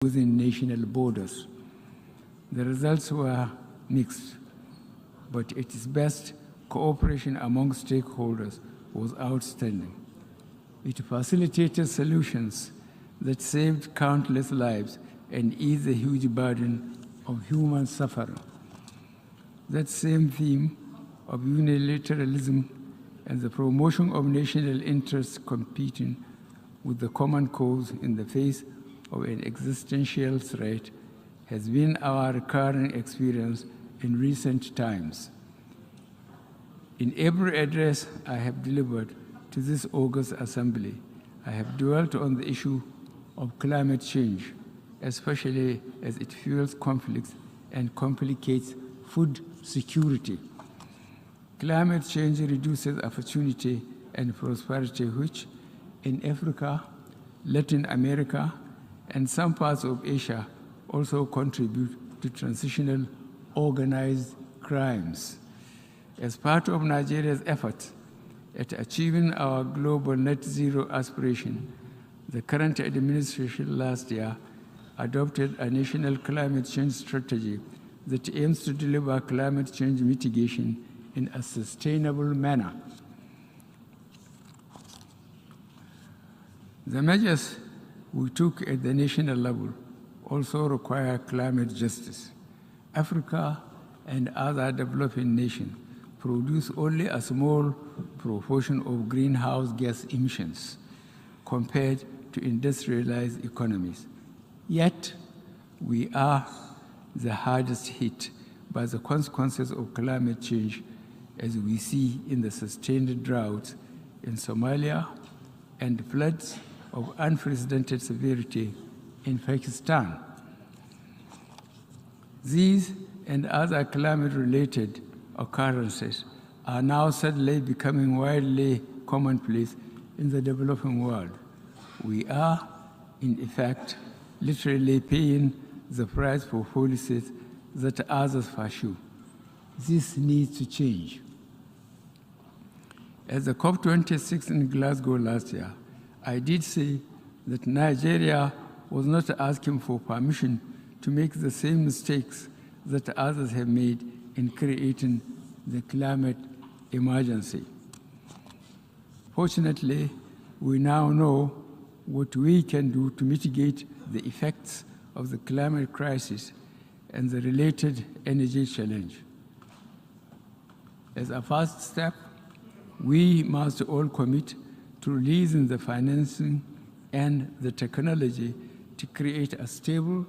within national borders. The results were mixed, but at its best, cooperation among stakeholders was outstanding. It facilitated solutions that saved countless lives and eased the huge burden of human suffering. That same theme of unilateralism and the promotion of national interests competing with the common cause in the face of an existential threat has been our recurring experience in recent times. In every address I have delivered to this august assembly, I have dwelt on the issue of climate change, especially as it fuels conflicts and complicates food security. Climate change reduces opportunity and prosperity, which in Africa, Latin America, and some parts of Asia also contribute to transitional organized crimes. As part of Nigeria's effort at achieving our global net zero aspiration, the current administration last year adopted a national climate change strategy that aims to deliver climate change mitigation in a sustainable manner. The measures we took at the national level also require climate justice. Africa and other developing nations produce only a small proportion of greenhouse gas emissions compared to industrialized economies. Yet, we are the hardest hit by the consequences of climate change, as we see in the sustained droughts in Somalia and floods of unprecedented severity in Pakistan. These and other climate-related occurrences are now suddenly becoming widely commonplace in the developing world. We are, in effect, literally paying the price for policies that others pursue. This needs to change. At the COP26 in Glasgow last year, I did say that Nigeria was not asking for permission to make the same mistakes that others have made in creating the climate emergency. Fortunately, we now know what we can do to mitigate the effects of the climate crisis and the related energy challenge. As a first step, we must all commit to releasing the financing and the technology to create a stable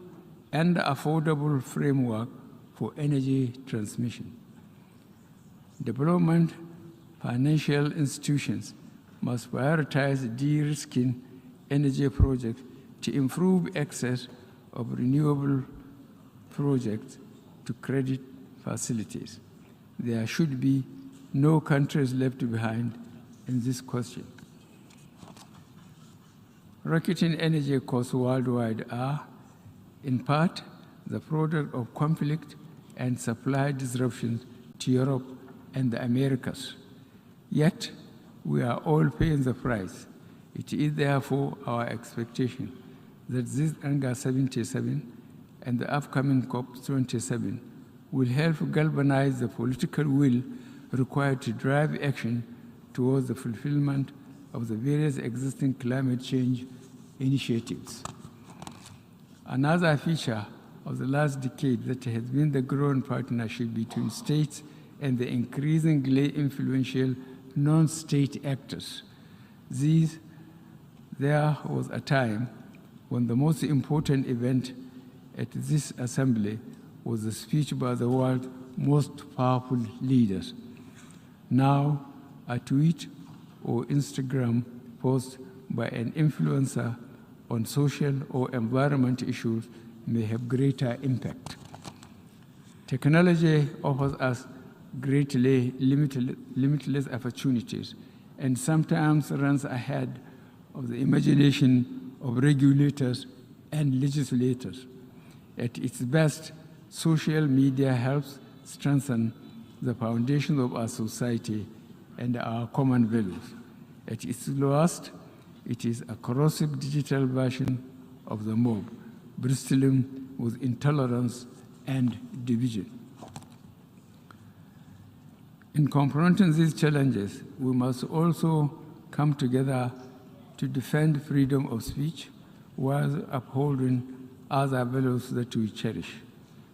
and affordable framework for energy transmission. Development financial institutions must prioritize de-risking energy projects to improve access of renewable projects to credit facilities. There should be no countries left behind in this question. Rocketing energy costs worldwide are, in part, the product of conflict and supply disruptions to Europe and the Americas. Yet, we are all paying the price. It is therefore our expectation that this UNGA 77 and the upcoming COP27 will help galvanize the political will required to drive action towards the fulfillment of the various existing climate change initiatives. Another feature of the last decade that has been the growing partnership between states and the increasingly influential non-state actors. There was a time when the most important event at this assembly was the speech by the world's most powerful leaders. Now, a tweet or Instagram post by an influencer on social or environment issues may have greater impact. Technology offers us greatly limitless opportunities and sometimes runs ahead of the imagination of regulators and legislators. At its best, social media helps strengthen the foundation of our society and our common values. At its lowest, it is a corrosive digital version of the mob, bristling with intolerance and division. In confronting these challenges, we must also come together to defend freedom of speech while upholding other values that we cherish.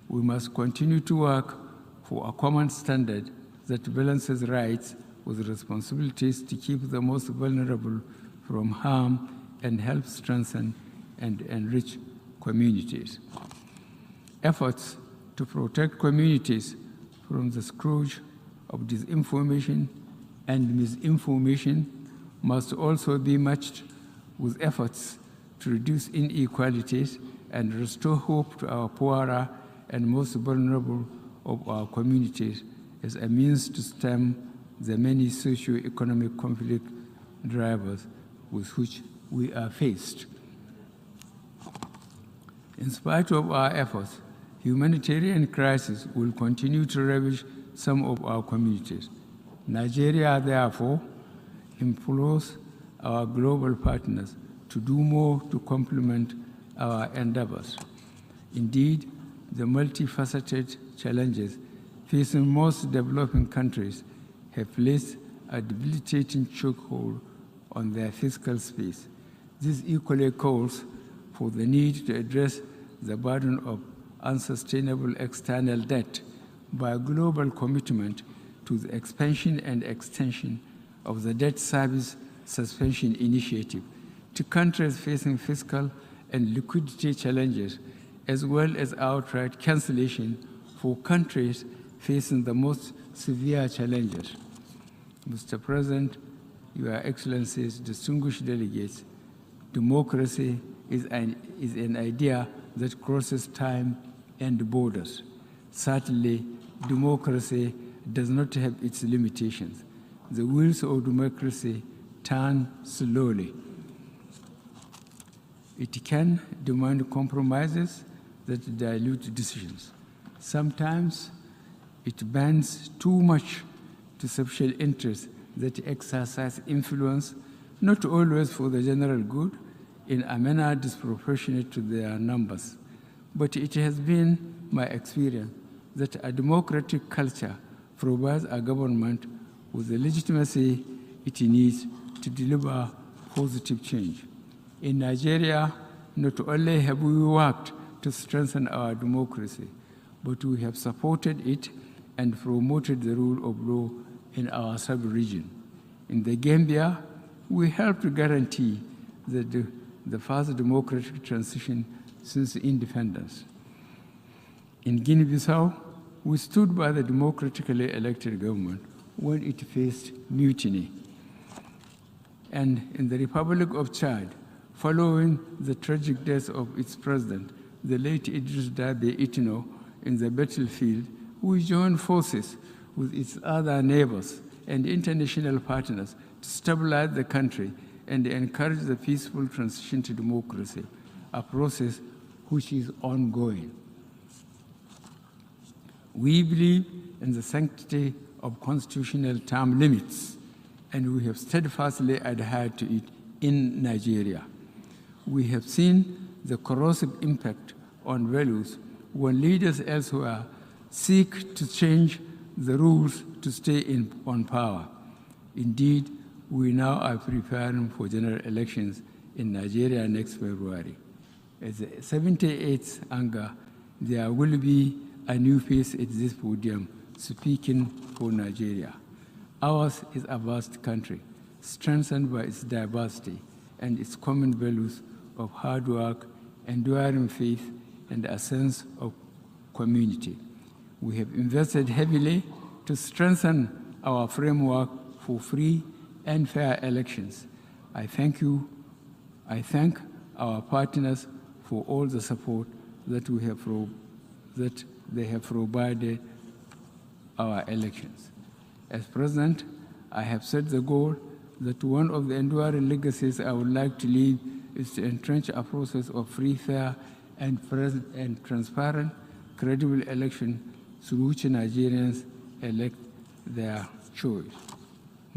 We must continue to work for a common standard that balances rights with responsibilities to keep the most vulnerable from harm and help strengthen and enrich communities. Efforts to protect communities from the scourge of disinformation and misinformation must also be matched with efforts to reduce inequalities and restore hope to our poorer and most vulnerable of our communities as a means to stem the many socio-economic conflict drivers with which we are faced. In spite of our efforts, humanitarian crisis will continue to ravage some of our communities. Nigeria, therefore, implores our global partners to do more to complement our endeavors. Indeed, the multifaceted challenges facing most developing countries have placed a debilitating chokehold on their fiscal space. This equally calls for the need to address the burden of unsustainable external debt by a global commitment to the expansion and extension of the debt service suspension initiative to countries facing fiscal and liquidity challenges, as well as outright cancellation for countries facing the most severe challenges. Mr. President, Your Excellencies, distinguished delegates, democracy is an idea that crosses time and borders. Certainly, democracy does not have its limitations. The wheels of democracy turn slowly. It can demand compromises that dilute decisions. Sometimes it bends too much to special interests that exercise influence, not always for the general good, in a manner disproportionate to their numbers. But it has been my experience that a democratic culture provides a government with the legitimacy it needs to deliver positive change. In Nigeria, not only have we worked to strengthen our democracy, but we have supported it and promoted the rule of law in our sub-region. In the Gambia, we helped to guarantee the first democratic transition since independence. In Guinea-Bissau, we stood by the democratically elected government when it faced mutiny. And in the Republic of Chad, following the tragic death of its president, the late Idris Dabe Itno, in the battlefield, we joined forces with its other neighbors and international partners to stabilize the country and encourage the peaceful transition to democracy, a process which is ongoing. We believe in the sanctity of constitutional term limits, and we have steadfastly adhered to it in Nigeria. We have seen the corrosive impact on values when leaders elsewhere seek to change the rules to stay on power. Indeed, we now are preparing for general elections in Nigeria next February. As the 78th Anga, there will be a new face at this podium speaking for Nigeria. Ours is a vast country, strengthened by its diversity and its common values of hard work, enduring faith, and a sense of community. We have invested heavily to strengthen our framework for free and fair elections. I thank our partners for all the support that they have provided our elections. As President, I have set the goal that one of the enduring legacies I would like to leave is to entrench a process of free, fair, and transparent, credible election through which Nigerians elect their choice.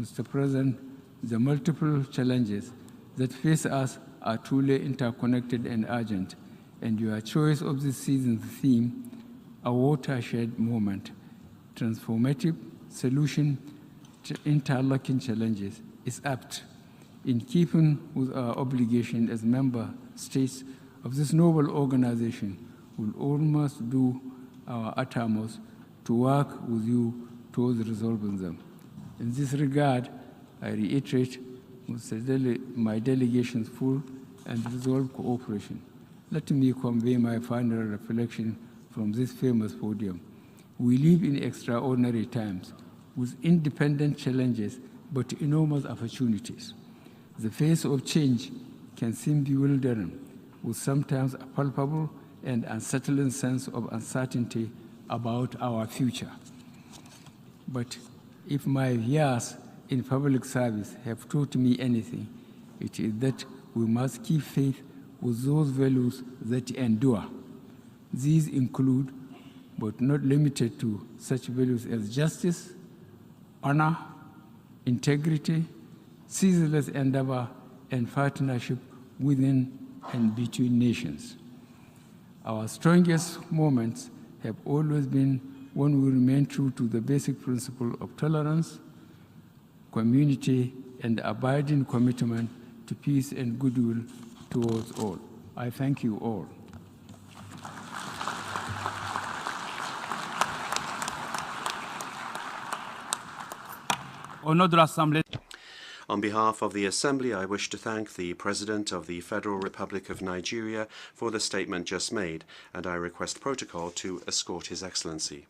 Mr. President, the multiple challenges that face us are truly interconnected and urgent, and your choice of this season's theme, A Watershed Moment, Transformative Solution to Interlocking Challenges, is apt, in keeping with our obligation as member states of this noble organization. We'll almost do our utmost to work with you towards resolving them. In this regard, I reiterate my delegation's full and resolved cooperation. Let me convey my final reflection from this famous podium. We live in extraordinary times with independent challenges but enormous opportunities. The face of change can seem bewildering, with sometimes a palpable and unsettling sense of uncertainty about our future. But if my years in public service have taught me anything, it is that we must keep faith with those values that endure. These include, but not limited to, such values as justice, honor, integrity, ceaseless endeavor, and partnership within and between nations. Our strongest moments have always been when we remain true to the basic principle of tolerance, community, and abiding commitment to peace and goodwill towards all. I thank you all. On behalf of the Assembly, I wish to thank the President of the Federal Republic of Nigeria for the statement just made, and I request protocol to escort His Excellency.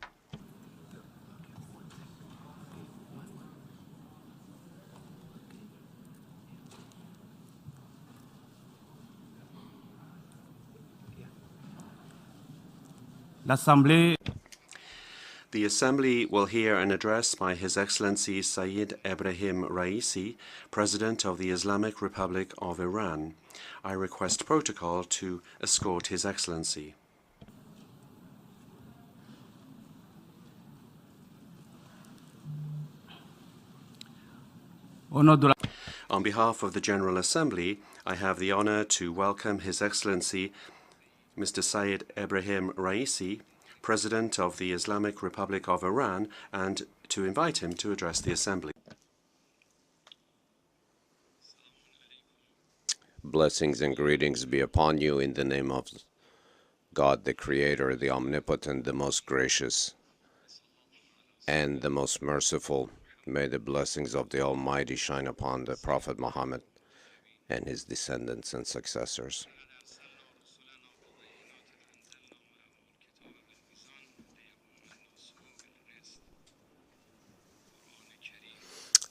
The Assembly will hear an address by His Excellency Sayyid Ebrahim Raisi, President of the Islamic Republic of Iran. I request protocol to escort His Excellency. On behalf of the General Assembly, I have the honor to welcome His Excellency Mr. Sayyid Ebrahim Raisi, President of the Islamic Republic of Iran, and to invite him to address the Assembly. Blessings and greetings be upon you in the name of God, the Creator, the Omnipotent, the Most Gracious, and the Most Merciful. May the blessings of the Almighty shine upon the Prophet Muhammad and his descendants and successors.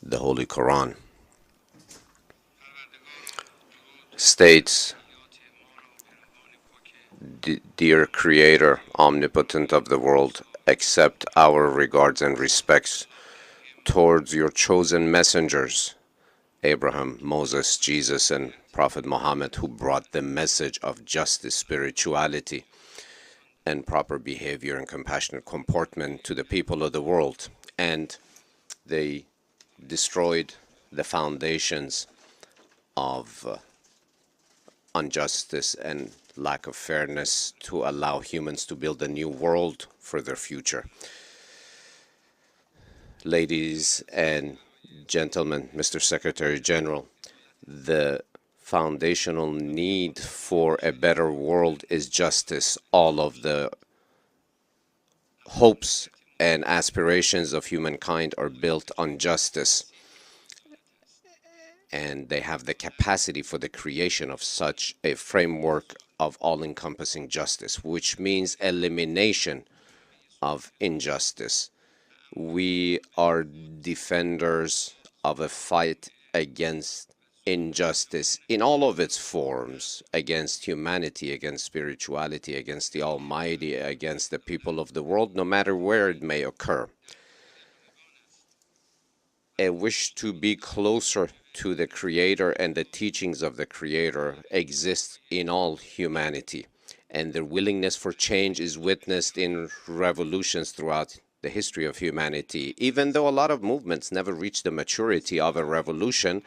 The Holy Quran states, Dear Creator, Omnipotent of the world, accept our regards and respects towards your chosen messengers, Abraham, Moses, Jesus, and Prophet Muhammad, who brought the message of justice, spirituality, and proper behavior and compassionate comportment to the people of the world. And they destroyed the foundations of injustice and lack of fairness to allow humans to build a new world for their future. Ladies and gentlemen, Mr. Secretary General, the foundational need for a better world is justice. All of the hopes and aspirations of humankind are built on justice, and they have the capacity for the creation of such a framework of all-encompassing justice, which means elimination of injustice. We are defenders of a fight against injustice in all of its forms, against humanity, against spirituality, against the Almighty, against the people of the world, no matter where it may occur. A wish to be closer to the Creator and the teachings of the Creator exists in all humanity, and their willingness for change is witnessed in revolutions throughout the history of humanity. Even though a lot of movements never reach the maturity of a revolution,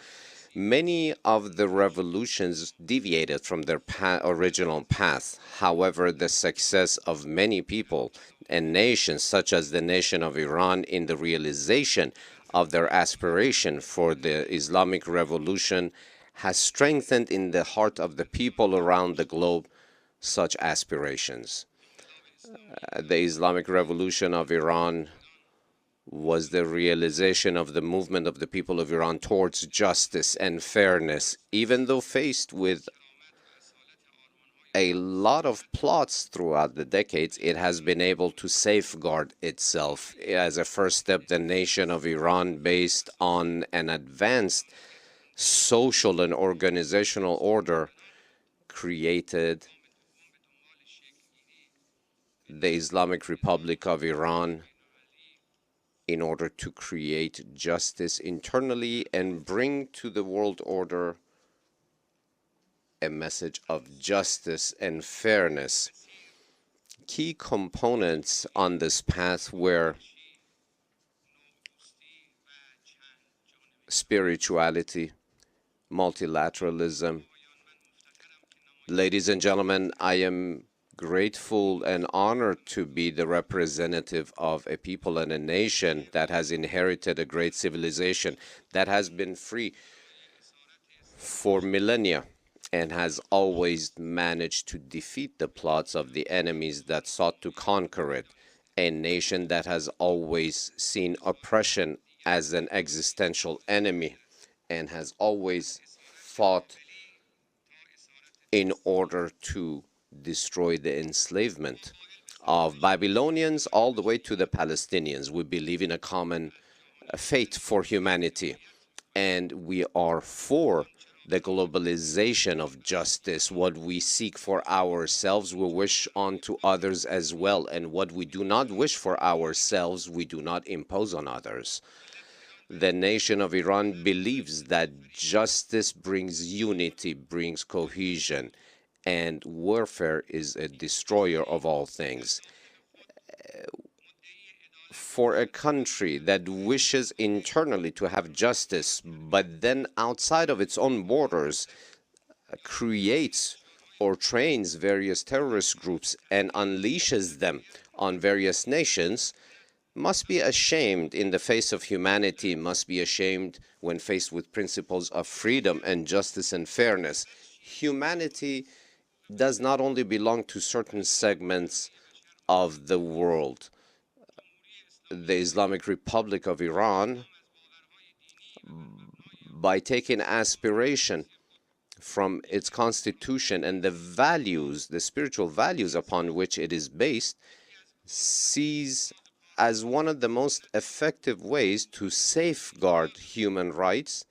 Many of the revolutions deviated from their original path. However, the success of many people and nations, such as the nation of Iran, in the realization of their aspiration for the Islamic revolution has strengthened in the heart of the people around the globe such aspirations. The Islamic revolution of Iran was the realization of the movement of the people of Iran towards justice and fairness, even though faced with a lot of plots throughout the decades, it has been able to safeguard itself. As a first step, the nation of Iran, based on an advanced social and organizational order, created the Islamic Republic of Iran in order to create justice internally and bring to the world order a message of justice and fairness. Key components on this path were spirituality, multilateralism. Ladies and gentlemen, I am grateful and honored to be the representative of a people and a nation that has inherited a great civilization that has been free for millennia and has always managed to defeat the plots of the enemies that sought to conquer it. A nation that has always seen oppression as an existential enemy and has always fought in order to destroy the enslavement of Babylonians all the way to the Palestinians. We believe in a common fate for humanity, and we are for the globalization of justice. What we seek for ourselves, we wish onto others as well, and what we do not wish for ourselves, we do not impose on others. The nation of Iran believes that justice brings unity, brings cohesion, and warfare is a destroyer of all things. For a country that wishes internally to have justice, but then outside of its own borders creates or trains various terrorist groups and unleashes them on various nations, must be ashamed in the face of humanity, must be ashamed when faced with principles of freedom and justice and fairness. Humanity does not only belong to certain segments of the world. The Islamic Republic of Iran, by taking aspiration from its constitution and the values, the spiritual values upon which it is based, sees as one of the most effective ways to safeguard human rights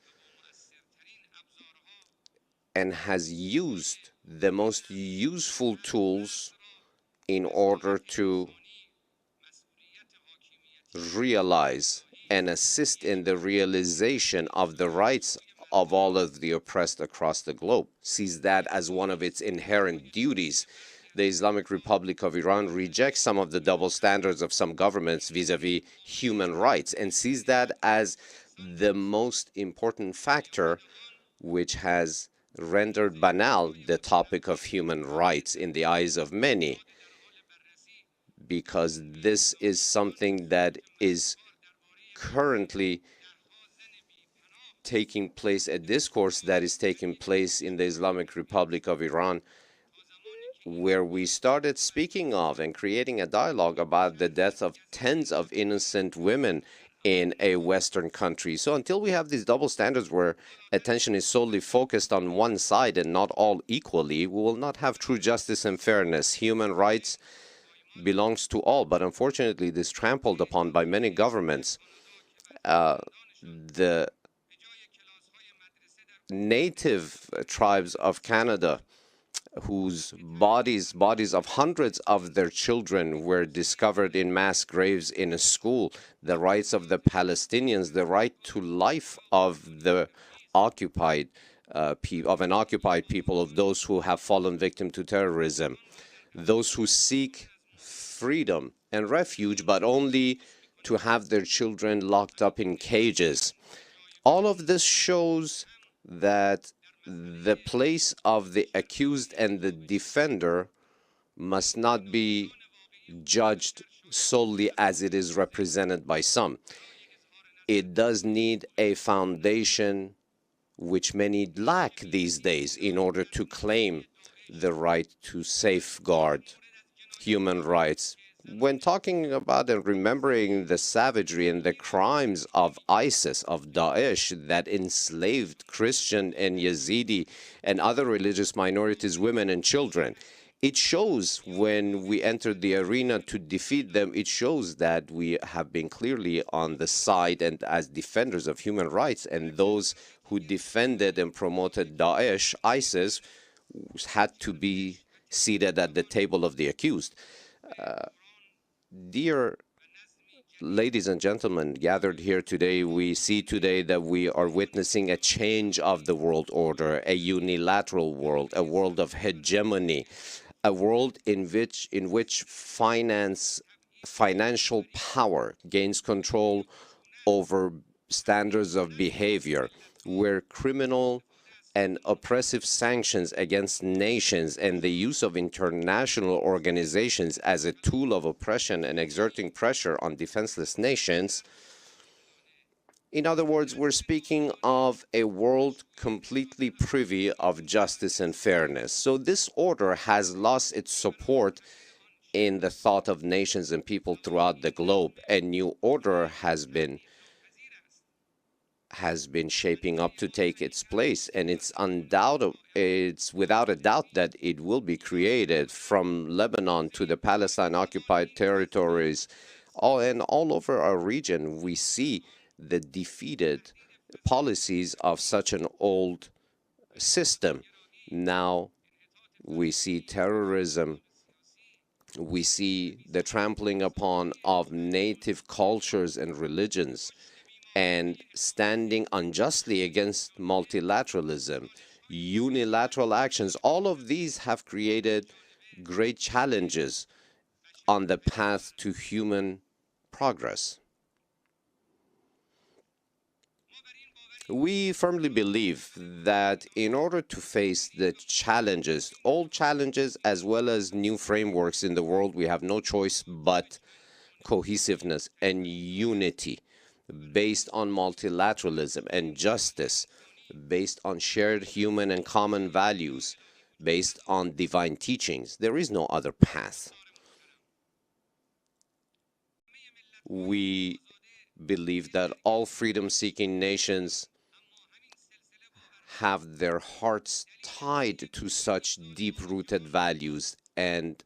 and has used the most useful tools in order to realize and assist in the realization of the rights of all of the oppressed across the globe, sees that as one of its inherent duties. The Islamic Republic of Iran rejects some of the double standards of some governments vis-a-vis human rights and sees that as the most important factor which has rendered banal the topic of human rights in the eyes of many, because this is something that is currently taking place, a discourse that is taking place in the Islamic Republic of Iran, where we started speaking of and creating a dialogue about the death of tens of innocent women in a Western country. So until we have these double standards where attention is solely focused on one side and not all equally, we will not have true justice and fairness. Human rights belongs to all, but unfortunately this is trampled upon by many governments. The native tribes of Canada, whose bodies of hundreds of their children were discovered in mass graves in a school, the rights of the Palestinians, the right to life of the occupied of an occupied people, of those who have fallen victim to terrorism, those who seek freedom and refuge, but only to have their children locked up in cages. All of this shows that the place of the accused and the defender must not be judged solely as it is represented by some. It does need a foundation which many lack these days in order to claim the right to safeguard human rights. When talking about and remembering the savagery and the crimes of ISIS, of Daesh, that enslaved Christian and Yazidi and other religious minorities, women and children, it shows when we entered the arena to defeat them, it shows that we have been clearly on the side and as defenders of human rights, and those who defended and promoted Daesh, ISIS, had to be seated at the table of the accused. Dear ladies and gentlemen gathered here today, we see today that we are witnessing a change of the world order, a unilateral world, a world of hegemony, a world in which financial power gains control over standards of behavior, where criminal and oppressive sanctions against nations and the use of international organizations as a tool of oppression and exerting pressure on defenseless nations. In other words, we're speaking of a world completely privy of justice and fairness. So this order has lost its support in the thought of nations and people throughout the globe. A new order has been shaping up to take its place, and it's without a doubt that it will be created from Lebanon to the Palestine occupied territories, all over our region. We see the defeated policies of such an old system. Now we see terrorism, we see the trampling upon of native cultures and religions, and standing unjustly against multilateralism, unilateral actions. All of these have created great challenges on the path to human progress. We firmly believe that in order to face the challenges, old challenges as well as new frameworks in the world, we have no choice but cohesiveness and unity, based on multilateralism and justice, based on shared human and common values, based on divine teachings. There is no other path. We believe that all freedom-seeking nations have their hearts tied to such deep-rooted values, and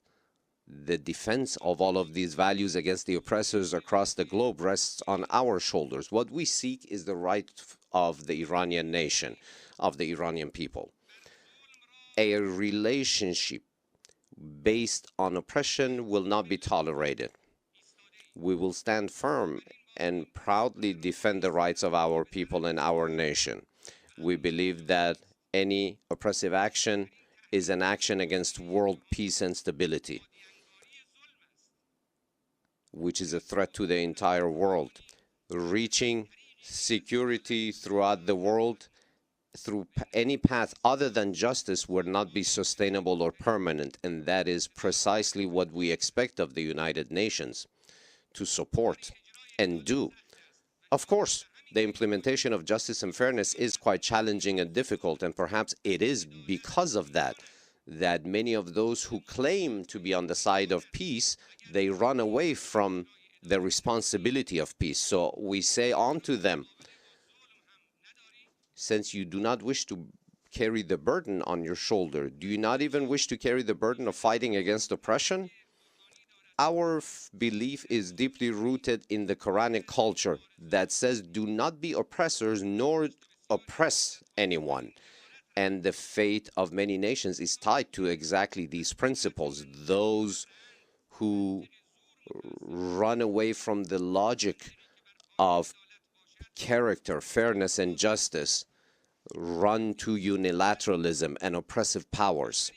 the defense of all of these values against the oppressors across the globe rests on our shoulders. What we seek is the right of the Iranian nation, of the Iranian people. A relationship based on oppression will not be tolerated. We will stand firm and proudly defend the rights of our people and our nation. We believe that any oppressive action is an action against world peace and stability, which is a threat to the entire world. Reaching security throughout the world through any path other than justice would not be sustainable or permanent, and that is precisely what we expect of the United Nations to support and do. Of course, the implementation of justice and fairness is quite challenging and difficult, and perhaps it is because of that many of those who claim to be on the side of peace, they run away from the responsibility of peace. So we say unto them, since you do not wish to carry the burden on your shoulder, do you not even wish to carry the burden of fighting against oppression? Our belief is deeply rooted in the Quranic culture that says, do not be oppressors nor oppress anyone. And the fate of many nations is tied to exactly these principles. Those who run away from the logic of character, fairness, and justice run to unilateralism and oppressive powers.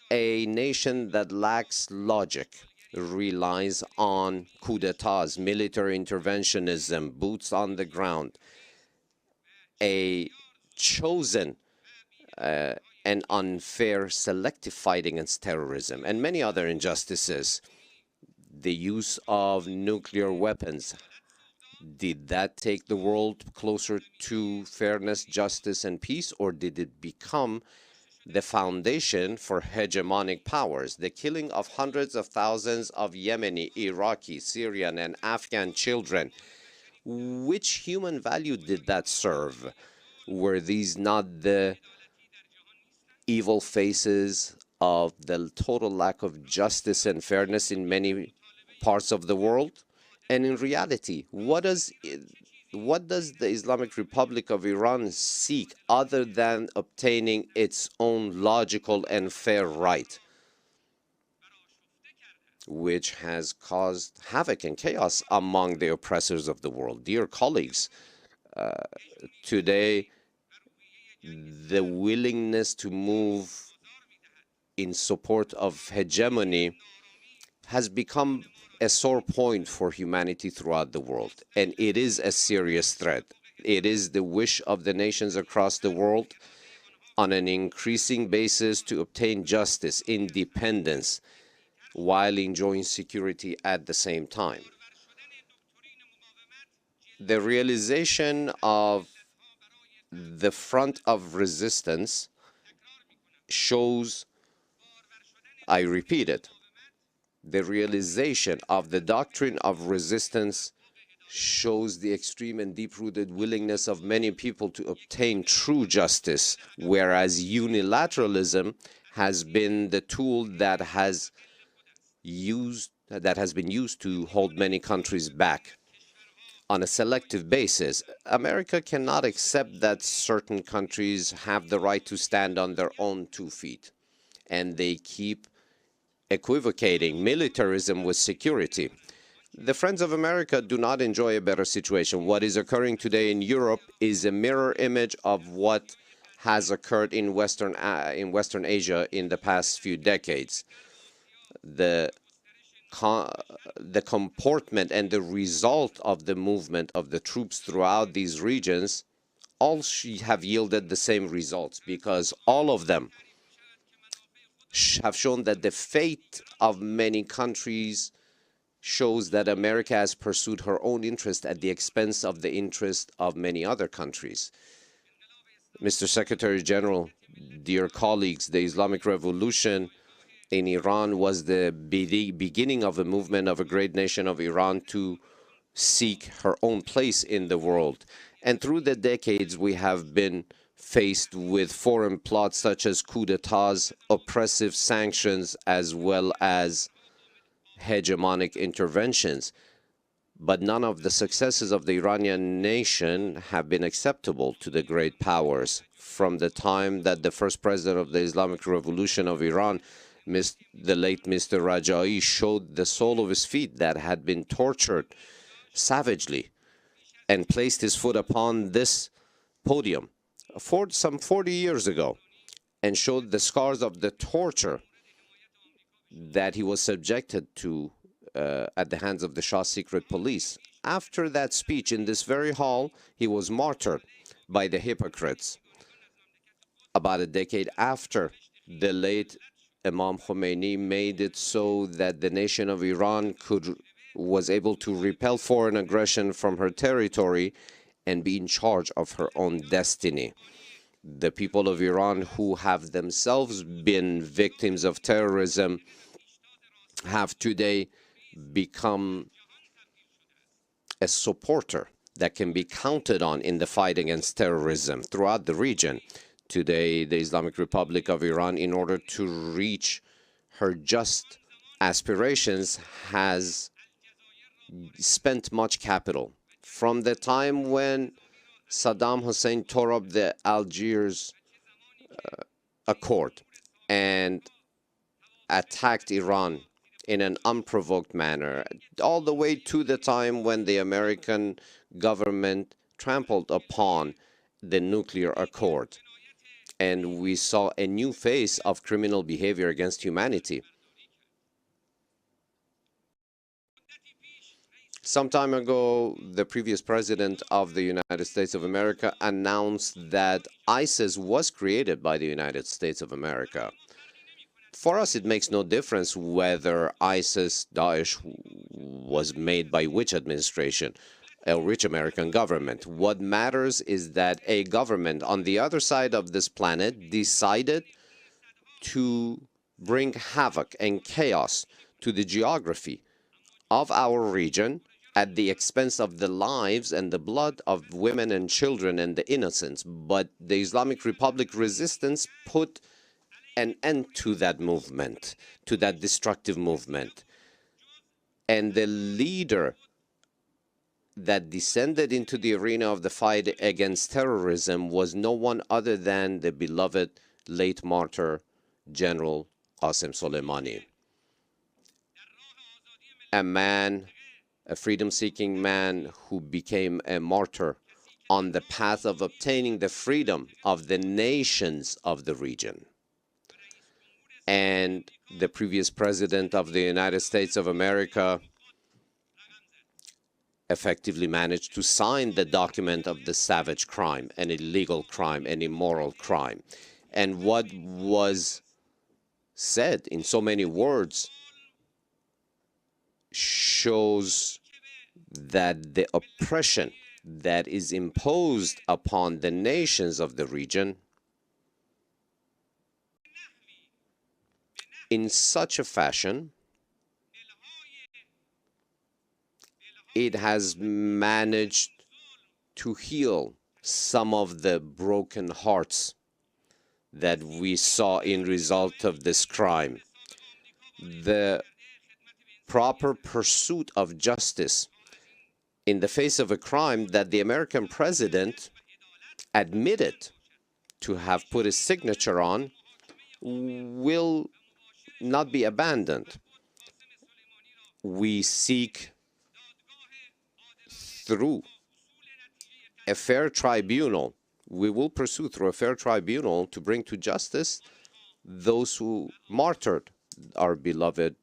A nation that lacks logic relies on coups d'etats, military interventionism, boots on the ground. A chosen and unfair selective fight against terrorism and many other injustices. The use of nuclear weapons, did that take the world closer to fairness, justice, and peace, or did it become the foundation for hegemonic powers? The killing of hundreds of thousands of Yemeni, Iraqi, Syrian, and Afghan children, which human value did that serve? Were these not the evil faces of the total lack of justice and fairness in many parts of the world? And in reality, what does the Islamic Republic of Iran seek other than obtaining its own logical and fair right, which has caused havoc and chaos among the oppressors of the world? Dear colleagues, today the willingness to move in support of hegemony has become a sore point for humanity throughout the world, and it is a serious threat. It is the wish of the nations across the world on an increasing basis to obtain justice, independence, while enjoying security at the same time. The realization of the front of resistance shows, I repeat it, the realization of the doctrine of resistance shows the extreme and deep-rooted willingness of many people to obtain true justice, whereas unilateralism has been the tool that has been used to hold many countries back on a selective basis. America cannot accept that certain countries have the right to stand on their own 2 feet, and they keep equivocating militarism with security. The Friends of America do not enjoy a better situation. What is occurring today in Europe is a mirror image of what has occurred in Western Asia in the past few decades. The comportment and the result of the movement of the troops throughout these regions all have yielded the same results, because all of them have shown that the fate of many countries shows that America has pursued her own interest at the expense of the interest of many other countries. Mr. Secretary General, dear colleagues, the Islamic Revolution in Iran was the beginning of a movement of a great nation of Iran to seek her own place in the world. And through the decades, we have been faced with foreign plots such as coups d'etats, oppressive sanctions, as well as hegemonic interventions. But none of the successes of the Iranian nation have been acceptable to the great powers. From the time that the first president of the Islamic Revolution of Iran, the late Mr. Rajai, showed the sole of his feet that had been tortured savagely and placed his foot upon this podium some 40 years ago and showed the scars of the torture that he was subjected to at the hands of the Shah's secret police. After that speech in this very hall, he was martyred by the hypocrites. About a decade after, the late Imam Khomeini made it so that the nation of Iran was able to repel foreign aggression from her territory and be in charge of her own destiny. The people of Iran, who have themselves been victims of terrorism, have today become a supporter that can be counted on in the fight against terrorism throughout the region. Today, the Islamic Republic of Iran, in order to reach her just aspirations, has spent much capital. From the time when Saddam Hussein tore up the Algiers Accord and attacked Iran in an unprovoked manner, all the way to the time when the American government trampled upon the nuclear accord, and we saw a new phase of criminal behavior against humanity. Some time ago, the previous president of the United States of America announced that ISIS was created by the United States of America. For us, it makes no difference whether ISIS, Daesh, was made by which administration, or which American government. What matters is that a government on the other side of this planet decided to bring havoc and chaos to the geography of our region at the expense of the lives and the blood of women and children and the innocents. But the Islamic Republic resistance put an end to that movement, to that destructive movement. And the leader that descended into the arena of the fight against terrorism was no one other than the beloved late martyr General Qasem Soleimani. A man, a freedom-seeking man who became a martyr on the path of obtaining the freedom of the nations of the region. And the previous president of the United States of America effectively managed to sign the document of the savage crime, an illegal crime, an immoral crime. And what was said in so many words shows that the oppression that is imposed upon the nations of the region in such a fashion, it has managed to heal some of the broken hearts that we saw in result of this crime. The proper pursuit of justice in the face of a crime that the American president admitted to have put his signature on will not be abandoned. We seek through a fair tribunal, we will pursue through a fair tribunal to bring to justice those who martyred our beloved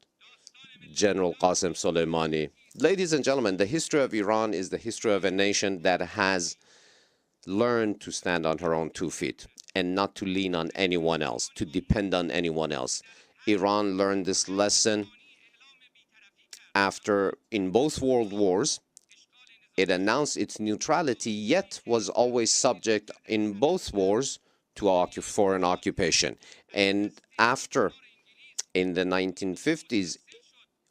General Qasem Soleimani. Ladies and gentlemen, the history of Iran is the history of a nation that has learned to stand on her own 2 feet and not to lean on anyone else, to depend on anyone else. Iran learned this lesson after, in both world wars, it announced its neutrality, yet was always subject in both wars to foreign occupation. And after, in the 1950s,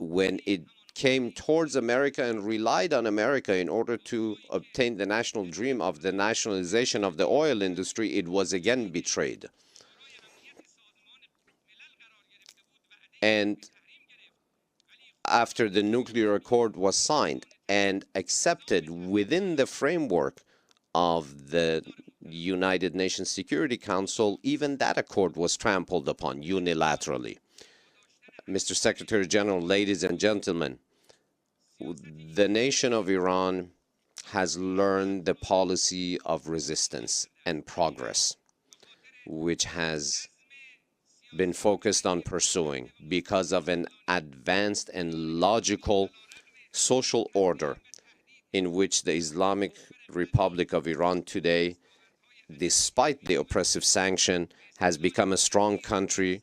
when it came towards America and relied on America in order to obtain the national dream of the nationalization of the oil industry, it was again betrayed. And after the nuclear accord was signed and accepted within the framework of the United Nations Security Council, even that accord was trampled upon unilaterally. Mr. Secretary General, ladies and gentlemen, the nation of Iran has learned the policy of resistance and progress, which has been focused on pursuing because of an advanced and logical social order in which the Islamic Republic of Iran today, despite the oppressive sanction, has become a strong country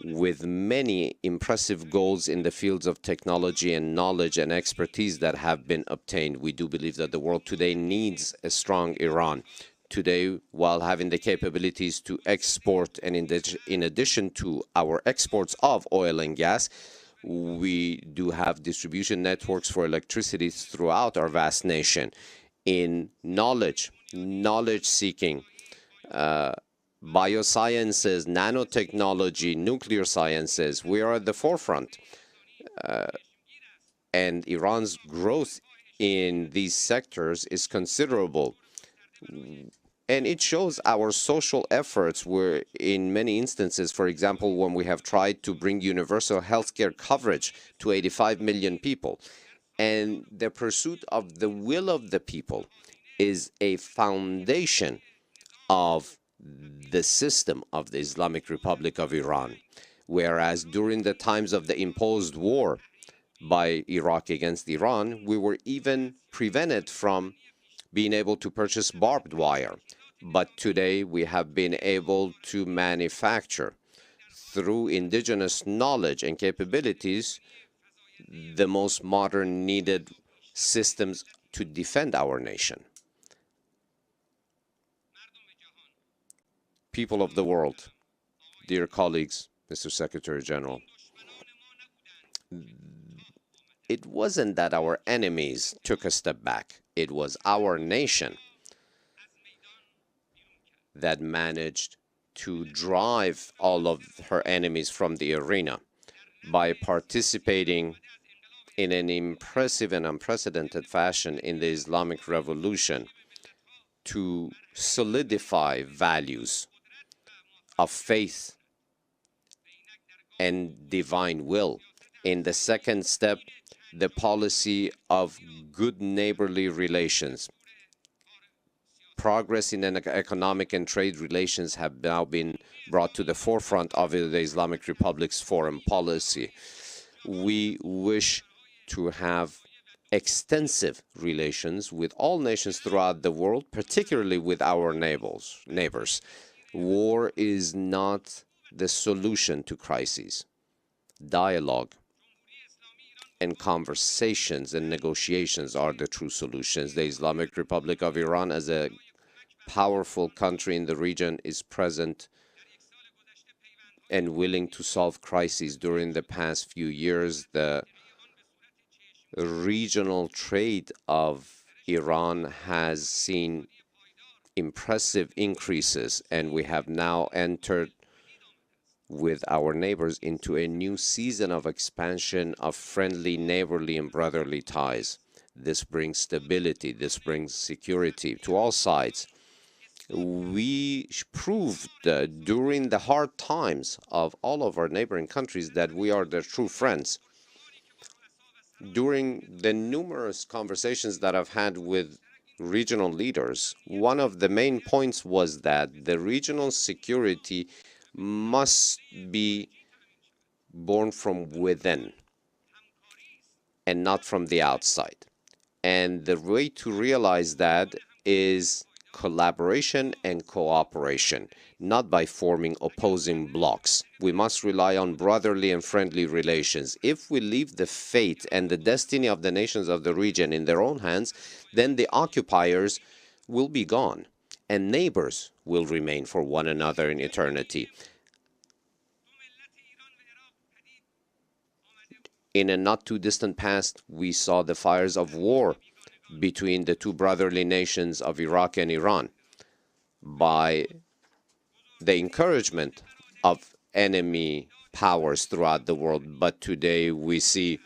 with many impressive goals in the fields of technology and knowledge and expertise that have been obtained. We do believe that the world today needs a strong Iran. Today, while having the capabilities to export, and in addition to our exports of oil and gas, we do have distribution networks for electricity throughout our vast nation. In knowledge seeking, biosciences, nanotechnology, nuclear sciences, we are at the forefront. And Iran's growth in these sectors is considerable. And it shows our social efforts where in many instances, for example, when we have tried to bring universal healthcare coverage to 85 million people, and the pursuit of the will of the people is a foundation of the system of the Islamic Republic of Iran. Whereas during the times of the imposed war, by Iraq against Iran, we were even prevented from being able to purchase barbed wire. But today we have been able to manufacture, through indigenous knowledge and capabilities, the most modern needed systems to defend our nation. People of the world, dear colleagues, Mr. Secretary General, it wasn't that our enemies took a step back. It was our nation that managed to drive all of her enemies from the arena by participating in an impressive and unprecedented fashion in the Islamic Revolution to solidify values of faith and divine will. In the second step, the policy of good neighborly relations. Progress in economic and trade relations have now been brought to the forefront of the Islamic Republic's foreign policy. We wish to have extensive relations with all nations throughout the world, particularly with our neighbors. War is not the solution to crises. Dialogue and conversations and negotiations are the true solutions. The Islamic Republic of Iran, as a powerful country in the region, is present and willing to solve crises. During the past few years, the regional trade of Iran has seen impressive increases, and we have now entered with our neighbors into a new season of expansion of friendly, neighborly, and brotherly ties. This brings stability, this brings security to all sides. We proved during the hard times of all of our neighboring countries that we are their true friends. During the numerous conversations that I've had with regional leaders, one of the main points was that the regional security must be born from within and not from the outside. And the way to realize that is collaboration and cooperation, not by forming opposing blocs. We must rely on brotherly and friendly relations. If we leave the fate and the destiny of the nations of the region in their own hands, then the occupiers will be gone, and neighbors will remain for one another in eternity. In a not too distant past, we saw the fires of war between the two brotherly nations of Iraq and Iran. By the encouragement of enemy powers throughout the world. But today we see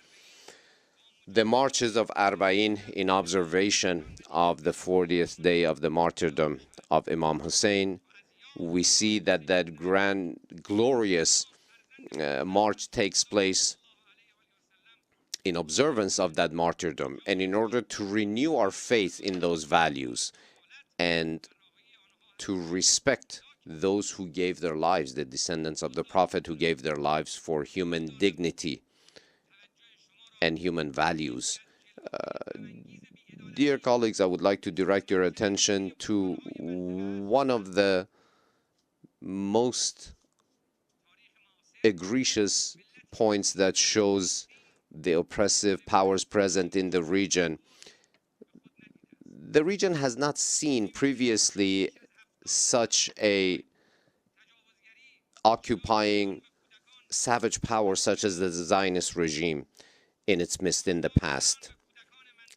the marches of Arba'in in observation of the 40th day of the martyrdom of Imam Hussein. We see that that grand, glorious march takes place in observance of that martyrdom, and in order to renew our faith in those values and to respect those who gave their lives, the descendants of the Prophet who gave their lives for human dignity and human values. Dear colleagues, I would like to direct your attention to one of the most egregious points that shows the oppressive powers present in the region. The region has not seen previously such a occupying savage power such as the Zionist regime in its midst in the past.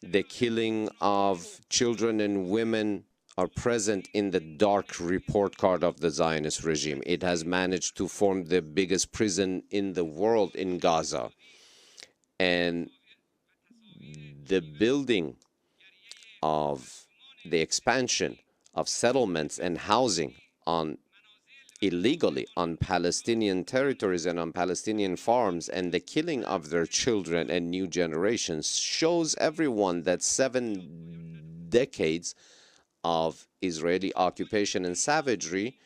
The killing of children and women are present in the dark report card of the Zionist regime. It has managed to form the biggest prison in the world in Gaza. And the building of the expansion of settlements and housing illegally on Palestinian territories and on Palestinian farms, and the killing of their children and new generations shows everyone that 7 decades of Israeli occupation and savagery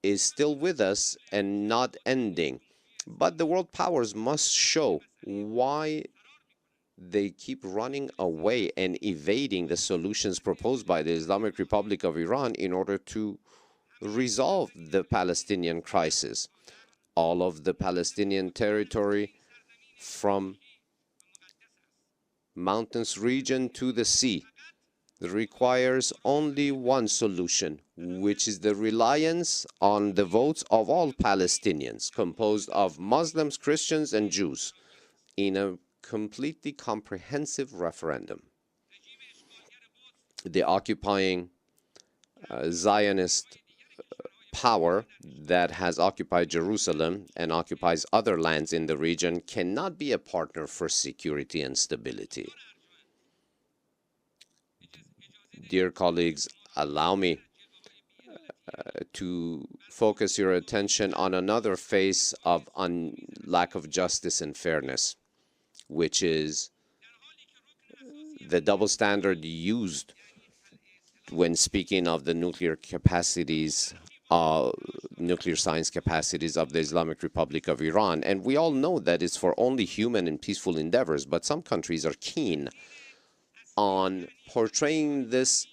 is still with us and not ending. But the world powers must show why they keep running away and evading the solutions proposed by the Islamic Republic of Iran in order to resolve the Palestinian crisis. All of the Palestinian territory from mountainous region to the sea requires only one solution, which is the reliance on the votes of all Palestinians, composed of Muslims, Christians, and Jews, in a completely comprehensive referendum. The occupying Zionist power that has occupied Jerusalem and occupies other lands in the region cannot be a partner for security and stability. Dear colleagues, allow me to focus your attention on another face of lack of justice and fairness, which is the double standard used when speaking of the nuclear capacities, nuclear science capacities of the Islamic Republic of Iran. And we all know that it's for only human and peaceful endeavors, but some countries are keen on portraying this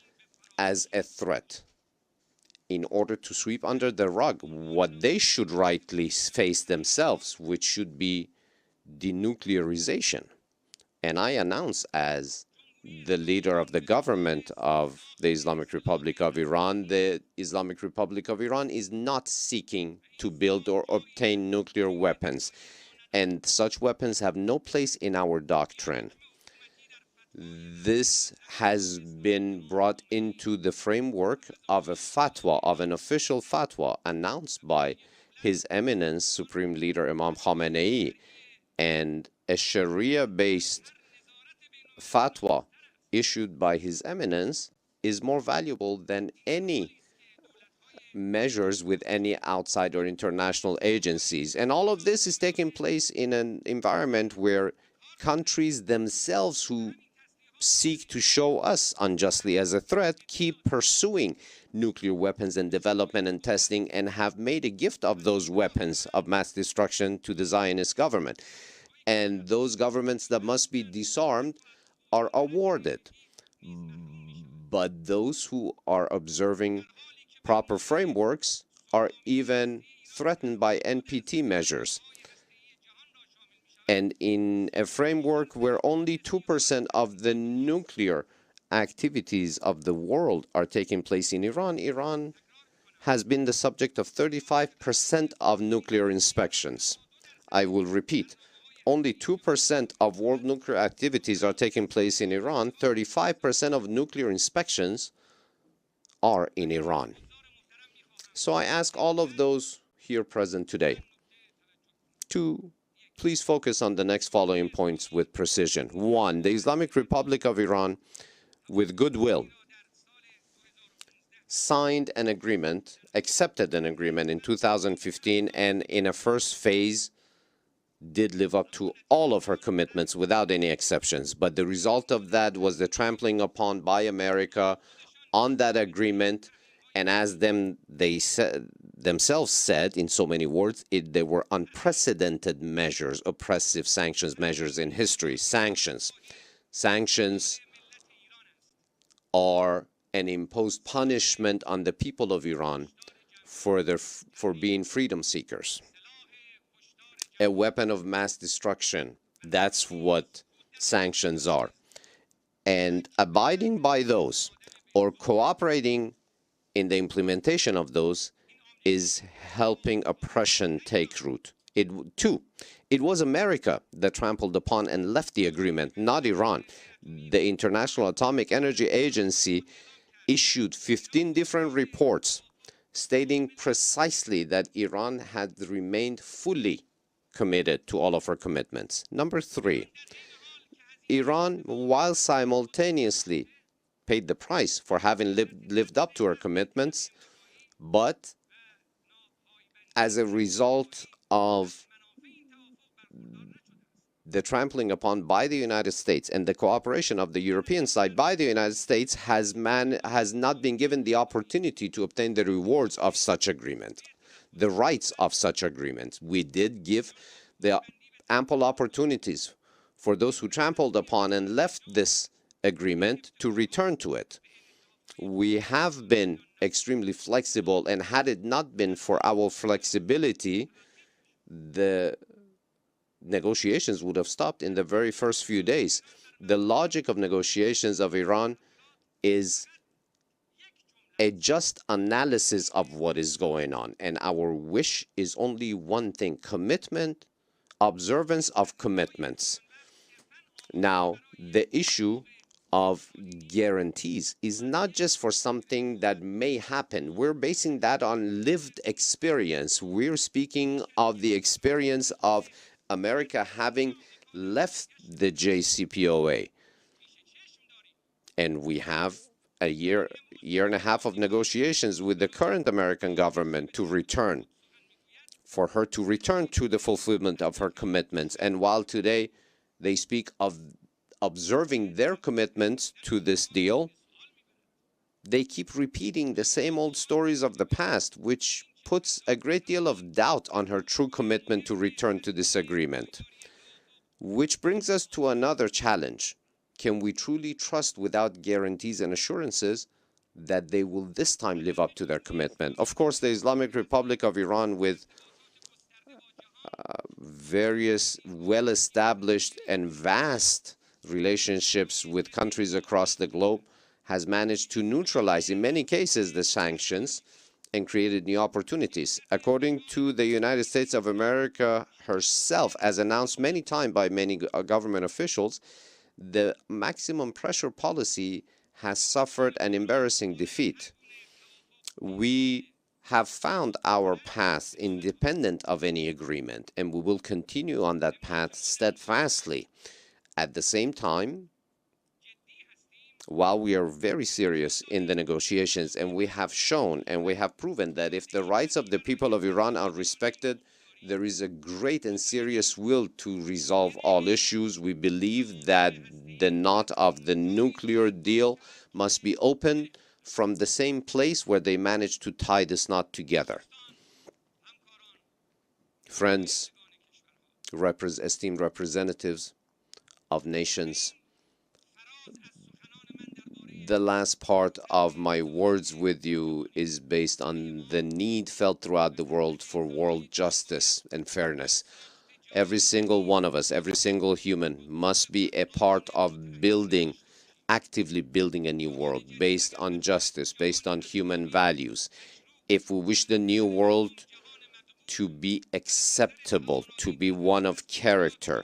as a threat in order to sweep under the rug what they should rightly face themselves, which should be denuclearization. And I announce, as the leader of the government of the Islamic Republic of Iran, the Islamic Republic of Iran is not seeking to build or obtain nuclear weapons, and such weapons have no place in our doctrine. This has been brought into the framework of a fatwa, of an official fatwa announced by His Eminence Supreme Leader Imam Khamenei, and a Sharia-based fatwa issued by His Eminence is more valuable than any measures with any outside or international agencies. And all of this is taking place in an environment where countries themselves who seek to show us unjustly as a threat keep pursuing nuclear weapons and development and testing, and have made a gift of those weapons of mass destruction to the Zionist government. And those governments that must be disarmed are awarded. But those who are observing proper frameworks are even threatened by NPT measures. And in a framework where only 2% of the nuclear activities of the world are taking place in Iran, Iran has been the subject of 35% of nuclear inspections. I will repeat, only 2% of world nuclear activities are taking place in Iran. 35% of nuclear inspections are in Iran. So I ask all of those here present today to please focus on the next following points with precision. 1. The Islamic Republic of Iran, with goodwill, signed an agreement, accepted an agreement in 2015, and in a first phase did live up to all of her commitments without any exceptions. But the result of that was the trampling upon by America on that agreement, and as they themselves said in so many words, they were unprecedented measures, oppressive sanctions measures in history. Sanctions are an imposed punishment on the people of Iran for being freedom seekers. A weapon of mass destruction. That's what sanctions are. And abiding by those or cooperating in the implementation of those is helping oppression take root. 2. It was America that trampled upon and left the agreement, not Iran. The International Atomic Energy Agency issued 15 different reports stating precisely that Iran had remained fully committed to all of her commitments. Number 3, Iran, while simultaneously paid the price for having lived up to her commitments, but as a result of the trampling upon by the United States and the cooperation of the European side by the United States, has not been given the opportunity to obtain the rewards of such agreement. the rights of such agreements. We did give the ample opportunities for those who trampled upon and left this agreement to return to it. We have been extremely flexible, and had it not been for our flexibility, the negotiations would have stopped in the very first few days. The logic of negotiations of Iran is a just analysis of what is going on, and our wish is only one thing: commitment, observance of commitments. Now, the issue of guarantees is not just for something that may happen. We're basing that on lived experience. We're speaking of the experience of America having left the JCPOA. And we have a year and a half of negotiations with the current American government to return, for her to return to the fulfillment of her commitments. And while today they speak of observing their commitments to this deal, they keep repeating the same old stories of the past, which puts a great deal of doubt on her true commitment to return to this agreement. Which brings us to another challenge. Can we truly trust, without guarantees and assurances, that they will this time live up to their commitment? Of course, the Islamic Republic of Iran, with various well-established and vast relationships with countries across the globe, has managed to neutralize, in many cases, the sanctions and created new opportunities. According to the United States of America herself, as announced many times by many government officials, the maximum pressure policy has suffered an embarrassing defeat. We have found our path independent of any agreement, and we will continue on that path steadfastly. At the same time, while we are very serious in the negotiations, and we have shown and we have proven that if the rights of the people of Iran are respected, there is a great and serious will to resolve all issues. We believe that the knot of the nuclear deal must be opened from the same place where they managed to tie this knot together. Friends, esteemed representatives of nations, the last part of my words with you is based on the need felt throughout the world for world justice and fairness. Every single one of us, every single human, must be a part of building, actively building a new world based on justice, based on human values. If we wish the new world to be acceptable, to be one of character,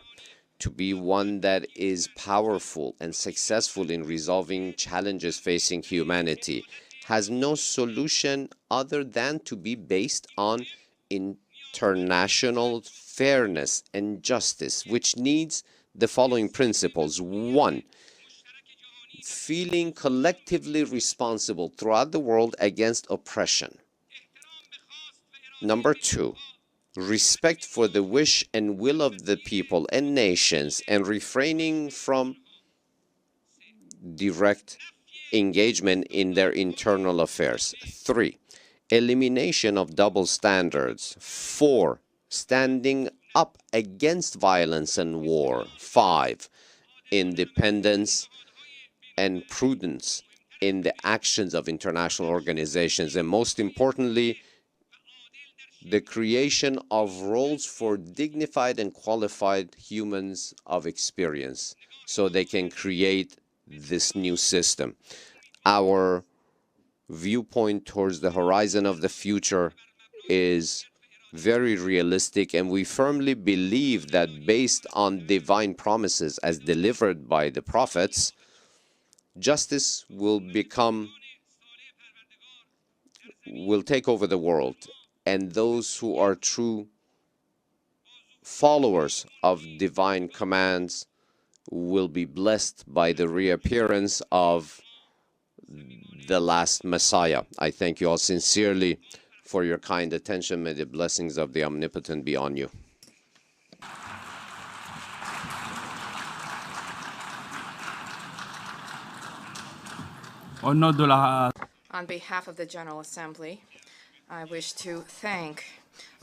to be one that is powerful and successful in resolving challenges facing humanity, has no solution other than to be based on international fairness and justice, which needs the following principles. 1, feeling collectively responsible throughout the world against oppression. Number 2, respect for the wish and will of the people and nations, and refraining from direct engagement in their internal affairs. 3, elimination of double standards. 4, standing up against violence and war. 5, independence and prudence in the actions of international organizations. And most importantly, the creation of roles for dignified and qualified humans of experience so they can create this new system. Our viewpoint towards the horizon of the future is very realistic, and we firmly believe that based on divine promises as delivered by the prophets, justice will take over the world. And those who are true followers of divine commands will be blessed by the reappearance of the last Messiah. I thank you all sincerely for your kind attention. May the blessings of the Omnipotent be on you. On behalf of the General Assembly, I wish to thank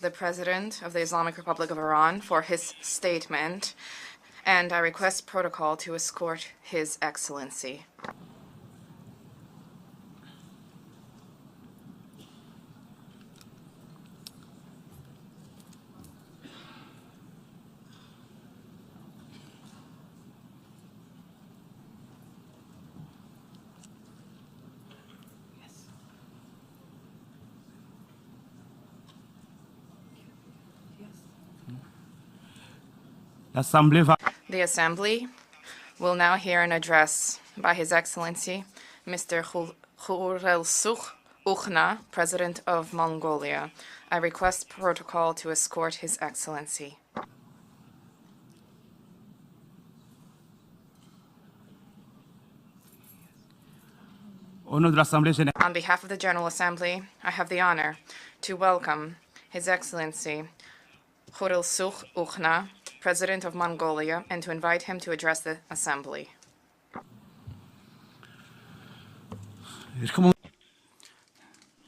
the President of the Islamic Republic of Iran for his statement, and I request protocol to escort His Excellency. The Assembly will now hear an address by His Excellency, Mr. Khurelsukh Ukhna, President of Mongolia. I request protocol to escort His Excellency. On behalf of the General Assembly, I have the honor to welcome His Excellency Khurelsukh Ukhna, President of Mongolia, and to invite him to address the Assembly.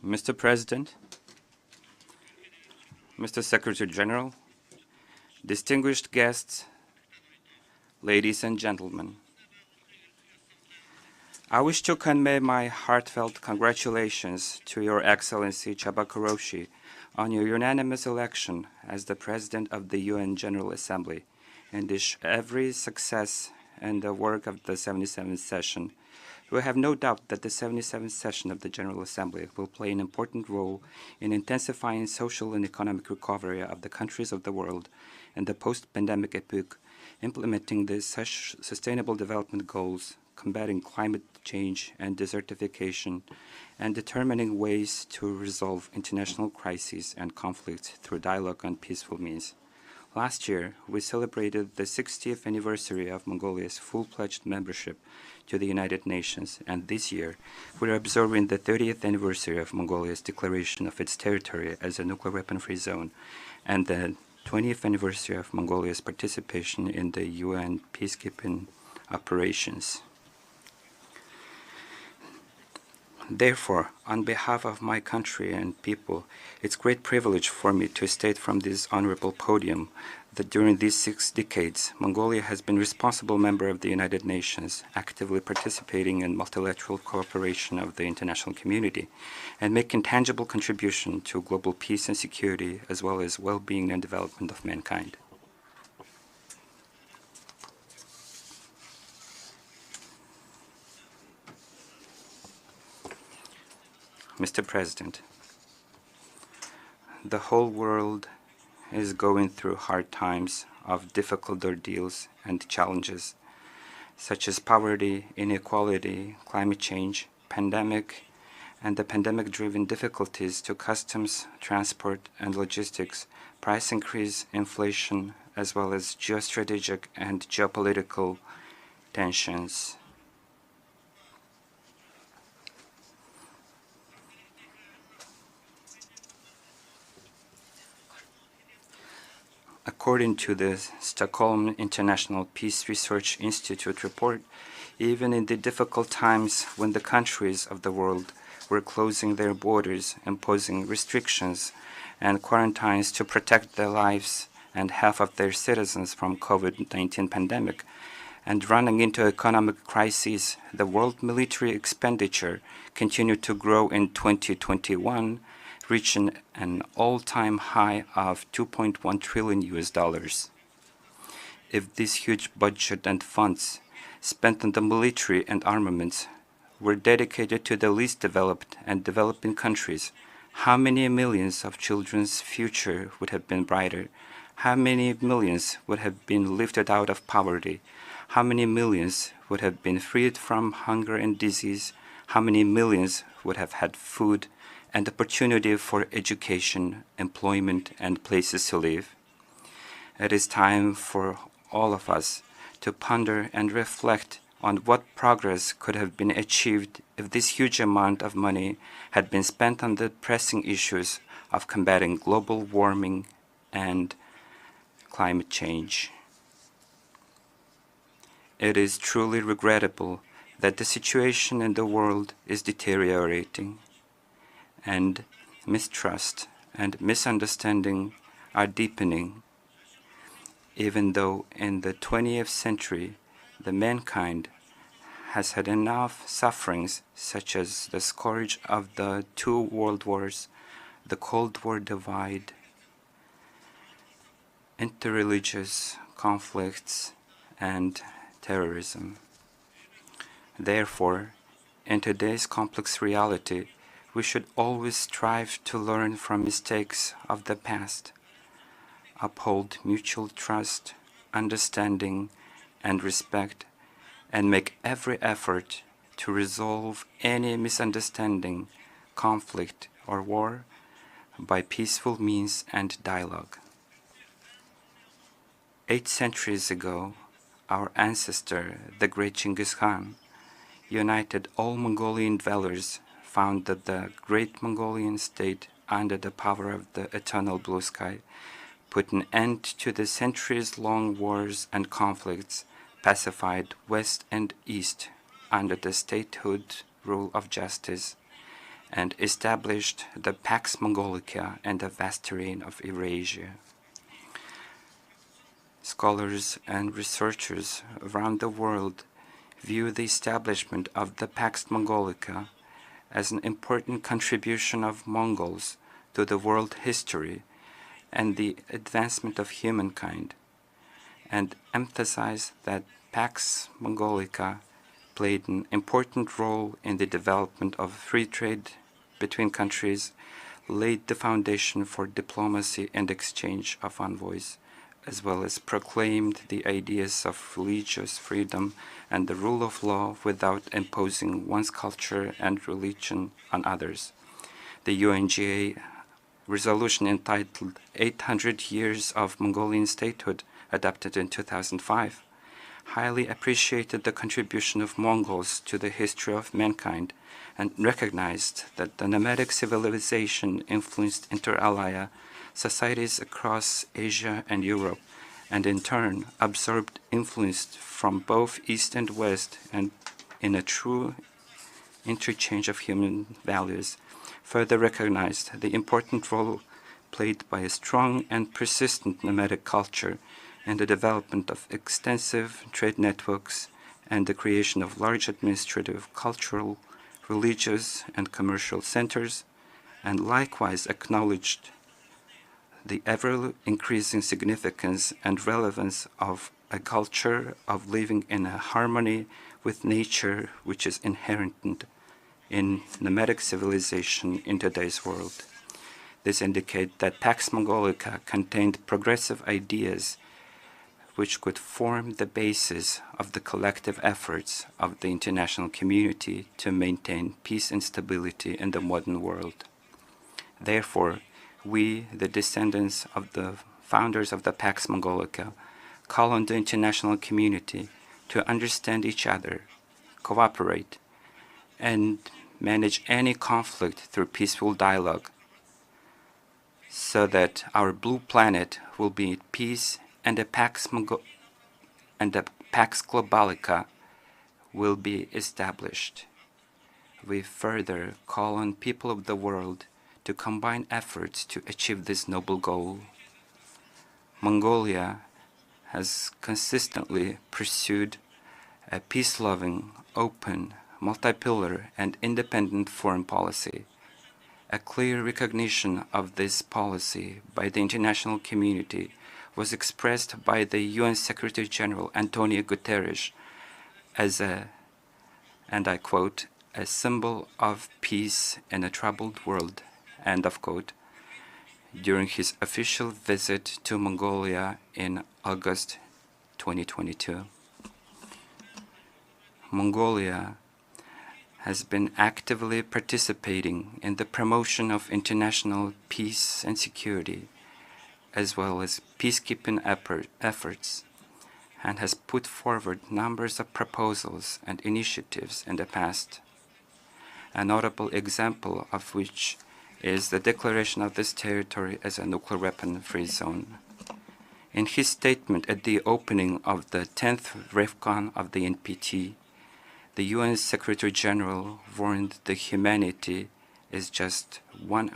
Mr. President, Mr. Secretary General, distinguished guests, ladies and gentlemen, I wish to convey my heartfelt congratulations to Your Excellency Chabakaroshi on your unanimous election as the President of the UN General Assembly, and wish every success in the work of the 77th session. We have no doubt that the 77th session of the General Assembly will play an important role in intensifying social and economic recovery of the countries of the world in the post-pandemic epoch, implementing the sustainable development goals, combating climate change and desertification, and determining ways to resolve international crises and conflicts through dialogue and peaceful means. Last year, we celebrated the 60th anniversary of Mongolia's full-fledged membership to the United Nations, and this year, we are observing the 30th anniversary of Mongolia's declaration of its territory as a nuclear weapon-free zone, and the 20th anniversary of Mongolia's participation in the UN peacekeeping operations. Therefore, on behalf of my country and people, it's a great privilege for me to state from this honorable podium that during these 6 decades, Mongolia has been a responsible member of the United Nations, actively participating in multilateral cooperation of the international community, and making tangible contribution to global peace and security, as well as well-being and development of mankind. Mr. President, the whole world is going through hard times of difficult ordeals and challenges, such as poverty, inequality, climate change, pandemic, and the pandemic-driven difficulties to customs, transport, and logistics, price increase, inflation, as well as geostrategic and geopolitical tensions. According to the Stockholm International Peace Research Institute report, even in the difficult times when the countries of the world were closing their borders, imposing restrictions and quarantines to protect their lives and health of their citizens from COVID-19 pandemic, and running into economic crises, the world military expenditure continued to grow in 2021, reaching an all-time high of $2.1 trillion. If this huge budget and funds spent on the military and armaments were dedicated to the least developed and developing countries, how many millions of children's future would have been brighter? How many millions would have been lifted out of poverty? How many millions would have been freed from hunger and disease? How many millions would have had food and opportunity for education, employment, and places to live? It is time for all of us to ponder and reflect on what progress could have been achieved if this huge amount of money had been spent on the pressing issues of combating global warming and climate change. It is truly regrettable that the situation in the world is deteriorating, and mistrust and misunderstanding are deepening, even though in the 20th century the mankind has had enough sufferings, such as the scourge of the 2 world wars, the Cold War divide, interreligious conflicts, and terrorism. Therefore, in today's complex reality, we should always strive to learn from mistakes of the past, uphold mutual trust, understanding, and respect, and make every effort to resolve any misunderstanding, conflict, or war by peaceful means and dialogue. 8 centuries ago, our ancestor, the great Genghis Khan, united all Mongolian dwellers, founded the great Mongolian state under the power of the eternal blue sky, put an end to the centuries-long wars and conflicts, pacified West and East under the statehood rule of justice, and established the Pax Mongolica and the vast terrain of Eurasia. Scholars and researchers around the world view the establishment of the Pax Mongolica as an important contribution of Mongols to the world history and the advancement of humankind, and emphasize that Pax Mongolica played an important role in the development of free trade between countries, laid the foundation for diplomacy and exchange of envoys, as well as proclaimed the ideas of religious freedom and the rule of law without imposing one's culture and religion on others. The UNGA resolution entitled 800 Years of Mongolian Statehood, adopted in 2005, highly appreciated the contribution of Mongols to the history of mankind and recognized that the nomadic civilization influenced inter alia societies across Asia and Europe, and in turn absorbed influence from both East and West, and in a true interchange of human values, further recognized the important role played by a strong and persistent nomadic culture in the development of extensive trade networks and the creation of large administrative, cultural, religious, and commercial centers, and likewise acknowledged the ever-increasing significance and relevance of a culture of living in a harmony with nature, which is inherent in nomadic civilization in today's world. This indicates that Pax Mongolica contained progressive ideas which could form the basis of the collective efforts of the international community to maintain peace and stability in the modern world. Therefore, we, the descendants of the founders of the Pax Mongolica, call on the international community to understand each other, cooperate, and manage any conflict through peaceful dialogue, so that our blue planet will be at peace and the Pax Globalica will be established. We further call on people of the world to combine efforts to achieve this noble goal. Mongolia has consistently pursued a peace-loving, open, multi-pillar, and independent foreign policy. A clear recognition of this policy by the international community was expressed by the UN Secretary General Antonio Guterres as a, and I quote, a symbol of peace in a troubled world, end of quote, during his official visit to Mongolia in August 2022. Mongolia has been actively participating in the promotion of international peace and security, as well as peacekeeping efforts, and has put forward numbers of proposals and initiatives in the past. A notable example of which is the declaration of this territory as a nuclear weapon-free zone. In his statement at the opening of the 10th REFCON of the NPT, the UN Secretary General warned that humanity is just one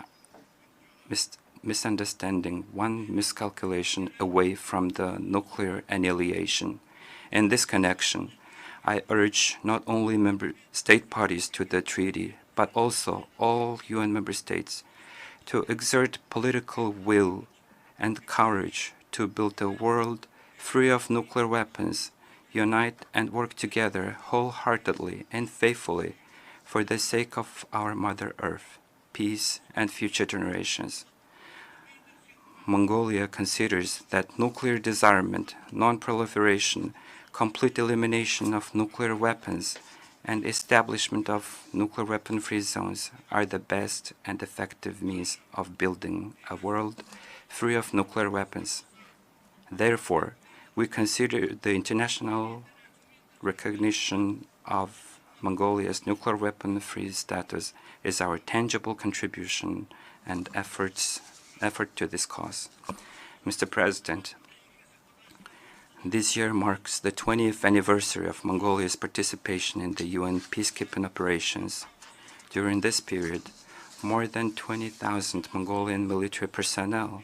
misunderstanding, one miscalculation away from the nuclear annihilation. In this connection, I urge not only member state parties to the treaty, but also all UN member states to exert political will and courage to build a world free of nuclear weapons, unite and work together wholeheartedly and faithfully for the sake of our Mother Earth, peace, and future generations. Mongolia considers that nuclear disarmament, non-proliferation, complete elimination of nuclear weapons, and establishment of nuclear weapon-free zones are the best and effective means of building a world free of nuclear weapons. Therefore, we consider the international recognition of Mongolia's nuclear weapon-free status as our tangible contribution and effort to this cause. Mr. President, this year marks the 20th anniversary of Mongolia's participation in the UN peacekeeping operations. During this period, more than 20,000 Mongolian military personnel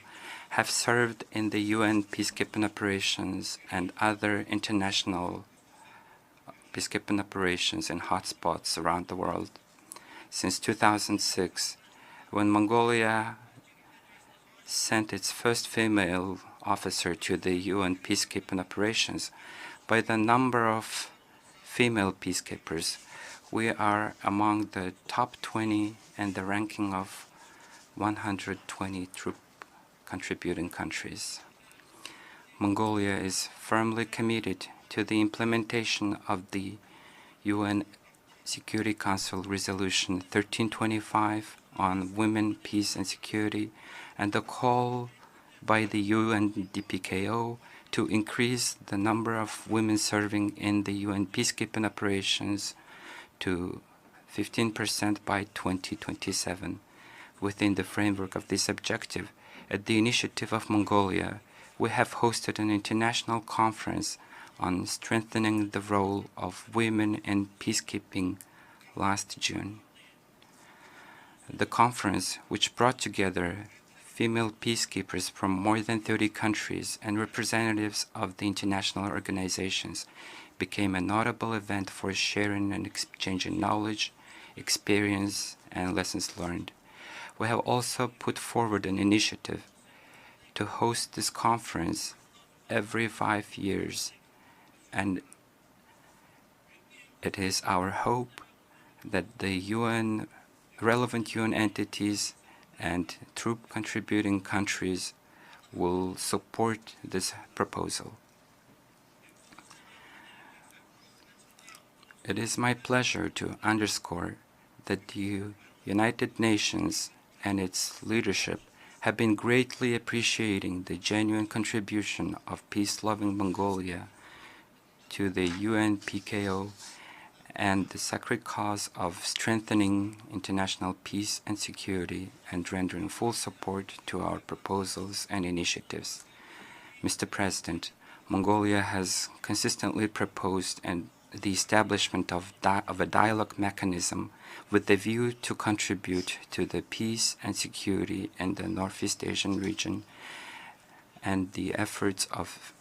have served in the UN peacekeeping operations and other international peacekeeping operations in hotspots around the world. Since 2006, when Mongolia sent its first female officer to the UN peacekeeping operations, by the number of female peacekeepers, we are among the top 20 in the ranking of 120 troop contributing countries. Mongolia is firmly committed to the implementation of the UN Security Council Resolution 1325 on women, peace, and security, and the call by the UNDPKO to increase the number of women serving in the UN peacekeeping operations to 15% by 2027. Within the framework of this objective, at the initiative of Mongolia, we have hosted an international conference on strengthening the role of women in peacekeeping last June. The conference, which brought together female peacekeepers from more than 30 countries and representatives of the international organizations, became a notable event for sharing and exchanging knowledge, experience, and lessons learned. We have also put forward an initiative to host this conference every 5 years, and it is our hope that the relevant UN entities and troop contributing countries will support this proposal. It is my pleasure to underscore that the United Nations and its leadership have been greatly appreciating the genuine contribution of peace-loving Mongolia to the UNPKO and the sacred cause of strengthening international peace and security and rendering full support to our proposals and initiatives. Mr. President, Mongolia has consistently proposed the establishment of a dialogue mechanism with the view to contribute to the peace and security in the Northeast Asian region and the efforts of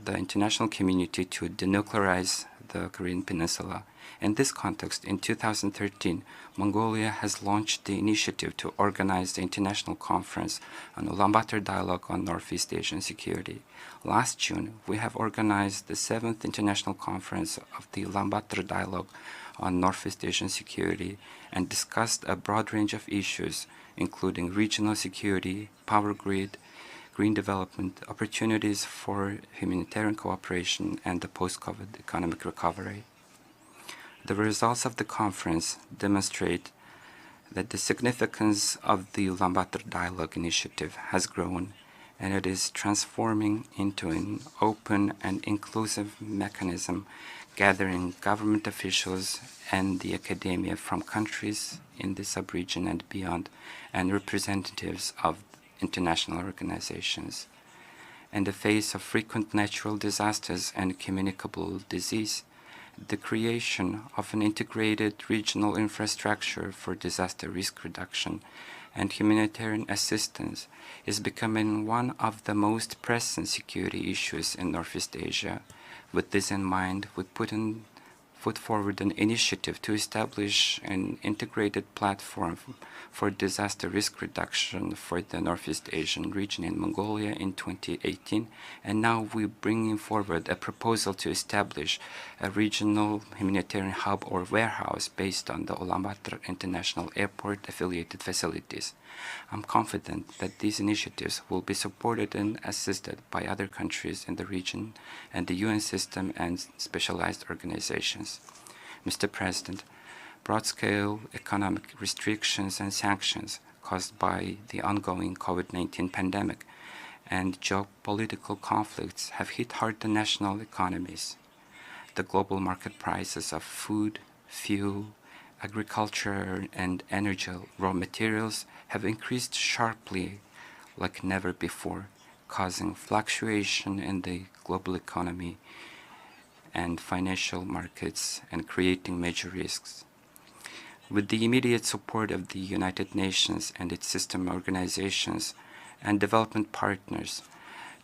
the international community to denuclearize the Korean Peninsula. In this context, in 2013, Mongolia has launched the initiative to organize the International Conference on Ulaanbaatar Dialogue on Northeast Asian Security. Last June, we have organized the 7th International Conference of the Ulaanbaatar Dialogue on Northeast Asian Security and discussed a broad range of issues, including regional security, power grid, green development, opportunities for humanitarian cooperation, and the post-COVID economic recovery. The results of the conference demonstrate that the significance of the Ulaanbaatar Dialogue Initiative has grown, and it is transforming into an open and inclusive mechanism gathering government officials and the academia from countries in the sub-region and beyond, and representatives of international organizations. In the face of frequent natural disasters and communicable disease, the creation of an integrated regional infrastructure for disaster risk reduction and humanitarian assistance is becoming one of the most pressing security issues in Northeast Asia. With this in mind, we put forward an initiative to establish an integrated platform for disaster risk reduction for the Northeast Asian region in Mongolia in 2018, and now we're bringing forward a proposal to establish a regional humanitarian hub or warehouse based on the Ulaanbaatar International Airport affiliated facilities. I'm confident that these initiatives will be supported and assisted by other countries in the region and the UN system and specialized organizations. Mr. President, broad-scale economic restrictions and sanctions caused by the ongoing COVID-19 pandemic and geopolitical conflicts have hit hard the national economies. The global market prices of food, fuel, agriculture, and energy raw materials have increased sharply like never before, causing fluctuation in the global economy and financial markets and creating major risks. With the immediate support of the United Nations and its system organizations and development partners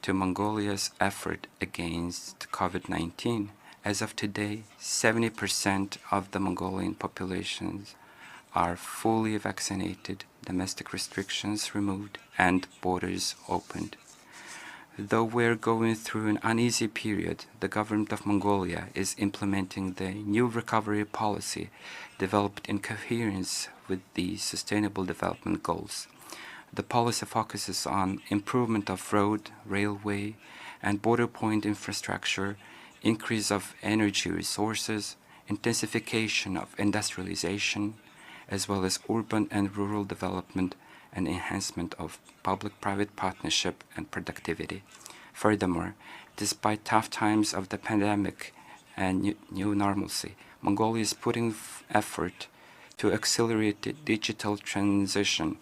to Mongolia's effort against COVID-19, as of today, 70% of the Mongolian populations are fully vaccinated, domestic restrictions removed, and borders opened. Though we're going through an uneasy period, the government of Mongolia is implementing the new recovery policy developed in coherence with the Sustainable Development Goals. The policy focuses on improvement of road, railway, and border point infrastructure, increase of energy resources, intensification of industrialization, as well as urban and rural development and enhancement of public-private partnership and productivity. Furthermore, despite tough times of the pandemic and new normalcy, Mongolia is putting effort to accelerate the digital transition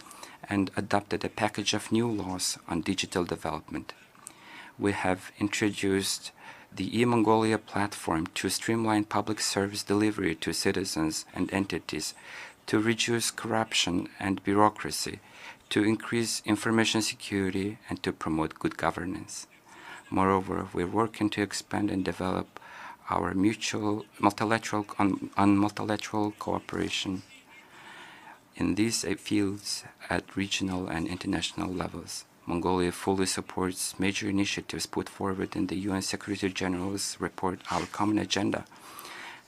and adopted a package of new laws on digital development. We have introduced the e-Mongolia platform to streamline public service delivery to citizens and entities, to reduce corruption and bureaucracy, to increase information security, and to promote good governance. Moreover, we're working to expand and develop our multilateral cooperation in these fields at regional and international levels. Mongolia fully supports major initiatives put forward in the UN Secretary General's report, Our Common Agenda,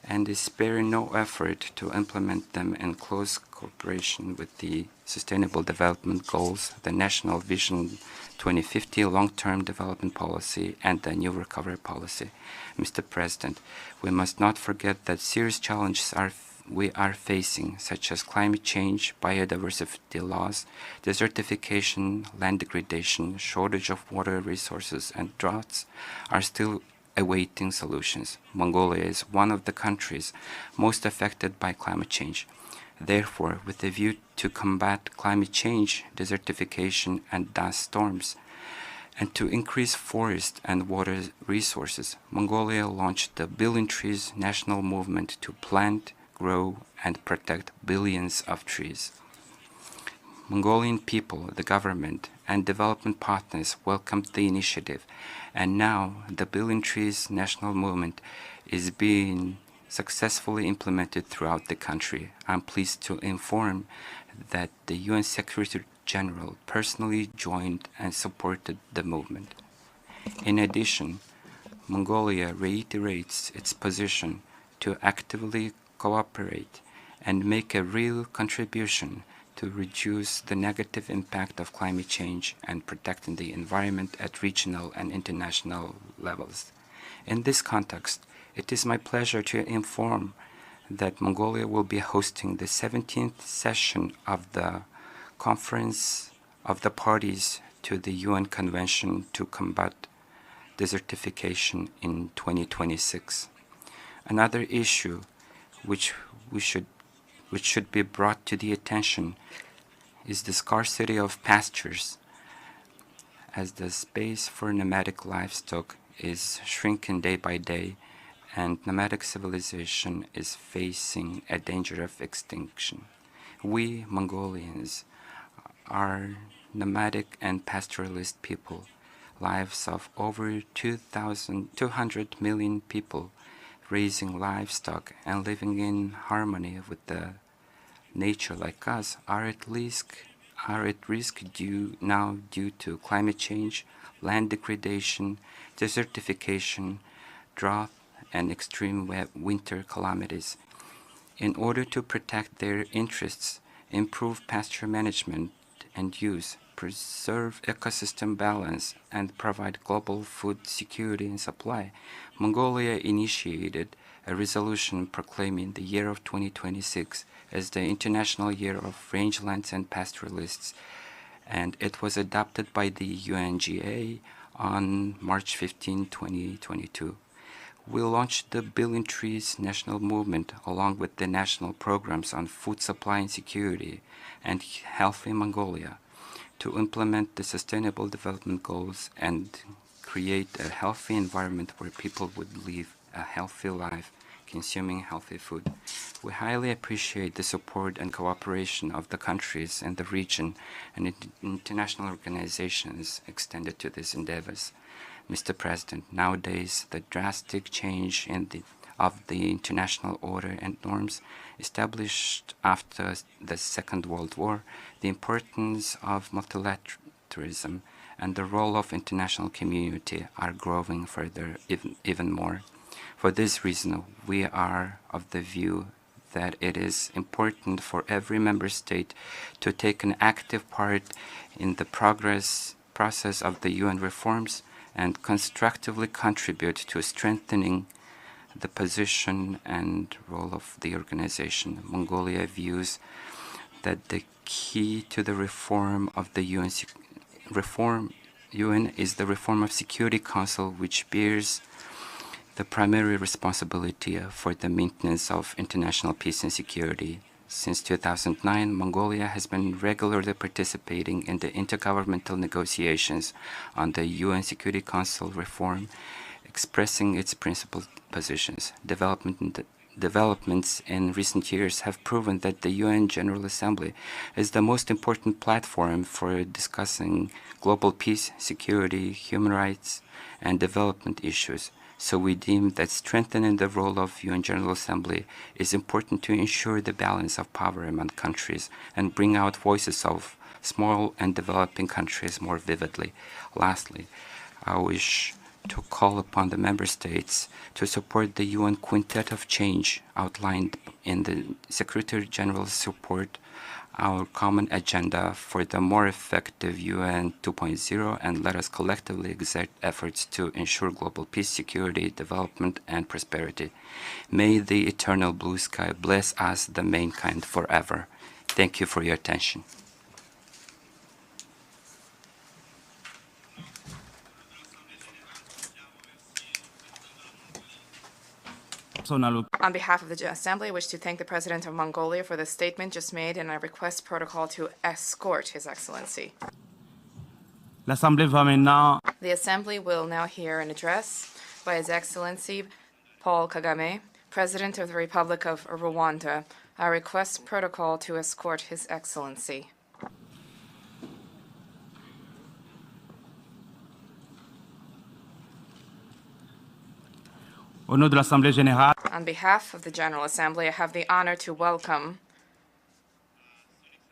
and is sparing no effort to implement them in close cooperation with the Sustainable Development Goals, the National Vision 2050 Long-Term Development Policy, and the New Recovery Policy. Mr. President, we must not forget that serious challenges we are facing, such as climate change, biodiversity loss, desertification, land degradation, shortage of water resources, and droughts, are still awaiting solutions. Mongolia is one of the countries most affected by climate change. Therefore, with a view to combat climate change, desertification, and dust storms, and to increase forest and water resources, Mongolia launched the Billion Trees National Movement to plant, grow, and protect billions of trees. Mongolian people, the government, and development partners welcomed the initiative, and now the Billion Trees National Movement is being successfully implemented throughout the country. I'm pleased to inform that the UN Secretary General personally joined and supported the movement. In addition, Mongolia reiterates its position to actively cooperate and make a real contribution to reduce the negative impact of climate change and protecting the environment at regional and international levels. In this context, it is my pleasure to inform that Mongolia will be hosting the 17th session of the Conference of the Parties to the UN Convention to Combat Desertification in 2026. Another issue which should be brought to the attention is the scarcity of pastures, as the space for nomadic livestock is shrinking day by day, and nomadic civilization is facing a danger of extinction. We, Mongolians, are nomadic and pastoralist people, lives of over 200 million people raising livestock and living in harmony with the nature like us are at risk due to climate change, land degradation, desertification, drought, and extreme winter calamities. In order to protect their interests, improve pasture management and use, preserve ecosystem balance, and provide global food security and supply, Mongolia initiated a resolution proclaiming the year of 2026 as the International Year of Rangelands and Pastoralists, and it was adopted by the UNGA on March 15, 2022. We launched the Billion Trees National Movement along with the national programs on food supply and security and health in Mongolia to implement the Sustainable Development Goals and create a healthy environment where people would live a healthy life, consuming healthy food. We highly appreciate the support and cooperation of the countries in the region and international organizations extended to these endeavors. Mr. President, nowadays the drastic change of the international order and norms established after the Second World War, the importance of multilateralism and the role of international community are growing further even more. For this reason, we are of the view that it is important for every member state to take an active part in the process of the UN reforms and constructively contribute to strengthening the position and role of the organization. Mongolia views that the key to the reform of the UN is the reform of Security Council, which bears the primary responsibility for the maintenance of international peace and security. Since 2009, Mongolia has been regularly participating in the intergovernmental negotiations on the UN Security Council reform, expressing its principal positions. Developments in recent years have proven that the UN General Assembly is the most important platform for discussing global peace, security, human rights, and development issues. So we deem that strengthening the role of UN General Assembly is important to ensure the balance of power among countries and bring out voices of small and developing countries more vividly. Lastly, I wish to call upon the member states to support the UN Quintet of Change outlined in the Secretary General's report, our common agenda for the more effective UN 2.0, and let us collectively exert efforts to ensure global peace, security, development, and prosperity. May the eternal blue sky bless us, the mankind, forever. Thank you for your attention. On behalf of the Assembly, I wish to thank the President of Mongolia for the statement just made, and I request protocol to escort His Excellency. The Assembly will now hear an address by His Excellency Paul Kagame, President of the Republic of Rwanda. I request protocol to escort His Excellency. On behalf of the General Assembly, I have the honor to welcome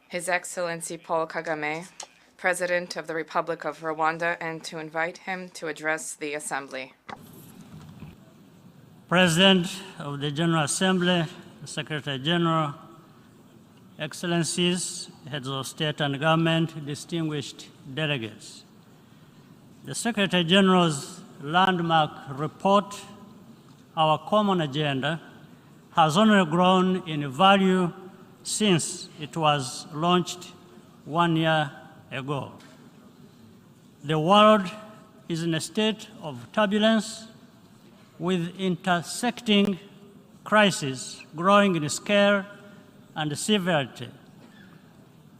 His Excellency Paul Kagame, President of the Republic of Rwanda, and to invite him to address the Assembly. President of the General Assembly, the Secretary General, Excellencies, Heads of State and Government, distinguished delegates. The Secretary General's landmark report, Our Common Agenda, has only grown in value since it was launched 1 year ago. The world is in a state of turbulence with intersecting crises growing in scale and severity,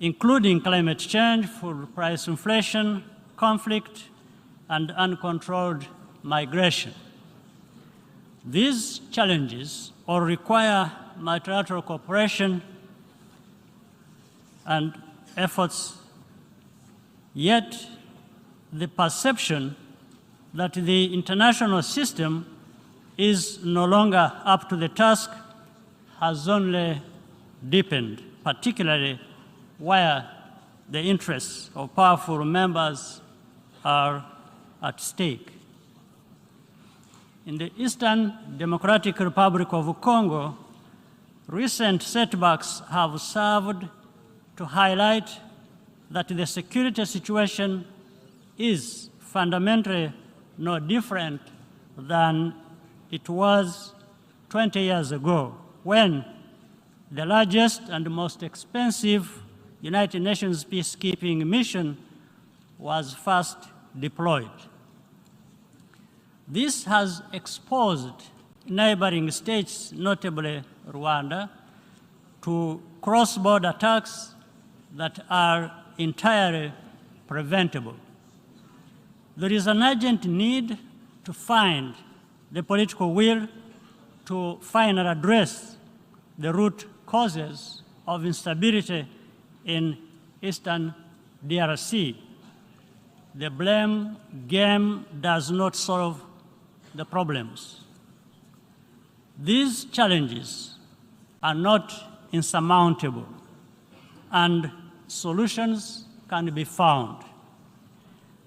including climate change, food price inflation, conflict, and uncontrolled migration. These challenges all require multilateral cooperation and efforts Yet, the perception that the international system is no longer up to the task has only deepened, particularly where the interests of powerful members are at stake. In the Eastern Democratic Republic of Congo, recent setbacks have served to highlight that the security situation is fundamentally no different than it was 20 years ago, when the largest and most expensive United Nations peacekeeping mission was first deployed. This has exposed neighboring states, notably Rwanda, to cross-border attacks that are entirely preventable. There is an urgent need to find the political will to finally address the root causes of instability in Eastern DRC. The blame game does not solve the problems. These challenges are not insurmountable, and solutions can be found.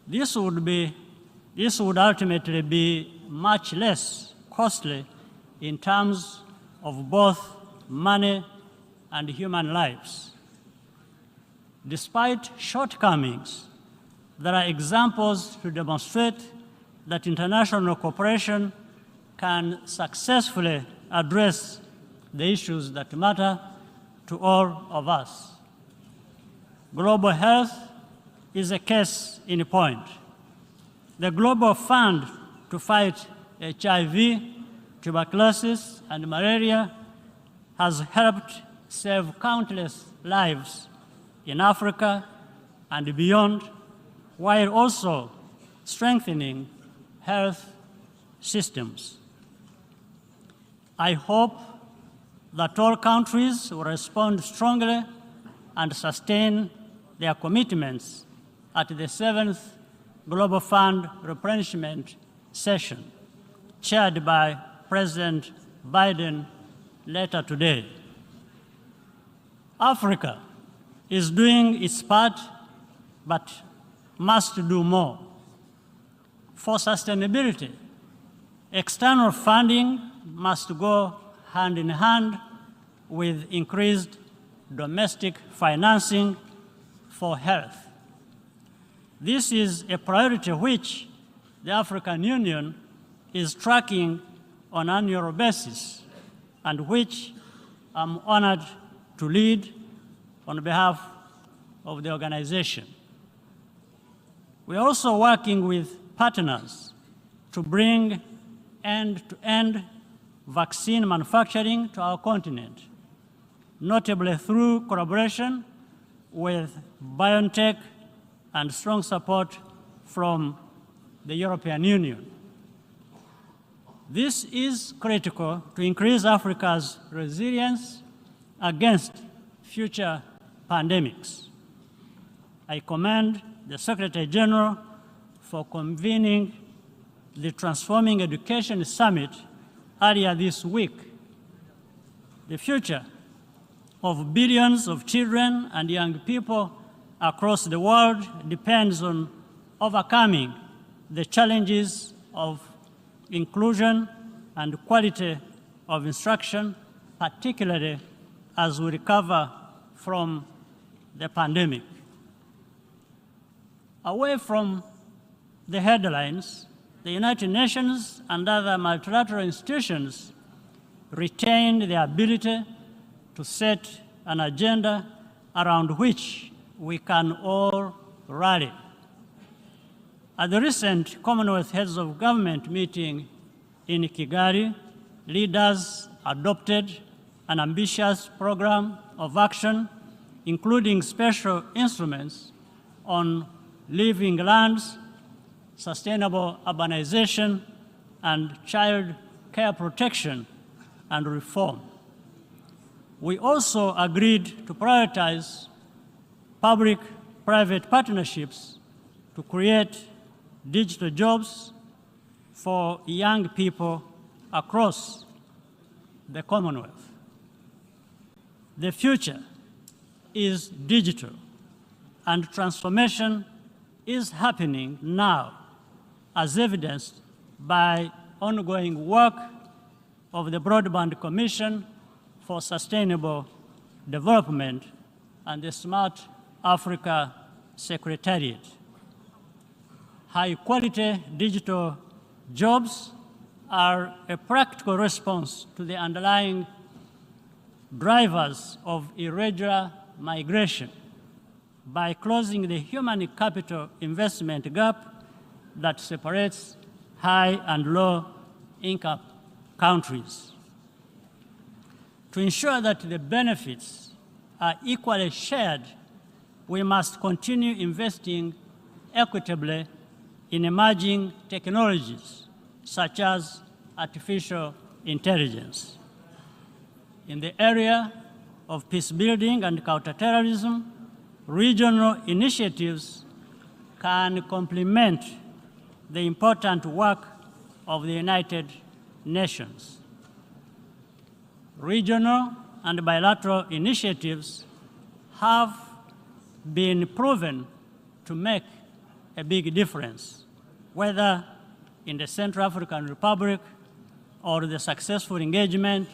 This would ultimately be much less costly in terms of both money and human lives. Despite shortcomings, there are examples to demonstrate that international cooperation can successfully address the issues that matter to all of us. Global health is a case in point. The Global Fund to fight HIV, tuberculosis, and malaria has helped save countless lives in Africa and beyond, while also strengthening health systems. I hope that all countries will respond strongly and sustain their commitments at the 7th Global Fund replenishment session, chaired by President Biden later today. Africa is doing its part, but must do more. For sustainability, external funding must go hand in hand with increased domestic financing for health. This is a priority which the African Union is tracking on an annual basis, and which I'm honored to lead on behalf of the organization. We are also working with partners to bring end-to-end vaccine manufacturing to our continent, notably through collaboration with BioNTech and strong support from the European Union. This is critical to increase Africa's resilience against future pandemics. I commend the Secretary General for convening the Transforming Education Summit earlier this week. The future of billions of children and young people across the world depends on overcoming the challenges of inclusion and quality of instruction, particularly as we recover from the pandemic. Away from the headlines, the United Nations and other multilateral institutions retained the ability to set an agenda around which we can all rally. At the recent Commonwealth Heads of Government meeting in Kigali, leaders adopted an ambitious program of action, including special instruments on living lands, sustainable urbanization, and child care protection and reform. We also agreed to prioritize public-private partnerships to create digital jobs for young people across the Commonwealth. The future is digital, and transformation is happening now, as evidenced by ongoing work of the Broadband Commission for Sustainable Development and the Smart Africa Secretariat. High-quality digital jobs are a practical response to the underlying drivers of irregular migration by closing the human capital investment gap that separates high and low income countries. To ensure that the benefits are equally shared, we must continue investing equitably in emerging technologies such as artificial intelligence. In the area of peace building and counterterrorism, regional initiatives can complement the important work of the United Nations. Regional and bilateral initiatives have been proven to make a big difference, whether in the Central African Republic or the successful engagement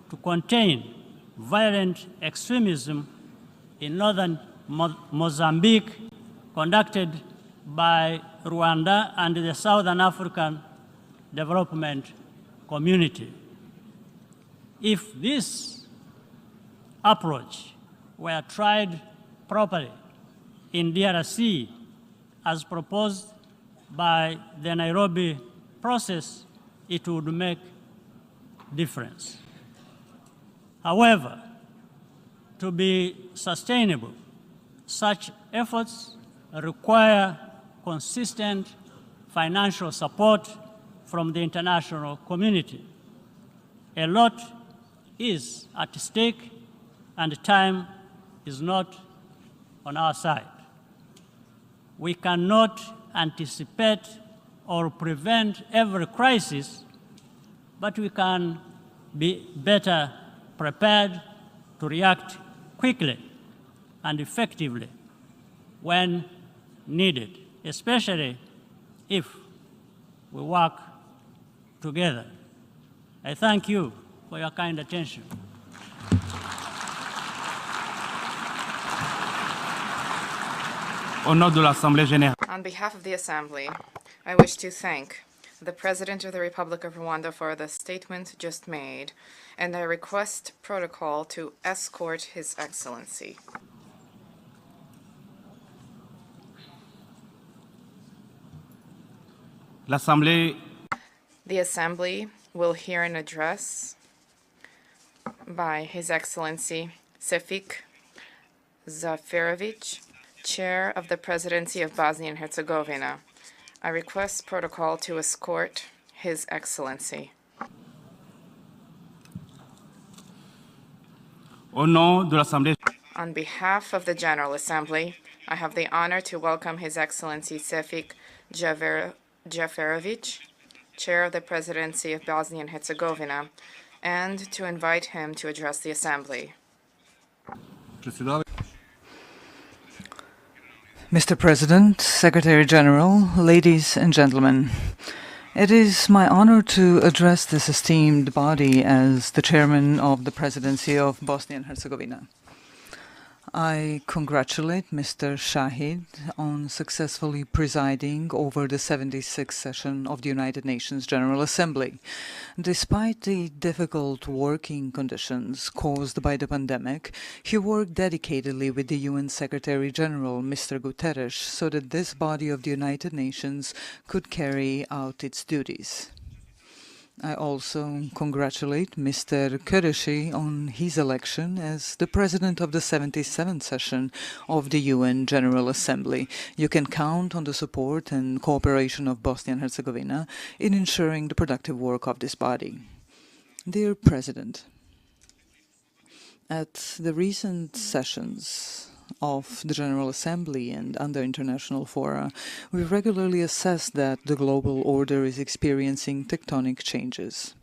to contain violent extremism in northern Mozambique, conducted by Rwanda and the Southern African Development Community. If this approach were tried properly in DRC, as proposed by the Nairobi process, it would make difference. However, to be sustainable, such efforts require consistent financial support from the international community. A lot is at stake, and time is not on our side. We cannot anticipate or prevent every crisis, but we can be better prepared to react quickly and effectively when needed, especially if we work together. I thank you for your kind attention. On behalf of the Assembly, I wish to thank the President of the Republic of Rwanda for the statement just made, and I request protocol to escort His Excellency. The Assembly will hear an address by His Excellency Sefik Zaferovic, Chair of the Presidency of Bosnia and Herzegovina. I request protocol to escort His Excellency. On behalf of the General Assembly, I have the honor to welcome His Excellency Sefik Zaferovic, Chair of the Presidency of Bosnia and Herzegovina, and to invite him to address the Assembly. Mr. President, Secretary General, ladies and gentlemen, it is my honor to address this esteemed body as the Chairman of the Presidency of Bosnia and Herzegovina. I congratulate Mr. Shahid on successfully presiding over the 76th session of the United Nations General Assembly. Despite the difficult working conditions caused by the pandemic, he worked dedicatedly with the UN Secretary General, Mr. Guterres, so that this body of the United Nations could carry out its duties. I also congratulate Mr. Qureshi on his election as the President of the 77th session of the UN General Assembly. You can count on the support and cooperation of Bosnia and Herzegovina in ensuring the productive work of this body. Dear President, at the recent sessions of the General Assembly and under international fora, we regularly assess that the global order is experiencing tectonic changes.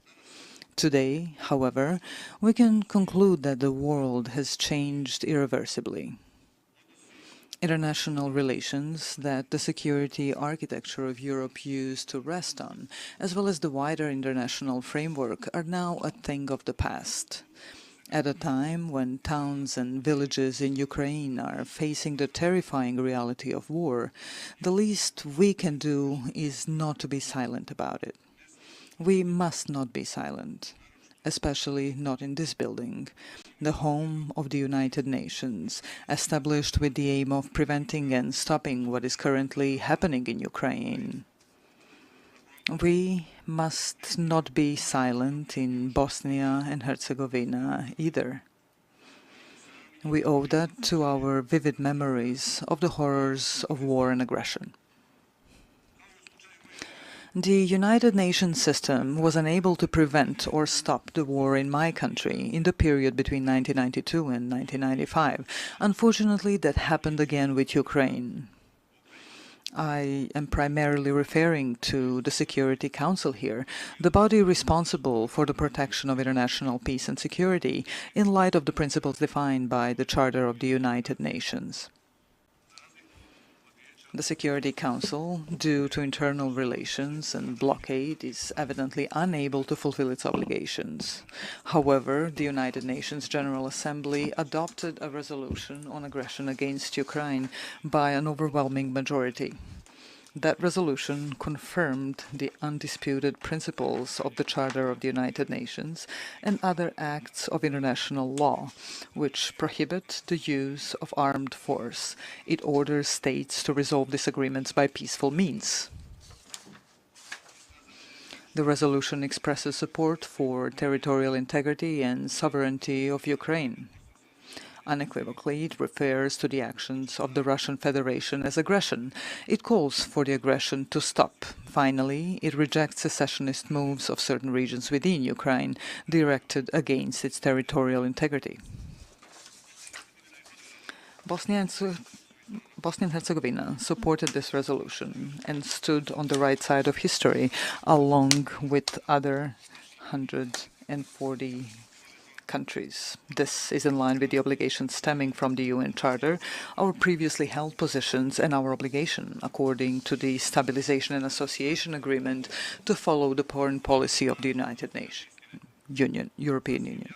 Today, however, we can conclude that the world has changed irreversibly. International relations that the security architecture of Europe used to rest on, as well as the wider international framework, are now a thing of the past. At a time when towns and villages in Ukraine are facing the terrifying reality of war, the least we can do is not to be silent about it. We must not be silent, especially not in this building, the home of the United Nations, established with the aim of preventing and stopping what is currently happening in Ukraine. We must not be silent in Bosnia and Herzegovina either. We owe that to our vivid memories of the horrors of war and aggression. The United Nations system was unable to prevent or stop the war in my country in the period between 1992 and 1995. Unfortunately, that happened again with Ukraine. I am primarily referring to the Security Council here, the body responsible for the protection of international peace and security in light of the principles defined by the Charter of the United Nations. The Security Council, due to internal relations and blockade, is evidently unable to fulfill its obligations. However, the United Nations General Assembly adopted a resolution on aggression against Ukraine by an overwhelming majority. That resolution confirmed the undisputed principles of the Charter of the United Nations and other acts of international law, which prohibit the use of armed force. It orders states to resolve disagreements by peaceful means. The resolution expresses support for territorial integrity and sovereignty of Ukraine. Unequivocally, it refers to the actions of the Russian Federation as aggression. It calls for the aggression to stop. Finally, it rejects secessionist moves of certain regions within Ukraine directed against its territorial integrity. Bosnia and Herzegovina supported this resolution and stood on the right side of history, along with other 140 countries. This is in line with the obligations stemming from the UN Charter, our previously held positions, and our obligation, according to the Stabilization and Association Agreement, to follow the foreign policy of the European Union.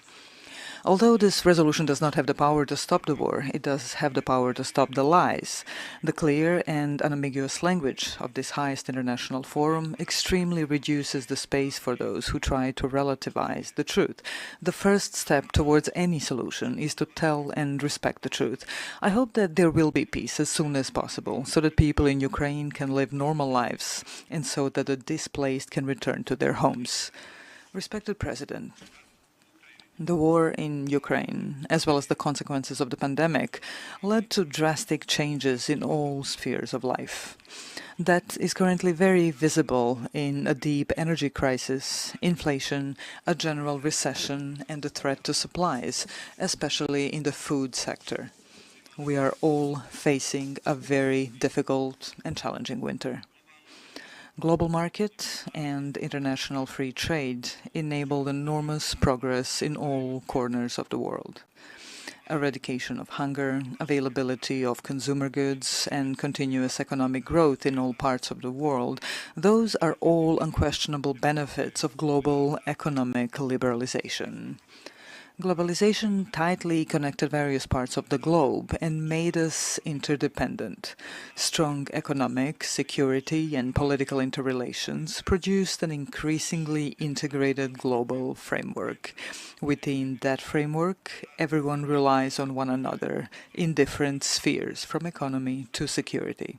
Although this resolution does not have the power to stop the war, it does have the power to stop the lies. The clear and unambiguous language of this highest international forum extremely reduces the space for those who try to relativize the truth. The first step towards any solution is to tell and respect the truth. I hope that there will be peace as soon as possible, so that people in Ukraine can live normal lives, and so that the displaced can return to their homes. Respected President, the war in Ukraine, as well as the consequences of the pandemic, led to drastic changes in all spheres of life. That is currently very visible in a deep energy crisis, inflation, a general recession, and the threat to supplies, especially in the food sector. We are all facing a very difficult and challenging winter. Global market and international free trade enabled enormous progress in all corners of the world. Eradication of hunger, availability of consumer goods, and continuous economic growth in all parts of the world, those are all unquestionable benefits of global economic liberalization. Globalization tightly connected various parts of the globe and made us interdependent. Strong economic, security, and political interrelations produced an increasingly integrated global framework. Within that framework, everyone relies on one another in different spheres, from economy to security.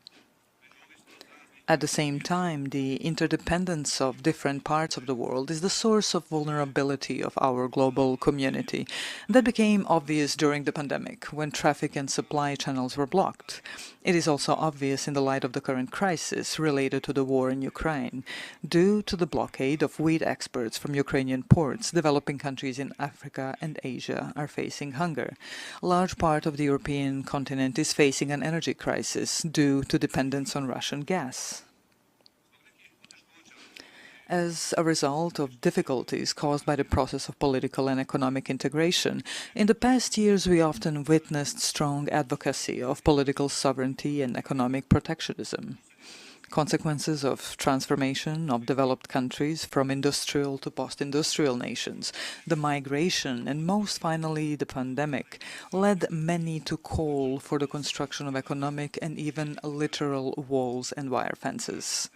At the same time, the interdependence of different parts of the world is the source of vulnerability of our global community. That became obvious during the pandemic, when traffic and supply channels were blocked. It is also obvious in the light of the current crisis related to the war in Ukraine. Due to the blockade of wheat exports from Ukrainian ports, developing countries in Africa and Asia are facing hunger. A large part of the European continent is facing an energy crisis due to dependence on Russian gas. As a result of difficulties caused by the process of political and economic integration, in the past years we often witnessed strong advocacy of political sovereignty and economic protectionism. Consequences of transformation of developed countries from industrial to post-industrial nations, the migration, and most finally the pandemic, led many to call for the construction of economic and even literal walls and wire fences.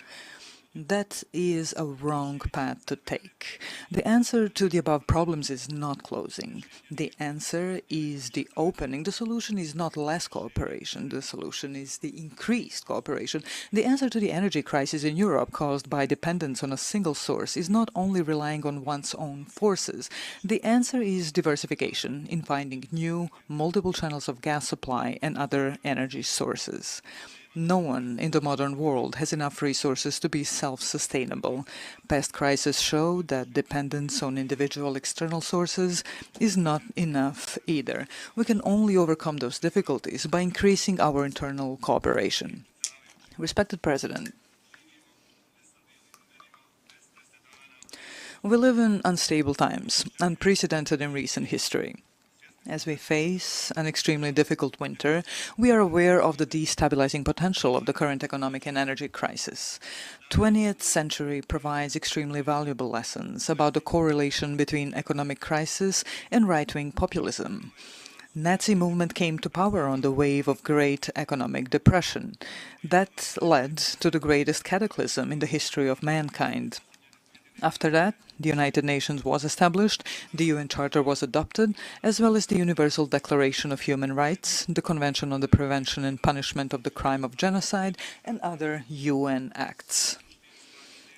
That is a wrong path to take. The answer to the above problems is not closing. The answer is the opening. The solution is not less cooperation. The solution is the increased cooperation. The answer to the energy crisis in Europe caused by dependence on a single source is not only relying on one's own forces. The answer is diversification in finding new, multiple channels of gas supply and other energy sources. No one in the modern world has enough resources to be self-sustainable. Past crises show that dependence on individual external sources is not enough either. We can only overcome those difficulties by increasing our internal cooperation. Respected President, we live in unstable times, unprecedented in recent history. As we face an extremely difficult winter, we are aware of the destabilizing potential of the current economic and energy crisis. 20th century provides extremely valuable lessons about the correlation between economic crisis and right-wing populism. Nazi movement came to power on the wave of great economic depression. That led to the greatest cataclysm in the history of mankind. After that, the United Nations was established, the UN Charter was adopted, as well as the Universal Declaration of Human Rights, the Convention on the Prevention and Punishment of the Crime of Genocide, and other UN acts.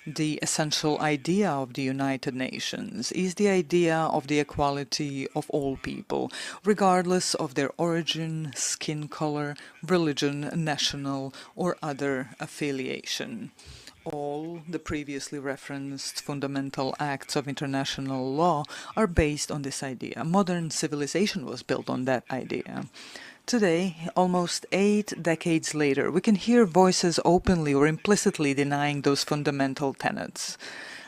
The essential idea of the United Nations is the idea of the equality of all people, regardless of their origin, skin color, religion, national, or other affiliation. All the previously referenced fundamental acts of international law are based on this idea. Modern civilization was built on that idea. Today, almost 8 decades later, we can hear voices openly or implicitly denying those fundamental tenets.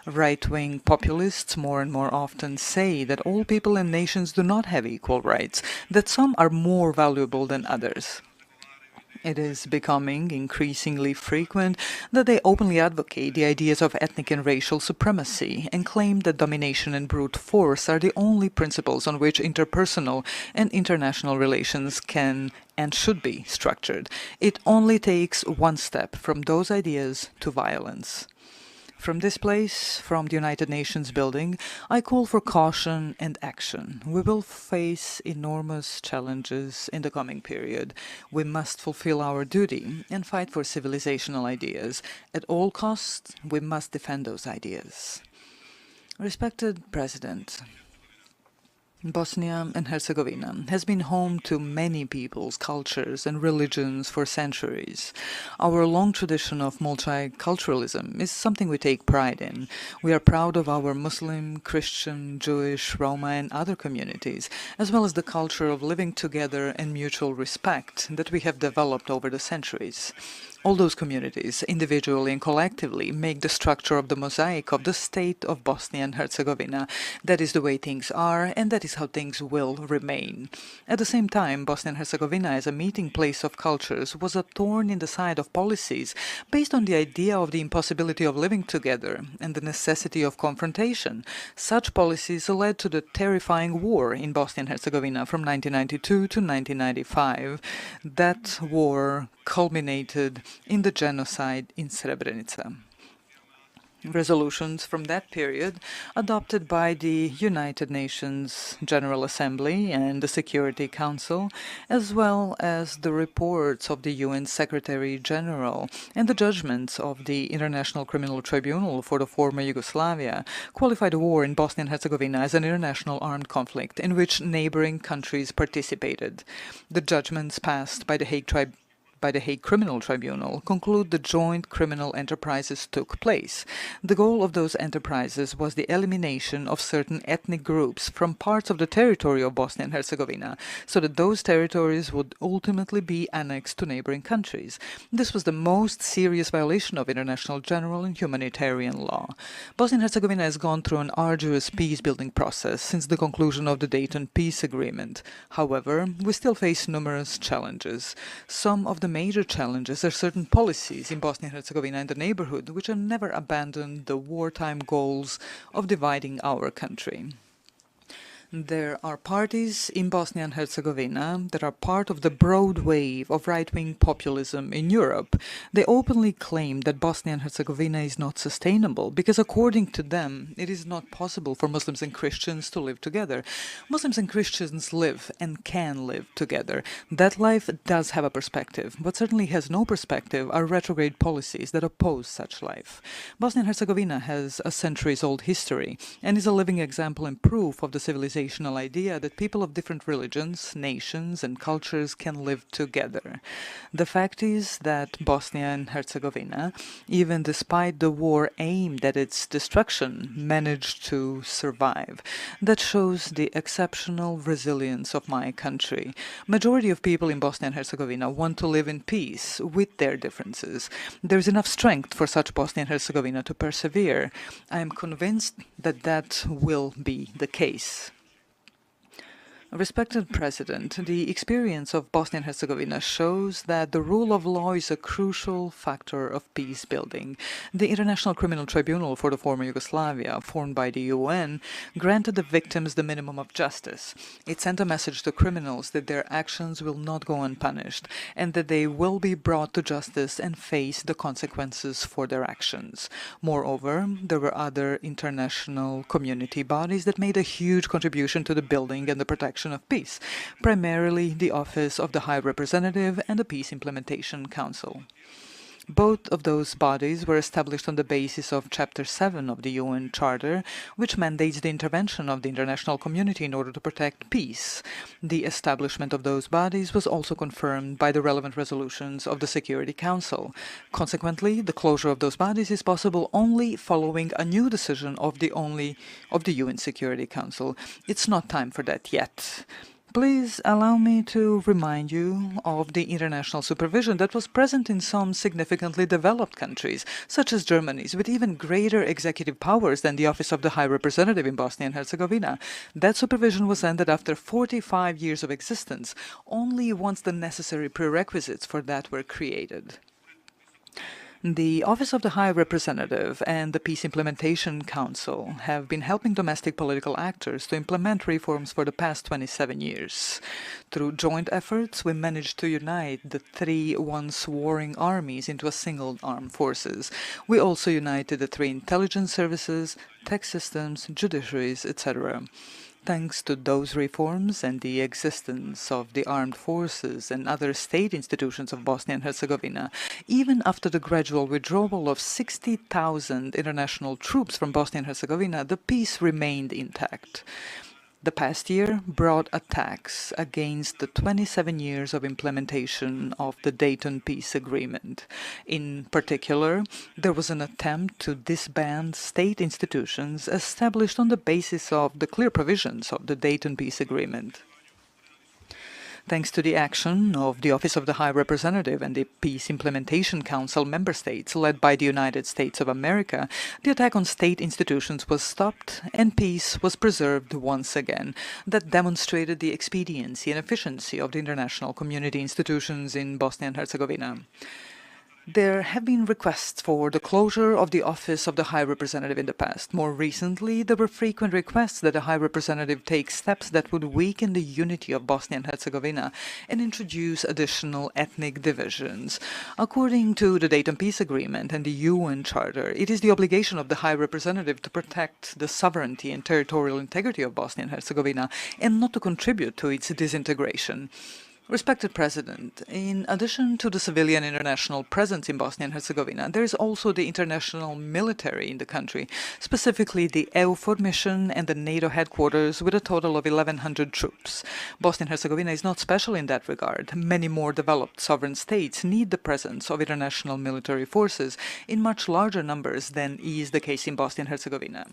Right-wing populists more and more often say that all people and nations do not have equal rights, that some are more valuable than others. It is becoming increasingly frequent that they openly advocate the ideas of ethnic and racial supremacy and claim that domination and brute force are the only principles on which interpersonal and international relations can and should be structured. It only takes one step from those ideas to violence. From this place, from the United Nations building, I call for caution and action. We will face enormous challenges in the coming period. We must fulfill our duty and fight for civilizational ideas. At all costs, we must defend those ideas. Respected President, Bosnia and Herzegovina has been home to many peoples, cultures and religions for centuries. Our long tradition of multiculturalism is something we take pride in. We are proud of our Muslim, Christian, Jewish, Roma and other communities, as well as the culture of living together and mutual respect that we have developed over the centuries. All those communities, individually and collectively, make the structure of the mosaic of the state of Bosnia and Herzegovina. That is the way things are, and that is how things will remain. At the same time, Bosnia and Herzegovina, as a meeting place of cultures, was a thorn in the side of policies based on the idea of the impossibility of living together and the necessity of confrontation. Such policies led to the terrifying war in Bosnia and Herzegovina from 1992 to 1995. That war culminated in the genocide in Srebrenica. Resolutions from that period, adopted by the United Nations General Assembly and the Security Council, as well as the reports of the UN Secretary General and the judgments of the International Criminal Tribunal for the former Yugoslavia, qualify the war in Bosnia and Herzegovina as an international armed conflict in which neighboring countries participated. The judgments passed by the Hague Tribunal by the Hague Criminal Tribunal conclude the joint criminal enterprises took place. The goal of those enterprises was the elimination of certain ethnic groups from parts of the territory of Bosnia and Herzegovina, so that those territories would ultimately be annexed to neighboring countries. This was the most serious violation of international general and humanitarian law. Bosnia and Herzegovina has gone through an arduous peace-building process since the conclusion of the Dayton Peace Agreement. However, we still face numerous challenges. Some of the major challenges are certain policies in Bosnia and Herzegovina and the neighborhood which have never abandoned the wartime goals of dividing our country. There are parties in Bosnia and Herzegovina that are part of the broad wave of right-wing populism in Europe. They openly claim that Bosnia and Herzegovina is not sustainable because, according to them, it is not possible for Muslims and Christians to live together. Muslims and Christians live and can live together. That life does have a perspective. What certainly has no perspective are retrograde policies that oppose such life. Bosnia and Herzegovina has a centuries-old history and is a living example and proof of the civilizational idea that people of different religions, nations, and cultures can live together. The fact is that Bosnia and Herzegovina, even despite the war aimed at its destruction, managed to survive. That shows the exceptional resilience of my country. Majority of people in Bosnia and Herzegovina want to live in peace with their differences. There is enough strength for such Bosnia and Herzegovina to persevere. I am convinced that that will be the case. Respected President, the experience of Bosnia and Herzegovina shows that the rule of law is a crucial factor of peace building. The International Criminal Tribunal for the former Yugoslavia, formed by the UN, granted the victims the minimum of justice. It sent a message to criminals that their actions will not go unpunished and that they will be brought to justice and face the consequences for their actions. Moreover, there were other international community bodies that made a huge contribution to the building and the protection of peace, primarily the Office of the High Representative and the Peace Implementation Council. Both of those bodies were established on the basis of Chapter 7 of the UN Charter, which mandates the intervention of the international community in order to protect peace. The establishment of those bodies was also confirmed by the relevant resolutions of the Security Council. Consequently, the closure of those bodies is possible only following a new decision of the UN Security Council. It's not time for that yet. Please allow me to remind you of the international supervision that was present in some significantly developed countries, such as Germany's, with even greater executive powers than the Office of the High Representative in Bosnia and Herzegovina. That supervision was ended after 45 years of existence, only once the necessary prerequisites for that were created. The Office of the High Representative and the Peace Implementation Council have been helping domestic political actors to implement reforms for the past 27 years. Through joint efforts, we managed to unite the three once warring armies into a single armed forces. We also united the three intelligence services, tech systems, judiciaries, etc. Thanks to those reforms and the existence of the armed forces and other state institutions of Bosnia and Herzegovina, even after the gradual withdrawal of 60,000 international troops from Bosnia and Herzegovina, the peace remained intact. The past year brought attacks against the 27 years of implementation of the Dayton Peace Agreement. In particular, there was an attempt to disband state institutions established on the basis of the clear provisions of the Dayton Peace Agreement. Thanks to the action of the Office of the High Representative and the Peace Implementation Council member states, led by the United States of America, the attack on state institutions was stopped and peace was preserved once again. That demonstrated the expediency and efficiency of the international community institutions in Bosnia and Herzegovina. There have been requests for the closure of the Office of the High Representative in the past. More recently, there were frequent requests that the High Representative take steps that would weaken the unity of Bosnia and Herzegovina and introduce additional ethnic divisions. According to the Dayton Peace Agreement and the UN Charter, it is the obligation of the High Representative to protect the sovereignty and territorial integrity of Bosnia and Herzegovina and not to contribute to its disintegration. Respected President, in addition to the civilian international presence in Bosnia and Herzegovina, there is also the international military in the country, specifically the EUFOR mission and the NATO headquarters with a total of 1,100 troops. Bosnia and Herzegovina is not special in that regard. Many more developed sovereign states need the presence of international military forces in much larger numbers than is the case in Bosnia and Herzegovina.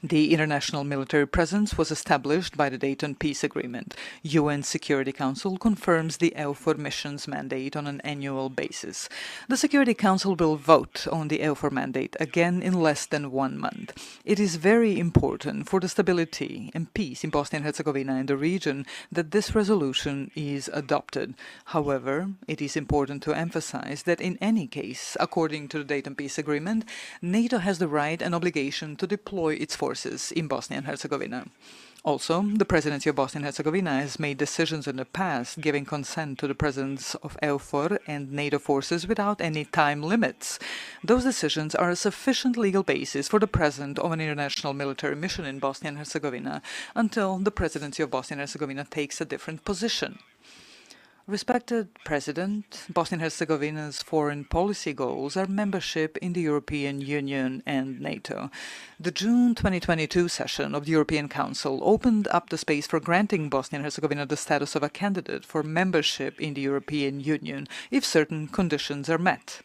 The international military presence was established by the Dayton Peace Agreement. UN Security Council confirms the EUFOR mission's mandate on an annual basis. The Security Council will vote on the EUFOR mandate again in less than 1 month. It is very important for the stability and peace in Bosnia and Herzegovina and the region that this resolution is adopted. However, it is important to emphasize that in any case, according to the Dayton Peace Agreement, NATO has the right and obligation to deploy its forces in Bosnia and Herzegovina. Also, the Presidency of Bosnia and Herzegovina has made decisions in the past giving consent to the presence of EUFOR and NATO forces without any time limits. Those decisions are a sufficient legal basis for the presence of an international military mission in Bosnia and Herzegovina until the Presidency of Bosnia and Herzegovina takes a different position. Respected President, Bosnia and Herzegovina's foreign policy goals are membership in the European Union and NATO. The June 2022 session of the European Council opened up the space for granting Bosnia and Herzegovina the status of a candidate for membership in the European Union if certain conditions are met.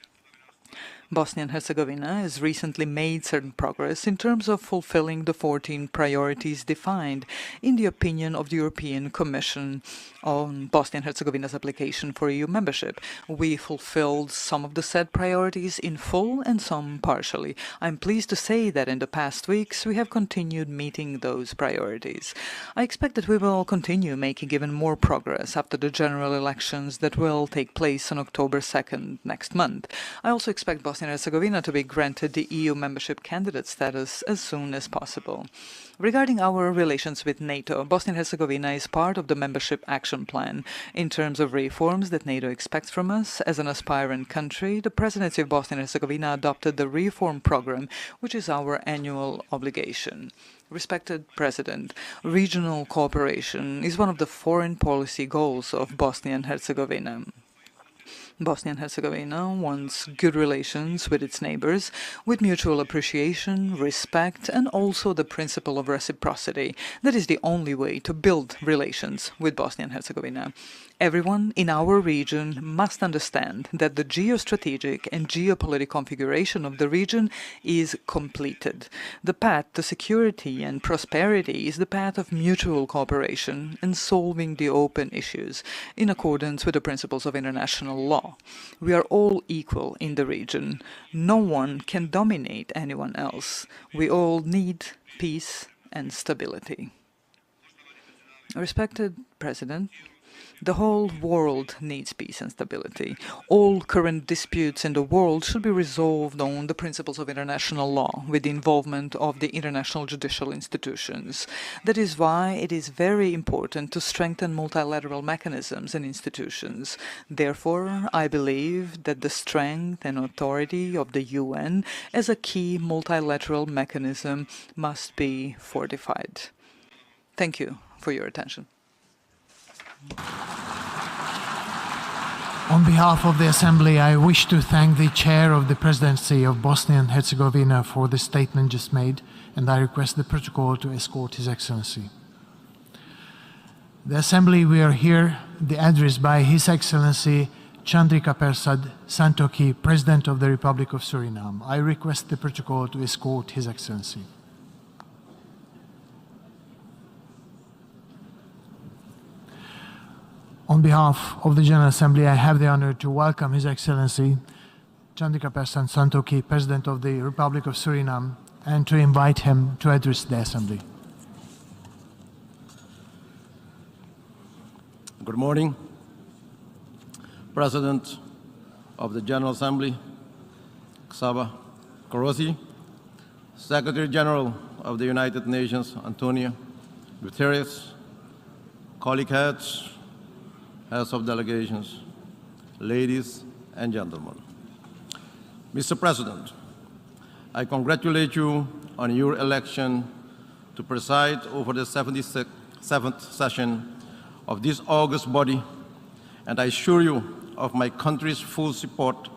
Bosnia and Herzegovina has recently made certain progress in terms of fulfilling the 14 priorities defined in the opinion of the European Commission on Bosnia and Herzegovina's application for EU membership. We fulfilled some of the said priorities in full and some partially. I'm pleased to say that in the past weeks we have continued meeting those priorities. I expect that we will continue making even more progress after the general elections that will take place on October 2nd next month. I also expect Bosnia and Herzegovina to be granted the EU membership candidate status as soon as possible. Regarding our relations with NATO, Bosnia and Herzegovina is part of the membership action plan. In terms of reforms that NATO expects from us as an aspirant country, the Presidency of Bosnia and Herzegovina adopted the reform program, which is our annual obligation. Respected President, regional cooperation is one of the foreign policy goals of Bosnia and Herzegovina. Bosnia and Herzegovina wants good relations with its neighbors, with mutual appreciation, respect, and also the principle of reciprocity. That is the only way to build relations with Bosnia and Herzegovina. Everyone in our region must understand that the geostrategic and geopolitical configuration of the region is completed. The path to security and prosperity is the path of mutual cooperation and solving the open issues in accordance with the principles of international law. We are all equal in the region. No one can dominate anyone else. We all need peace and stability. Respected President, the whole world needs peace and stability. All current disputes in the world should be resolved on the principles of international law with the involvement of the international judicial institutions. That is why it is very important to strengthen multilateral mechanisms and institutions. Therefore, I believe that the strength and authority of the UN as a key multilateral mechanism must be fortified. Thank you for your attention. On behalf of the Assembly, I wish to thank the Chair of the Presidency of Bosnia and Herzegovina for the statement just made, and I request the protocol to escort His Excellency. The Assembly, we are here, the address by His Excellency Chandrika Persad Santokhi, President of the Republic of Suriname. I request the protocol to escort His Excellency. On behalf of the General Assembly, I have the honor to welcome His Excellency Chandrika Persad Santokhi, President of the Republic of Suriname, and to invite him to address the Assembly. Good morning, President of the General Assembly, Csaba Kőrösi, Secretary General of the United Nations, Antonio Guterres, colleague heads of delegations, ladies and gentlemen. Mr. President, I congratulate you on your election to preside over the 77th session of this august body, and I assure you of my country's full support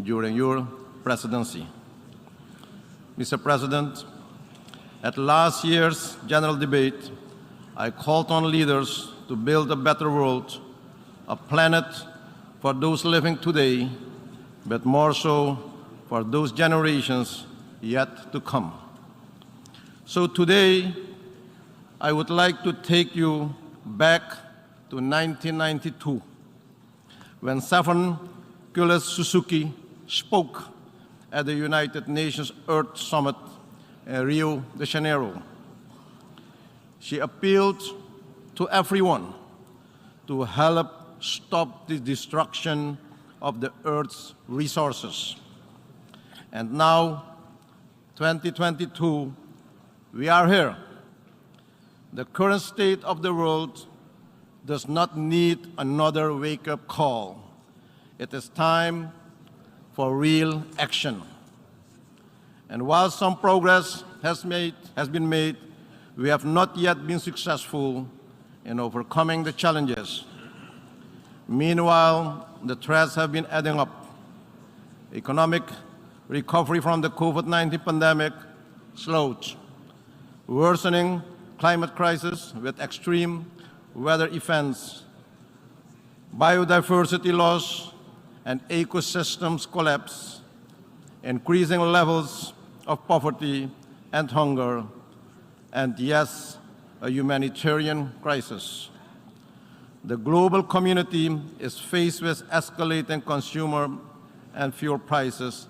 during your presidency. Mr. President, at last year's general debate, I called on leaders to build a better world, a planet for those living today, but more so for those generations yet to come. So today, I would like to take you back to 1992, when Stephen Suzuki spoke at the United Nations Earth Summit in Rio de Janeiro. She appealed to everyone to help stop the destruction of the Earth's resources. And now, 2022, we are here. The current state of the world does not need another wake-up call. It is time for real action. And while some progress has been made, we have not yet been successful in overcoming the challenges. Meanwhile, the threats have been adding up. Economic recovery from the COVID-19 pandemic slowed. Worsening climate crisis with extreme weather events, biodiversity loss, and ecosystems collapse, increasing levels of poverty and hunger, and yes, a humanitarian crisis. The global community is faced with escalating consumer and fuel prices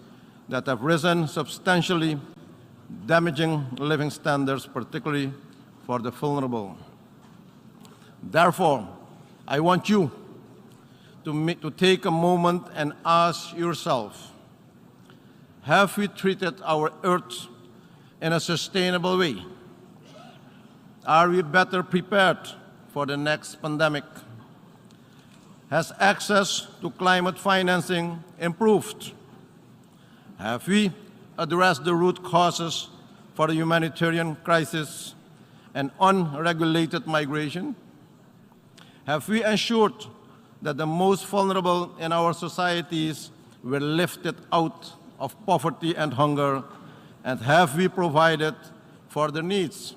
that have risen substantially, damaging living standards, particularly for the vulnerable. Therefore, I want you to take a moment and ask yourself, have we treated our Earth in a sustainable way? Are we better prepared for the next pandemic? Has access to climate financing improved? Have we addressed the root causes for the humanitarian crisis and unregulated migration? Have we ensured that the most vulnerable in our societies were lifted out of poverty and hunger? And have we provided for their needs?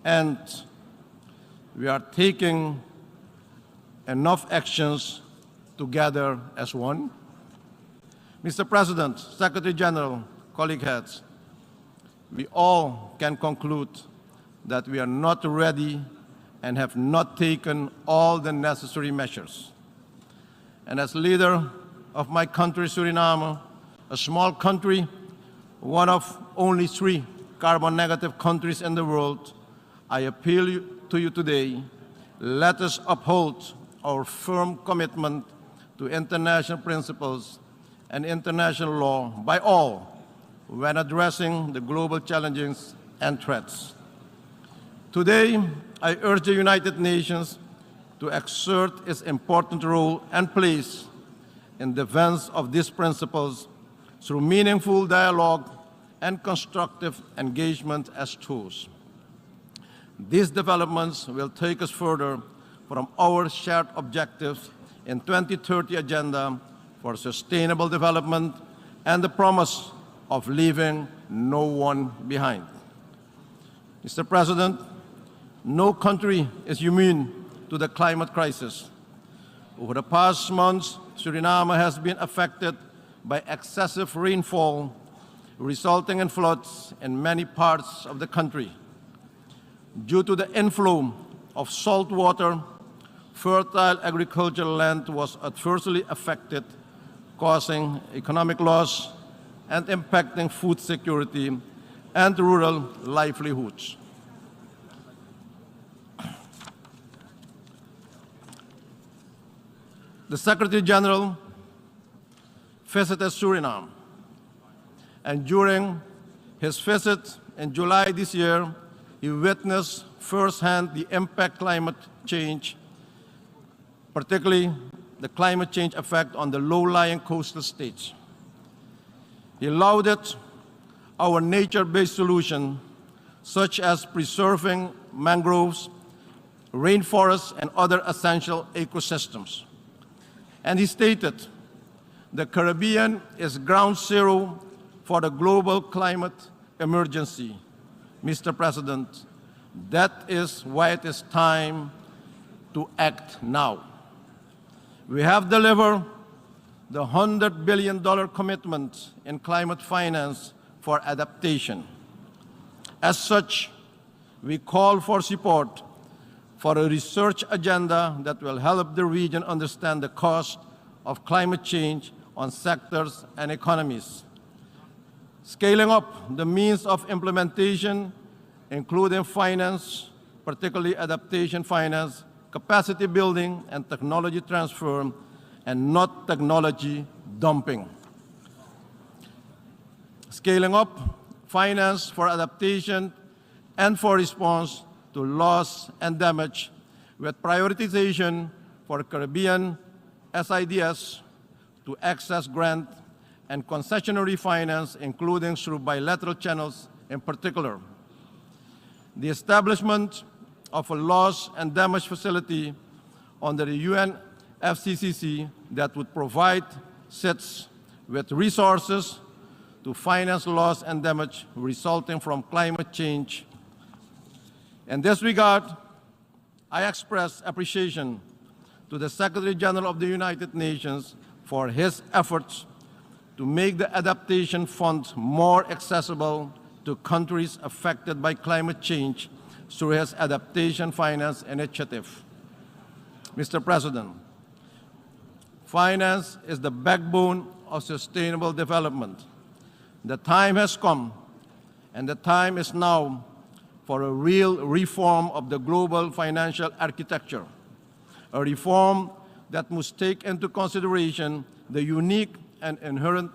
And we are taking enough actions together as one? Mr. President, Secretary General, colleague heads, we all can conclude that we are not ready and have not taken all the necessary measures. And as leader of my country, Suriname, a small country, one of only 3 carbon-negative countries in the world, I appeal to you today, let us uphold our firm commitment to international principles and international law by all when addressing the global challenges and threats. Today, I urge the United Nations to exert its important role and place in defense of these principles through meaningful dialogue and constructive engagement as tools. These developments will take us further from our shared objectives in 2030 Agenda for Sustainable Development and the promise of leaving no one behind. Mr. President, no country is immune to the climate crisis. Over the past months, Suriname has been affected by excessive rainfall, resulting in floods in many parts of the country. Due to the inflow of salt water, fertile agricultural land was adversely affected, causing economic loss and impacting food security and rural livelihoods. The Secretary General visited Suriname, and during his visit in July this year, he witnessed firsthand the impact climate change, particularly the climate change effect on the low-lying coastal states. He lauded our nature-based solution, such as preserving mangroves, rainforests, and other essential ecosystems. And he stated, the Caribbean is ground zero for the global climate emergency. Mr. President, that is why it is time to act now. We have delivered the $100 billion commitment in climate finance for adaptation. As such, we call for support for a research agenda that will help the region understand the cost of climate change on sectors and economies. Scaling up the means of implementation, including finance, particularly adaptation finance, capacity building, and technology transfer, and not technology dumping. Scaling up finance for adaptation and for response to loss and damage, with prioritization for Caribbean SIDS to access grant and concessionary finance, including through bilateral channels in particular. The establishment of a loss and damage facility under the UN FCCC that would provide SIDS with resources to finance loss and damage resulting from climate change. In this regard, I express appreciation to the Secretary General of the United Nations for his efforts to make the Adaptation Fund more accessible to countries affected by climate change through his Adaptation Finance Initiative. Mr. President, finance is the backbone of sustainable development. The time has come, and the time is now, for a real reform of the global financial architecture, a reform that must take into consideration the unique and inherent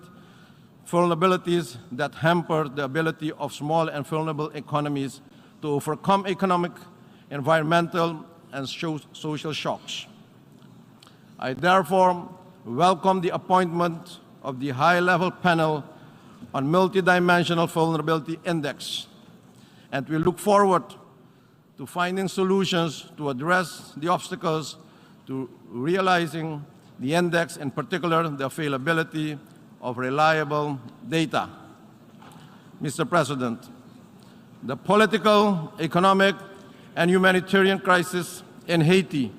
vulnerabilities that hamper the ability of small and vulnerable economies to overcome economic, environmental, and social shocks. I therefore welcome the appointment of the high-level panel on multidimensional vulnerability index, and we look forward to finding solutions to address the obstacles to realizing the index, in particular the availability of reliable data. Mr. President, the political, economic, and humanitarian crisis in Haiti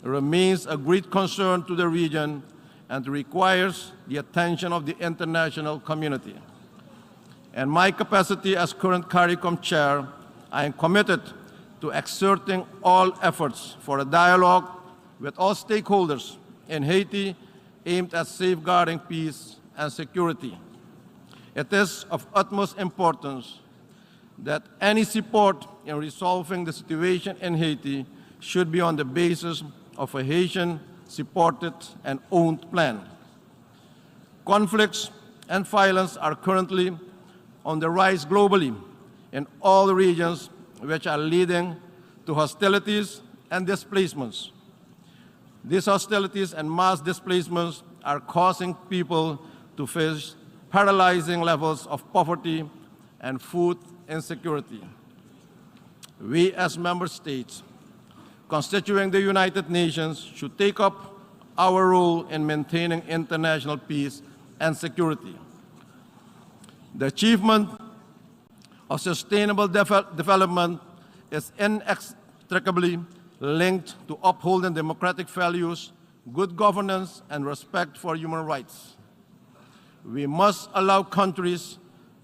remains a great concern to the region and requires the attention of the international community. In my capacity as current CARICOM chair, I am committed to exerting all efforts for a dialogue with all stakeholders in Haiti aimed at safeguarding peace and security. It is of utmost importance that any support in resolving the situation in Haiti should be on the basis of a Haitian-supported and owned plan. Conflicts and violence are currently on the rise globally in all regions, which are leading to hostilities and displacements. These hostilities and mass displacements are causing people to face paralyzing levels of poverty and food insecurity. We as member states constituting the United Nations should take up our role in maintaining international peace and security. The achievement of sustainable development is inextricably linked to upholding democratic values, good governance, and respect for human rights. We must allow countries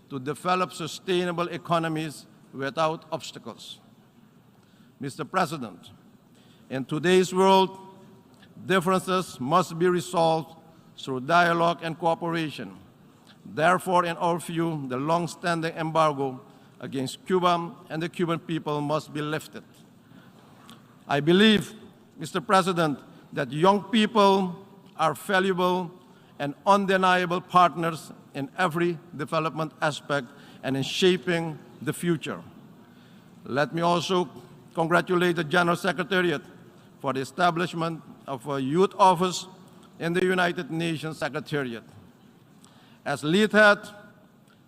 to develop sustainable economies without obstacles. Mr. President, in today's world, differences must be resolved through dialogue and cooperation. Therefore, in our view, the long-standing embargo against Cuba and the Cuban people must be lifted. I believe, Mr. President, that young people are valuable and undeniable partners in every development aspect and in shaping the future. Let me also congratulate the General Secretariat for the establishment of a youth office in the United Nations Secretariat. As lead head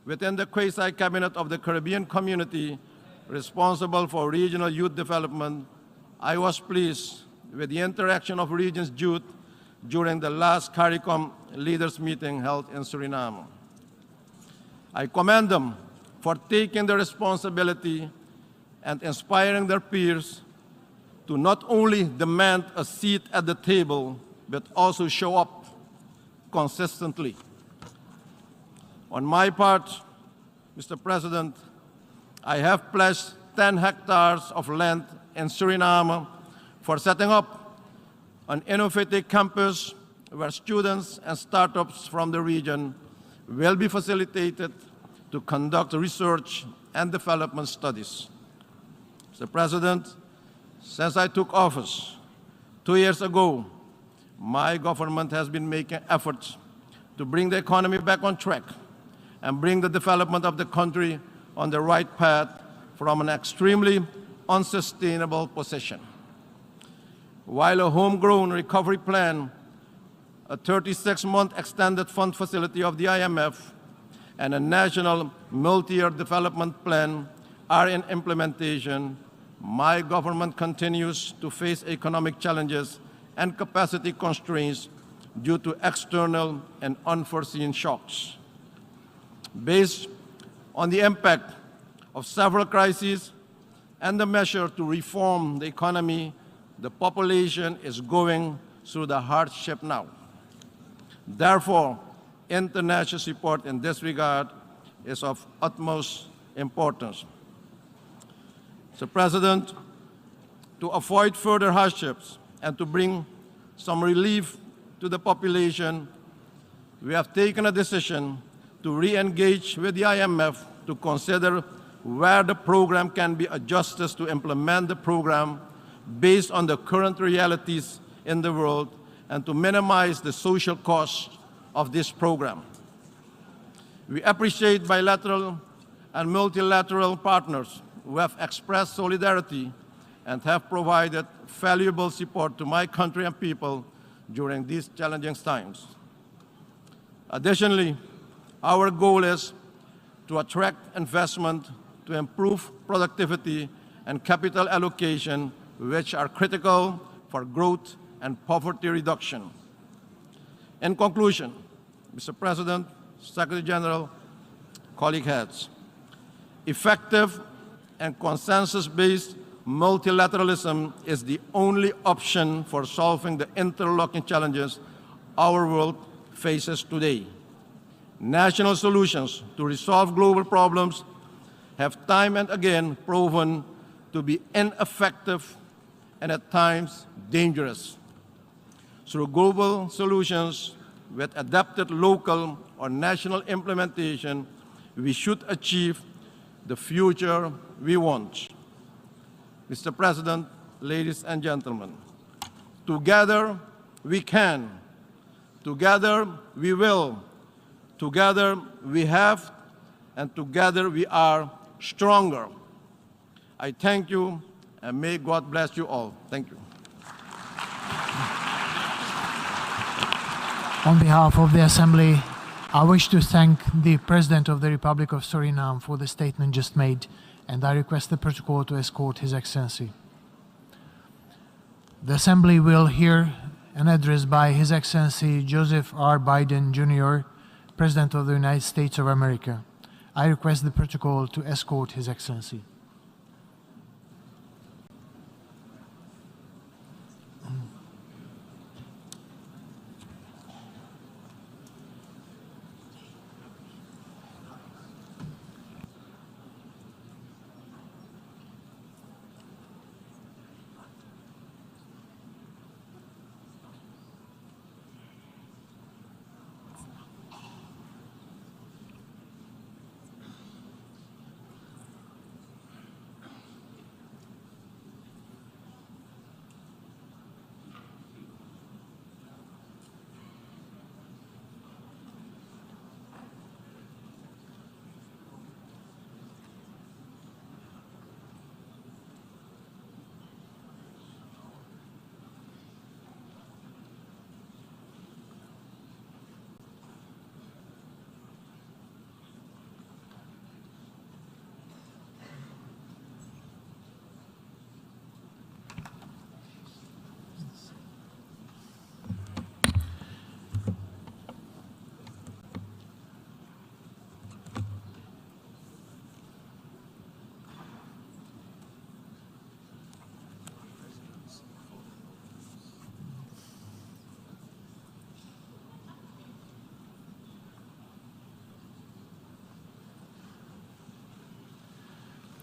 within the quasi-cabinet of the Caribbean community responsible for regional youth development, I was pleased with the interaction of region's youth during the last CARICOM leaders meeting held in Suriname. I commend them for taking the responsibility and inspiring their peers to not only demand a seat at the table, but also show up consistently. On my part, Mr. President, I have pledged 10 hectares of land in Suriname for setting up an innovative campus where students and startups from the region will be facilitated to conduct research and development studies. Mr. President, since I took office 2 years ago, my government has been making efforts to bring the economy back on track and bring the development of the country on the right path from an extremely unsustainable position. While a homegrown recovery plan, a 36-month extended fund facility of the IMF, and a national multi-year development plan are in implementation, my government continues to face economic challenges and capacity constraints due to external and unforeseen shocks. Based on the impact of several crises and the measure to reform the economy, the population is going through the hardship now. Therefore, international support in this regard is of utmost importance. Mr. President, to avoid further hardships and to bring some relief to the population, we have taken a decision to re-engage with the IMF to consider where the program can be adjusted to implement the program based on the current realities in the world and to minimize the social costs of this program. We appreciate bilateral and multilateral partners who have expressed solidarity and have provided valuable support to my country and people during these challenging times. Additionally, our goal is to attract investment to improve productivity and capital allocation, which are critical for growth and poverty reduction. In conclusion, Mr. President, Secretary General, colleague heads, effective and consensus-based multilateralism is the only option for solving the interlocking challenges our world faces today. National solutions to resolve global problems have time and again proven to be ineffective and at times dangerous. Through global solutions with adapted local or national implementation, we should achieve the future we want. Mr. President, ladies and gentlemen, together we can, together we will, together we have, and together we are stronger. I thank you, and may God bless you all. Thank you. On behalf of the Assembly, I wish to thank the President of the Republic of Suriname for the statement just made, and I request the protocol to escort His Excellency. The Assembly will hear an address by His Excellency Joseph R. Biden, Jr., President of the United States of America. I request the protocol to escort His Excellency.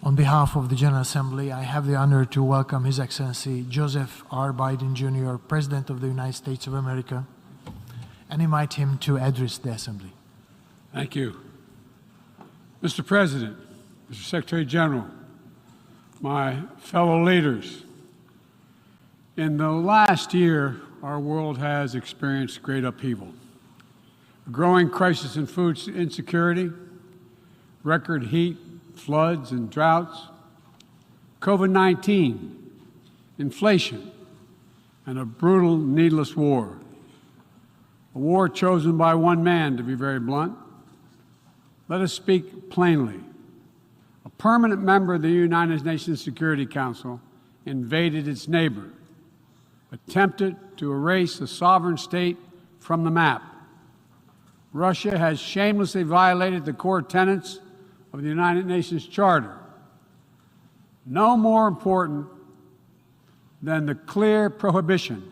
On behalf of the General Assembly, I have the honor to welcome His Excellency Joseph R. Biden, Jr., President of the United States of America, and invite him to address the Assembly. Thank you. Mr. President, Mr. Secretary General, my fellow leaders, in the last year, our world has experienced great upheaval. A growing crisis in food insecurity, record heat, floods and droughts, COVID-19, inflation, and a brutal, needless war. A war chosen by one man, to be very blunt. Let us speak plainly. A permanent member of the United Nations Security Council invaded its neighbor, attempted to erase a sovereign state from the map. Russia has shamelessly violated the core tenets of the United Nations Charter. No more important than the clear prohibition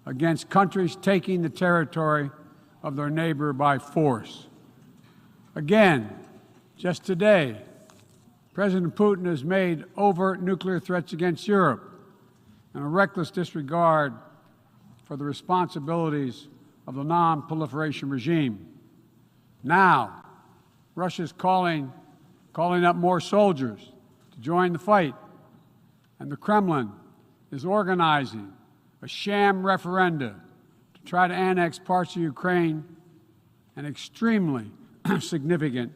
against countries taking the territory of their neighbor by force. Again, just today, President Putin has made overt nuclear threats against Europe and a reckless disregard for the responsibilities of the non-proliferation regime. Now, Russia's calling up more soldiers to join the fight, and the Kremlin is organizing a sham referenda to try to annex parts of Ukraine, an extremely significant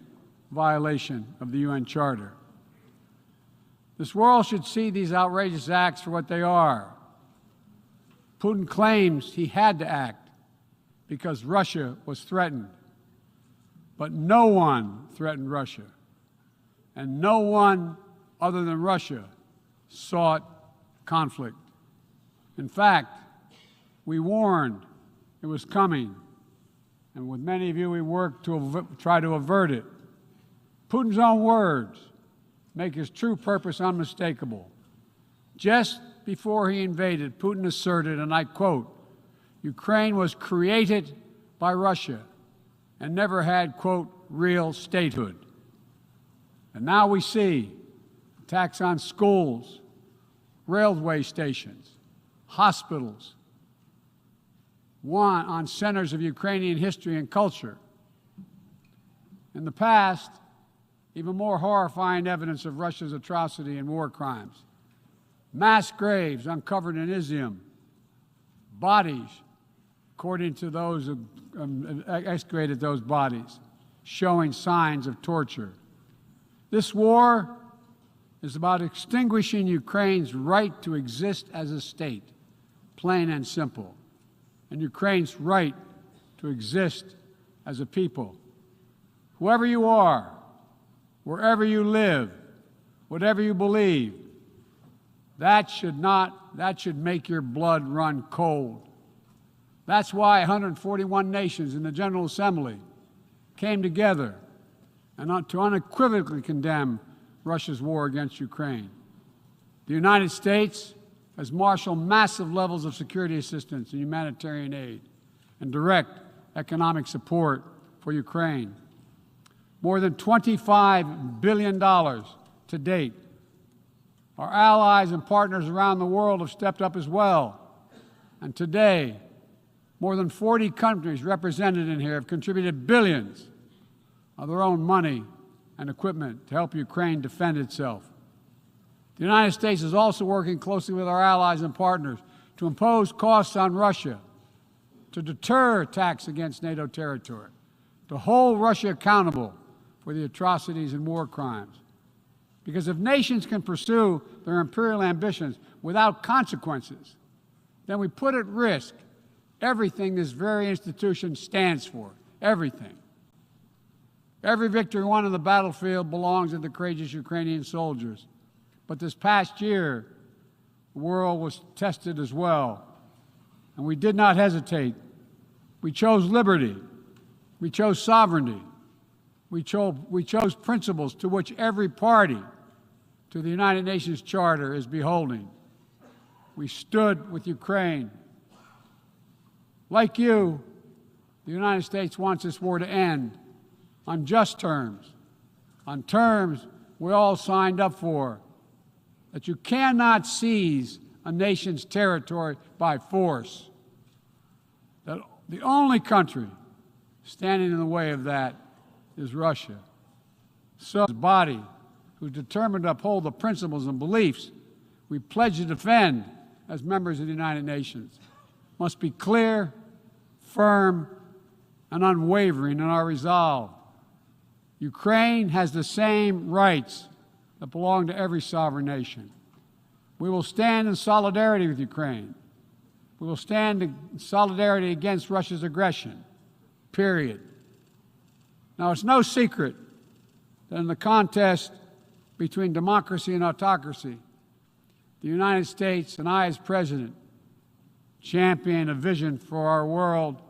violation of the UN Charter. This world should see these outrageous acts for what they are. Putin claims he had to act because Russia was threatened. But no one threatened Russia, and no one other than Russia sought conflict. In fact, we warned it was coming, and with many of you we worked to try to avert it. Putin's own words make his true purpose unmistakable. Just before he invaded, Putin asserted, and I quote, "Ukraine was created by Russia and never had, quote, real statehood." And now we see attacks on schools, railway stations, hospitals, on centers of Ukrainian history and culture. In the past, even more horrifying evidence of Russia's atrocity and war crimes. Mass graves uncovered in Izium, bodies, according to those who excavated those bodies, showing signs of torture. This war is about extinguishing Ukraine's right to exist as a state, plain and simple, and Ukraine's right to exist as a people. Whoever you are, wherever you live, whatever you believe, that should make your blood run cold. That's why 141 nations in the General Assembly came together and to unequivocally condemn Russia's war against Ukraine. The United States has marshaled massive levels of security assistance and humanitarian aid and direct economic support for Ukraine. More than $25 billion to date. Our allies and partners around the world have stepped up as well. And today, more than 40 countries represented in here have contributed billions of their own money and equipment to help Ukraine defend itself. The United States is also working closely with our allies and partners to impose costs on Russia, to deter attacks against NATO territory, to hold Russia accountable for the atrocities and war crimes. Because if nations can pursue their imperial ambitions without consequences, then we put at risk everything this very institution stands for, everything. Every victory won on the battlefield belongs to the courageous Ukrainian soldiers. But this past year, the world was tested as well. And we did not hesitate. We chose liberty. We chose sovereignty. We chose principles to which every party to the United Nations Charter is beholding. We stood with Ukraine. Like you, the United States wants this war to end on just terms, on terms we all signed up for, that you cannot seize a nation's territory by force, that the only country standing in the way of that is Russia. So, this body who's determined to uphold the principles and beliefs we pledge to defend as members of the United Nations must be clear, firm, and unwavering in our resolve. Ukraine has the same rights that belong to every sovereign nation. We will stand in solidarity with Ukraine. We will stand in solidarity against Russia's aggression, period. Now, it's no secret that in the contest between democracy and autocracy, the United States and I, as President, champion a vision for our world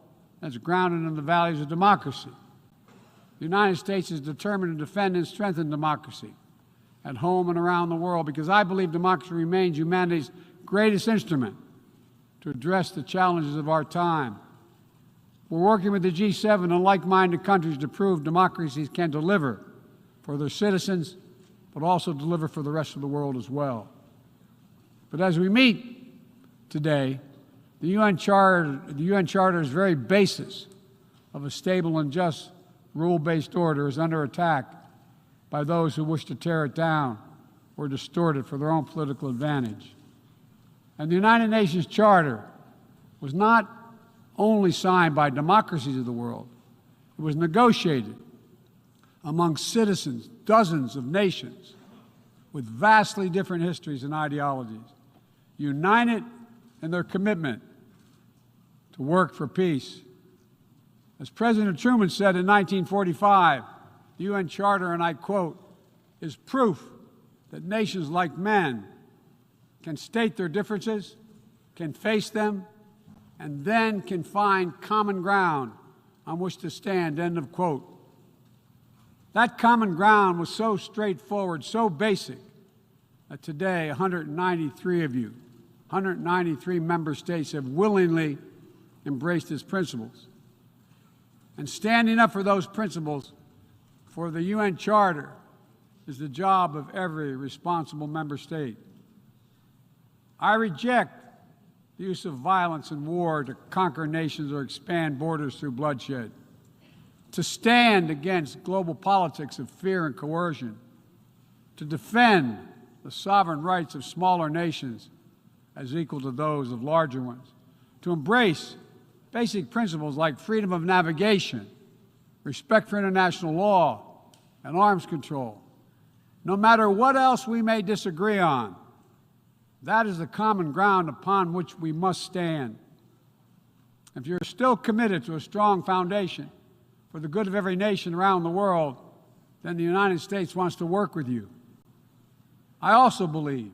that's grounded in the values of democracy. The United States is determined to defend and strengthen democracy at home and around the world because I believe democracy remains humanity's greatest instrument to address the challenges of our time. We're working with the G7 and like-minded countries to prove democracies can deliver for their citizens, but also deliver for the rest of the world as well. But as we meet today, the UN Charter's very basis of a stable and just rule-based order is under attack by those who wish to tear it down or distort it for their own political advantage. And the United Nations Charter was not only signed by democracies of the world, it was negotiated among citizens, dozens of nations with vastly different histories and ideologies, united in their commitment to work for peace. As President Truman said in 1945, the UN Charter, and I quote, is proof that nations like men can state their differences, can face them, and then can find common ground on which to stand, end of quote. That common ground was so straightforward, so basic, that today 193 of you, 193 member states have willingly embraced its principles. And standing up for those principles for the UN Charter is the job of every responsible member state. I reject the use of violence and war to conquer nations or expand borders through bloodshed, to stand against global politics of fear and coercion, to defend the sovereign rights of smaller nations as equal to those of larger ones, to embrace basic principles like freedom of navigation, respect for international law, and arms control. No matter what else we may disagree on, that is the common ground upon which we must stand. If you're still committed to a strong foundation for the good of every nation around the world, then the United States wants to work with you. I also believe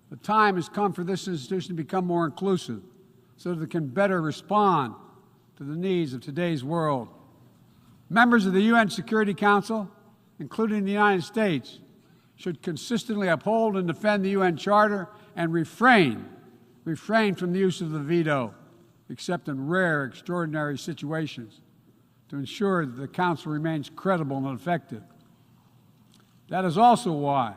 the time has come for this institution to become more inclusive so that it can better respond to the needs of today's world. Members of the UN Security Council, including the United States, should consistently uphold and defend the UN Charter and refrain from the use of the veto, except in rare, extraordinary situations, to ensure that the Council remains credible and effective. That is also why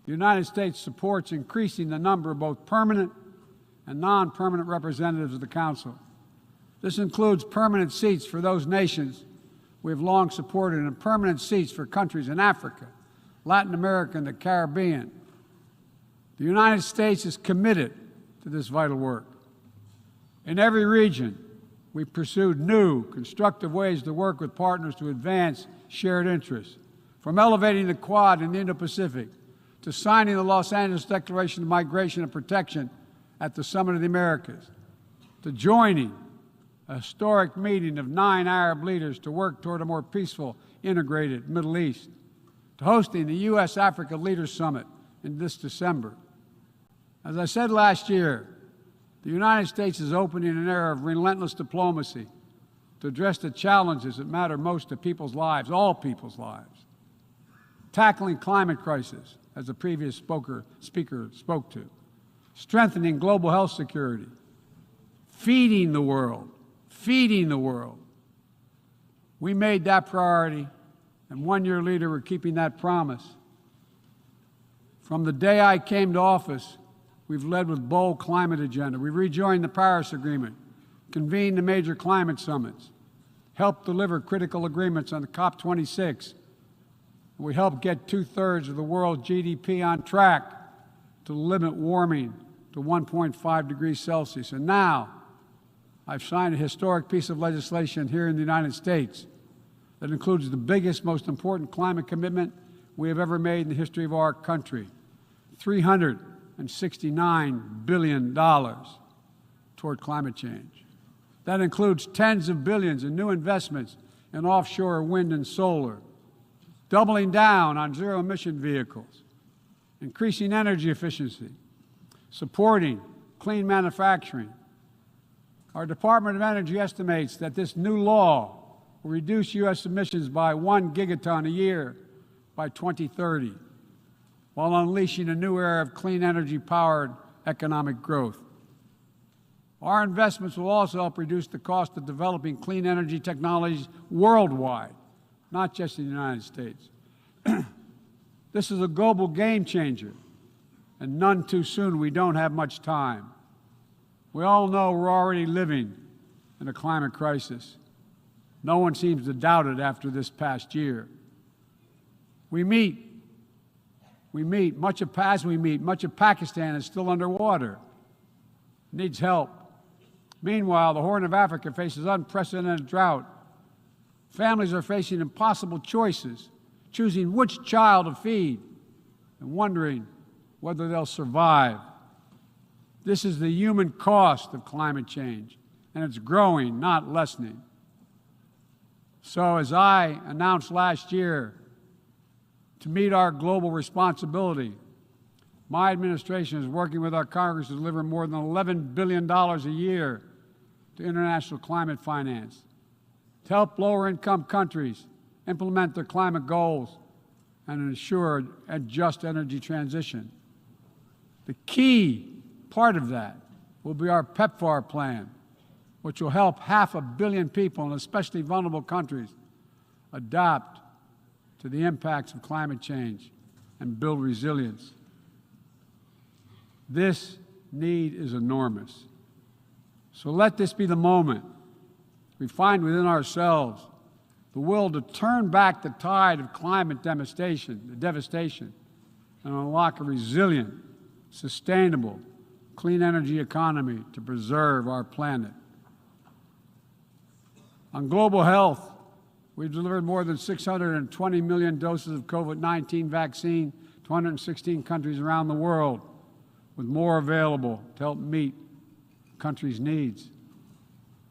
the United States supports increasing the number of both permanent and non-permanent representatives of the Council. This includes permanent seats for those nations we have long supported and permanent seats for countries in Africa, Latin America, and the Caribbean. The United States is committed to this vital work. In every region, we pursued new, constructive ways to work with partners to advance shared interests, from elevating the Quad in the Indo-Pacific to signing the Los Angeles Declaration of Migration and Protection at the Summit of the Americas, to joining a historic meeting of 9 Arab leaders to work toward a more peaceful, integrated Middle East, to hosting the U.S.-Africa Leaders Summit in this December. As I said last year, the United States is opening an era of relentless diplomacy to address the challenges that matter most to people's lives, all people's lives. Tackling climate crisis, as the previous speaker spoke to, strengthening global health security, feeding the world. We made that priority, and 1 year later we're keeping that promise. From the day I came to office, we've led with bold climate agenda. We've rejoined the Paris Agreement, convened the major climate summits, helped deliver critical agreements on the COP26. We helped get 2/3 of the world's GDP on track to limit warming to 1.5 degrees Celsius. And now, I've signed a historic piece of legislation here in the United States that includes the biggest, most important climate commitment we have ever made in the history of our country, $369 billion toward climate change. That includes tens of billions in new investments in offshore wind and solar, doubling down on zero-emission vehicles, increasing energy efficiency, supporting clean manufacturing. Our Department of Energy estimates that this new law will reduce U.S. emissions by 1 gigaton a year by 2030, while unleashing a new era of clean energy-powered economic growth. Our investments will also help reduce the cost of developing clean energy technologies worldwide, not just in the United States. This is a global game changer, and none too soon. We don't have much time. We all know we're already living in a climate crisis. No one seems to doubt it after this past year. Much of Pakistan is still underwater, needs help. Meanwhile, the Horn of Africa faces unprecedented drought. Families are facing impossible choices, choosing which child to feed and wondering whether they'll survive. This is the human cost of climate change, and it's growing, not lessening. So, as I announced last year, to meet our global responsibility, my administration is working with our Congress to deliver more than $11 billion a year to international climate finance, to help lower-income countries implement their climate goals and ensure a just energy transition. The key part of that will be our PEPFAR plan, which will help 500 million people in especially vulnerable countries adapt to the impacts of climate change and build resilience. This need is enormous. So let this be the moment we find within ourselves the will to turn back the tide of climate devastation, and unlock a resilient, sustainable, clean energy economy to preserve our planet. On global health, we've delivered more than 620 million doses of COVID-19 vaccine to 116 countries around the world, with more available to help meet countries' needs.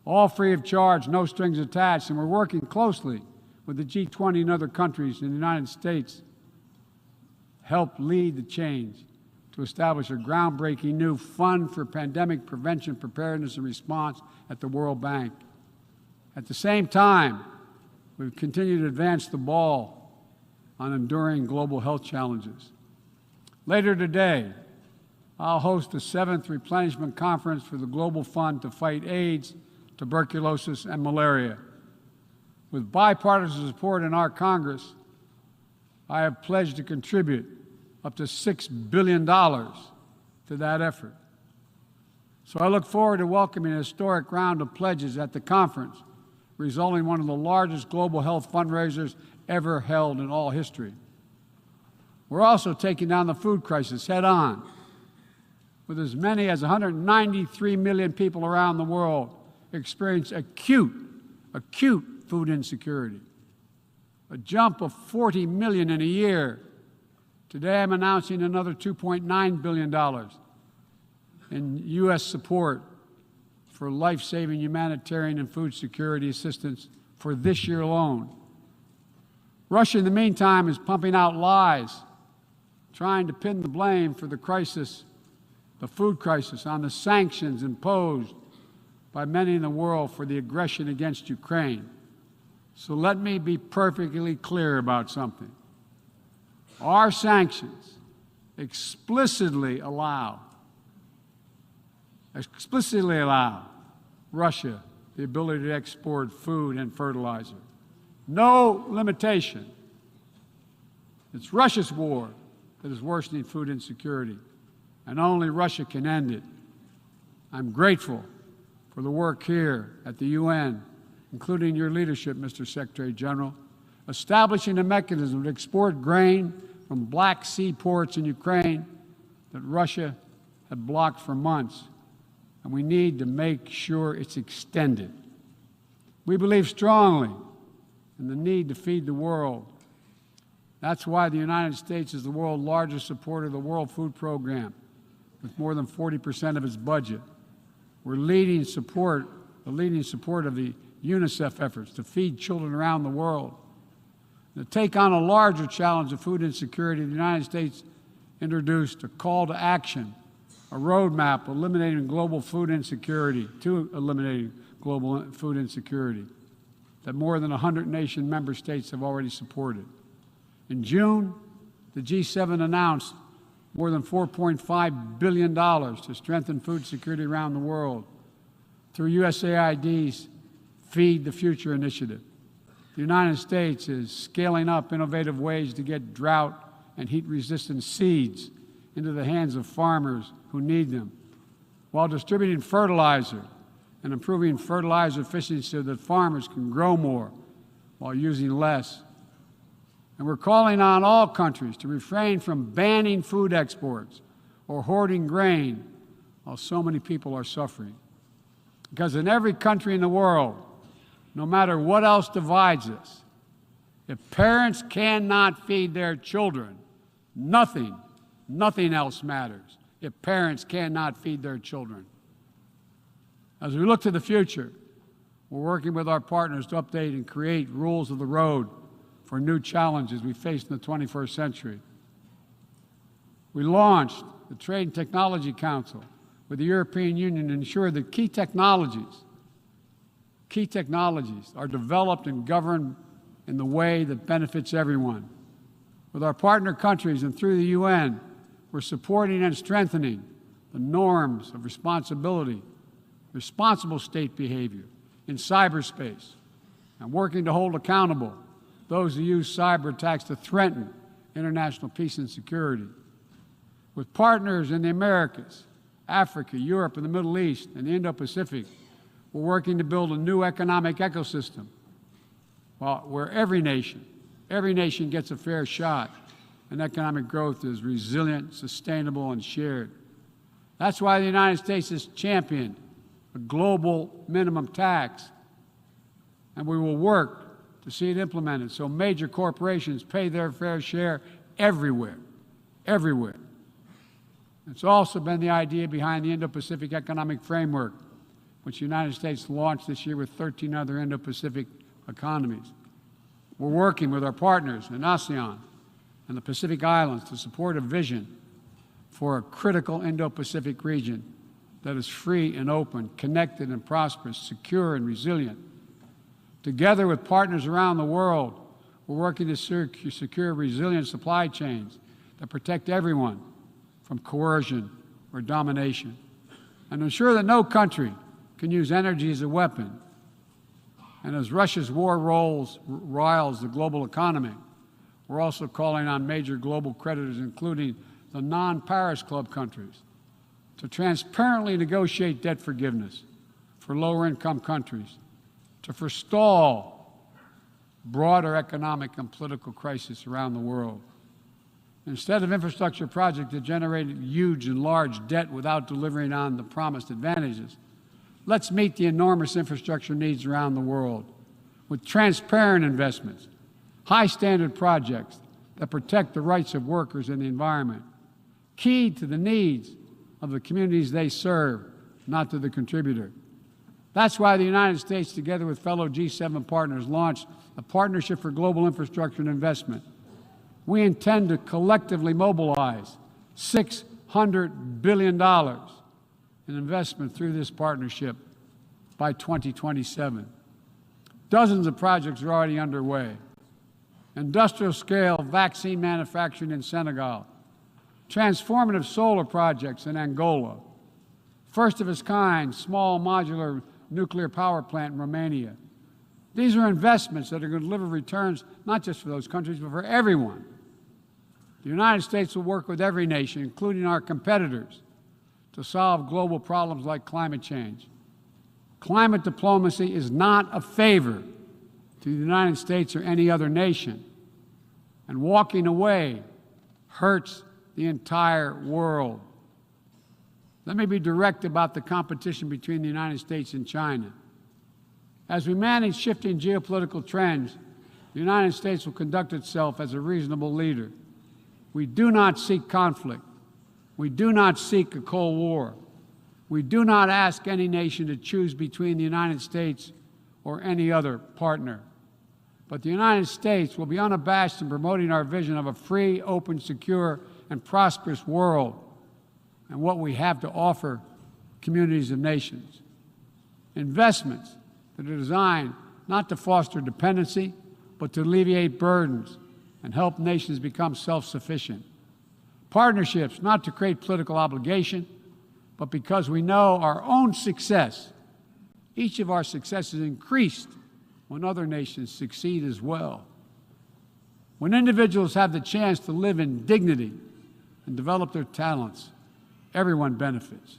All free of charge, no strings attached, and we're working closely with the G20 and other countries in the United States help lead the change to establish a groundbreaking new fund for pandemic prevention, preparedness, and response at the World Bank. At the same time, we've continued to advance the ball on enduring global health challenges. Later today, I'll host the 7th Replenishment Conference for the Global Fund to fight AIDS, tuberculosis, and malaria. With bipartisan support in our Congress, I have pledged to contribute up to $6 billion to that effort. So I look forward to welcoming a historic round of pledges at the conference, resulting in one of the largest global health fundraisers ever held in all history. We're also taking down the food crisis head on, with as many as 193 million people around the world experience acute food insecurity, a jump of 40 million in a year. Today I'm announcing another $2.9 billion in U.S. support for life-saving humanitarian and food security assistance for this year alone. Russia, in the meantime, is pumping out lies, trying to pin the blame for the crisis, the food crisis, on the sanctions imposed by many in the world for the aggression against Ukraine. So let me be perfectly clear about something. Our sanctions explicitly allow Russia the ability to export food and fertilizer. No limitation. It's Russia's war. that is worsening food insecurity, and only Russia can end it. I'm grateful for the work here at the UN, including your leadership, Mr. Secretary General, establishing a mechanism to export grain from Black Sea ports in Ukraine that Russia had blocked for months, and we need to make sure it's extended. We believe strongly in the need to feed the world. That's why the United States is the world's largest supporter of the World Food Program, with more than 40% of its budget. We're the leading support of the UNICEF efforts to feed children around the world. To take on a larger challenge of food insecurity, the United States introduced a call to action, a roadmap eliminating global food insecurity, that more than 100 nation member states have already supported. In June, the G7 announced more than $4.5 billion to strengthen food security around the world through USAID's Feed the Future initiative. The United States is scaling up innovative ways to get drought and heat-resistant seeds into the hands of farmers who need them, while distributing fertilizer and improving fertilizer efficiency so that farmers can grow more while using less. And we're calling on all countries to refrain from banning food exports or hoarding grain while so many people are suffering. Because in every country in the world, no matter what else divides us, if parents cannot feed their children, nothing else matters. If parents cannot feed their children. As we look to the future, we're working with our partners to update and create rules of the road for new challenges we face in the 21st century. We launched the Trade and Technology Council with the European Union to ensure that key technologies are developed and governed in the way that benefits everyone. With our partner countries and through the UN, we're supporting and strengthening the norms of responsibility, responsible state behavior in cyberspace, and working to hold accountable those who use cyber attacks to threaten international peace and security. With partners in the Americas, Africa, Europe, and the Middle East, and the Indo-Pacific, we're working to build a new economic ecosystem where every nation gets a fair shot, and economic growth is resilient, sustainable, and shared. That's why the United States has championed a global minimum tax, and we will work to see it implemented so major corporations pay their fair share everywhere. It's also been the idea behind the Indo-Pacific Economic Framework, which the United States launched this year with 13 other Indo-Pacific economies. We're working with our partners in ASEAN and the Pacific Islands to support a vision for a critical Indo-Pacific region that is free and open, connected and prosperous, secure and resilient. Together with partners around the world, we're working to secure resilient supply chains that protect everyone from coercion or domination, and ensure that no country can use energy as a weapon. And as Russia's war riles the global economy, we're also calling on major global creditors, including the non-Paris Club countries, to transparently negotiate debt forgiveness for lower-income countries, to forestall broader economic and political crisis around the world. Instead of infrastructure projects that generated huge and large debt without delivering on the promised advantages, let's meet the enormous infrastructure needs around the world with transparent investments, high-standard projects that protect the rights of workers and the environment, keyed to the needs of the communities they serve, not to the contributor. That's why the United States, together with fellow G7 partners, launched a Partnership for Global Infrastructure and Investment. We intend to collectively mobilize $600 billion in investment through this partnership by 2027. Dozens of projects are already underway. Industrial-scale vaccine manufacturing in Senegal, transformative solar projects in Angola, first-of-its-kind small modular nuclear power plant in Romania. These are investments that are going to deliver returns not just for those countries, but for everyone. The United States will work with every nation, including our competitors, to solve global problems like climate change. Climate diplomacy is not a favor to the United States or any other nation, and walking away hurts the entire world. Let me be direct about the competition between the United States and China. As we manage shifting geopolitical trends, the United States will conduct itself as a reasonable leader. We do not seek conflict. We do not seek a Cold War. We do not ask any nation to choose between the United States or any other partner. But the United States will be unabashed in promoting our vision of a free, open, secure, and prosperous world and what we have to offer communities of nations. Investments that are designed not to foster dependency, but to alleviate burdens and help nations become self-sufficient. Partnerships not to create political obligation, but because we know our own success. Each of our successes increased when other nations succeed as well. When individuals have the chance to live in dignity and develop their talents, everyone benefits.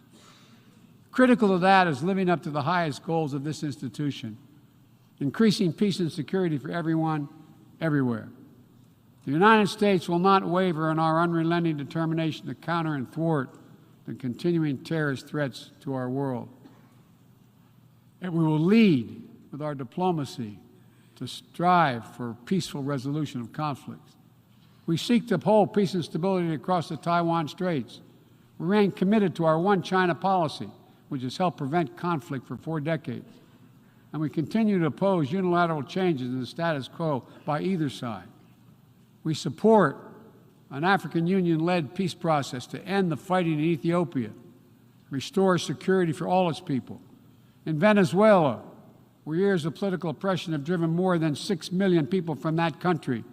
Critical to that is living up to the highest goals of this institution, increasing peace and security for everyone, everywhere. The United States will not waver in our unrelenting determination to counter and thwart the continuing terrorist threats to our world. And we will lead with our diplomacy to strive for peaceful resolution of conflicts. We seek to uphold peace and stability across the Taiwan Straits. We remain committed to our One China policy, which has helped prevent conflict for 4 decades. And we continue to oppose unilateral changes in the status quo by either side. We support an African Union-led peace process to end the fighting in Ethiopia, restore security for all its people. In Venezuela, where years of political oppression have driven more than 6 million people from that country,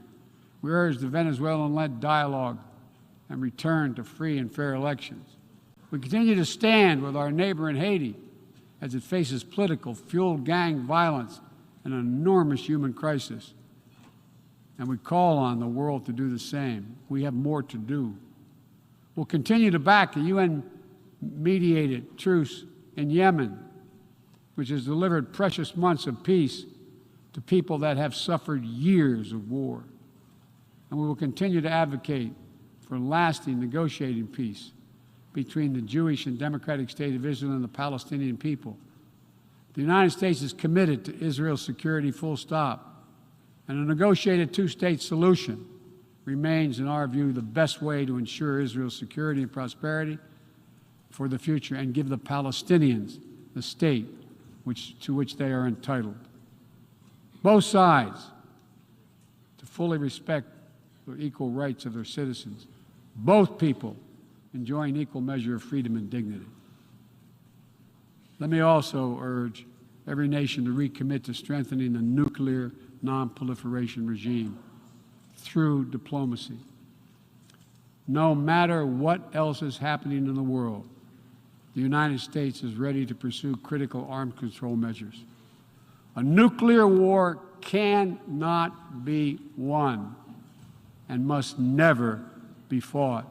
we urge the Venezuelan-led dialogue and return to free and fair elections. We continue to stand with our neighbor in Haiti as it faces political, fueled gang violence and an enormous human crisis. And we call on the world to do the same. We have more to do. We'll continue to back the UN-mediated truce in Yemen, which has delivered precious months of peace to people that have suffered years of war. And we will continue to advocate for lasting negotiating peace between the Jewish and Democratic State of Israel and the Palestinian people. The United States is committed to Israel's security, full stop. And a negotiated 2-state solution remains, in our view, the best way to ensure Israel's security and prosperity for the future and give the Palestinians the state to which they are entitled. Both sides to fully respect the equal rights of their citizens. Both people enjoying equal measure of freedom and dignity. Let me also urge every nation to recommit to strengthening the nuclear non-proliferation regime through diplomacy. No matter what else is happening in the world, the United States is ready to pursue critical arms control measures. A nuclear war cannot be won and must never be fought.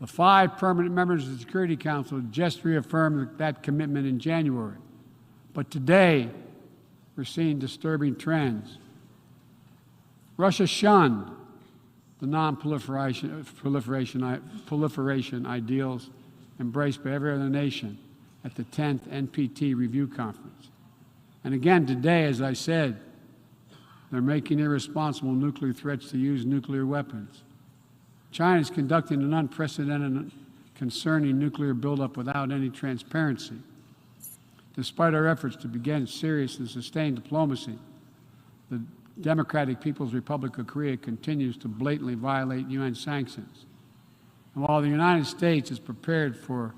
The 5 permanent members of the Security Council just reaffirmed that commitment in January. But today, we're seeing disturbing trends. Russia shunned the non-proliferation ideals embraced by every other nation at the 10th NPT Review Conference. And again today, as I said, they're making irresponsible nuclear threats to use nuclear weapons. China is conducting an unprecedented, concerning nuclear buildup without any transparency. Despite our efforts to begin serious and sustained diplomacy, the Democratic People's Republic of Korea continues to blatantly violate UN sanctions. And while the United States is prepared for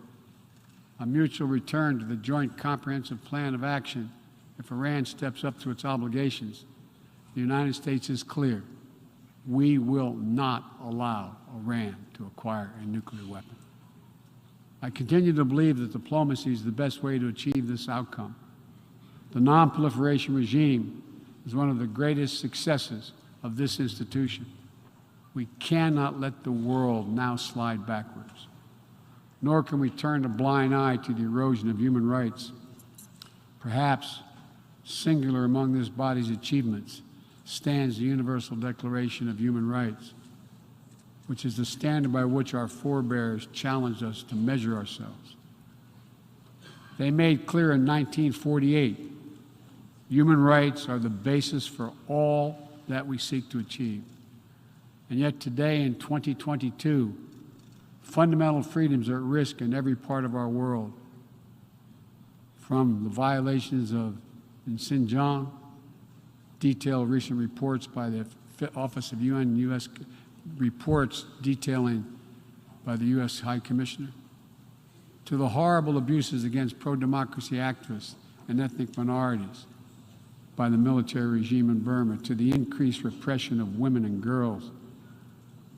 a mutual return to the Joint Comprehensive Plan of Action if Iran steps up to its obligations, the United States is clear. We will not allow Iran to acquire a nuclear weapon. I continue to believe that diplomacy is the best way to achieve this outcome. The non-proliferation regime is one of the greatest successes of this institution. We cannot let the world now slide backwards, nor can we turn a blind eye to the erosion of human rights. Perhaps singular among this body's achievements stands the Universal Declaration of Human Rights, which is the standard by which our forebears challenged us to measure ourselves. They made clear in 1948, human rights are the basis for all that we seek to achieve. And yet today, in 2022, fundamental freedoms are at risk in every part of our world, from the violations in Xinjiang, detailed recent reports by the Office of UN and U.S. reports detailing by the U.S. High Commissioner, to the horrible abuses against pro-democracy activists and ethnic minorities by the military regime in Burma, to the increased repression of women and girls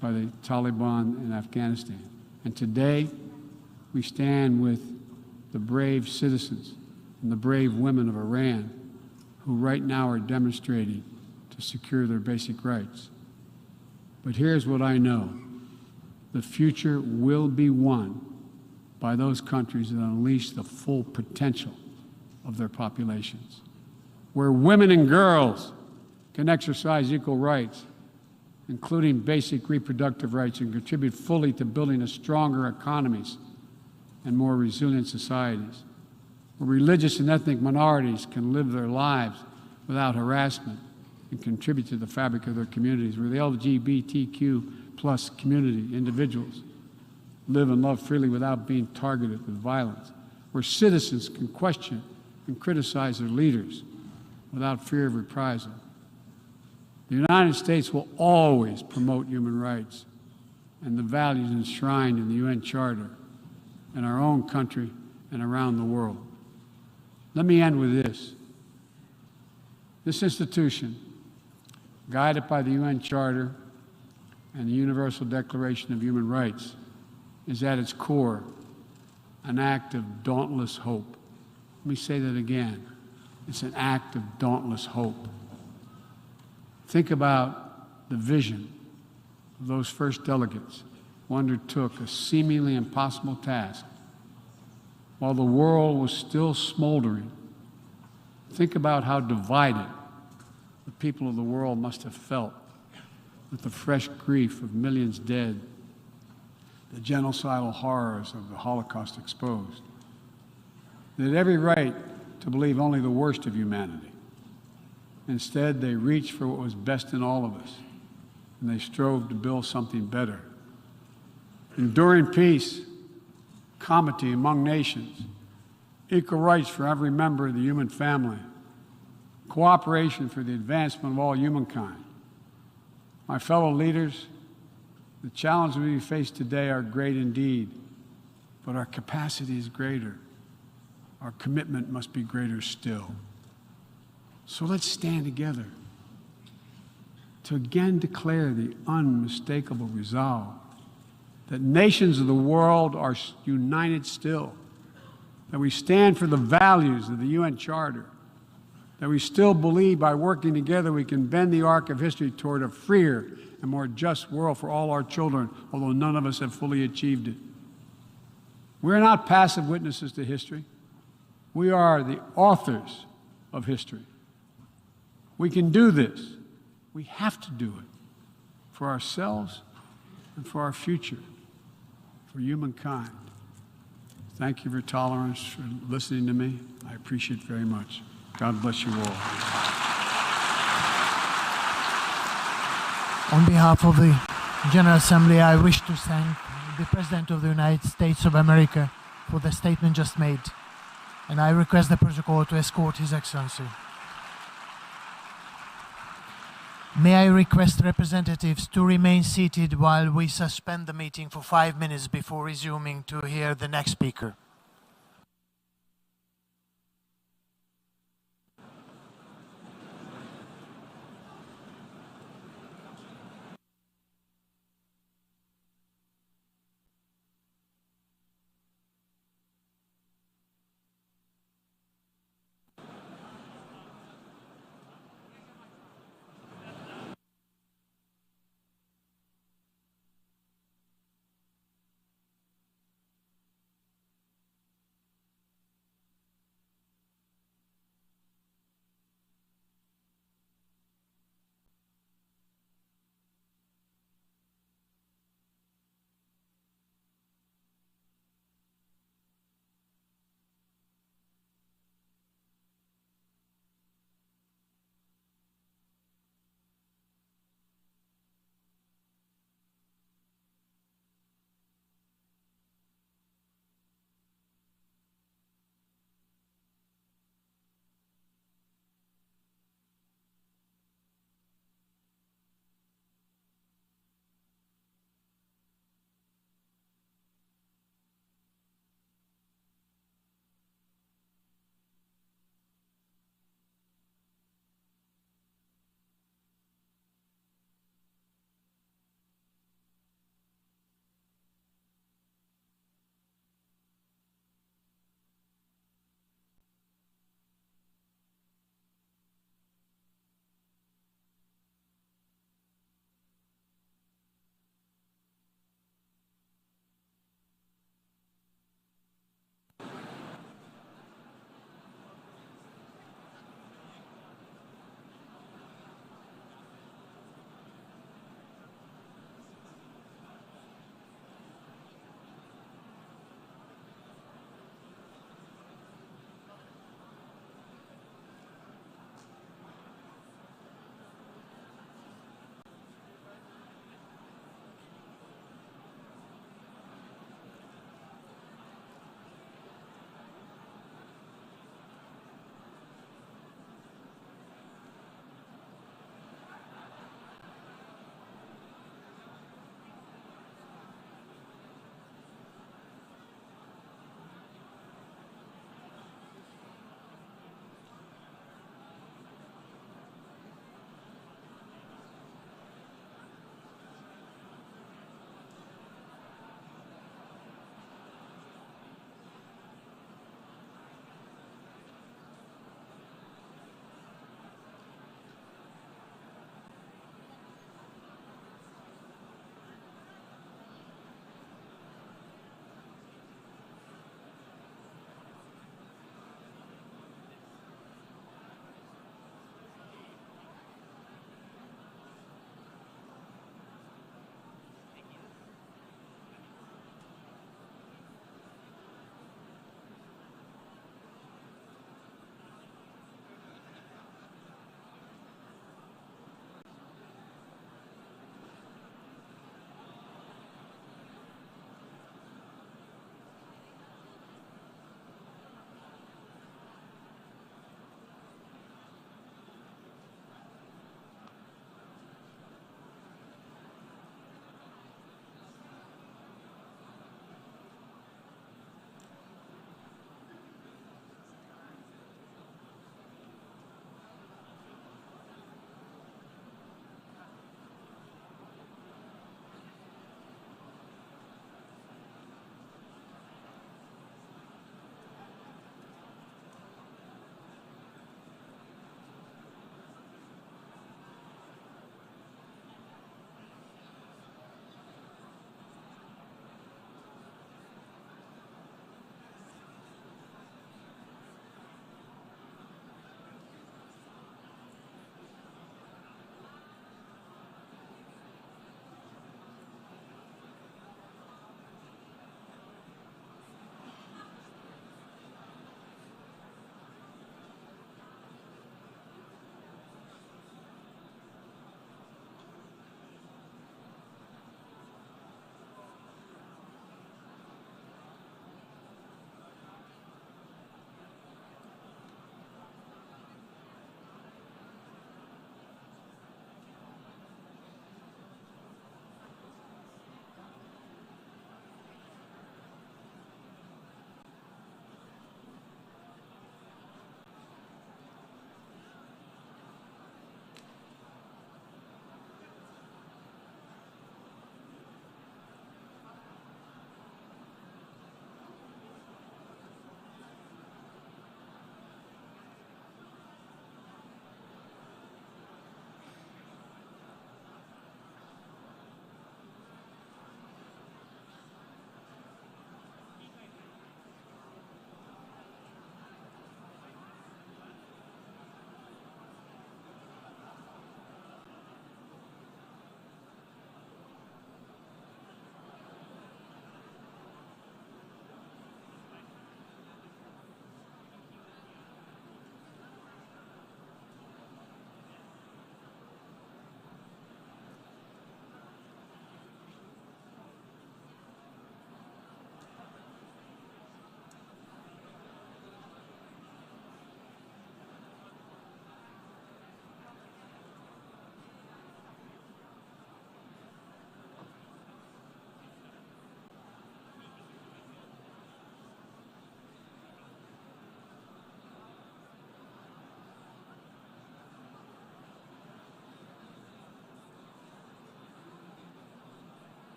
by the Taliban in Afghanistan. And today, we stand with the brave citizens and the brave women of Iran who right now are demonstrating to secure their basic rights. But here's what I know. The future will be won by those countries that unleash the full potential of their populations, where women and girls can exercise equal rights, including basic reproductive rights, and contribute fully to building a stronger economies and more resilient societies, where religious and ethnic minorities can live their lives without harassment and contribute to the fabric of their communities, where the LGBTQ plus community, individuals, live and love freely without being targeted with violence, where citizens can question and criticize their leaders without fear of reprisal. The United States will always promote human rights and the values enshrined in the UN Charter in our own country and around the world. Let me end with this. This institution, guided by the UN Charter and the Universal Declaration of Human Rights, is at its core an act of dauntless hope. Let me say that again. It's an act of dauntless hope. Think about the vision of those first delegates who undertook a seemingly impossible task while the world was still smoldering. Think about how divided the people of the world must have felt with the fresh grief of millions dead, the genocidal horrors of the Holocaust exposed. They had every right to believe only the worst of humanity. Instead, they reached for what was best in all of us, and they strove to build something better. Enduring peace, comity among nations, equal rights for every member of the human family, cooperation for the advancement of all humankind. My fellow leaders, the challenges we face today are great indeed, but our capacity is greater. Our commitment must be greater still. So let's stand together to again declare the unmistakable resolve that nations of the world are united still, that we stand for the values of the UN Charter, that we still believe by working together we can bend the arc of history toward a freer and more just world for all our children, although none of us have fully achieved it. We're not passive witnesses to history. We are the authors of history. We can do this. We have to do it for ourselves and for our future, for humankind. Thank you for your tolerance, for listening to me. I appreciate it very much. God bless you all. On behalf of the General Assembly, I wish to thank the President of the United States of America for the statement just made, and I request the protocol to escort His Excellency. May I request representatives to remain seated while we suspend the meeting for 5 minutes before resuming to hear the next speaker.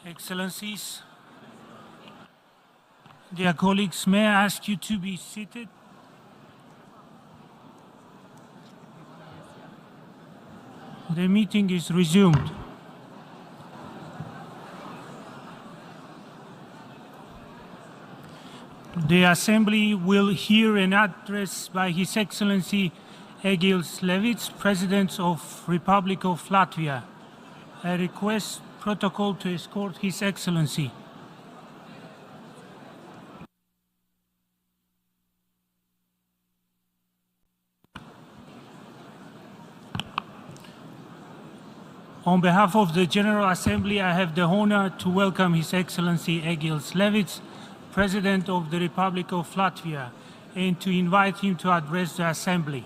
Excellencies, dear colleagues, may I ask you to be seated? The meeting is resumed. The Assembly will hear an address by His Excellency Egils Levits, President of Republic of Latvia. I request protocol to escort His Excellency. On behalf of the General Assembly, I have the honor to welcome His Excellency Egils Levits, President of the Republic of Latvia, and to invite him to address the Assembly.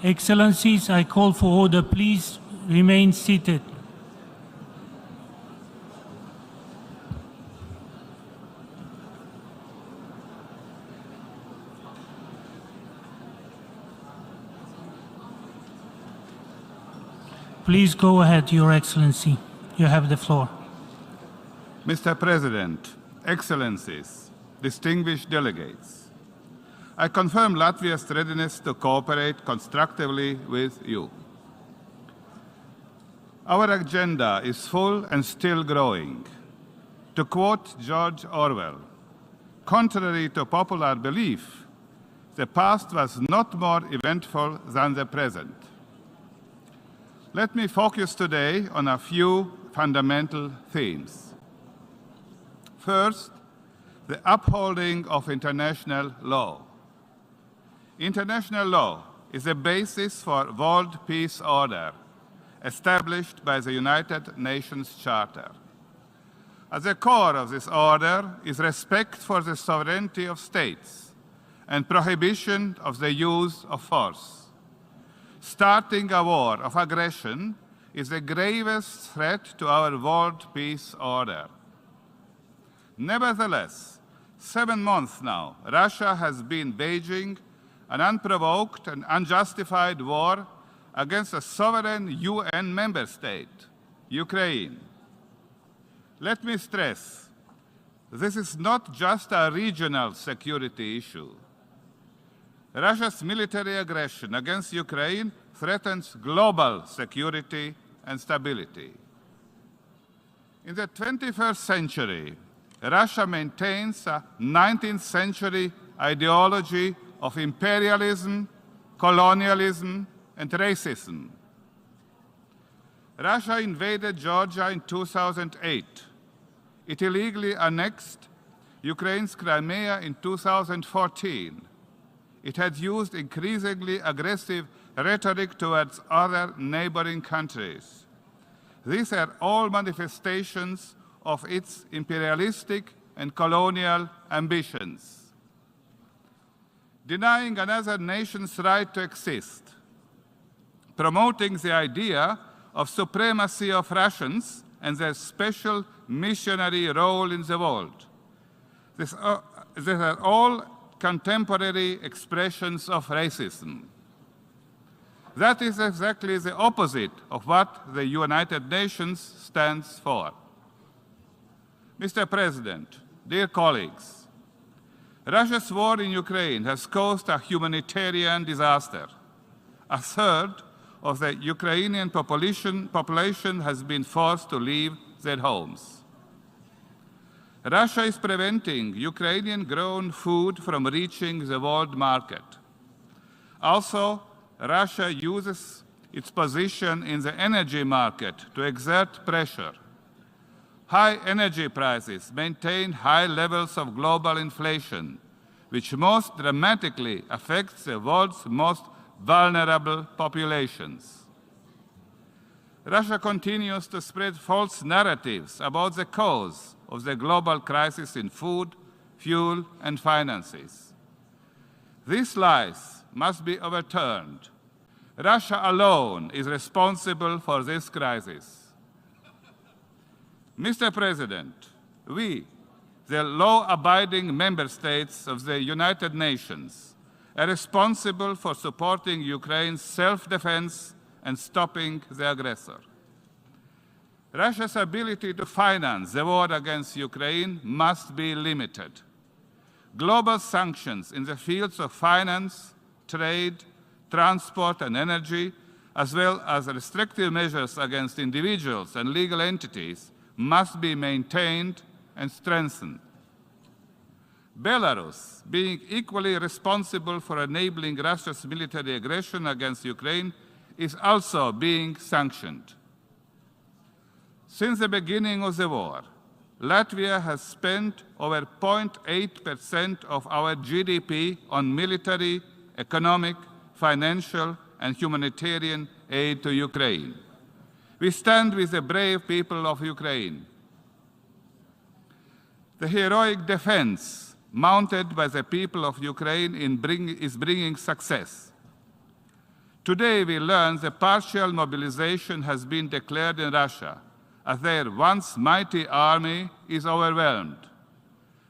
Excellencies, I call for order. Please remain seated. Please go ahead, Your Excellency. You have the floor. Mr. President, Excellencies, distinguished delegates, I confirm Latvia's readiness to cooperate constructively with you. Our agenda is full and still growing. To quote George Orwell, contrary to popular belief, the past was not more eventful than the present. Let me focus today on a few fundamental themes. First, the upholding of international law. International law is the basis for world peace order established by the United Nations Charter. At the core of this order is respect for the sovereignty of states and prohibition of the use of force. Starting a war of aggression is the gravest threat to our world peace order. Nevertheless, 7 months now, Russia has been waging an unprovoked and unjustified war against a sovereign UN member state, Ukraine. Let me stress, this is not just a regional security issue. Russia's military aggression against Ukraine threatens global security and stability. In the 21st century, Russia maintains a 19th century ideology of imperialism, colonialism, and racism. Russia invaded Georgia in 2008. It illegally annexed Ukraine's Crimea in 2014. It had used increasingly aggressive rhetoric towards other neighboring countries. These are all manifestations of its imperialistic and colonial ambitions. Denying another nation's right to exist, promoting the idea of supremacy of Russians and their special missionary role in the world. These are all contemporary expressions of racism. That is exactly the opposite of what the United Nations stands for. Mr. President, dear colleagues, Russia's war in Ukraine has caused a humanitarian disaster. A third of the Ukrainian population has been forced to leave their homes. Russia is preventing Ukrainian-grown food from reaching the world market. Also, Russia uses its position in the energy market to exert pressure. High energy prices maintain high levels of global inflation, which most dramatically affects the world's most vulnerable populations. Russia continues to spread false narratives about the cause of the global crisis in food, fuel, and finances. These lies must be overturned. Russia alone is responsible for this crisis. Mr. President, we, the law-abiding member states of the United Nations are responsible for supporting Ukraine's self-defense and stopping the aggressor. Russia's ability to finance the war against Ukraine must be limited. Global sanctions in the fields of finance, trade, transport and energy, as well as restrictive measures against individuals and legal entities, must be maintained and strengthened. Belarus, being equally responsible for enabling Russia's military aggression against Ukraine, is also being sanctioned. Since the beginning of the war, Latvia has spent over 0.8% of our GDP on military, economic, financial, and humanitarian aid to Ukraine. We stand with the brave people of Ukraine. The heroic defense mounted by the people of Ukraine is bringing success. Today we learn the partial mobilization has been declared in Russia, as their once mighty army is overwhelmed.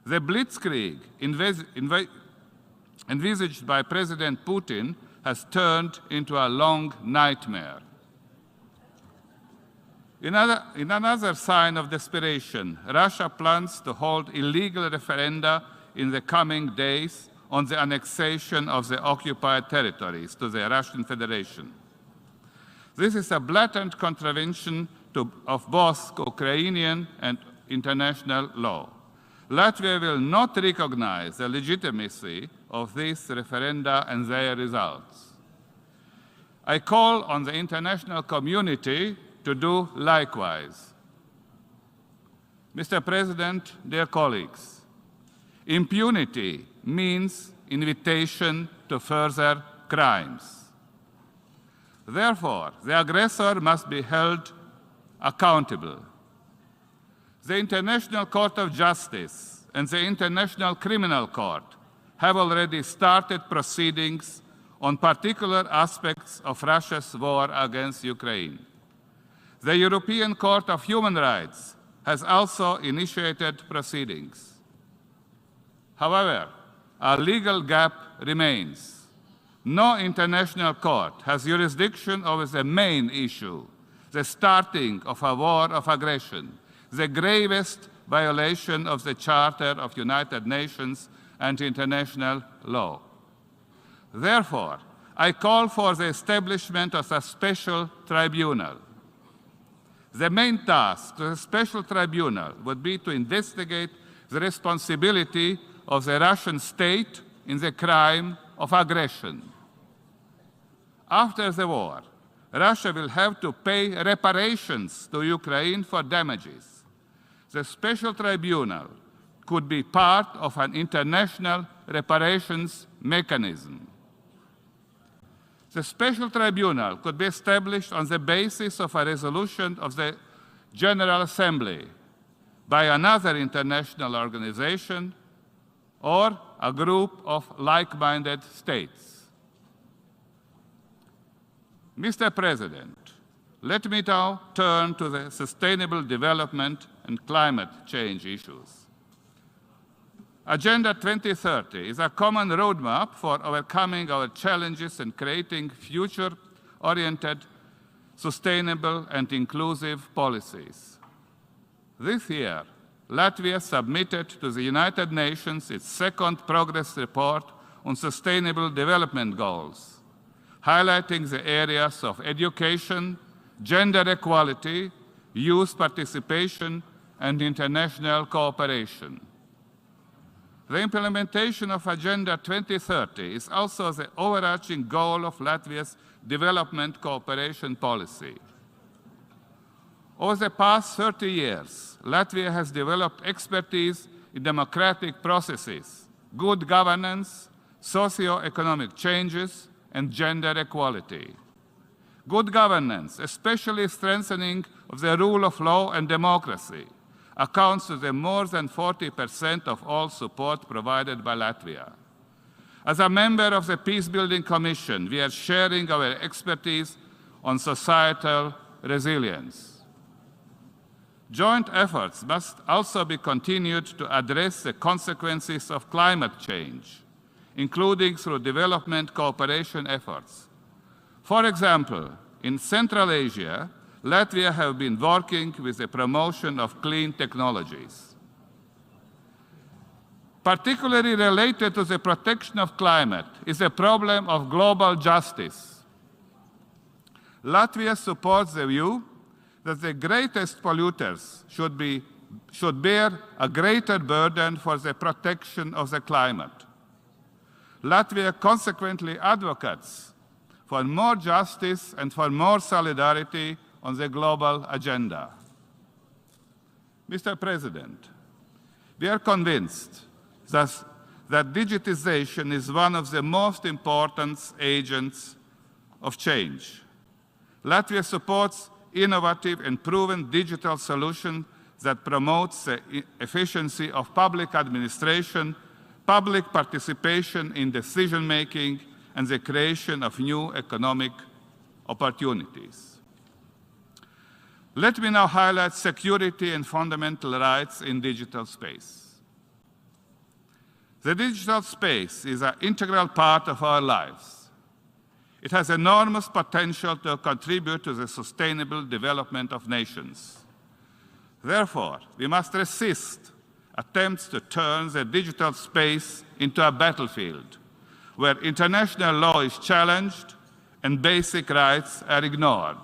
The blitzkrieg envisaged by President Putin has turned into a long nightmare. In another sign of desperation, Russia plans to hold illegal referenda in the coming days on the annexation of the occupied territories to the Russian Federation. This is a blatant contravention of both Ukrainian and international law. Latvia will not recognize the legitimacy of these referenda and their results. I call on the international community to do likewise. Mr. President, dear colleagues, impunity means invitation to further crimes. Therefore, the aggressor must be held accountable. The International Court of Justice and the International Criminal Court have already started proceedings on particular aspects of Russia's war against Ukraine. The European Court of Human Rights has also initiated proceedings. However, a legal gap remains. No international court has jurisdiction over the main issue, the starting of a war of aggression, the gravest violation of the Charter of United Nations and international law. Therefore, I call for the establishment of a special tribunal. The main task of the special tribunal would be to investigate the responsibility of the Russian state in the crime of aggression. After the war, Russia will have to pay reparations to Ukraine for damages. The special tribunal could be part of an international reparations mechanism. The special tribunal could be established on the basis of a resolution of the General Assembly by another international organization or a group of like-minded states. Mr. President, let me now turn to the sustainable development and climate change issues. Agenda 2030 is a common roadmap for overcoming our challenges and creating future-oriented, sustainable and inclusive policies. This year, Latvia submitted to the United Nations its second progress report on sustainable development goals, highlighting the areas of education, gender equality, youth participation, and international cooperation. The implementation of Agenda 2030 is also the overarching goal of Latvia's development cooperation policy. Over the past 30 years, Latvia has developed expertise in democratic processes, good governance, socio-economic changes, and gender equality. Good governance, especially strengthening of the rule of law and democracy, accounts for the more than 40% of all support provided by Latvia. As a member of the Peacebuilding Commission, we are sharing our expertise on societal resilience. Joint efforts must also be continued to address the consequences of climate change, including through development cooperation efforts. For example, in Central Asia, Latvia has been working with the promotion of clean technologies. Particularly related to the protection of climate is the problem of global justice. Latvia supports the view that the greatest polluters should bear a greater burden for the protection of the climate. Latvia consequently advocates for more justice and for more solidarity on the global agenda. Mr. President, we are convinced that digitization is one of the most important agents of change. Latvia supports innovative and proven digital solutions that promotes the efficiency of public administration, public participation in decision-making, and the creation of new economic opportunities. Let me now highlight security and fundamental rights in digital space. The digital space is an integral part of our lives. It has enormous potential to contribute to the sustainable development of nations. Therefore, we must resist attempts to turn the digital space into a battlefield where international law is challenged and basic rights are ignored.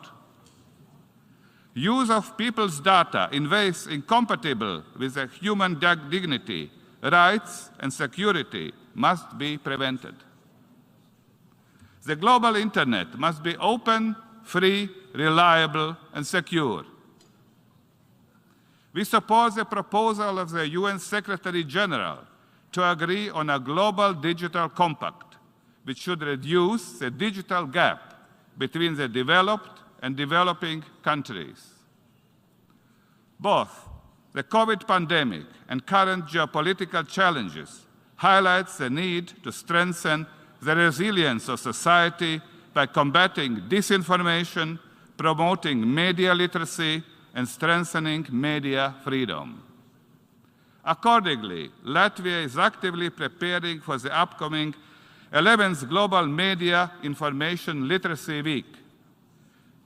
Use of people's data in ways incompatible with their human dignity, rights, and security must be prevented. The global internet must be open, free, reliable, and secure. We support the proposal of the UN Secretary General to agree on a global digital compact, which should reduce the digital gap between the developed and developing countries. Both the COVID pandemic and current geopolitical challenges highlights the need to strengthen the resilience of society by combating disinformation, promoting media literacy, and strengthening media freedom. Accordingly, Latvia is actively preparing for the upcoming 11th Global Media Information Literacy Week.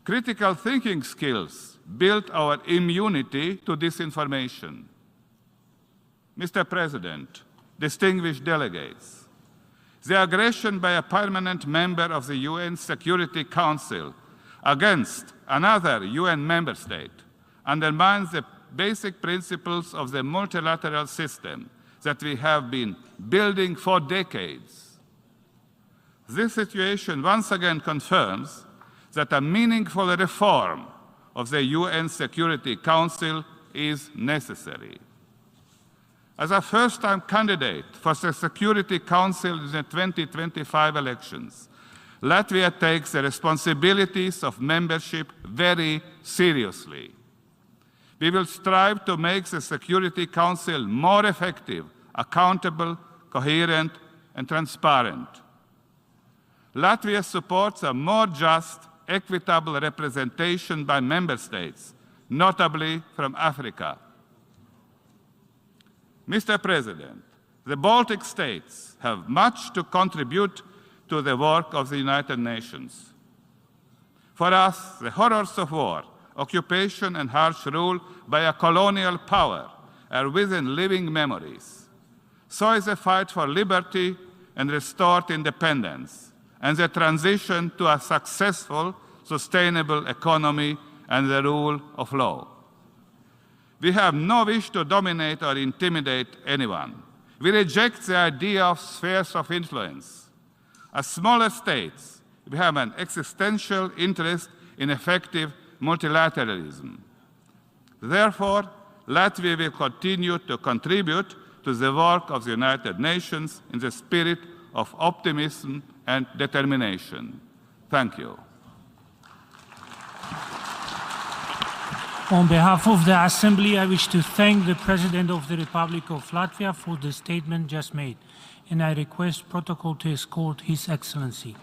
Critical thinking skills build our immunity to disinformation. Mr. President, distinguished delegates, the aggression by a permanent member of the UN Security Council against another UN member state undermines the basic principles of the multilateral system that we have been building for decades. This situation once again confirms that a meaningful reform of the UN Security Council is necessary. As a first-time candidate for the Security Council in the 2025 elections, Latvia takes the responsibilities of membership very seriously. We will strive to make the Security Council more effective, accountable, coherent, and transparent. Latvia supports a more just, equitable representation by member states, notably from Africa. Mr. President, the Baltic states have much to contribute to the work of the United Nations. For us, the horrors of war, occupation, and harsh rule by a colonial power are within living memories. So is the fight for liberty and restored independence, and the transition to a successful, sustainable economy and the rule of law. We have no wish to dominate or intimidate anyone. We reject the idea of spheres of influence. As smaller states, we have an existential interest in effective multilateralism. Therefore, Latvia will continue to contribute to the work of the United Nations in the spirit of optimism and determination. Thank you. On behalf of the Assembly, I wish to thank the President of the Republic of Latvia for the statement just made, and I request protocol to escort His Excellency.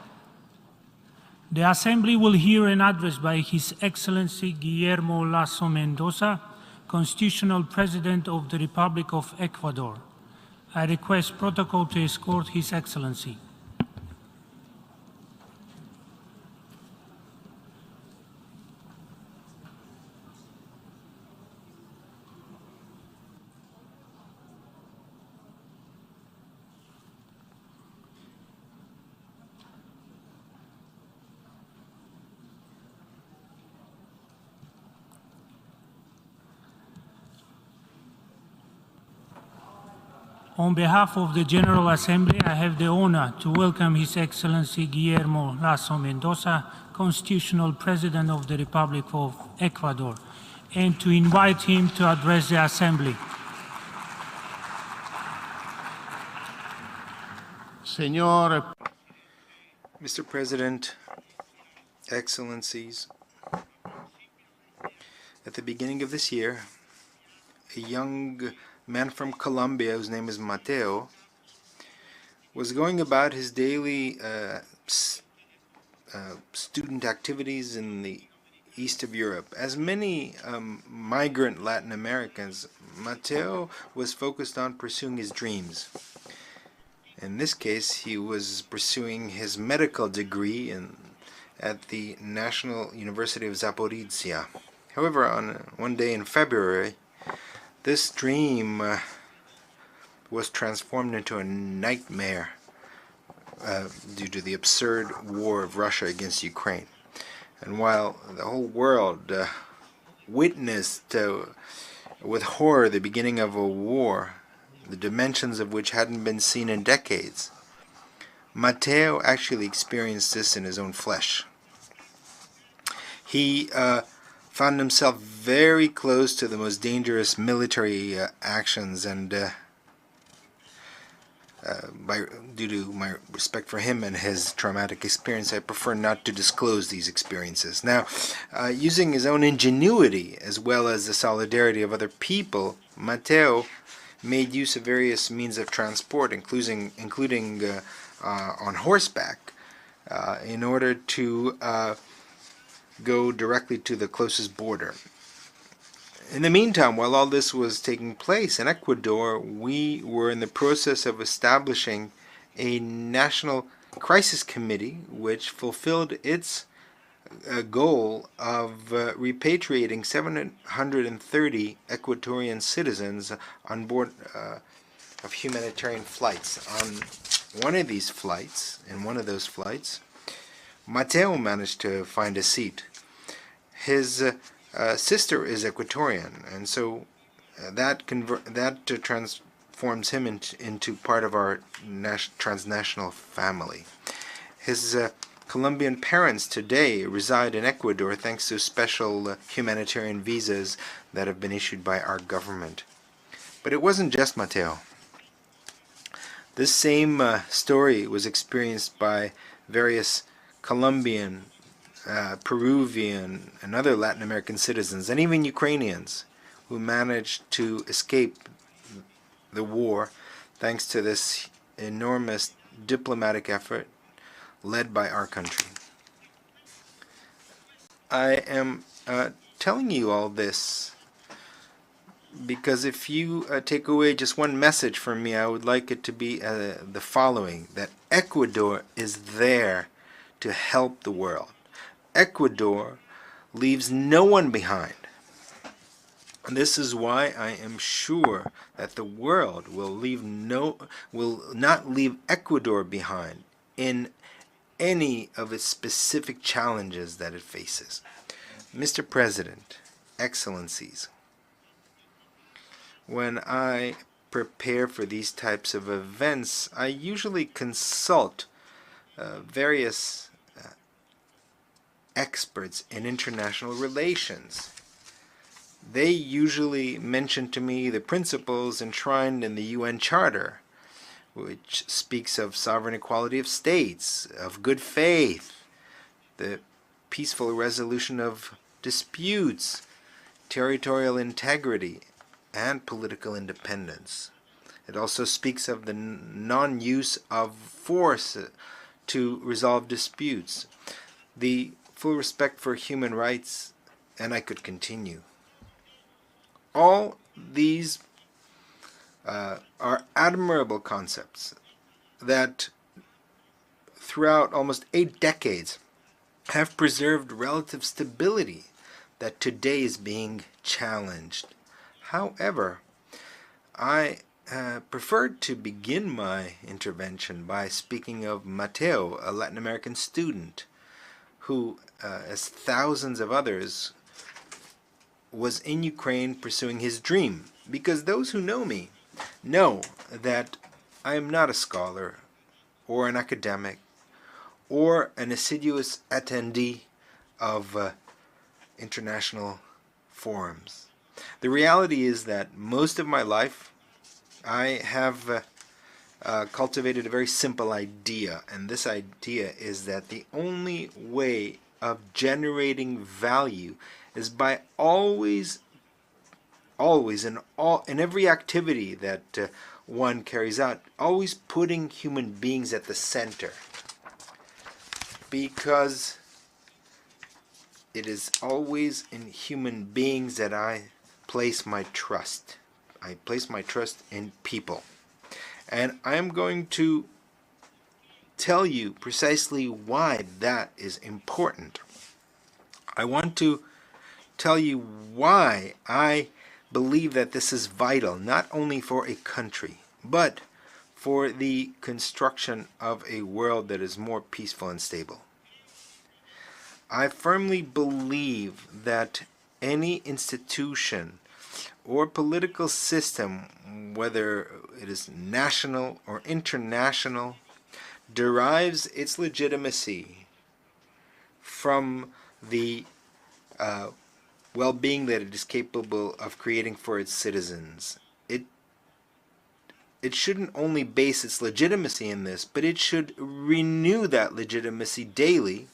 The Assembly will hear an address by His Excellency Guillermo Lasso Mendoza, Constitutional President of the Republic of Ecuador. I request protocol to escort His Excellency. On behalf of the General Assembly, I have the honor to welcome His Excellency Guillermo Lasso Mendoza, Constitutional President of the Republic of Ecuador, and to invite him to address the Assembly. Mr. President, Excellencies, at the beginning of this year, a young man from Colombia, whose name is Mateo, was going about his daily student activities in the east of Europe. As many migrant Latin Americans, Mateo was focused on pursuing his dreams. In this case, he was pursuing his medical degree at the National University of Zaporizhia. However, on one day in February, this dream was transformed into a nightmare due to the absurd war of Russia against Ukraine. And while the whole world witnessed with horror the beginning of a war, the dimensions of which hadn't been seen in decades, Mateo actually experienced this in his own flesh. He found himself very close to the most dangerous military actions, and due to my respect for him and his traumatic experience, I prefer not to disclose these experiences. Now, using his own ingenuity as well as the solidarity of other people, Mateo made use of various means of transport, including on horseback, in order to go directly to the closest border. In the meantime, while all this was taking place in Ecuador, we were in the process of establishing a national crisis committee which fulfilled its goal of repatriating 730 Ecuadorian citizens on board of humanitarian flights. On one of those flights, Mateo managed to find a seat. His sister is Ecuadorian, and so that transforms him into part of our transnational family. His Colombian parents today reside in Ecuador thanks to special humanitarian visas that have been issued by our government. But it wasn't just Mateo. This same story was experienced by various Colombian, Peruvian, and other Latin American citizens, and even Ukrainians, who managed to escape the war thanks to this enormous diplomatic effort led by our country. I am telling you all this because if you take away just one message from me, I would like it to be the following: that Ecuador is there to help the world. Ecuador leaves no one behind. And this is why I am sure that the world will not leave Ecuador behind in any of its specific challenges that it faces. Mr. President, Excellencies, when I prepare for these types of events, I usually consult various experts in international relations. They usually mention to me the principles enshrined in the UN Charter, which speaks of sovereign equality of states, of good faith, the peaceful resolution of disputes, territorial integrity, and political independence. It also speaks of the non-use of force to resolve disputes, the full respect for human rights, and I could continue. All these are admirable concepts that throughout almost 8 decades have preserved relative stability that today is being challenged. However, I prefer to begin my intervention by speaking of Mateo, a Latin American student who, as thousands of others, was in Ukraine pursuing his dream. Because those who know me know that I am not a scholar or an academic or an assiduous attendee of international forums. The reality is that most of my life I have cultivated a very simple idea, and this idea is that the only way of generating value is by always in every activity that one carries out, always putting human beings at the center, because it is always in human beings that I place my trust. I place my trust in people. And I am going to tell you precisely why that is important. I want to tell you why I believe that this is vital, not only for a country, but for the construction of a world that is more peaceful and stable. I firmly believe that any institution or political system, whether it is national or international, derives its legitimacy from the well-being that it is capable of creating for its citizens. It shouldn't only base its legitimacy in this, but it should renew that legitimacy daily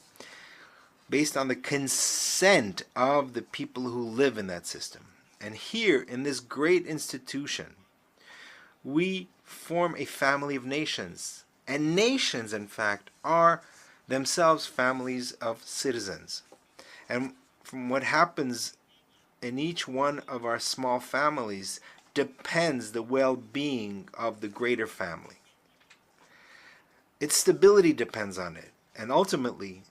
based on the consent of the people who live in that system. And here, in this great institution, we form a family of nations. And nations, in fact, are themselves families of citizens. And from what happens in each one of our small families depends the well-being of the greater family. Its stability depends on it, and ultimately,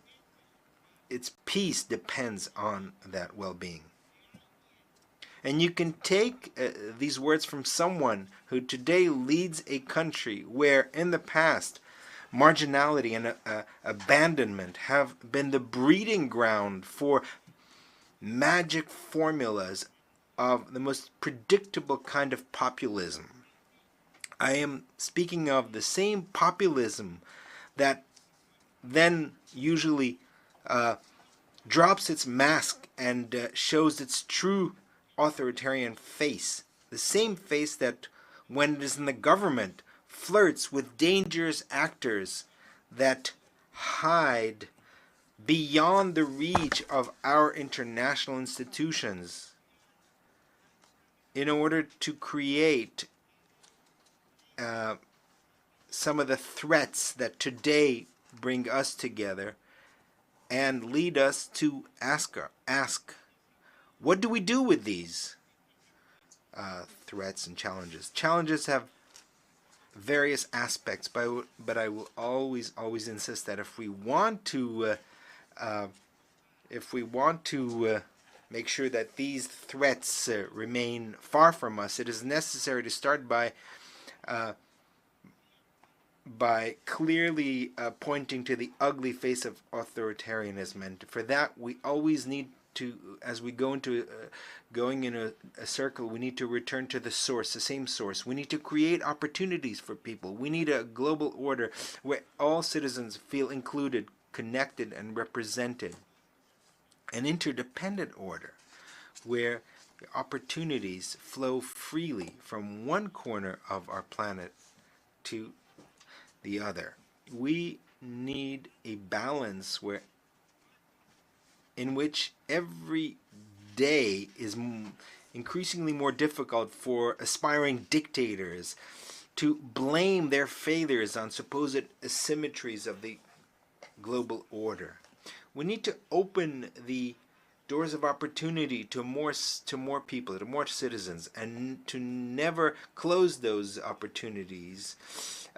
its peace depends on that well-being. And you can take these words from someone who today leads a country where in the past marginality and abandonment have been the breeding ground for magic formulas of the most predictable kind of populism. I am speaking of the same populism that then usually drops its mask and shows its true authoritarian face. The same face that, when it is in the government, flirts with dangerous actors that hide beyond the reach of our international institutions in order to create some of the threats that today bring us together and lead us to ask, what do we do with these threats and challenges? Challenges have various aspects, but I will always insist that if we want to make sure that these threats remain far from us, it is necessary to start by clearly pointing to the ugly face of authoritarianism. And for that, we always need to, as we go into going in a circle, we need to return to the source, the same source. We need to create opportunities for people. We need a global order where all citizens feel included, connected, and represented. An interdependent order where opportunities flow freely from one corner of our planet to the other. We need a balance in which every day is increasingly more difficult for aspiring dictators to blame their failures on supposed asymmetries of the global order. We need to open the doors of opportunity to more people, to more citizens, and to never close those opportunities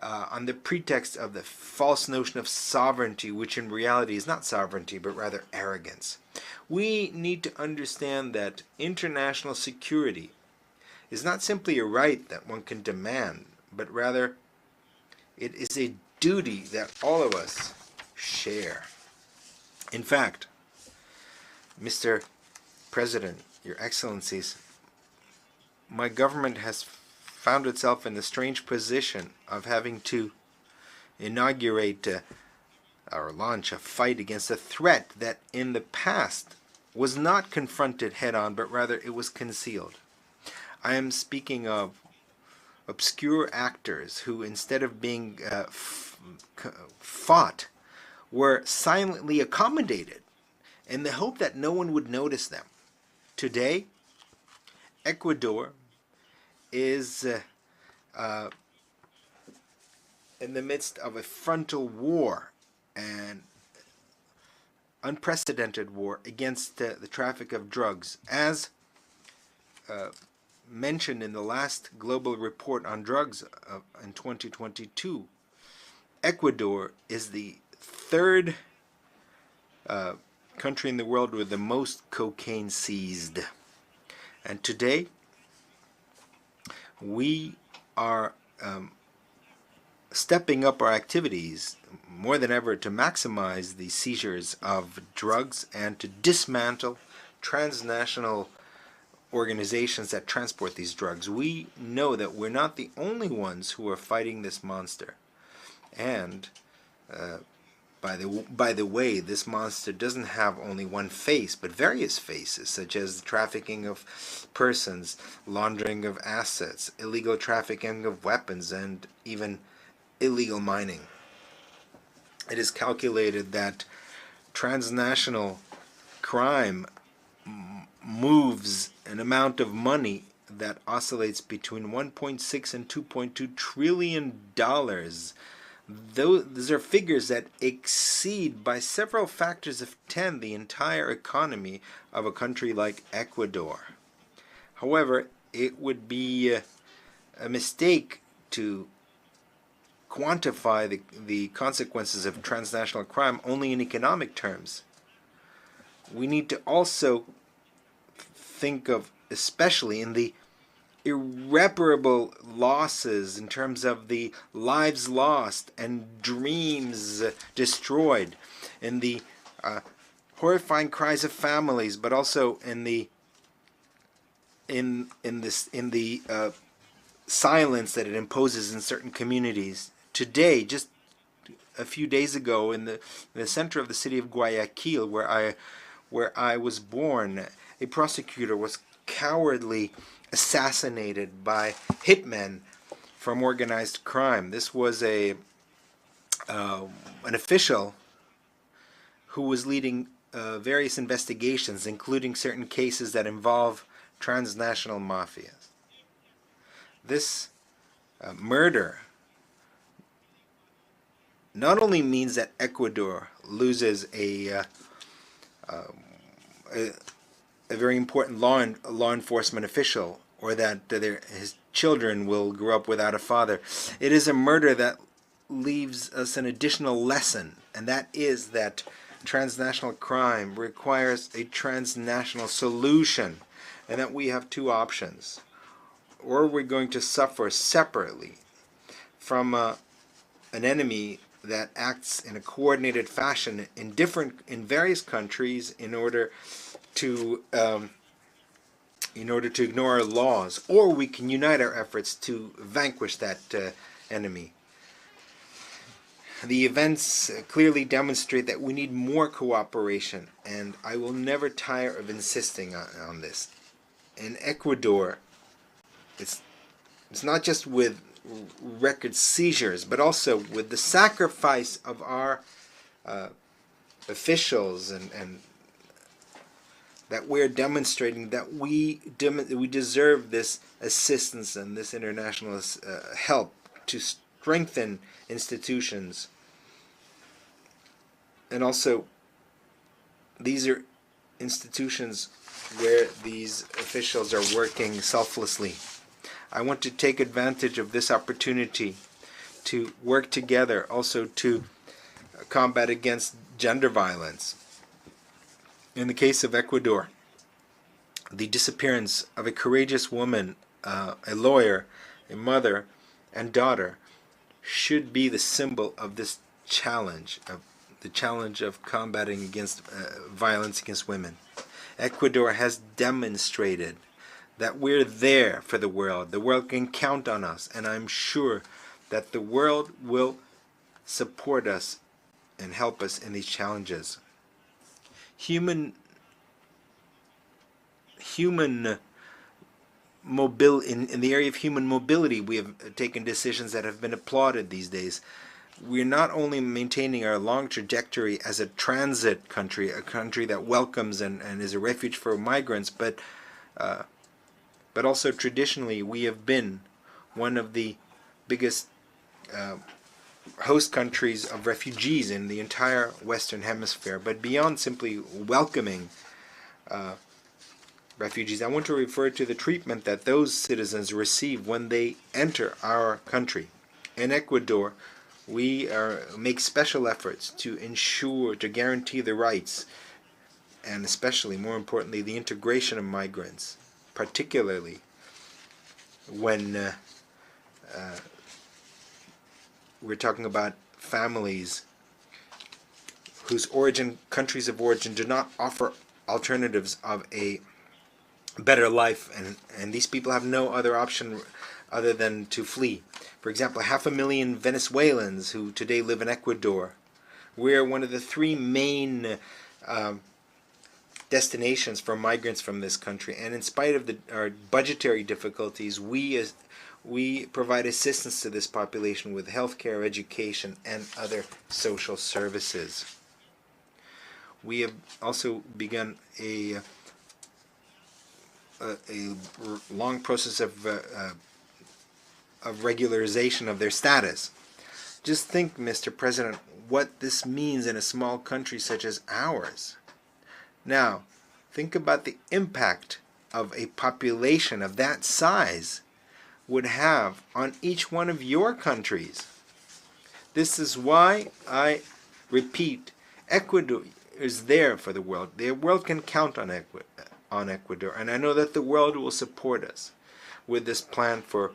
on the pretext of the false notion of sovereignty, which in reality is not sovereignty, but rather arrogance. We need to understand that international security is not simply a right that one can demand, but rather it is a duty that all of us share. In fact, Mr. President, Your Excellencies, my government has found itself in the strange position of having to inaugurate or launch a fight against a threat that in the past was not confronted head-on, but rather it was concealed. I am speaking of obscure actors who, instead of being fought, were silently accommodated in the hope that no one would notice them. Today, Ecuador is in the midst of a frontal war, an unprecedented war against the traffic of drugs. As mentioned in the last global report on drugs in 2022, Ecuador is the third country in the world with the most cocaine seized. And today, we are stepping up our activities more than ever to maximize the seizures of drugs and to dismantle transnational organizations that transport these drugs. We know that we're not the only ones who are fighting this monster. And by the way, this monster doesn't have only one face, but various faces, such as trafficking of persons, laundering of assets, illegal trafficking of weapons, and even illegal mining. It is calculated that transnational crime moves an amount of money that oscillates between 1.6 and 2.2 trillion dollars. Those are figures that exceed by several factors of 10 the entire economy of a country like Ecuador. However, it would be a mistake to quantify the consequences of transnational crime only in economic terms. We need to also think of, especially in the irreparable losses in terms of the lives lost and dreams destroyed, in the horrifying cries of families, but also in the silence that it imposes in certain communities. Today, just a few days ago, in the center of the city of Guayaquil, where I was born, a prosecutor was cowardly assassinated by hitmen from organized crime. This was an official who was leading various investigations, including certain cases that involve transnational mafias. This murder not only means that Ecuador loses a very important law enforcement official, or that his children will grow up without a father. It is a murder that leaves us an additional lesson, and that is that transnational crime requires a transnational solution, and that we have two options. Or we're going to suffer separately from an enemy that acts in a coordinated fashion in various countries in order to ignore our laws, or we can unite our efforts to vanquish that enemy. The events clearly demonstrate that we need more cooperation, and I will never tire of insisting on this. In Ecuador, it's not just with record seizures, but also with the sacrifice of our officials, and that we're demonstrating that we deserve this assistance and this international help to strengthen institutions. And also, these are institutions where these officials are working selflessly. I want to take advantage of this opportunity to work together also to combat against gender violence. In the case of Ecuador, the disappearance of a courageous woman, a lawyer, a mother, and daughter should be the symbol of this challenge, of the challenge of combating against violence against women. Ecuador has demonstrated that we're there for the world. The world can count on us, and I'm sure that the world will support us and help us in these challenges. In the area of human mobility, we have taken decisions that have been applauded these days. We're not only maintaining our long trajectory as a transit country, a country that welcomes and is a refuge for migrants, but also traditionally we have been one of the biggest host countries of refugees in the entire Western Hemisphere. But beyond simply welcoming refugees, I want to refer to the treatment that those citizens receive when they enter our country. In Ecuador, we make special efforts to ensure, to guarantee the rights, and especially, more importantly, the integration of migrants, particularly when we're talking about families whose countries of origin do not offer alternatives of a better life, and these people have no other option other than to flee. For example, 500,000 Venezuelans who today live in Ecuador. We're one of the three main destinations for migrants from this country, and in spite of our budgetary difficulties, we provide assistance to this population with healthcare, education, and other social services. We have also begun a long process of regularization of their status. Just think, Mr. President, what this means in a small country such as ours. Now, think about the impact of a population of that size would have on each one of your countries. This is why I repeat, Ecuador is there for the world. The world can count on Ecuador, and I know that the world will support us with this plan for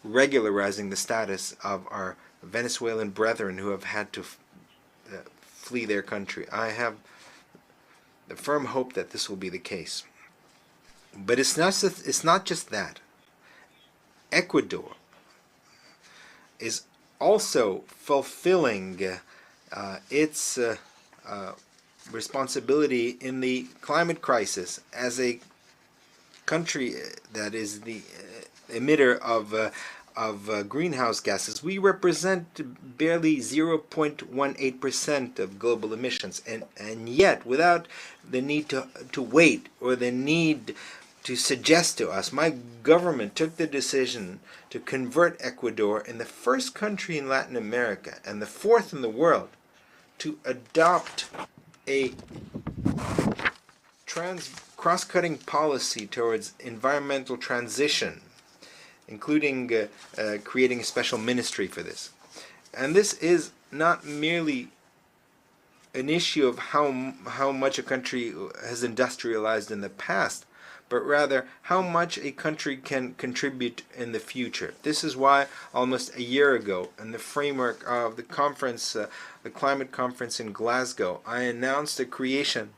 regularizing the status of our Venezuelan brethren who have had to flee their country. I have the firm hope that this will be the case. But it's not just that. Ecuador is also fulfilling its responsibility in the climate crisis as a country that is the emitter of greenhouse gases. We represent barely 0.18% of global emissions, and yet, without the need to wait or the need to suggest to us, my government took the decision to convert Ecuador in the first country in Latin America and the fourth in the world to adopt a cross-cutting policy towards environmental transition, including creating a special ministry for this. And this is not merely an issue of how much a country has industrialized in the past, but rather how much a country can contribute in the future. This is why almost a year ago, in the framework of the conference, the climate conference in Glasgow, I announced the creation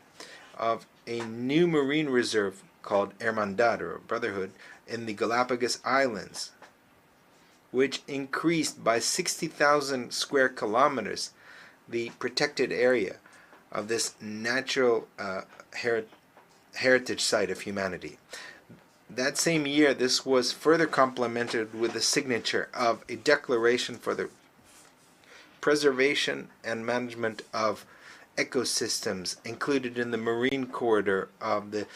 of a new marine reserve called Hermandad, or Brotherhood, in the Galapagos Islands, which increased by 60,000 square kilometers the protected area of this natural heritage site of humanity. That same year, this was further complemented with the signature of a declaration for the preservation and management of ecosystems included in the marine corridor of the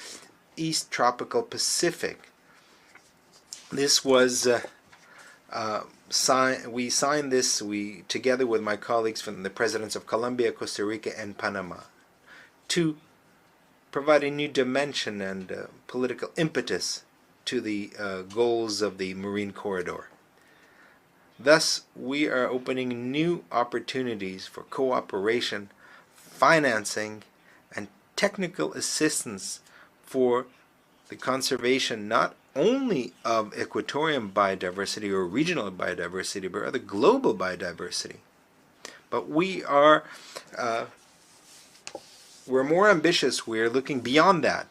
East Tropical Pacific. This was we signed this together with my colleagues from the presidents of Colombia, Costa Rica, and Panama, two provide a new dimension and political impetus to the goals of the Marine Corridor. Thus, we are opening new opportunities for cooperation, financing, and technical assistance for the conservation not only of equatorial biodiversity or regional biodiversity, but rather global biodiversity. But we're more ambitious. We're looking beyond that.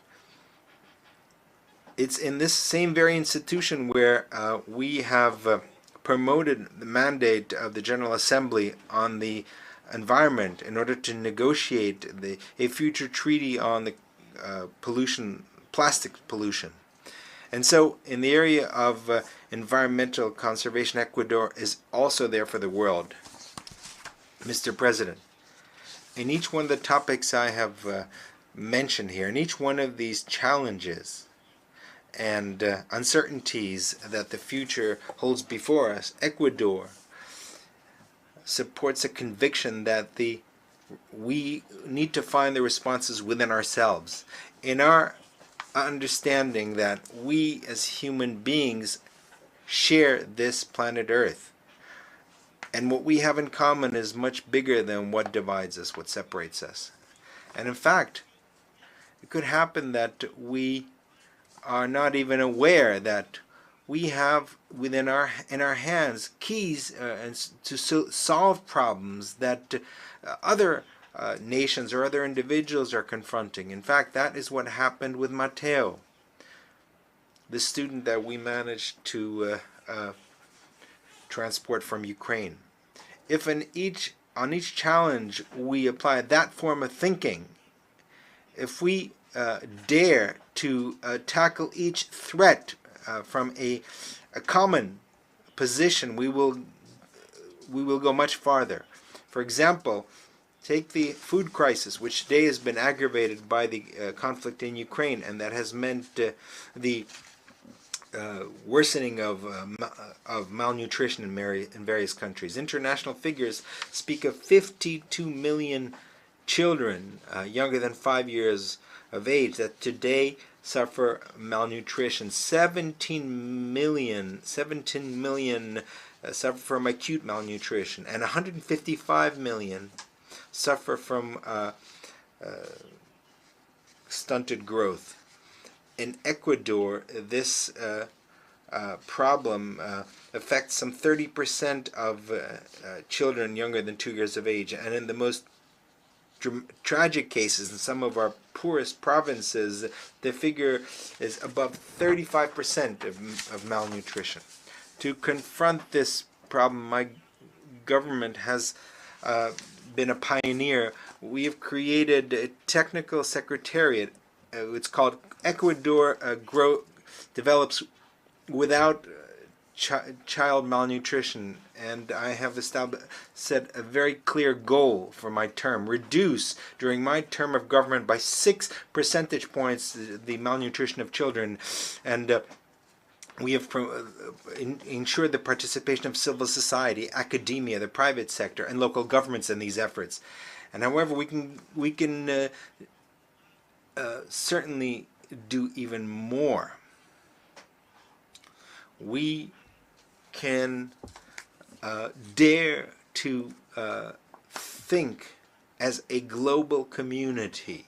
It's in this same very institution where we have promoted the mandate of the General Assembly on the environment in order to negotiate a future treaty on the plastic pollution. And so in the area of environmental conservation, Ecuador is also there for the world. Mr. President, in each one of the topics I have mentioned here, in each one of these challenges and uncertainties that the future holds before us, Ecuador supports a conviction that we need to find the responses within ourselves. In our understanding that we as human beings share this planet Earth, and what we have in common is much bigger than what divides us, what separates us. And in fact, it could happen that we are not even aware that we have in our hands keys to solve problems that other nations or other individuals are confronting. In fact, that is what happened with Mateo, the student that we managed to transport from Ukraine. If on each challenge we apply that form of thinking, if we dare to tackle each threat from a common position, we will go much farther. For example, take the food crisis, which today has been aggravated by the conflict in Ukraine, and that has meant the worsening of malnutrition in various countries. International figures speak of 52 million children younger than 5 years of age that today suffer malnutrition. 17 million suffer from acute malnutrition, and 155 million suffer from stunted growth. In Ecuador, this problem affects some 30% of children younger than 2 years of age, and in the most tragic cases, in some of our poorest provinces, the figure is above 35% of malnutrition. To confront this problem, my government has been a pioneer. We have created a technical secretariat. It's called Ecuador Develops Without Child Malnutrition, and I have set a very clear goal for my term: reduce during my term of government by 6 percentage points the malnutrition of children, and we have ensured the participation of civil society, academia, the private sector, and local governments in these efforts. And however, we can certainly do even more. We can dare to think as a global community.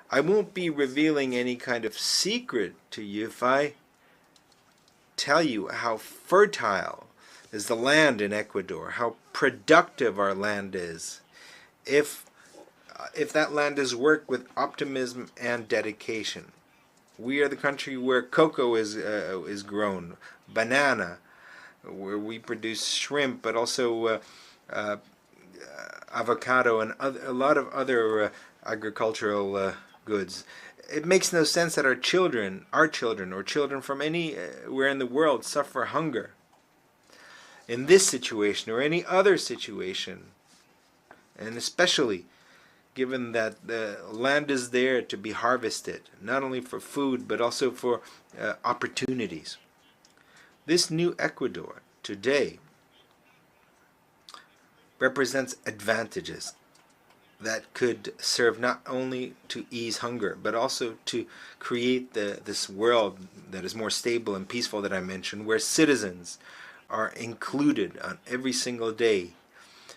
I won't be revealing any kind of secret to you if I tell you how fertile is the land in Ecuador, how productive our land is. If that land is worked with optimism and dedication. We are the country where cocoa is grown, banana, where we produce shrimp, but also avocado and a lot of other agricultural goods. It makes no sense that our children, or children from anywhere in the world, suffer hunger. In this situation or any other situation, and especially given that the land is there to be harvested, not only for food, but also for opportunities. This new Ecuador today represents advantages. that could serve not only to ease hunger, but also to create this world that is more stable and peaceful that I mentioned, where citizens are included on every single day,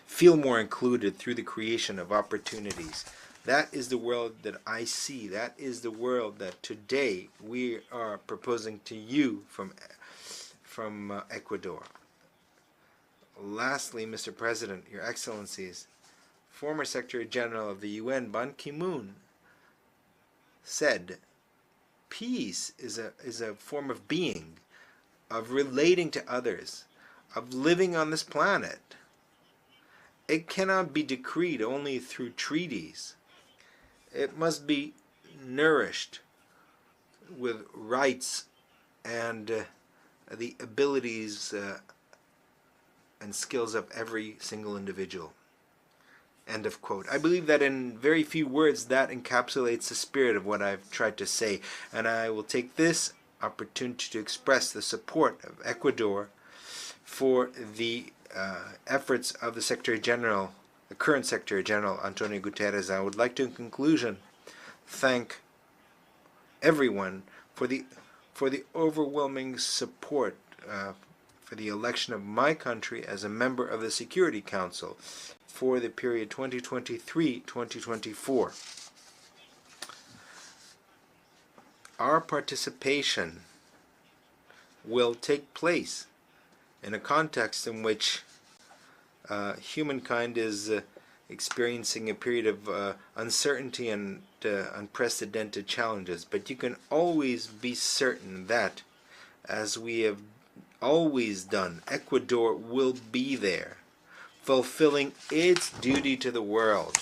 feel more included through the creation of opportunities. That is the world that I see. That is the world that today we are proposing to you from Ecuador. Lastly, Mr. President, Your Excellencies, former Secretary General of the UN, Ban Ki-moon, said, peace is a form of being, of relating to others, of living on this planet. It cannot be decreed only through treaties. It must be nourished with rights and the abilities and skills of every single individual. End of quote. I believe that in very few words that encapsulates the spirit of what I've tried to say, and I will take this opportunity to express the support of Ecuador for the efforts of the Secretary General, the current Secretary General, Antonio Guterres. I would like to, in conclusion, thank everyone for the overwhelming support for the election of my country as a member of the Security Council for the period 2023-2024. Our participation will take place in a context in which humankind is experiencing a period of uncertainty and unprecedented challenges. But you can always be certain that, as we have always done, Ecuador will be there, fulfilling its duty to the world.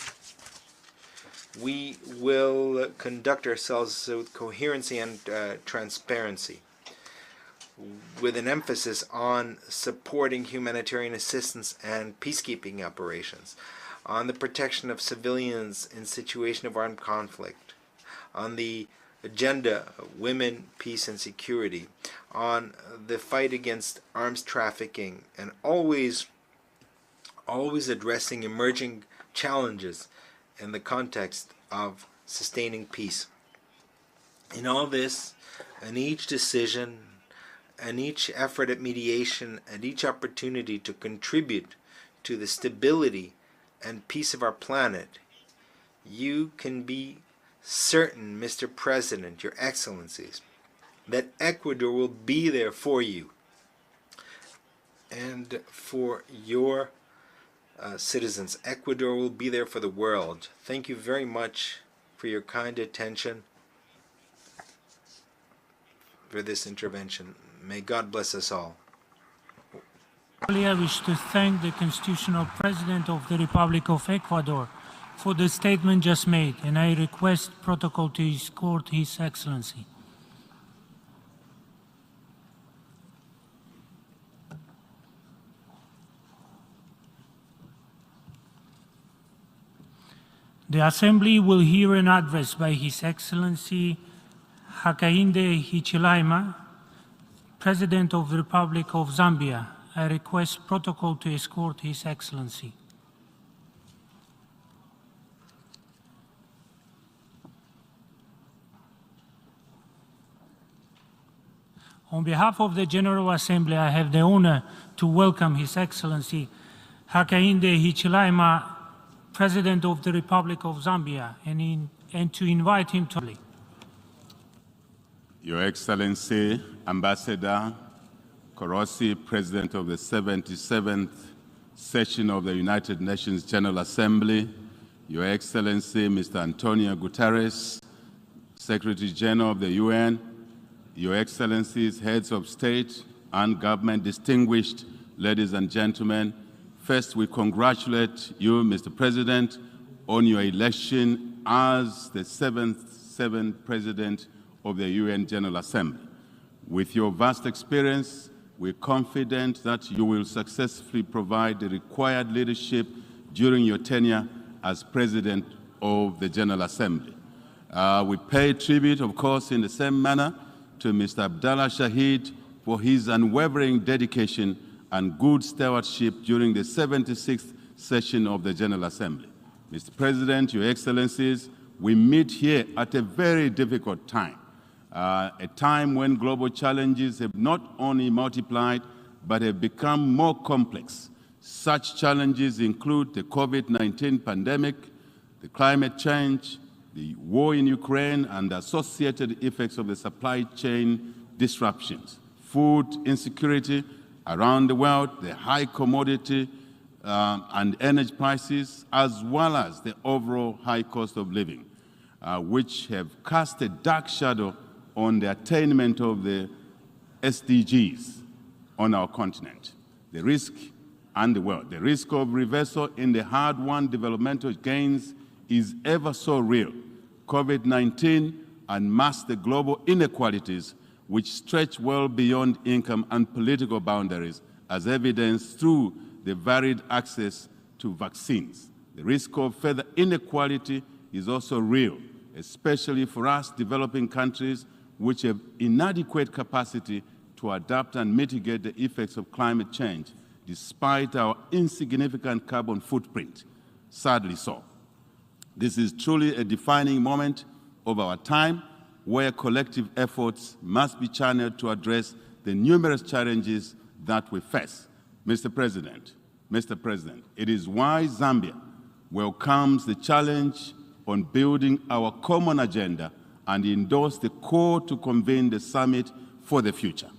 We will conduct ourselves with coherency and transparency, with an emphasis on supporting humanitarian assistance and peacekeeping operations, on the protection of civilians in situation of armed conflict, on the agenda of women, peace, and security, on the fight against arms trafficking, and always addressing emerging challenges in the context of sustaining peace. In all this, and each decision, and each effort at mediation, and each opportunity to contribute to the stability and peace of our planet, you can be certain, Mr. President, Your Excellencies, that Ecuador will be there for you and for your citizens. Ecuador will be there for the world. Thank you very much for your kind attention for this intervention. May God bless us all. I wish to thank the Constitutional President of the Republic of Ecuador for the statement just made, and I request protocol to escort His Excellency. The Assembly will hear an address by His Excellency Hakainde Hichilema, President of the Republic of Zambia. I request protocol to escort His Excellency. On behalf of the General Assembly, I have the honor to welcome His Excellency Hakainde Hichilema, President of the Republic of Zambia, and to invite him to. Your Excellency, Ambassador Korosi, President of the 77th Session of the United Nations General Assembly, Your Excellency, Mr. Antonio Guterres, Secretary General of the UN, Your Excellencies, Heads of State and Government, distinguished ladies and gentlemen, first we congratulate you, Mr. President, on your election as the seventh President of the UN General Assembly. With your vast experience, we're confident that you will successfully provide the required leadership during your tenure as President of the General Assembly. We pay tribute, of course, in the same manner to Mr. Abdallah Shahid for his unwavering dedication and good stewardship during the 76th session of the General Assembly. Mr. President, Your Excellencies, we meet here at a very difficult time, a time when global challenges have not only multiplied, but have become more complex. Such challenges include the COVID-19 pandemic, the climate change, the war in Ukraine, and the associated effects of the supply chain disruptions, food insecurity around the world, the high commodity and energy prices, as well as the overall high cost of living, which have cast a dark shadow on the attainment of the SDGs on our continent. The risk and the world, the risk of reversal in the hard-won developmental gains is ever so real. COVID-19 unmasked the global inequalities which stretch well beyond income and political boundaries, as evidenced through the varied access to vaccines. The risk of further inequality is also real, especially for us developing countries which have inadequate capacity to adapt and mitigate the effects of climate change, despite our insignificant carbon footprint. Sadly so. This is truly a defining moment of our time, where collective efforts must be channeled to address the numerous challenges that we face. Mr. President, it is why Zambia welcomes the challenge on building our common agenda and endorsed the call to convene the Summit for the Future.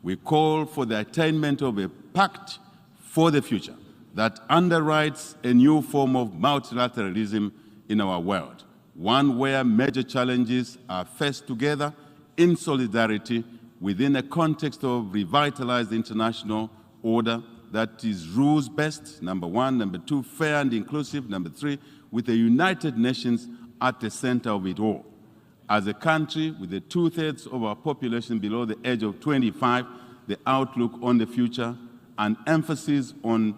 We call for the attainment of a pact for the future that underwrites a new form of multilateralism in our world, one where major challenges are faced together in solidarity within a context of revitalized international order that is rules-based, number one, number two, fair and inclusive, number three, with the United Nations at the center of it all. As a country with the 2/3 of our population below the age of 25, the outlook on the future and emphasis on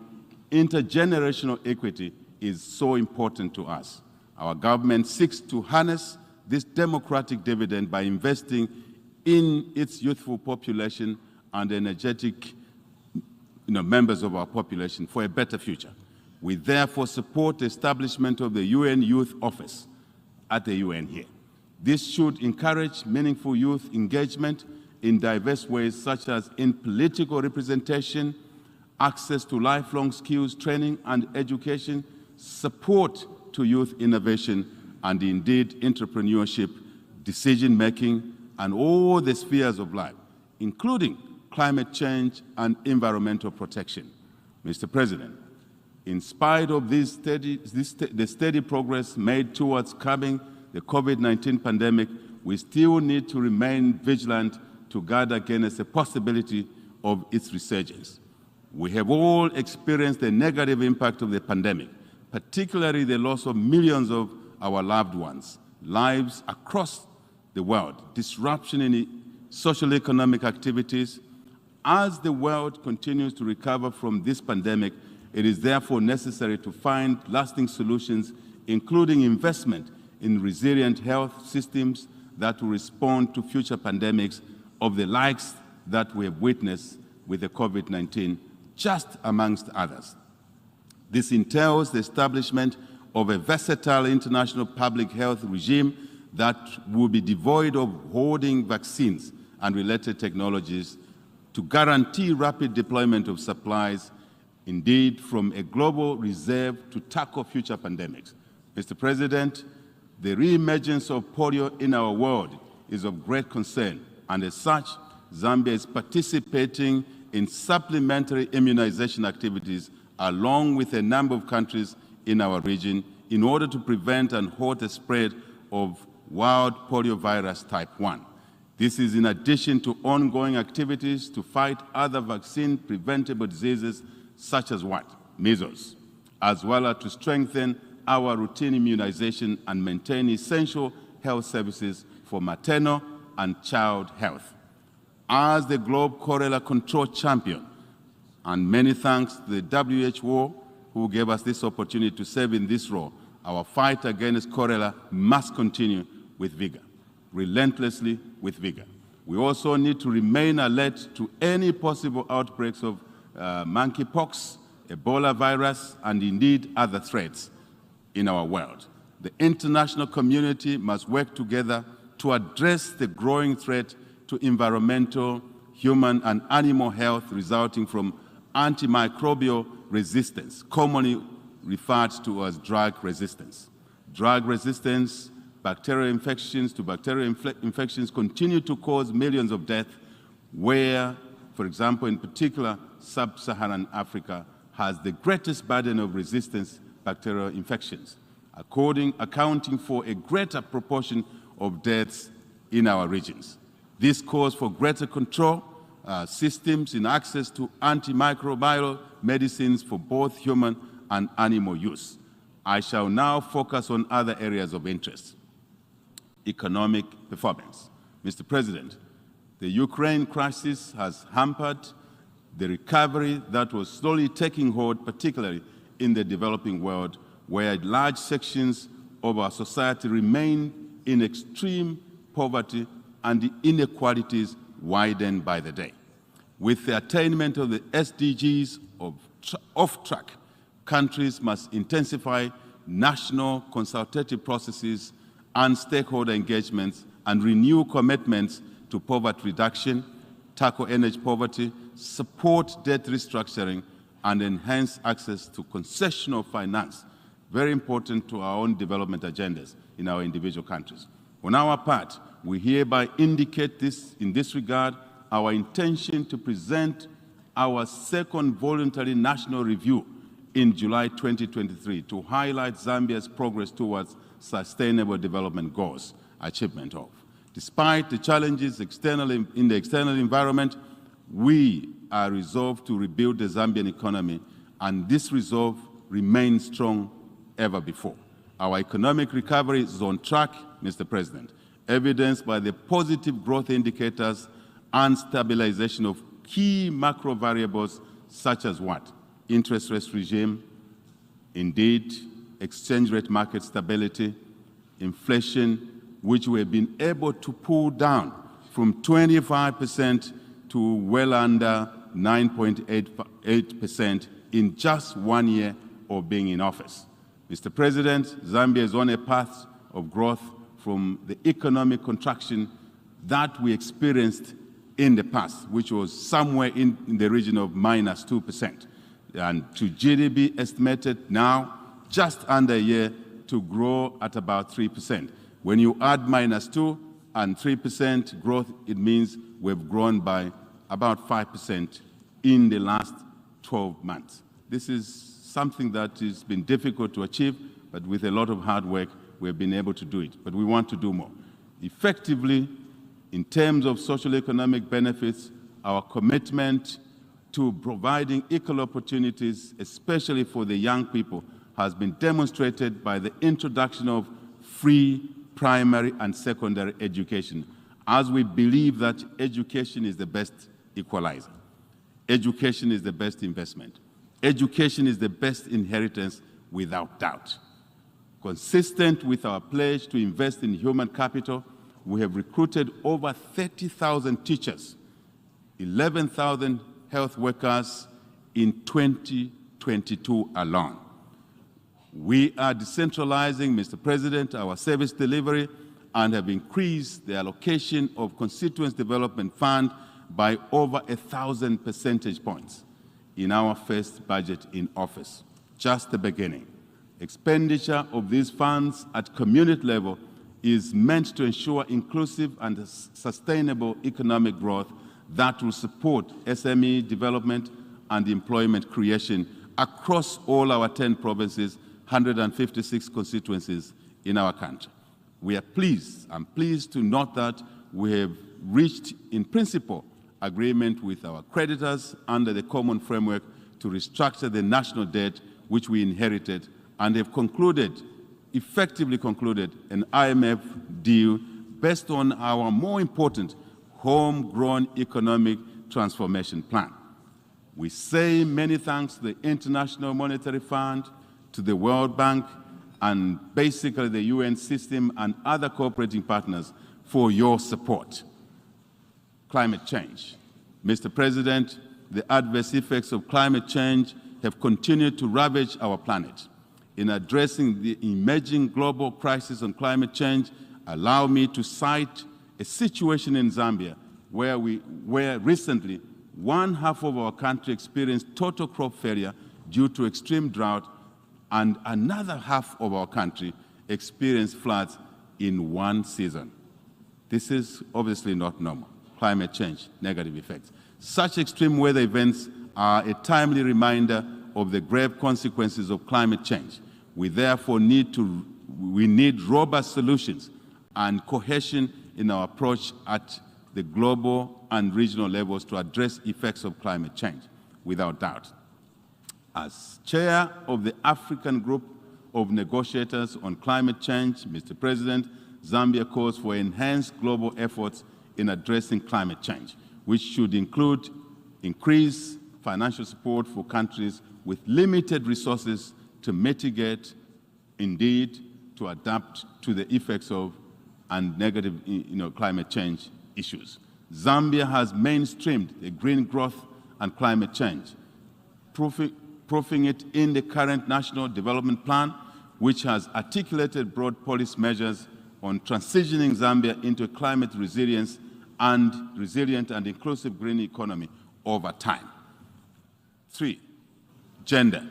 intergenerational equity is so important to us. Our government seeks to harness this democratic dividend by investing in its youthful population and energetic members of our population for a better future. We therefore support the establishment of the UN Youth Office at the UN here. This should encourage meaningful youth engagement in diverse ways, such as in political representation, access to lifelong skills training and education, support to youth innovation, and indeed entrepreneurship, decision-making, and all the spheres of life, including climate change and environmental protection. Mr. President, in spite of the steady progress made towards curbing the COVID-19 pandemic, we still need to remain vigilant to guard against the possibility of its resurgence. We have all experienced the negative impact of the pandemic, particularly the loss of millions of our loved ones, lives across the world, disruption in social economic activities. As the world continues to recover from this pandemic, it is therefore necessary to find lasting solutions, including investment in resilient health systems that will respond to future pandemics of the likes that we have witnessed with the COVID-19, just amongst others. This entails the establishment of a versatile international public health regime that will be devoid of hoarding vaccines and related technologies to guarantee rapid deployment of supplies, indeed from a global reserve to tackle future pandemics. Mr. President, the re-emergence of polio in our world is of great concern, and as such, Zambia is participating in supplementary immunization activities along with a number of countries in our region in order to prevent and halt the spread of wild poliovirus type 1. This is in addition to ongoing activities to fight other vaccine-preventable diseases such as what? Measles, as well as to strengthen our routine immunization and maintain essential health services for maternal and child health. As the Globe Cholera Control Champion, and many thanks to the WHO who gave us this opportunity to serve in this role, our fight against cholera must continue with vigor, relentlessly with vigor. We also need to remain alert to any possible outbreaks of monkeypox, Ebola virus, and indeed other threats. in our world. The international community must work together to address the growing threat to environmental, human, and animal health resulting from antimicrobial resistance, commonly referred to as drug resistance. Drug resistance, bacterial infections to bacterial infections continue to cause millions of deaths where, for example, in particular, sub-Saharan Africa has the greatest burden of resistance bacterial infections, accounting for a greater proportion of deaths in our regions. This calls for greater control systems in access to antimicrobial medicines for both human and animal use. I shall now focus on other areas of interest. Economic performance. Mr. President, the Ukraine crisis has hampered the recovery that was slowly taking hold, particularly in the developing world, where large sections of our society remain in extreme poverty and the inequalities widen by the day. With the attainment of the SDGs off track, countries must intensify national consultative processes and stakeholder engagements and renew commitments to poverty reduction, tackle energy poverty, support debt restructuring, and enhance access to concessional finance, very important to our own development agendas in our individual countries. On our part, we hereby indicate this, in this regard, our intention to present our second voluntary national review in July 2023 to highlight Zambia's progress towards sustainable development goals, achievement of. Despite the challenges in the external environment, we are resolved to rebuild the Zambian economy, and this resolve remains strong ever before. Our economic recovery is on track, Mr. President, evidenced by the positive growth indicators and stabilization of key macro variables such as what? Interest rate regime, indeed, exchange rate market stability, inflation, which we have been able to pull down from 25% to well under 9.88% in just 1 year of being in office. Mr. President, Zambia is on a path of growth from the economic contraction that we experienced in the past, which was somewhere in the region of minus 2%, and to GDP estimated now just under a year to grow at about 3%. When you add minus 2 and 3% growth, it means we've grown by about 5% in the last 12 months. This is something that has been difficult to achieve, but with a lot of hard work, we've been able to do it. But we want to do more. Effectively, in terms of social economic benefits, our commitment to providing equal opportunities, especially for the young people, has been demonstrated by the introduction of free primary and secondary education, as we believe that education is the best equalizer. Education is the best investment. Education is the best inheritance without doubt. Consistent with our pledge to invest in human capital, we have recruited over 30,000 teachers, 11,000 health workers in 2022 alone. We are decentralizing, Mr. President, our service delivery and have increased the allocation of Constituency Development Fund by over 1,000 percentage points in our first budget in office. Just the beginning. Expenditure of these funds at community level is meant to ensure inclusive and sustainable economic growth that will support SME development and employment creation across all our 10 provinces, 156 constituencies in our country. I'm pleased to note that we have reached, in principle, agreement with our creditors under the common framework to restructure the national debt which we inherited, and have effectively concluded an IMF deal based on our more important homegrown economic transformation plan. We say many thanks to the International Monetary Fund, to the World Bank, and basically the UN system and other cooperating partners for your support. Climate change. Mr. President, the adverse effects of climate change have continued to ravage our planet. in addressing the emerging global crisis on climate change, allow me to cite a situation in Zambia where recently one half of our country experienced total crop failure due to extreme drought, and another half of our country experienced floods in one season. This is obviously not normal. Climate change, negative effects. Such extreme weather events are a timely reminder of the grave consequences of climate change. We therefore need robust solutions and cohesion in our approach at the global and regional levels to address effects of climate change, without doubt. As chair of the African Group of Negotiators on Climate Change, Mr. President, Zambia calls for enhanced global efforts in addressing climate change, which should include increased financial support for countries with limited resources to mitigate, indeed, to adapt to the effects of and negative climate change issues. Zambia has mainstreamed the green growth and climate change, proofing it in the current National Development Plan, which has articulated broad policy measures on transitioning Zambia into a climate resilient and inclusive green economy over time. 3, gender.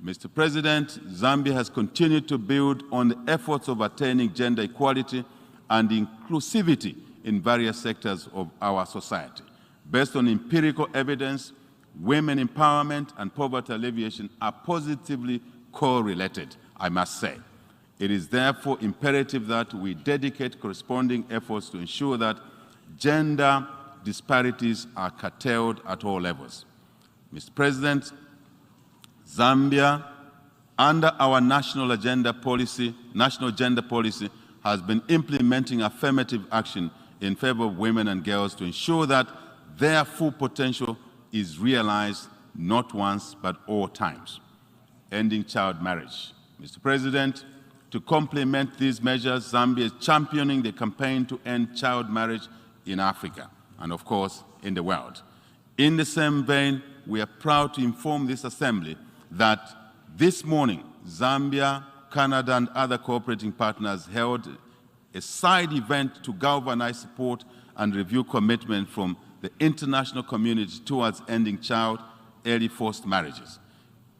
Mr. President, Zambia has continued to build on the efforts of attaining gender equality and inclusivity in various sectors of our society. Based on empirical evidence, women empowerment and poverty alleviation are positively correlated, I must say. It is therefore imperative that we dedicate corresponding efforts to ensure that gender disparities are curtailed at all levels. Mr. President, Zambia, under our national gender policy, has been implementing affirmative action in favor of women and girls to ensure that their full potential is realized not once but all times. Ending child marriage. Mr. President, to complement these measures, Zambia is championing the campaign to end child marriage in Africa and, of course, in the world. In the same vein, we are proud to inform this Assembly that this morning, Zambia, Canada, and other cooperating partners held a side event to galvanize support and review commitment from the international community towards ending child early forced marriages.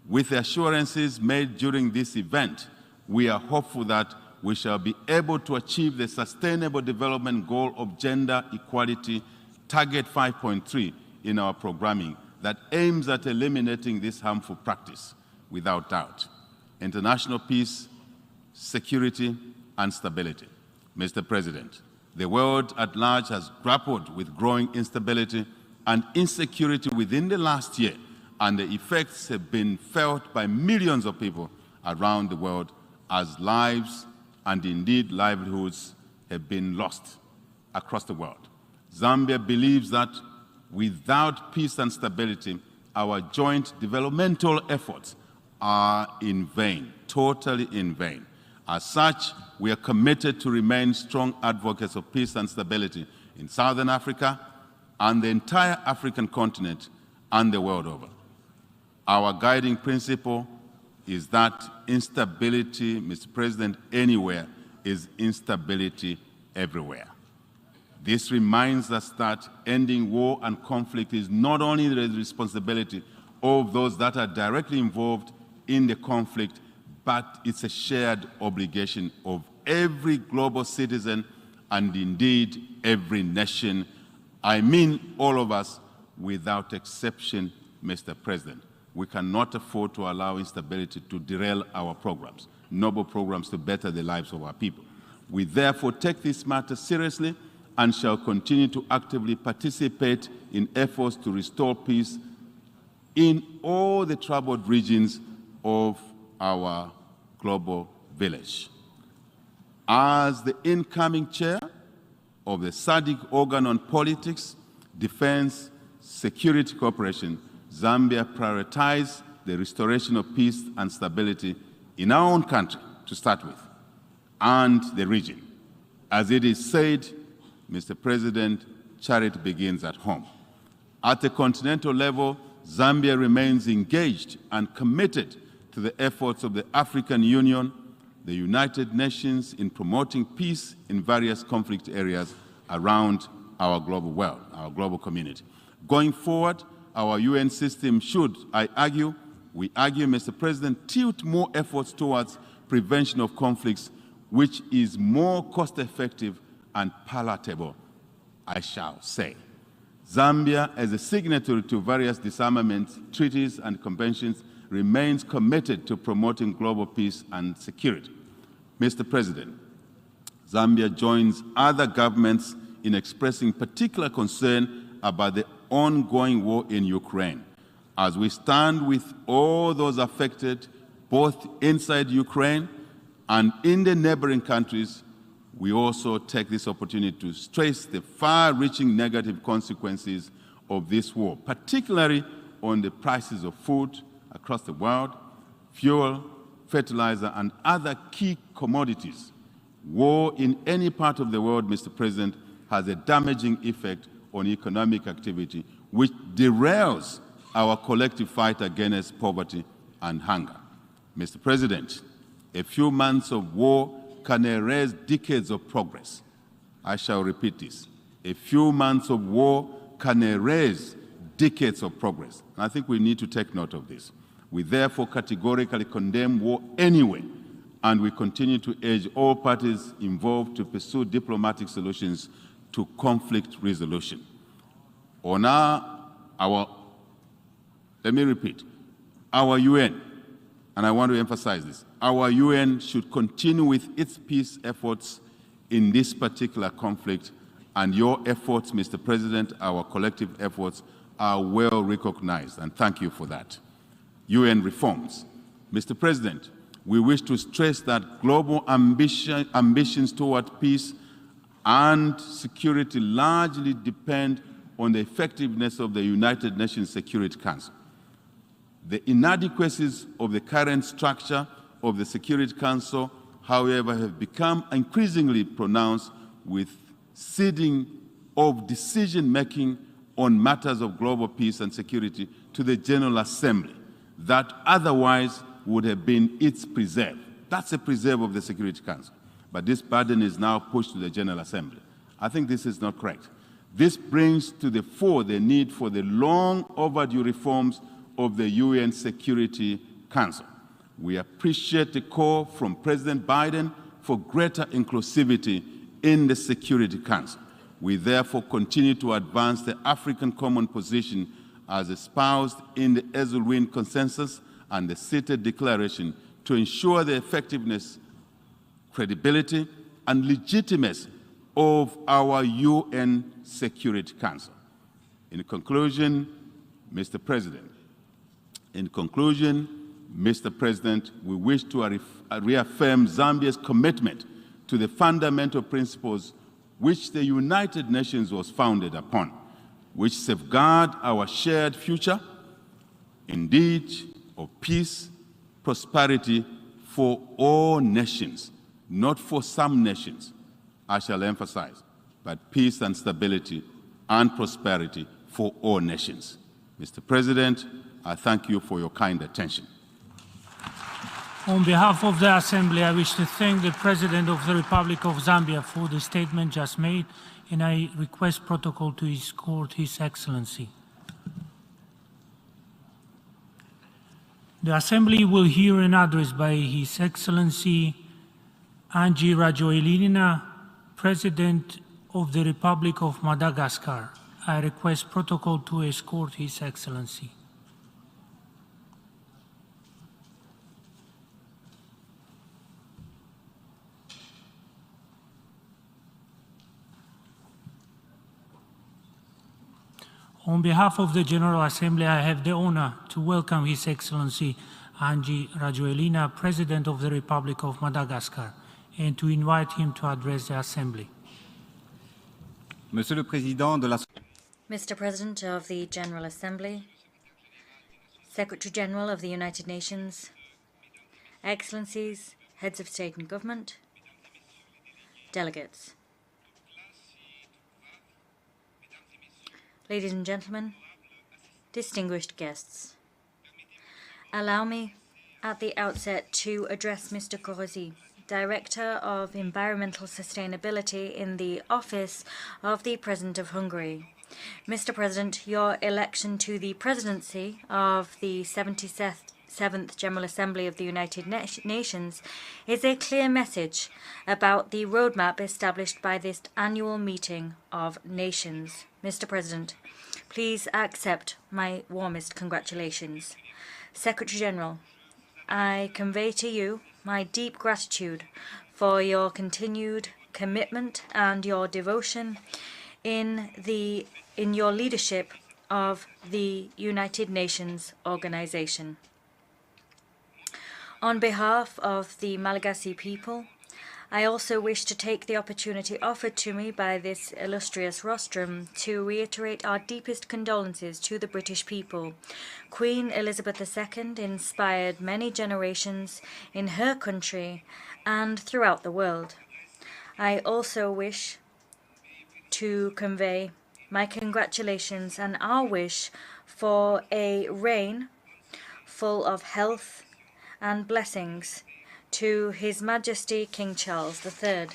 With the assurances made during this event, we are hopeful that we shall be able to achieve the Sustainable Development Goal of Gender Equality, Target 5.3 in our programming that aims at eliminating this harmful practice, without doubt. International peace, security, and stability. Mr. President, the world at large has grappled with growing instability and insecurity within the last year, and the effects have been felt by millions of people around the world as lives and indeed livelihoods have been lost across the world. Zambia believes that without peace and stability, our joint developmental efforts are in vain, totally in vain. As such, we are committed to remain strong advocates of peace and stability in Southern Africa and the entire African continent and the world over. Our guiding principle is that instability, Mr. President, anywhere is instability everywhere. This reminds us that ending war and conflict is not only the responsibility of those that are directly involved in the conflict, but it's a shared obligation of every global citizen and indeed every nation. I mean all of us without exception, Mr. President. We cannot afford to allow instability to derail our programs, noble programs to better the lives of our people. We therefore take this matter seriously and shall continue to actively participate in efforts to restore peace in all the troubled regions of our global village. As the incoming chair of the SADC organ on politics, defense, security cooperation, Zambia prioritized the restoration of peace and stability in our own country, to start with, and the region. As it is said, Mr. President, charity begins at home. At the continental level, Zambia remains engaged and committed to the efforts of the African Union, the United Nations in promoting peace in various conflict areas around our global world, our global community. Going forward, our UN system should, we argue, Mr. President, tilt more efforts towards prevention of conflicts, which is more cost-effective and palatable, I shall say. Zambia, as a signatory to various disarmament treaties and conventions, remains committed to promoting global peace and security. Mr. President, Zambia joins other governments in expressing particular concern about the ongoing war in Ukraine. As we stand with all those affected, both inside Ukraine and in the neighboring countries, we also take this opportunity to stress the far-reaching negative consequences of this war, particularly on the prices of food across the world, fuel, fertilizer, and other key commodities. War in any part of the world, Mr. President, has a damaging effect on economic activity, which derails our collective fight against poverty and hunger. Mr. President, a few months of war can erase decades of progress. I shall repeat this. A few months of war can erase decades of progress. I think we need to take note of this. We therefore categorically condemn war anyway, and we continue to urge all parties involved to pursue diplomatic solutions to conflict resolution. Let me repeat, our UN, and I want to emphasize this, our UN should continue with its peace efforts in this particular conflict, and your efforts, Mr. President, our collective efforts, are well recognized, and thank you for that. UN reforms. Mr. President, we wish to stress that global ambitions toward peace and security largely depend on the effectiveness of the United Nations Security Council. The inadequacies of the current structure of the Security Council, however, have become increasingly pronounced with ceding of decision-making on matters of global peace and security to the General Assembly that otherwise would have been its preserve. That's a preserve of the Security Council. But this burden is now pushed to the General Assembly. I think this is not correct. This brings to the fore the need for the long overdue reforms of the UN Security Council. We appreciate the call from President Biden for greater inclusivity in the Security Council. We therefore continue to advance the African Common Position as espoused in the Ezulwin Consensus and the CITES Declaration to ensure the effectiveness, credibility, and legitimacy of our UN Security Council. In conclusion, Mr. President, we wish to reaffirm Zambia's commitment to the fundamental principles which the United Nations was founded upon, which safeguard our shared future, indeed, of peace, prosperity for all nations, not for some nations, I shall emphasize, but peace and stability and prosperity for all nations. Mr. President, I thank you for your kind attention. On behalf of the Assembly, I wish to thank the President of the Republic of Zambia for the statement just made, and I request protocol to escort His Excellency. The Assembly will hear an address by His Excellency Angie Rajoelina, President of the Republic of Madagascar. I request protocol to escort His Excellency. On behalf of the General Assembly, I have the honor to welcome His Excellency Angie Rajoelina, President of the Republic of Madagascar, and to invite him to address the Assembly. Mr. President of the General Assembly, Secretary General of the United Nations, Excellencies, Heads of State and Government, delegates. Ladies and gentlemen, distinguished guests, allow me at the outset to address Mr. Korosi, Director of Environmental Sustainability in the Office of the President of Hungary. Mr. President, your election to the presidency of the 77th General Assembly of the United Nations is a clear message about the roadmap established by this annual meeting of nations. Mr. President, please accept my warmest congratulations. Secretary General, I convey to you my deep gratitude for your continued commitment and your devotion in your leadership of the United Nations organization. On behalf of the Malagasy people, I also wish to take the opportunity offered to me by this illustrious rostrum to reiterate our deepest condolences to the British people. Queen Elizabeth II inspired many generations in her country and throughout the world. I also wish to convey my congratulations and our wish for a reign full of health and blessings to His Majesty King Charles III.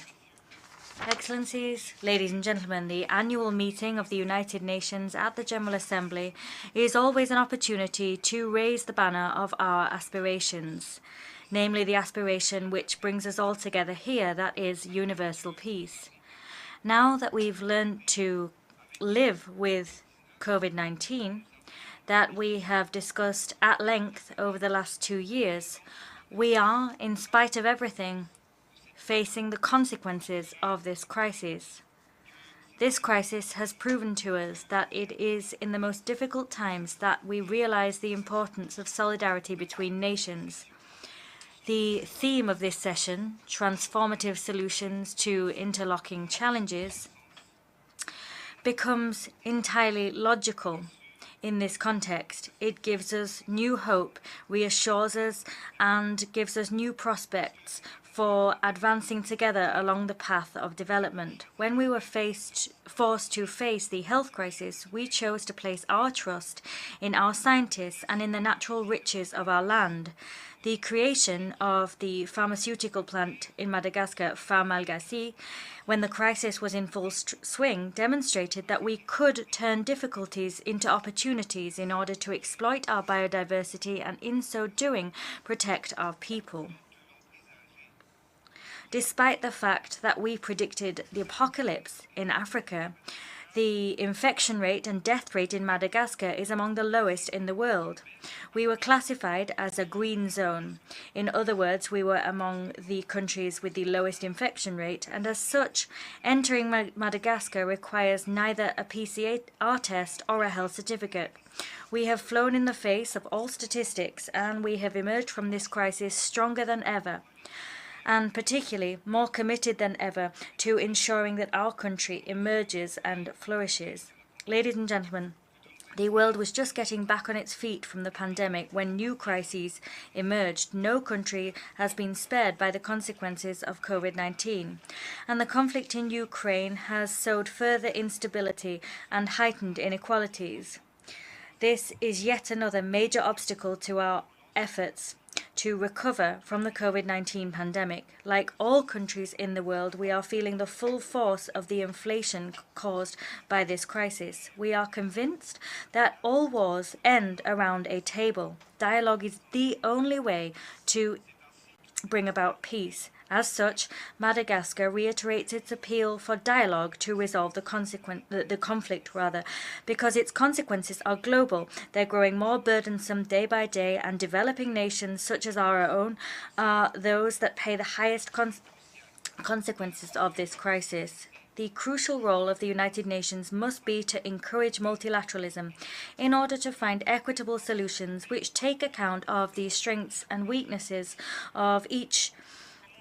Excellencies, ladies and gentlemen, the annual meeting of the United Nations at the General Assembly is always an opportunity to raise the banner of our aspirations, namely the aspiration which brings us all together here, that is universal peace. Now that we've learned to live with COVID-19, that we have discussed at length over the last 2 years, we are, in spite of everything, facing the consequences of this crisis. This crisis has proven to us that it is in the most difficult times that we realize the importance of solidarity between nations. The theme of this session, Transformative Solutions to Interlocking Challenges, becomes entirely logical. In this context, it gives us new hope, reassures us, and gives us new prospects for advancing together along the path of development. When we were forced to face the health crisis, we chose to place our trust in our scientists and in the natural riches of our land. The creation of the pharmaceutical plant in Madagascar, Pharmalgasy, when the crisis was in full swing, demonstrated that we could turn difficulties into opportunities in order to exploit our biodiversity and in so doing protect our people. Despite the fact that we predicted the apocalypse in Africa, the infection rate and death rate in Madagascar is among the lowest in the world. We were classified as a green zone. In other words, we were among the countries with the lowest infection rate, and as such, entering Madagascar requires neither a PCR test or a health certificate. We have flown in the face of all statistics, and we have emerged from this crisis stronger than ever, and particularly more committed than ever to ensuring that our country emerges and flourishes. Ladies and gentlemen, the world was just getting back on its feet from the pandemic when new crises emerged. No country has been spared by the consequences of COVID-19, and the conflict in Ukraine has sowed further instability and heightened inequalities. This is yet another major obstacle to our efforts to recover from the COVID-19 pandemic. Like all countries in the world, we are feeling the full force of the inflation caused by this crisis. We are convinced that all wars end around a table. Dialogue is the only way to bring about peace. As such, Madagascar reiterates its appeal for dialogue to resolve the conflict, because its consequences are global. They're growing more burdensome day by day, and developing nations such as our own are those that pay the highest consequences of this crisis. The crucial role of the United Nations must be to encourage multilateralism in order to find equitable solutions which take account of the strengths and weaknesses of each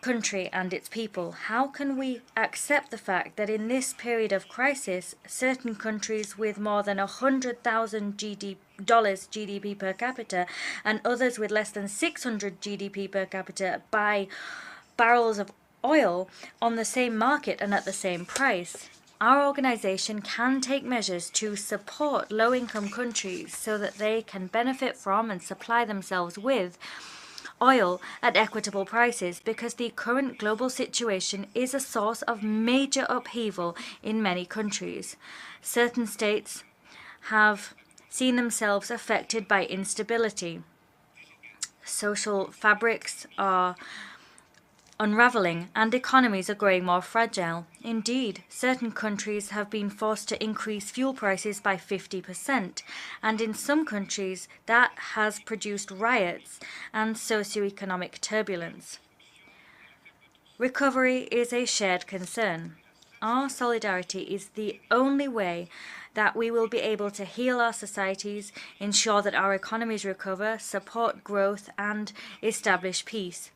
country and its people. How can we accept the fact that in this period of crisis, certain countries with more than $100,000 GDP per capita and others with less than $600 GDP per capita buy barrels of oil on the same market and at the same price? Our organization can take measures to support low-income countries so that they can benefit from and supply themselves with oil at equitable prices, because the current global situation is a source of major upheaval in many countries. Certain states have seen themselves affected by instability. Social fabrics are unraveling and economies are growing more fragile. Indeed, certain countries have been forced to increase fuel prices by 50%, and in some countries that has produced riots and socioeconomic turbulence. Recovery is a shared concern. Our solidarity is the only way that we will be able to heal our societies, ensure that our economies recover, support growth, and establish peace.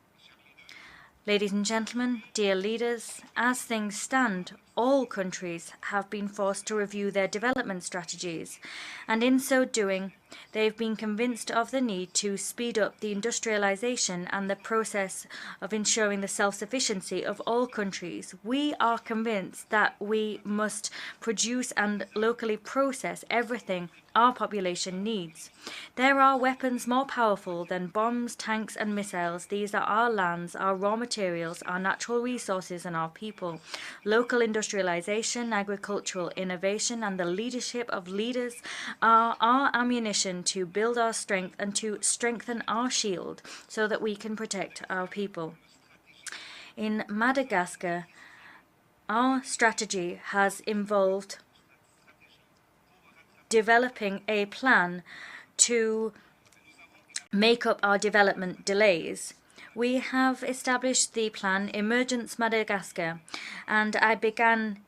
Ladies and gentlemen, dear leaders, as things stand, all countries have been forced to review their development strategies, and in so doing, they've been convinced of the need to speed up the industrialization and the process of ensuring the self-sufficiency of all countries. We are convinced that we must produce and locally process everything our population needs. There are weapons more powerful than bombs, tanks, and missiles. These are our lands, our raw materials, our natural resources, and our people. Local industrialization, agricultural innovation, and the leadership of leaders are our ammunition to build our strength and to strengthen our shield so that we can protect our people. In Madagascar, our strategy has involved developing a plan to make up our development delays. We have established the plan Emergence Madagascar, and I began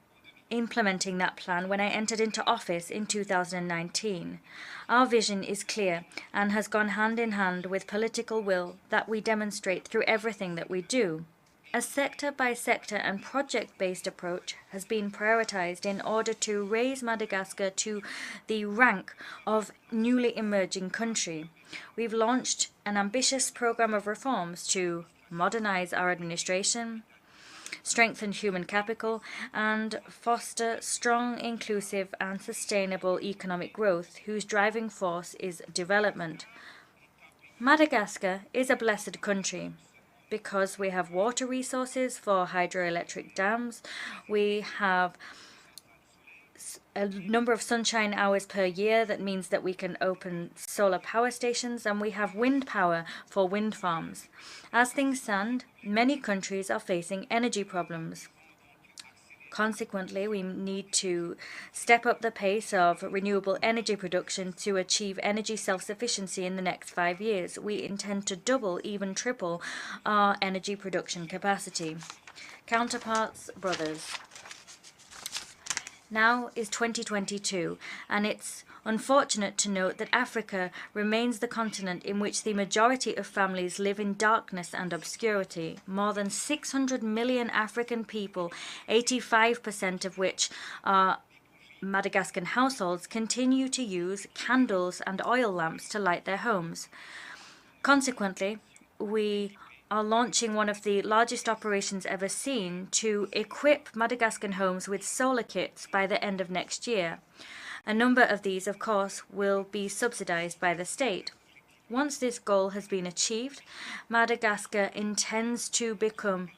implementing that plan when I entered into office in 2019. Our vision is clear and has gone hand in hand with political will that we demonstrate through everything that we do. A sector-by-sector and project-based approach has been prioritized in order to raise Madagascar to the rank of newly emerging country. We've launched an ambitious program of reforms to modernize our administration, strengthen human capital, and foster strong, inclusive, and sustainable economic growth whose driving force is development. Madagascar is a blessed country, because we have water resources for hydroelectric dams, we have a number of sunshine hours per year that means that we can open solar power stations, and we have wind power for wind farms. As things stand, many countries are facing energy problems. Consequently, we need to step up the pace of renewable energy production to achieve energy self-sufficiency in the next 5 years. We intend to double, even triple, our energy production capacity. Counterparts, brothers. Now is 2022, and it's unfortunate to note that Africa remains the continent in which the majority of families live in darkness and obscurity. More than 600 million African people, 85% of which are Madagascan households, continue to use candles and oil lamps to light their homes. Consequently, we are launching one of the largest operations ever seen to equip Madagascan homes with solar kits by the end of next year. A number of these, of course, will be subsidized by the state. Once this goal has been achieved, Madagascar intends to become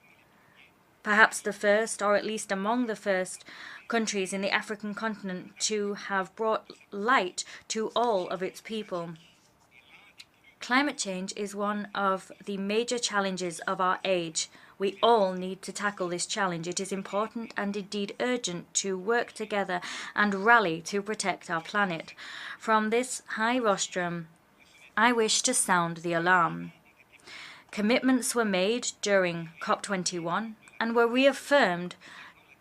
perhaps the first, or at least among the first, countries in the African continent to have brought light to all of its people. Climate change is one of the major challenges of our age. We all need to tackle this challenge. It is important and indeed urgent to work together and rally to protect our planet. From this high rostrum, I wish to sound the alarm. Commitments were made during COP21 and were reaffirmed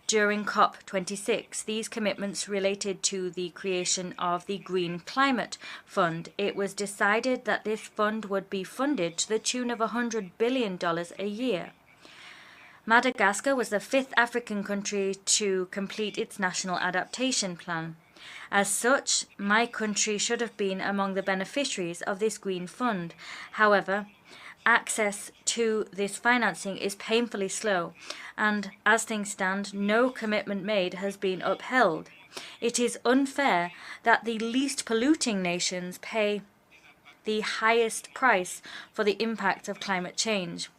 during COP26. These commitments related to the creation of the Green Climate Fund. It was decided that this fund would be funded to the tune of $100 billion a year. Madagascar was the 5th African country to complete its national adaptation plan. As such, my country should have been among the beneficiaries of this Green Fund. However, access to this financing is painfully slow, and as things stand, no commitment made has been upheld. It is unfair that the least polluting nations pay the highest price for the impact of climate change.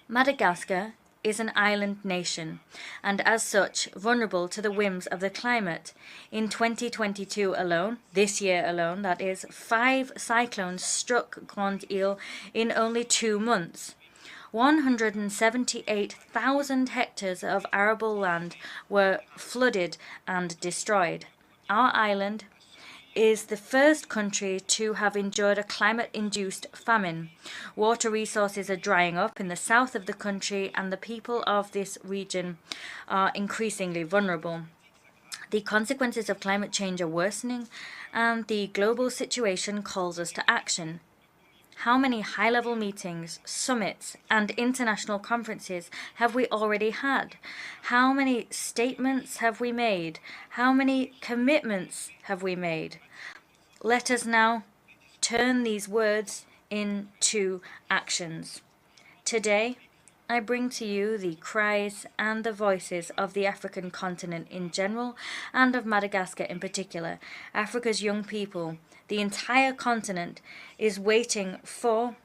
Madagascar is an island nation, and as such, vulnerable to the whims of the climate. In 2022 alone, this year alone, that is, 5 cyclones struck Grande Île in only 2 months. 178,000 hectares of arable land were flooded and destroyed. Our island is the first country to have endured a climate-induced famine. Water resources are drying up in the south of the country, and the people of this region are increasingly vulnerable. The consequences of climate change are worsening, and the global situation calls us to action. How many high-level meetings, summits, and international conferences have we already had? How many statements have we made? How many commitments have we made? Let us now turn these words into actions. Today, I bring to you the cries and the voices of the African continent in general and of Madagascar in particular. Africa's young people, the entire continent, is waiting for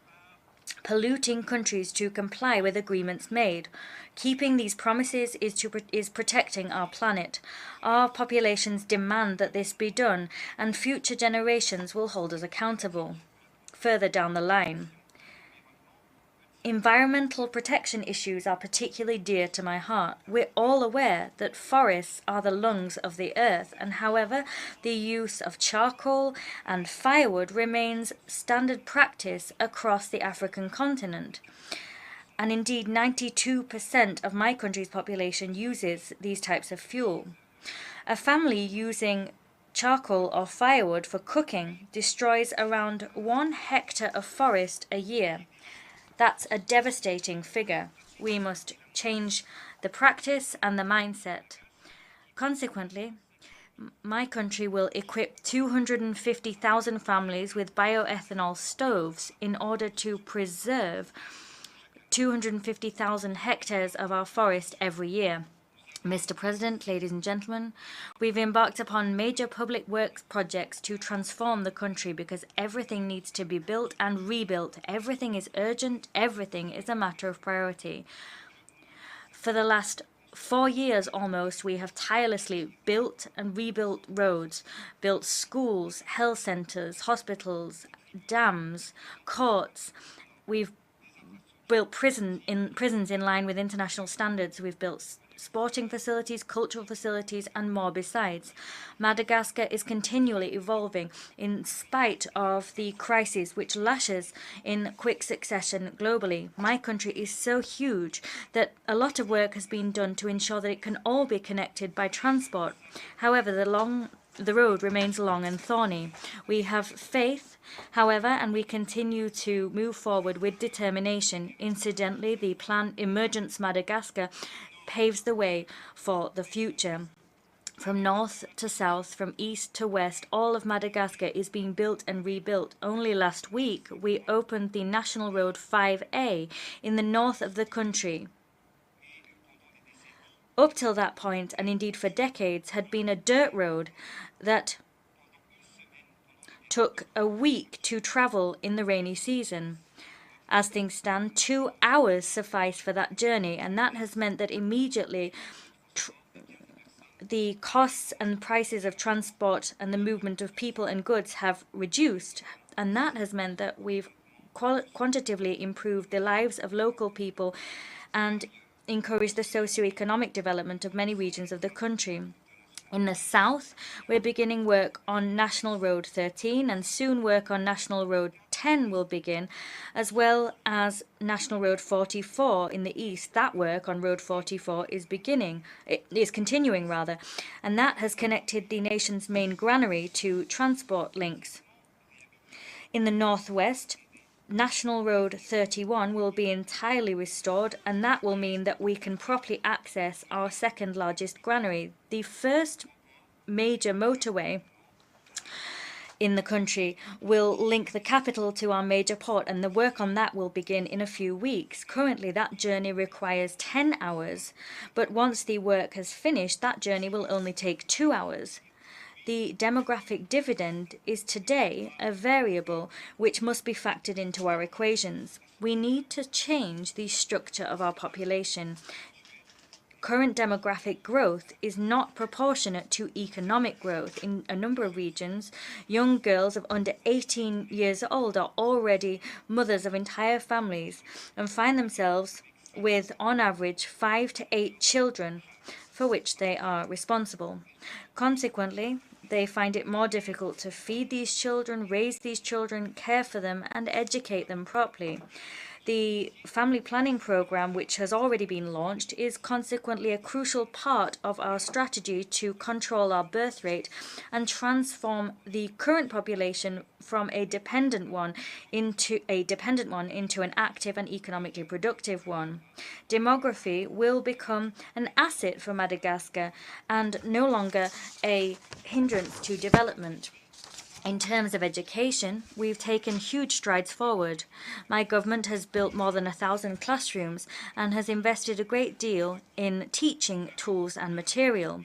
polluting countries to comply with agreements made. Keeping these promises is protecting our planet. Our populations demand that this be done, and future generations will hold us accountable. Further down the line, environmental protection issues are particularly dear to my heart. We're all aware that forests are the lungs of the earth, and however, the use of charcoal and firewood remains standard practice across the African continent. And indeed, 92% of my country's population uses these types of fuel. A family using charcoal or firewood for cooking destroys around 1 hectare of forest a year. That's a devastating figure. We must change the practice and the mindset. Consequently, my country will equip 250,000 families with bioethanol stoves in order to preserve 250,000 hectares of our forest every year. Mr. President, ladies and gentlemen, we've embarked upon major public works projects to transform the country because everything needs to be built and rebuilt. Everything is urgent. Everything is a matter of priority. For the last 4 years almost, we have tirelessly built and rebuilt roads, built schools, health centres, hospitals, dams, courts. We've built prisons in line with international standards. We've built sporting facilities, cultural facilities, and more besides. Madagascar is continually evolving in spite of the crisis which lashes in quick succession globally. My country is so huge that a lot of work has been done to ensure that it can all be connected by transport. However, the road remains long and thorny. We have faith, however, and we continue to move forward with determination. Incidentally, the plan Emergence Madagascar paves the way for the future. From north to south, from east to west, all of Madagascar is being built and rebuilt. Only last week, we opened the National Road 5A in the north of the country. Up till that point, and indeed for decades, had been a dirt road that took a week to travel in the rainy season. As things stand, 2 hours suffice for that journey, and that has meant that immediately the costs and prices of transport and the movement of people and goods have reduced, and that has meant that we've quantitatively improved the lives of local people and encouraged the socio-economic development of many regions of the country. In the south, we're beginning work on National Road 13, and soon work on National Road 10 will begin, as well as National Road 44 in the east. That work on Road 44 is continuing, and that has connected the nation's main granary to transport links. In the northwest, National Road 31 will be entirely restored, and that will mean that we can properly access our second largest granary. The first major motorway in the country will link the capital to our major port, and the work on that will begin in a few weeks. Currently, that journey requires 10 hours, but once the work has finished, that journey will only take 2 hours. The demographic dividend is today a variable which must be factored into our equations. We need to change the structure of our population. Current demographic growth is not proportionate to economic growth. In a number of regions, young girls of under 18 years old are already mothers of entire families and find themselves with, on average, 5 to 8 children for which they are responsible. Consequently, they find it more difficult to feed these children, raise these children, care for them, and educate them properly. The family planning program, which has already been launched, is consequently a crucial part of our strategy to control our birth rate and transform the current population from a dependent one into an active and economically productive one. Demography will become an asset for Madagascar and no longer a hindrance to development. In terms of education, we've taken huge strides forward. My government has built more than 1,000 classrooms and has invested a great deal in teaching tools and material.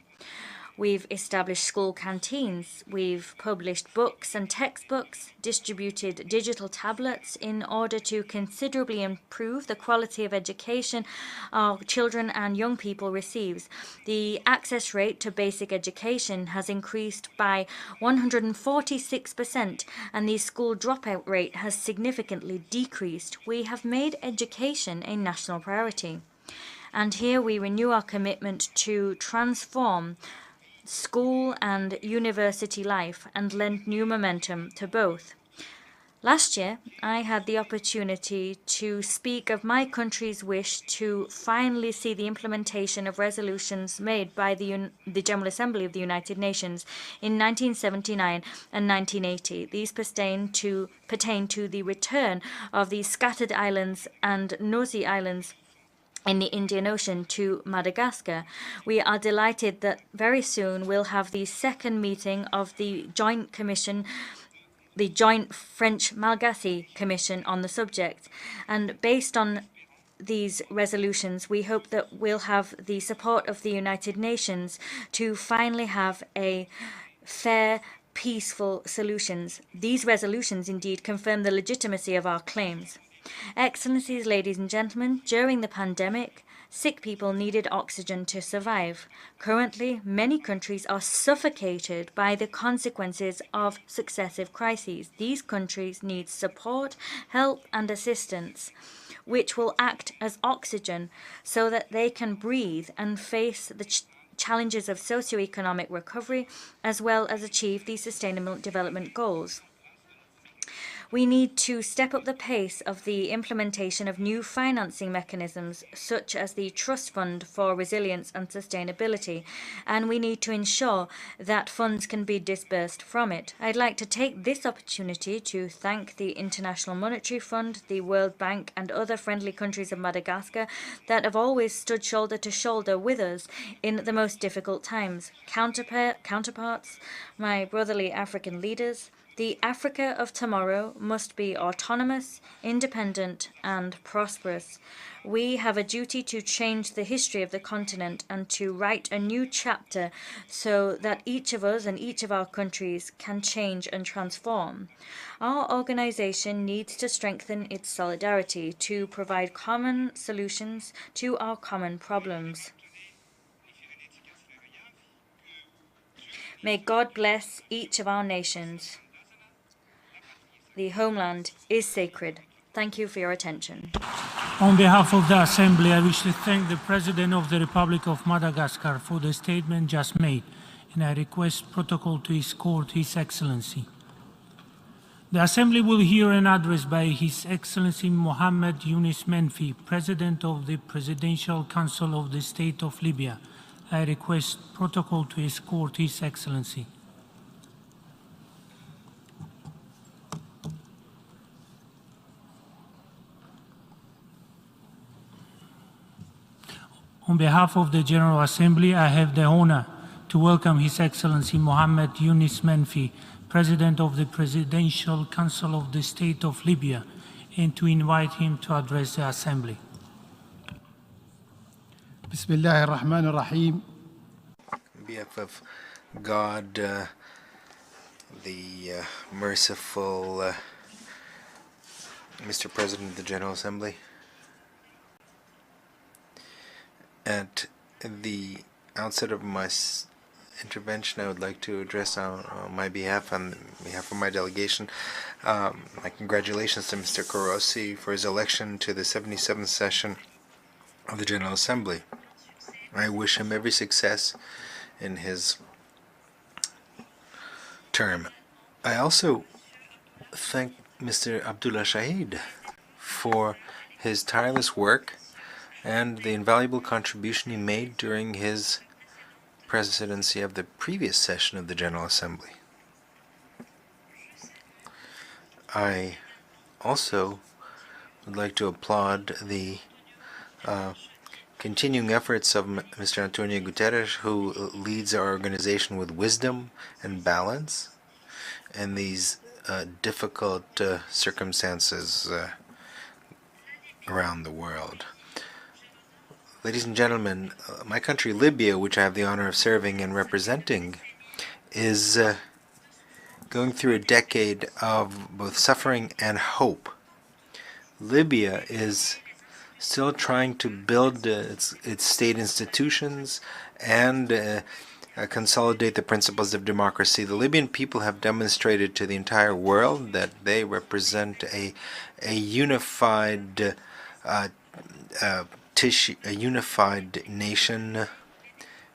We've established school canteens, we've published books and textbooks, distributed digital tablets in order to considerably improve the quality of education our children and young people receive. The access rate to basic education has increased by 146%, and the school dropout rate has significantly decreased. We have made education a national priority. And here we renew our commitment to transform school and university life and lend new momentum to both. Last year, I had the opportunity to speak of my country's wish to finally see the implementation of resolutions made by the General Assembly of the United Nations in 1979 and 1980. These pertain to the return of the scattered islands and Nosy Islands in the Indian Ocean to Madagascar. We are delighted that very soon we'll have the second meeting of the Joint Commission, the Joint French-Malagasy Commission on the subject. And based on these resolutions, we hope that we'll have the support of the United Nations to finally have a fair, peaceful solutions. These resolutions indeed confirm the legitimacy of our claims. Excellencies, ladies and gentlemen, during the pandemic, sick people needed oxygen to survive. Currently, many countries are suffocated by the consequences of successive crises. These countries need support, help, and assistance, which will act as oxygen so that they can breathe and face the challenges of socioeconomic recovery, as well as achieve the Sustainable Development Goals. We need to step up the pace of the implementation of new financing mechanisms, such as the Trust Fund for Resilience and Sustainability, and we need to ensure that funds can be disbursed from it. I'd like to take this opportunity to thank the International Monetary Fund, the World Bank, and other friendly countries of Madagascar that have always stood shoulder to shoulder with us in the most difficult times. Counterparts, my brotherly African leaders, the Africa of tomorrow must be autonomous, independent, and prosperous. We have a duty to change the history of the continent and to write a new chapter so that each of us and each of our countries can change and transform. Our organization needs to strengthen its solidarity to provide common solutions to our common problems. May God bless each of our nations. The homeland is sacred. Thank you for your attention. On behalf of the Assembly, I wish to thank the President of the Republic of Madagascar for the statement just made, and I request protocol to escort His Excellency. The Assembly will hear an address by His Excellency Mohammed Yunus Menfi, President of the Presidential Council of the State of Libya. I request protocol to escort His Excellency. On behalf of the General Assembly, I have the honor to welcome His Excellency Mohammed Yunus Menfi, President of the Presidential Council of the State of Libya, and to invite him to address the Assembly. Bismillah ar-Rahman ar-Rahim. On behalf of God, the merciful Mr. President of the General Assembly, at the outset of my intervention, I would like to address on my behalf, on behalf of my delegation, my congratulations to Mr. Korosi for his election to the 77th session of the General Assembly. I wish him every success in his term. I also thank Mr. Abdullah Shahid for his tireless work and the invaluable contribution he made during his presidency of the previous session of the General Assembly. I also would like to applaud the continuing efforts of Mr. Antonio Guterres, who leads our organization with wisdom and balance in these difficult circumstances around the world. Ladies and gentlemen, my country, Libya, which I have the honor of serving and representing, is going through a decade of both suffering and hope. Libya is still trying to build its state institutions and consolidate the principles of democracy. The Libyan people have demonstrated to the entire world that they represent a unified a unified nation.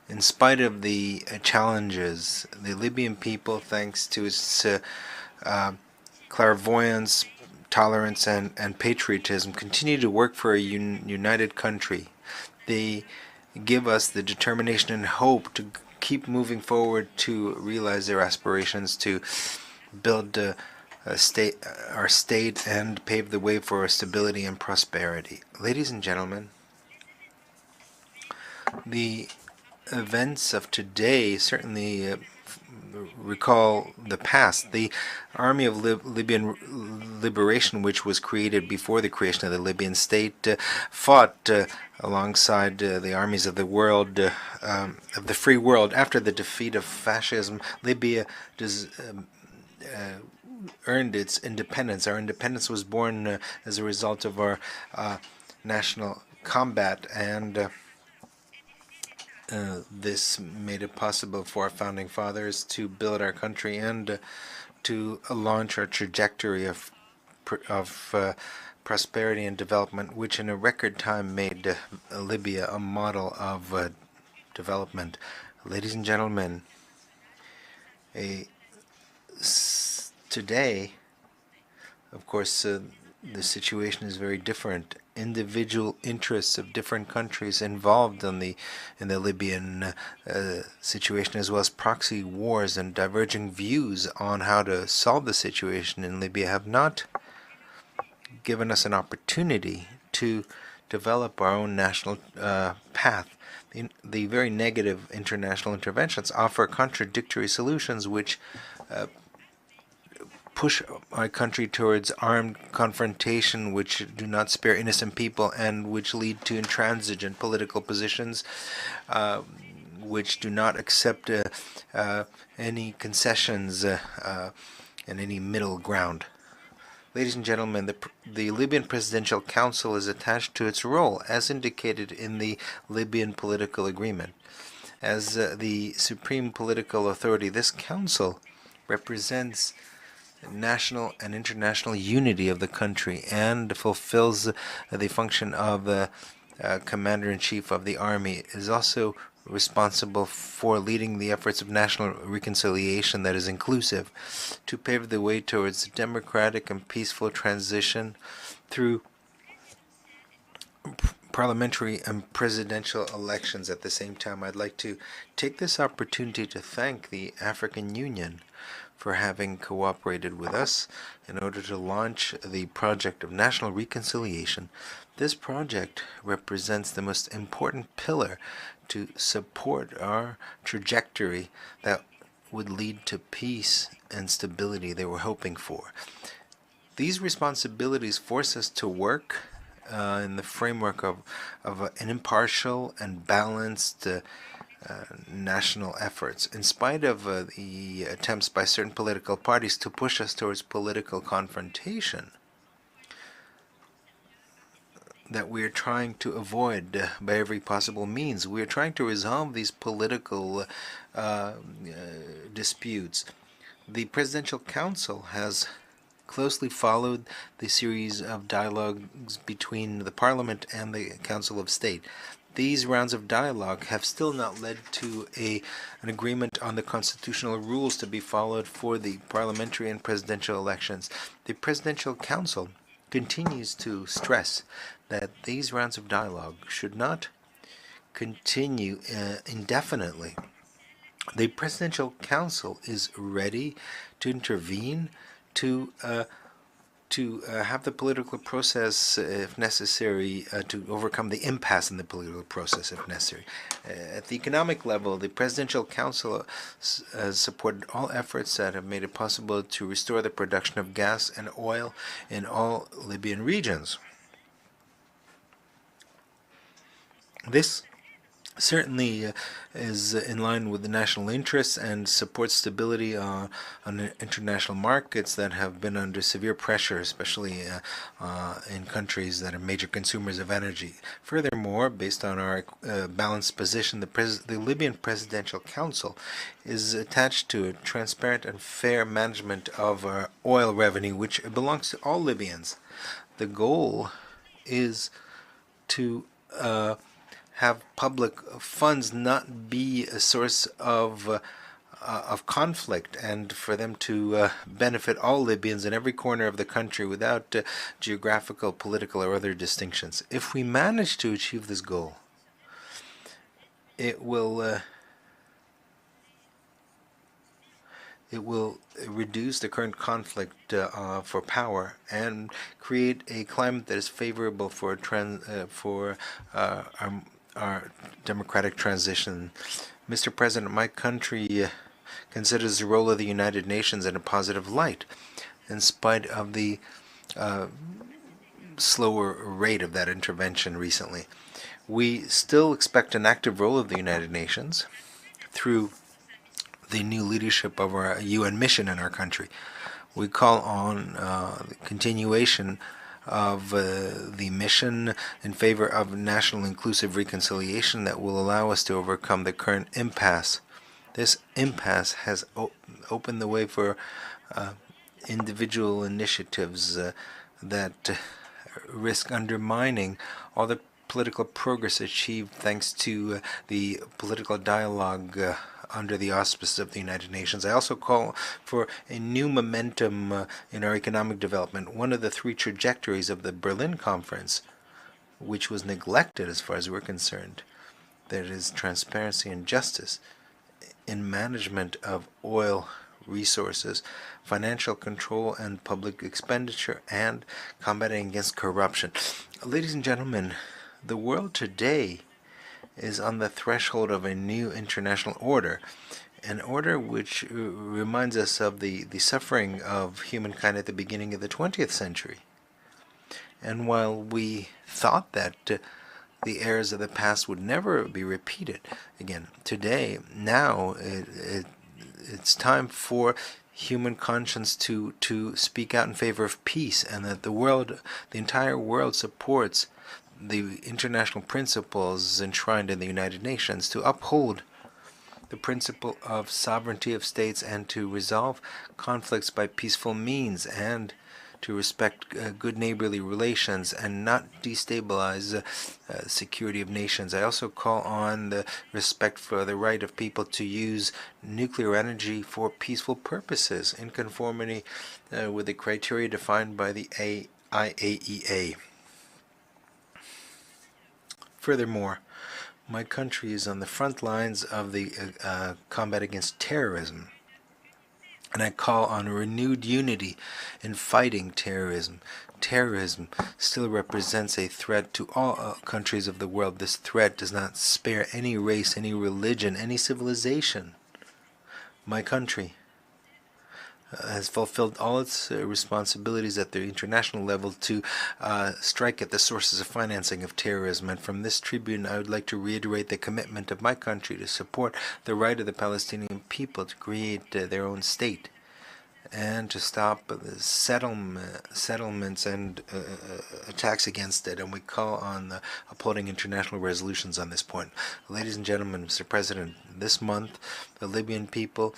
In spite of the challenges, the Libyan people, thanks to its clairvoyance, tolerance, and patriotism, continue to work for a united country. They give us the determination and hope to keep moving forward to realize their aspirations, to build our state and pave the way for stability and prosperity. Ladies and gentlemen, the events of today certainly recall the past. The Army of Libyan Liberation, which was created before the creation of the Libyan state, fought alongside the armies of the world, of the free world. After the defeat of fascism, Libya earned its independence. Our independence was born as a result of our national combat, and this made it possible for our founding fathers to build our country and to launch our trajectory of prosperity and development, which in a record time made Libya a model of development. Ladies and gentlemen, today, of course, the situation is very different. Individual interests of different countries involved in the Libyan situation, as well as proxy wars and diverging views on how to solve the situation in Libya, have not given us an opportunity to develop our own national path. The very negative international interventions offer contradictory solutions which push our country towards armed confrontation, which do not spare innocent people and which lead to intransigent political positions, which do not accept any concessions and any middle ground. Ladies and gentlemen, the Libyan Presidential Council is attached to its role, as indicated in the Libyan political agreement. As the supreme political authority, this council represents national and international unity of the country and fulfills the function of the commander-in-chief of the army. It is also responsible for leading the efforts of national reconciliation that is inclusive to pave the way towards democratic and peaceful transition through parliamentary and presidential elections. At the same time, I'd like to take this opportunity to thank the African Union for having cooperated with us in order to launch the project of national reconciliation. This project represents the most important pillar to support our trajectory that would lead to peace and stability they were hoping for. These responsibilities force us to work in the framework of an impartial and balanced national efforts, in spite of the attempts by certain political parties to push us towards political confrontation that we are trying to avoid by every possible means. We are trying to resolve these political disputes. The Presidential Council has closely followed the series of dialogues between the Parliament and the Council of State. These rounds of dialogue have still not led to an agreement on the constitutional rules to be followed for the parliamentary and presidential elections. The Presidential Council continues to stress that these rounds of dialogue should not continue indefinitely. The Presidential Council is ready to intervene, to have the political process, if necessary, to overcome the impasse in the political process, if necessary. At the economic level, the Presidential Council has supported all efforts that have made it possible to restore the production of gas and oil in all Libyan regions. This certainly is in line with the national interests and supports stability on international markets that have been under severe pressure, especially in countries that are major consumers of energy. Furthermore, based on our balanced position, the Libyan Presidential Council is attached to a transparent and fair management of our oil revenue, which belongs to all Libyans. The goal is to have public funds not be a source of conflict, and for them to benefit all Libyans in every corner of the country without geographical, political, or other distinctions. If we manage to achieve this goal, it will reduce the current conflict for power and create a climate that is favorable for our democratic transition. Mr. President, my country considers the role of the United Nations in a positive light, in spite of the slower rate of that intervention recently. We still expect an active role of the United Nations through the new leadership of our UN mission in our country. We call on the continuation of the mission in favor of national inclusive reconciliation that will allow us to overcome the current impasse. This impasse has opened the way for individual initiatives that risk undermining all the political progress achieved thanks to the political dialogue under the auspices of the United Nations. I also call for a new momentum in our economic development. One of the three trajectories of the Berlin Conference, which was neglected as far as we're concerned, that is transparency and justice in management of oil resources, financial control and public expenditure, and combating against corruption. Ladies and gentlemen, the world today is on the threshold of a new international order, an order which reminds us of the suffering of humankind at the beginning of the 20th century. And while we thought that the errors of the past would never be repeated again, today, now, it's time for human conscience to speak out in favor of peace, and that the entire world supports the international principles enshrined in the United Nations to uphold the principle of sovereignty of states and to resolve conflicts by peaceful means and to respect good neighborly relations and not destabilize security of nations. I also call on the respect for the right of people to use nuclear energy for peaceful purposes in conformity with the criteria defined by the IAEA. Furthermore, my country is on the front lines of the combat against terrorism, and I call on a renewed unity in fighting terrorism. Terrorism still represents a threat to all countries of the world. This threat does not spare any race, any religion, any civilization. My country has fulfilled all its responsibilities at the international level to strike at the sources of financing of terrorism. And from this tribune, I would like to reiterate the commitment of my country to support the right of the Palestinian people to create their own state and to stop the settlements and attacks against it. And we call on the upholding international resolutions on this point. Ladies and gentlemen, Mr. President, this month, the Libyan people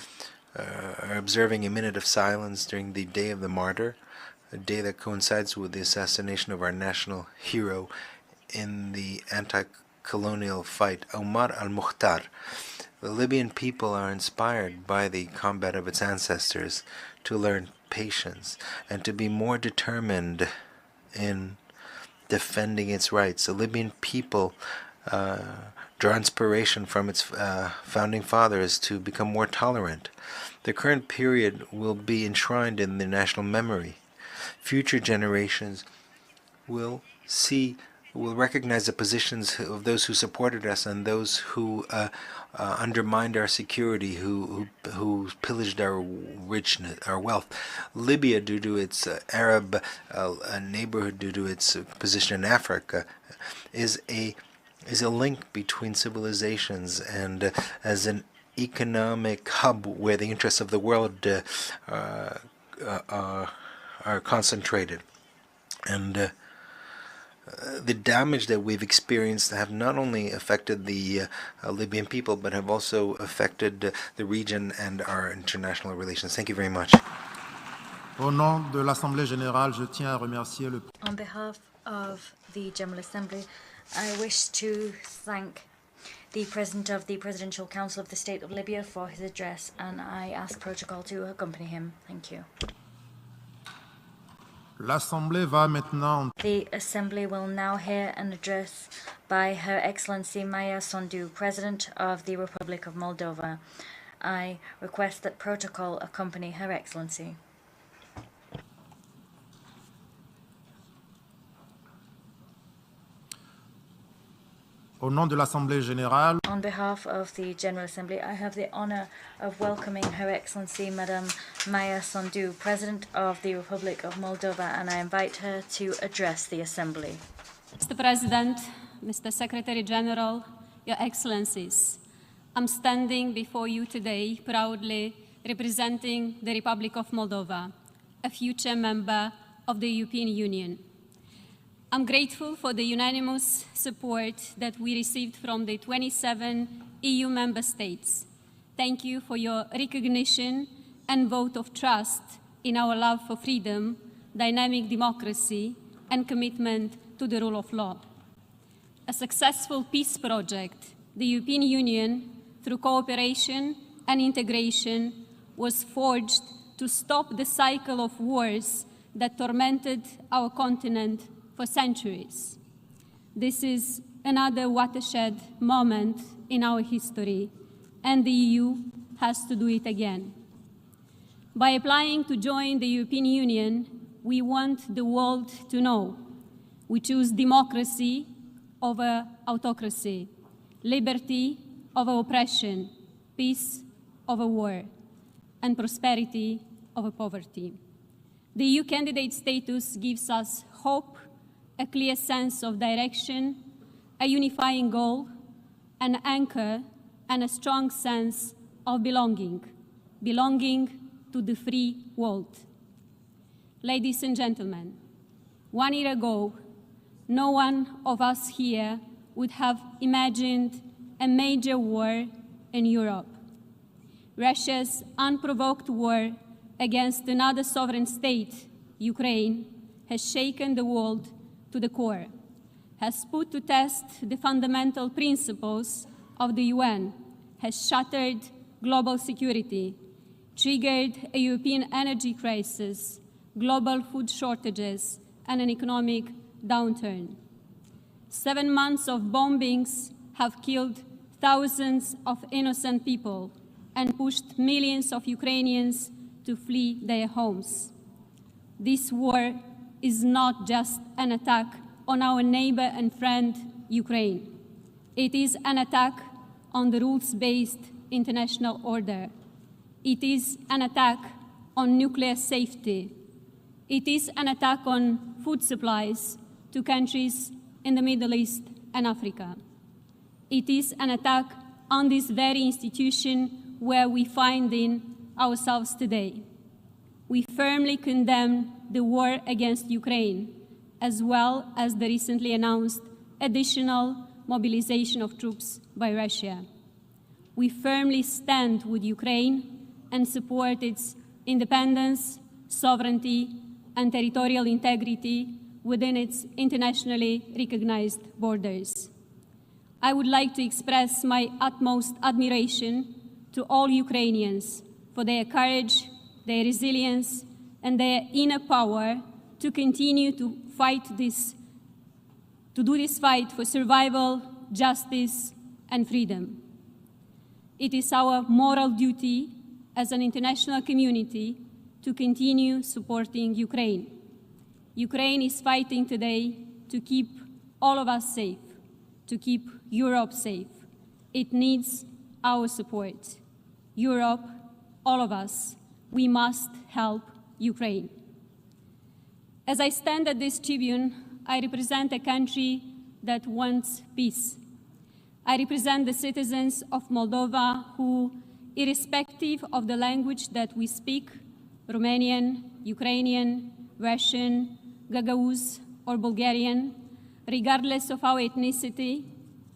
are observing a minute of silence during the Day of the Martyr, a day that coincides with the assassination of our national hero in the anti-colonial fight, Omar al-Mukhtar. The Libyan people are inspired by the combat of its ancestors to learn patience and to be more determined in defending its rights. The Libyan people draw inspiration from its founding fathers to become more tolerant. The current period will be enshrined in the national memory. Future generations will recognize the positions of those who supported us and those who undermined our security, who pillaged our richness, our wealth. Libya, due to its Arab neighborhood, due to its position in Africa, is a link between civilizations and as an economic hub where the interests of the world are concentrated. And the damage that we've experienced have not only affected the Libyan people, but have also affected the region and our international relations. Thank you very much. Au nom de l'Assemblée générale, je tiens à remercier le... On behalf of the General Assembly, I wish to thank the President of the Presidential Council of the State of Libya for his address, and I ask protocol to accompany him. Thank you. L'Assemblée va maintenant... The Assembly will now hear an address by Her Excellency Maya Sandu, President of the Republic of Moldova. I request that protocol accompany Her Excellency. Au nom de l'Assemblée générale, on behalf of the General Assembly, I have the honor of welcoming Her Excellency Madame Maya Sandu, President of the Republic of Moldova, and I invite her to address the Assembly. Mr. President, Mr. Secretary General, Your Excellencies, I'm standing before you today proudly representing the Republic of Moldova, a future member of the European Union. I'm grateful for the unanimous support that we received from the 27 EU member states. Thank you for your recognition and vote of trust in our love for freedom, dynamic democracy, and commitment to the rule of law. A successful peace project, the European Union, through cooperation and integration, was forged to stop the cycle of wars that tormented our continent for centuries. This is another watershed moment in our history, and the EU has to do it again. By applying to join the European Union, we want the world to know we choose democracy over autocracy, liberty over oppression, peace over war, and prosperity over poverty. The EU candidate status gives us hope, a clear sense of direction, a unifying goal, an anchor, and a strong sense of belonging to the free world. Ladies and gentlemen, 1 year ago, no one of us here would have imagined a major war in Europe. Russia's unprovoked war against another sovereign state, Ukraine, has shaken the world to the core, has put to test the fundamental principles of the UN, has shattered global security, triggered a European energy crisis, global food shortages, and an economic downturn. 7 months of bombings have killed thousands of innocent people and pushed millions of Ukrainians to flee their homes. This war is not just an attack on our neighbor and friend, Ukraine. It is an attack on the rules-based international order. It is an attack on nuclear safety. It is an attack on food supplies to countries in the Middle East and Africa. It is an attack on this very institution where we find ourselves today. We firmly condemn the war against Ukraine, as well as the recently announced additional mobilization of troops by Russia. We firmly stand with Ukraine and support its independence, sovereignty, and territorial integrity within its internationally recognized borders. I would like to express my utmost admiration to all Ukrainians for their courage, their resilience, and their inner power to continue to do this fight for survival, justice, and freedom. It is our moral duty as an international community to continue supporting Ukraine. Ukraine is fighting today to keep all of us safe, to keep Europe safe. It needs our support. Europe, all of us, we must help Ukraine. As I stand at this tribune, I represent a country that wants peace. I represent the citizens of Moldova who, irrespective of the language that we speak, Romanian, Ukrainian, Russian, Gagauz, or Bulgarian, regardless of our ethnicity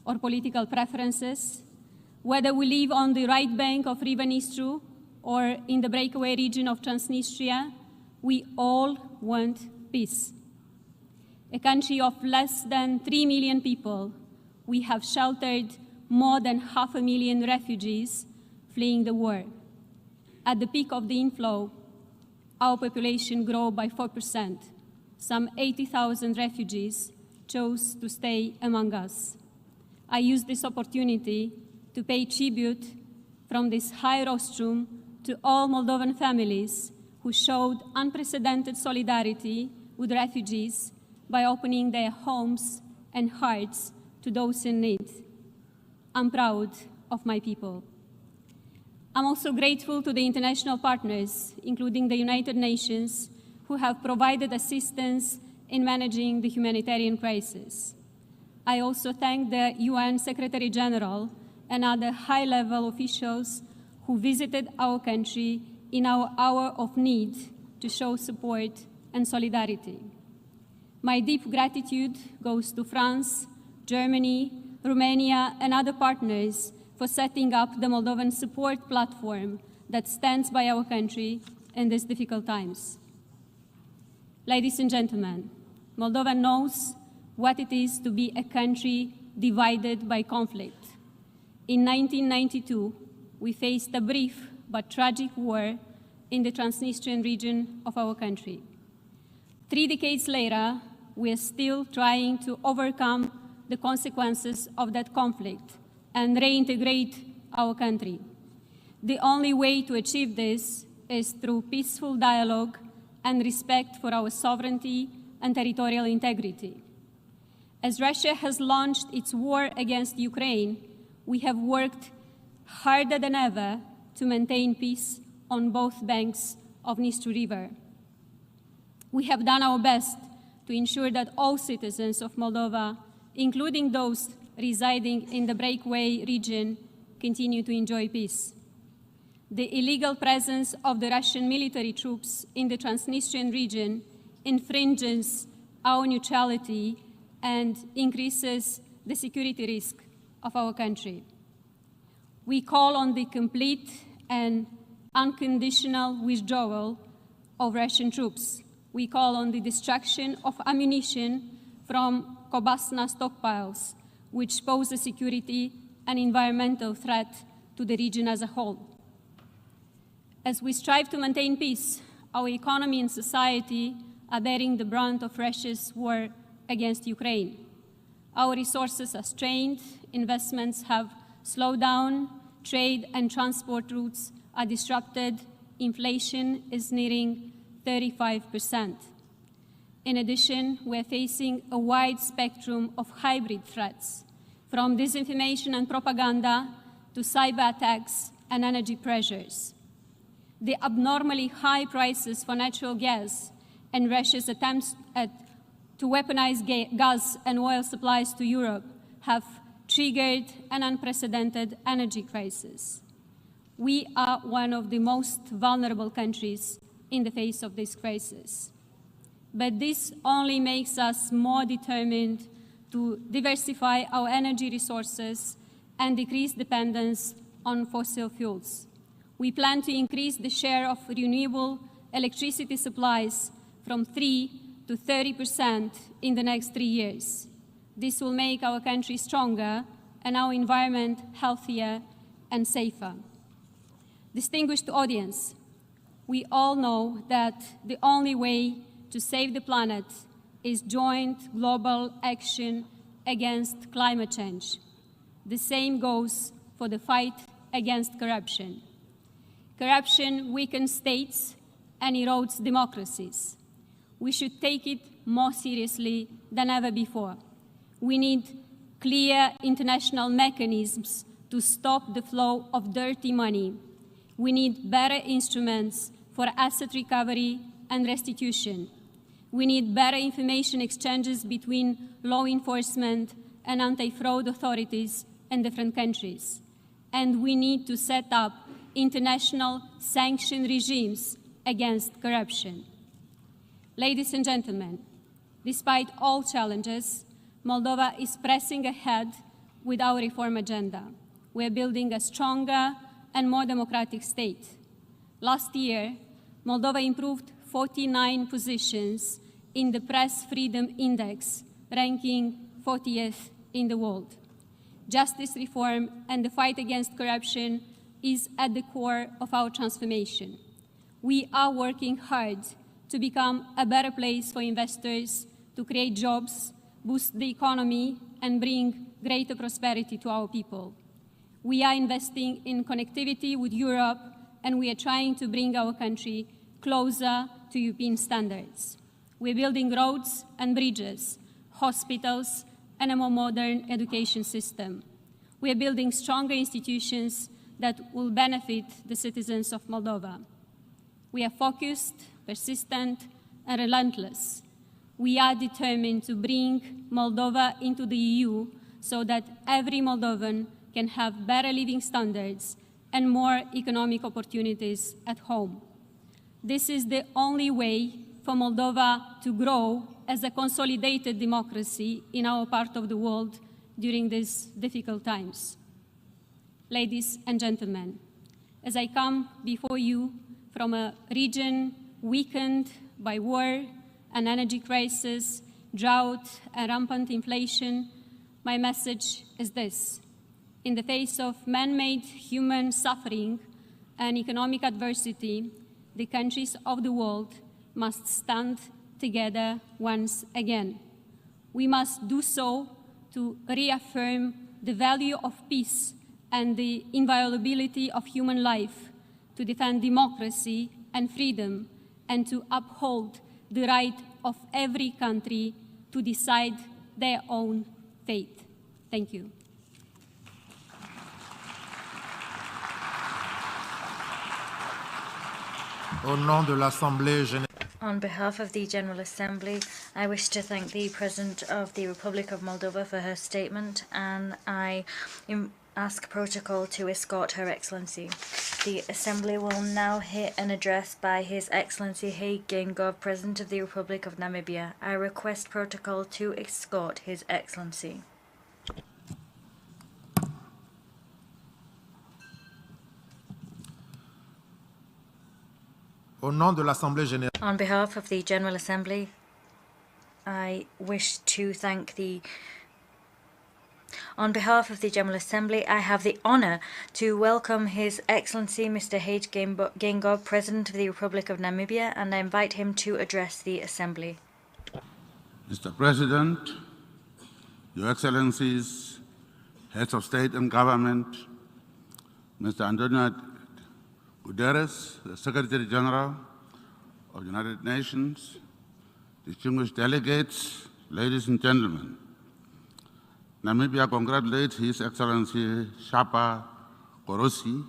or political preferences, whether we live on the right bank of River Nistru or in the breakaway region of Transnistria, we all want peace. A country of less than 3 million people, we have sheltered more than 500,000 refugees fleeing the war. At the peak of the inflow, our population grew by 4%. Some 80,000 refugees chose to stay among us. I use this opportunity to pay tribute from this high rostrum to all Moldovan families who showed unprecedented solidarity with refugees by opening their homes and hearts to those in need. I'm proud of my people. I'm also grateful to the international partners, including the United Nations, who have provided assistance in managing the humanitarian crisis. I also thank the UN Secretary General and other high-level officials who visited our country in our hour of need to show support and solidarity. My deep gratitude goes to France, Germany, Romania, and other partners for setting up the Moldovan support platform that stands by our country in these difficult times. Ladies and gentlemen, Moldova knows what it is to be a country divided by conflict. In 1992, we faced a brief but tragic war in the Transnistrian region of our country. 3 decades later, we are still trying to overcome the consequences of that conflict and reintegrate our country. The only way to achieve this is through peaceful dialogue and respect for our sovereignty and territorial integrity. As Russia has launched its war against Ukraine, we have worked harder than ever to maintain peace on both banks of Nistru River. We have done our best to ensure that all citizens of Moldova, including those residing in the breakaway region, continue to enjoy peace. The illegal presence of the Russian military troops in the Transnistrian region infringes our neutrality and increases the security risk of our country. We call on the complete and unconditional withdrawal of Russian troops. We call on the destruction of ammunition from Kobasna stockpiles, which pose a security and environmental threat to the region as a whole. As we strive to maintain peace, our economy and society are bearing the brunt of Russia's war against Ukraine. Our resources are strained, investments have slowed down, trade and transport routes are disrupted, inflation is nearing 35%. In addition, we're facing a wide spectrum of hybrid threats, from disinformation and propaganda to cyber attacks and energy pressures. the abnormally high prices for natural gas and Russia's attempts to weaponize gas and oil supplies to Europe have triggered an unprecedented energy crisis. We are one of the most vulnerable countries in the face of this crisis. But this only makes us more determined to diversify our energy resources and decrease dependence on fossil fuels. We plan to increase the share of renewable electricity supplies from 3 to 30% in the next 3 years. This will make our country stronger and our environment healthier and safer. Distinguished audience, we all know that the only way to save the planet is joint global action against climate change. The same goes for the fight against corruption. Corruption weakens states and erodes democracies. We should take it more seriously than ever before. We need clear international mechanisms to stop the flow of dirty money. We need better instruments for asset recovery and restitution. We need better information exchanges between law enforcement and anti-fraud authorities in different countries. And we need to set up international sanction regimes against corruption. Ladies and gentlemen, despite all challenges, Moldova is pressing ahead with our reform agenda. We are building a stronger and more democratic state. Last year, Moldova improved 49 positions in the Press Freedom Index, ranking 40th in the world. Justice reform and the fight against corruption is at the core of our transformation. We are working hard to become a better place for investors, to create jobs, boost the economy, and bring greater prosperity to our people. We are investing in connectivity with Europe, and we are trying to bring our country closer to European standards. We're building roads and bridges, hospitals, and a more modern education system. We are building stronger institutions that will benefit the citizens of Moldova. We are focused, persistent, and relentless. We are determined to bring Moldova into the EU so that every Moldovan can have better living standards and more economic opportunities at home. This is the only way for Moldova to grow as a consolidated democracy in our part of the world during these difficult times. Ladies and gentlemen, as I come before you from a region weakened by war and energy crisis, drought, and rampant inflation, my message is this. In the face of man-made human suffering and economic adversity, the countries of the world must stand together once again. We must do so to reaffirm the value of peace and the inviolability of human life, to defend democracy and freedom, and to uphold the right of every country to decide their own fate. Thank you. Au nom de l'Assemblée générale. On behalf of the General Assembly, I wish to thank the President of the Republic of Moldova for her statement, and I ask protocol to escort Her Excellency. The Assembly will now hear an address by His Excellency Haig Geingob, President of the Republic of Namibia. I request protocol to escort His Excellency. Au nom de l'Assemblée générale. On behalf of the General Assembly, I wish to thank the... On behalf of the General Assembly, I have the honour to welcome His Excellency Mr. Haig Geingob, President of the Republic of Namibia, and I invite him to address the Assembly. Mr. President, Your Excellencies, Heads of State and Government, Mr. Antonio Guterres, the Secretary General of the United Nations, distinguished delegates, ladies and gentlemen, Namibia congratulates His Excellency Shapa Korosi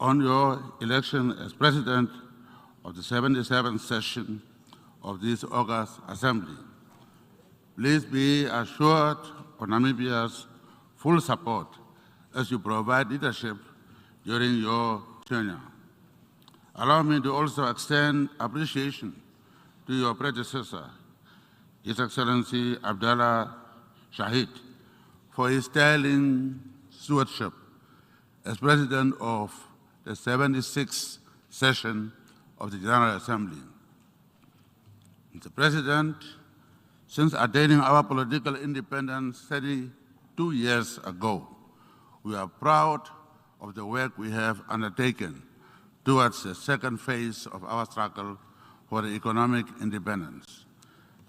on your election as President of the 77th session of this August Assembly. Please be assured of Namibia's full support as you provide leadership during your tenure. Allow me to also extend appreciation to your predecessor, His Excellency Abdallah Shahid, for his sterling stewardship as President of the 76th session of the General Assembly. Mr. President, since attaining our political independence 32 years ago, we are proud of the work we have undertaken towards the second phase of our struggle for economic independence.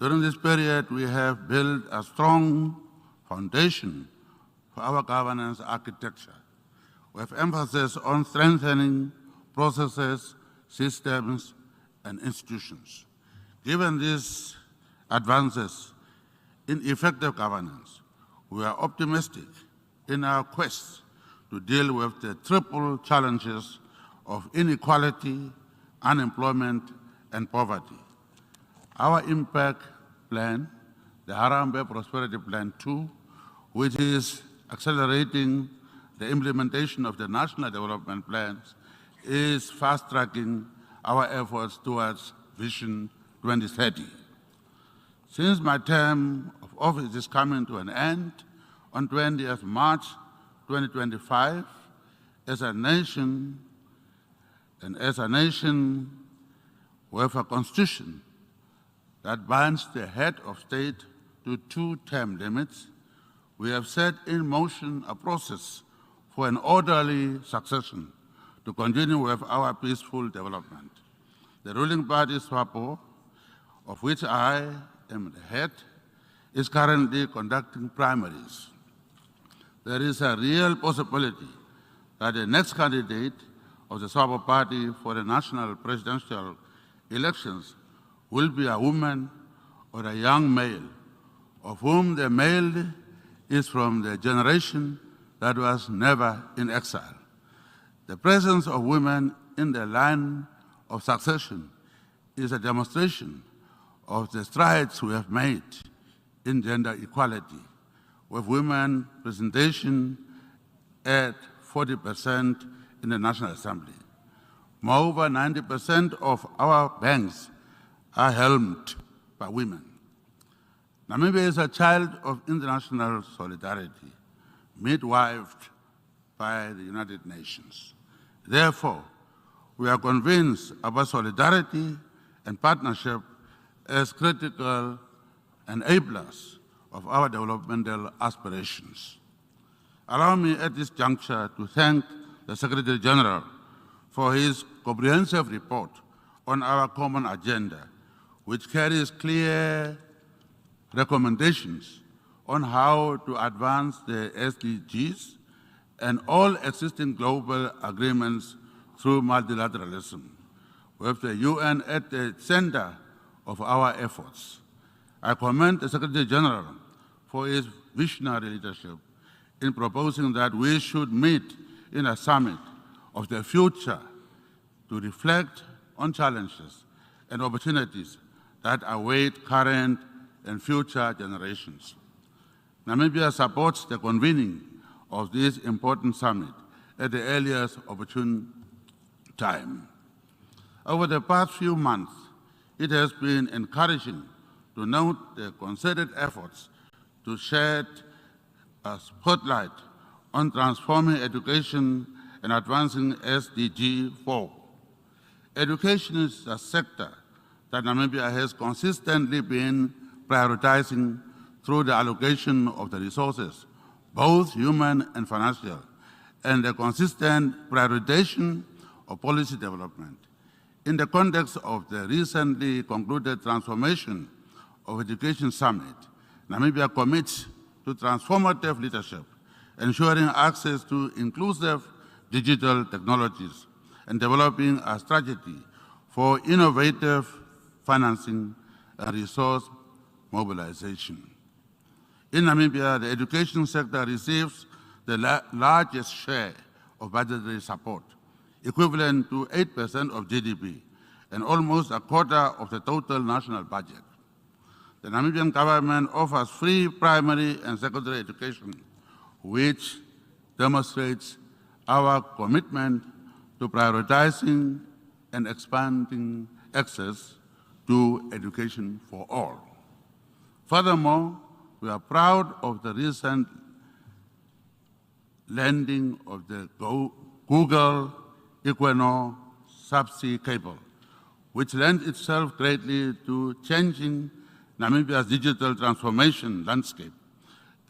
During this period, we have built a strong foundation for our governance architecture, with emphasis on strengthening processes, systems, and institutions. Given these advances in effective governance, we are optimistic in our quest to deal with the triple challenges of inequality, unemployment, and poverty. Our impact plan, the Harambee Prosperity Plan 2, which is accelerating the implementation of the national development plans, is fast-tracking our efforts towards Vision 2030. Since my term of office is coming to an end on 20th March 2025, as a nation with a constitution that binds the head of state to 2-term limits, we have set in motion a process for an orderly succession to continue with our peaceful development. The ruling party, SWAPO, of which I am the head, is currently conducting primaries. There is a real possibility that the next candidate of the SWAPO party for the national presidential elections will be a woman or a young male, of whom the male is from the generation that was never in exile. The presence of women in the line of succession is a demonstration of the strides we have made in gender equality, with women representation at 40% in the National Assembly. Moreover, 90% of our banks are helmed by women. Namibia is a child of international solidarity, midwifed by the United Nations. Therefore, we are convinced about solidarity and partnership as critical enablers of our developmental aspirations. Allow me at this juncture to thank the Secretary General for his comprehensive report on our common agenda, which carries clear recommendations on how to advance the SDGs and all existing global agreements through multilateralism, with the UN at the center of our efforts. I commend the Secretary General for his visionary leadership in proposing that we should meet in a summit of the future to reflect on challenges and opportunities that await current and future generations. Namibia supports the convening of this important summit at the earliest opportune time. Over the past few months, it has been encouraging to note the concerted efforts to shed a spotlight on transforming education and advancing SDG 4. Education is a sector that Namibia has consistently been prioritizing through the allocation of the resources, both human and financial, and the consistent prioritization of policy development. In the context of the recently concluded Transformation of Education Summit, Namibia commits to transformative leadership, ensuring access to inclusive digital technologies, and developing a strategy for innovative financing and resource mobilization. In Namibia, the education sector receives the largest share of budgetary support, equivalent to 8% of GDP and almost a quarter of the total national budget. The Namibian government offers free primary and secondary education, which demonstrates our commitment to prioritizing and expanding access to education for all. Furthermore, we are proud of the recent landing of the Google Equinor subsea cable, which lends itself greatly to changing Namibia's digital transformation landscape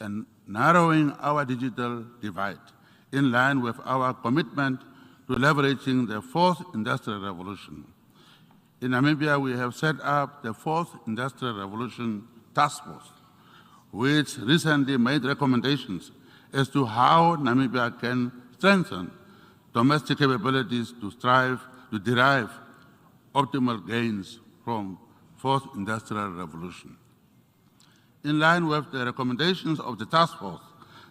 and narrowing our digital divide, in line with our commitment to leveraging the fourth industrial revolution. In Namibia, we have set up the fourth industrial revolution task force, which recently made recommendations as to how Namibia can strengthen domestic capabilities to strive to derive optimal gains from fourth industrial revolution. In line with the recommendations of the task force,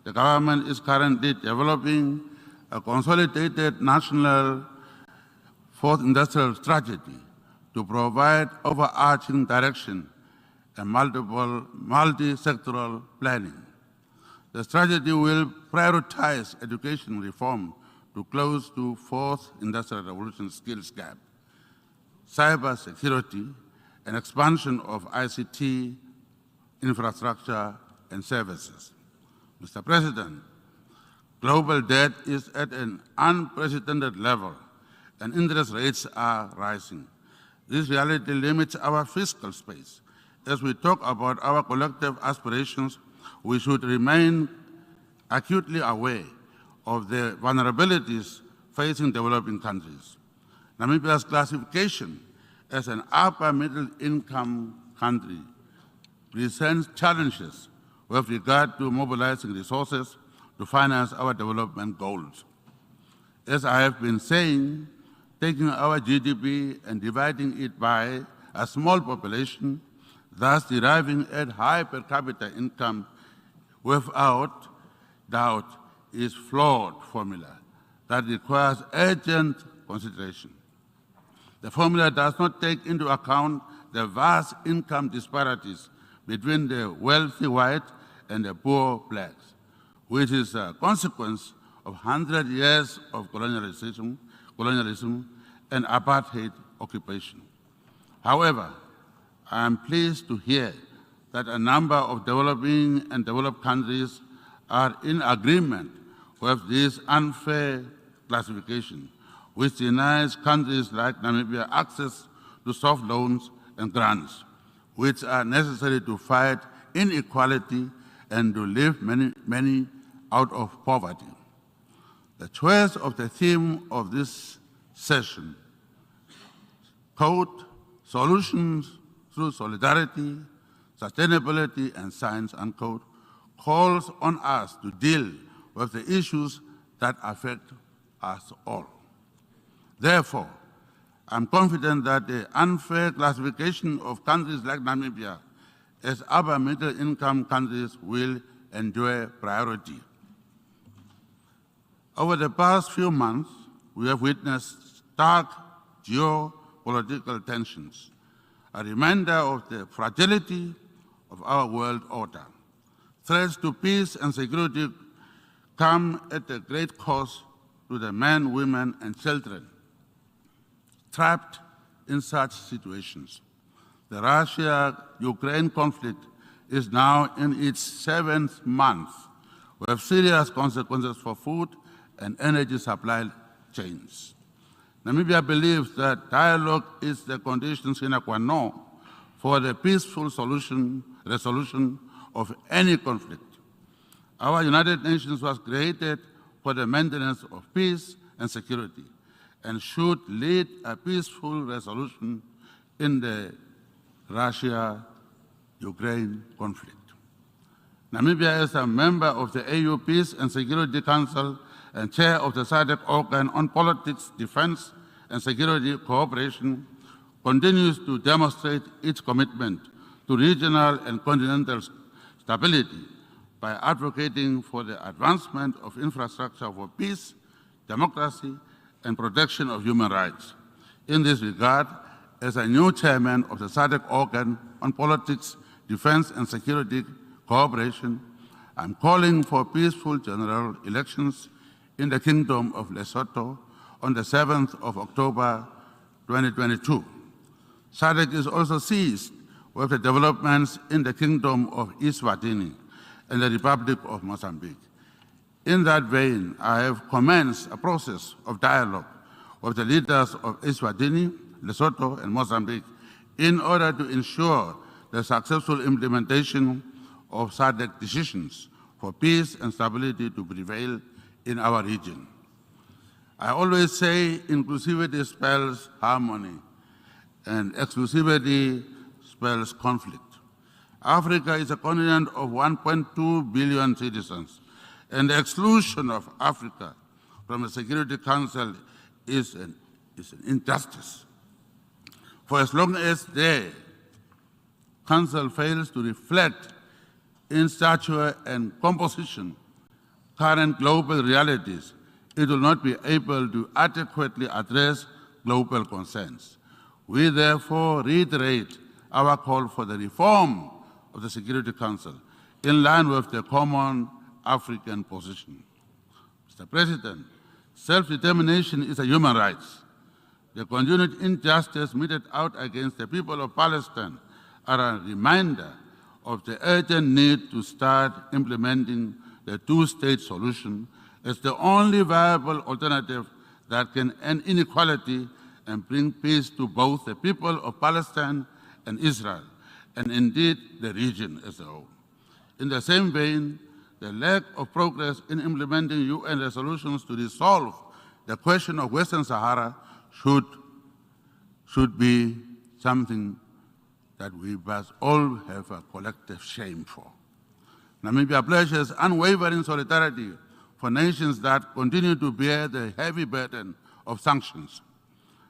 the government is currently developing a consolidated national fourth industrial strategy to provide overarching direction and multi-sectoral planning. The strategy will prioritize education reform to close the fourth industrial revolution skills gap, cyber security, and expansion of ICT infrastructure and services. Mr. President, global debt is at an unprecedented level and interest rates are rising. This reality limits our fiscal space. As we talk about our collective aspirations, we should remain acutely aware of the vulnerabilities facing developing countries. Namibia's classification as an upper middle income country presents challenges with regard to mobilizing resources to finance our development goals. As I have been saying, taking our GDP and dividing it by a small population, thus deriving at high per capita income, without doubt is flawed formula that requires urgent consideration. The formula does not take into account the vast income disparities between the wealthy white and the poor blacks, which is a consequence of 100 years of colonialism and apartheid occupation. However, I am pleased to hear that a number of developing and developed countries are in agreement with this unfair classification, which denies countries like Namibia access to soft loans and grants, which are necessary to fight inequality and to lift many out of poverty. The choice of the theme of this session, quote, solutions through solidarity, sustainability, and science, unquote, calls on us to deal with the issues that affect us all. Therefore, I'm confident that the unfair classification of countries like Namibia as upper middle income countries will enjoy priority. Over the past few months, we have witnessed stark geopolitical tensions, a reminder of the fragility of our world order. Threats to peace and security come at a great cost to the men, women, and children trapped in such situations. The Russia-Ukraine conflict is now in its 7th month, with serious consequences for food and energy supply chains. Namibia believes that dialogue is the condition sine qua non for the peaceful resolution of any conflict. Our United Nations was created for the maintenance of peace and security and should lead a peaceful resolution in the Russia-Ukraine conflict. Namibia is a member of the AU Peace and Security Council and chair of the SADC organ on politics, defense, and security cooperation, continues to demonstrate its commitment to regional and continental stability by advocating for the advancement of infrastructure for peace, democracy, and protection of human rights. In this regard, as a new chairman of the SADC organ on politics, defense and security cooperation, I'm calling for peaceful general elections in the Kingdom of Lesotho on the 7th of October 2022. SADC is also seized with the developments in the Kingdom of Eswatini and the Republic of Mozambique. In that vein, I have commenced a process of dialogue with the leaders of Eswatini, Lesotho, and Mozambique in order to ensure the successful implementation of SADC decisions for peace and stability to prevail in our region. I always say inclusivity spells harmony and exclusivity spells conflict. Africa is a continent of 1.2 billion citizens, and the exclusion of Africa from the Security Council is an injustice. For as long as the Council fails to reflect in stature and composition current global realities, it will not be able to adequately address global concerns. We therefore reiterate our call for the reform of the Security Council in line with the common African position. Mr. President, self-determination is a human right. The continued injustice meted out against the people of Palestine are a reminder of the urgent need to start implementing the two-state solution as the only viable alternative that can end inequality and bring peace to both the people of Palestine and Israel, and indeed the region as a whole. In the same vein, the lack of progress in implementing UN resolutions to resolve the question of Western Sahara should be something that we must all have a collective shame for. Namibia pledges unwavering solidarity for nations that continue to bear the heavy burden of sanctions.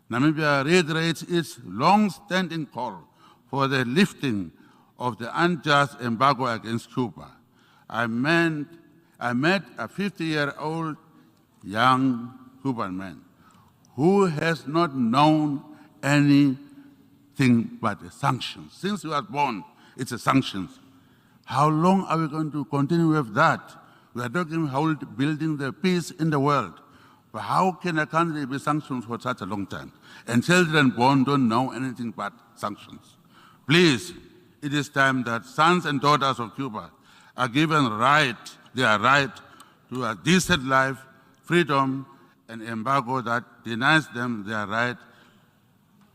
Namibia reiterates its long-standing call for the lifting of the unjust embargo against Cuba. I met a 50-year-old young Cuban man who has not known anything but the sanctions. Since he was born, it's the sanctions. How long are we going to continue with that? We are talking about building the peace in the world. But how can a country be sanctioned for such a long time? And children born don't know anything but sanctions. Please, it is time that sons and daughters of Cuba are given their right to a decent life, freedom, and embargo that denies them their right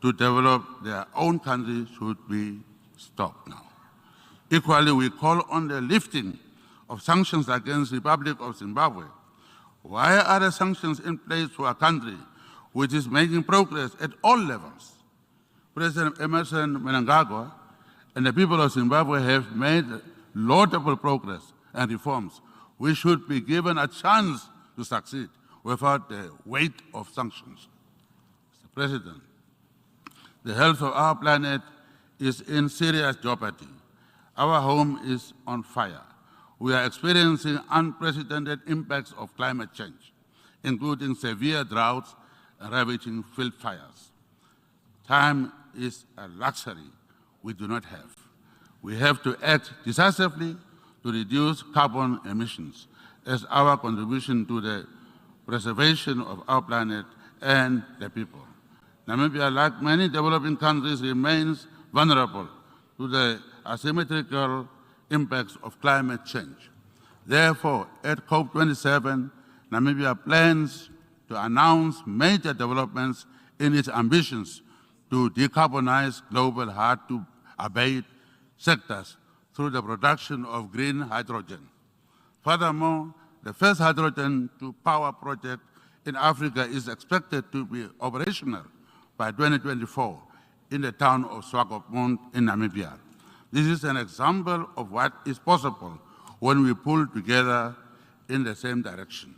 to develop their own country should be stopped now. Equally, we call on the lifting of sanctions against the Republic of Zimbabwe. Why are the sanctions in place for a country which is making progress at all levels? President Emerson Mnangagwa and the people of Zimbabwe have made laudable progress and reforms. We should be given a chance to succeed without the weight of sanctions. Mr. President, the health of our planet is in serious jeopardy. Our home is on fire. We are experiencing unprecedented impacts of climate change, including severe droughts and ravaging field fires. Time is a luxury we do not have. We have to act decisively to reduce carbon emissions as our contribution to the preservation of our planet and the people. Namibia, like many developing countries, remains vulnerable to the asymmetrical impacts of climate change. Therefore, at COP27, Namibia plans to announce major developments in its ambitions to decarbonize global hard-to-abate sectors through the production of green hydrogen. Furthermore, the first hydrogen-to-power project in Africa is expected to be operational by 2024 in the town of Swakopmund in Namibia. This is an example of what is possible when we pull together in the same direction.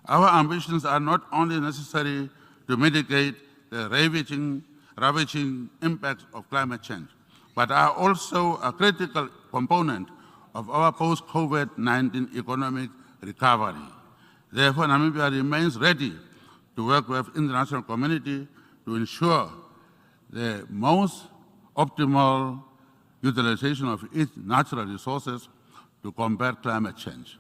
Our ambitions are not only necessary to mitigate the ravaging impacts of climate change, but are also a critical component of our post-COVID-19 economic recovery. Therefore, Namibia remains ready to work with international community to ensure the most optimal utilization of its natural resources to combat climate change.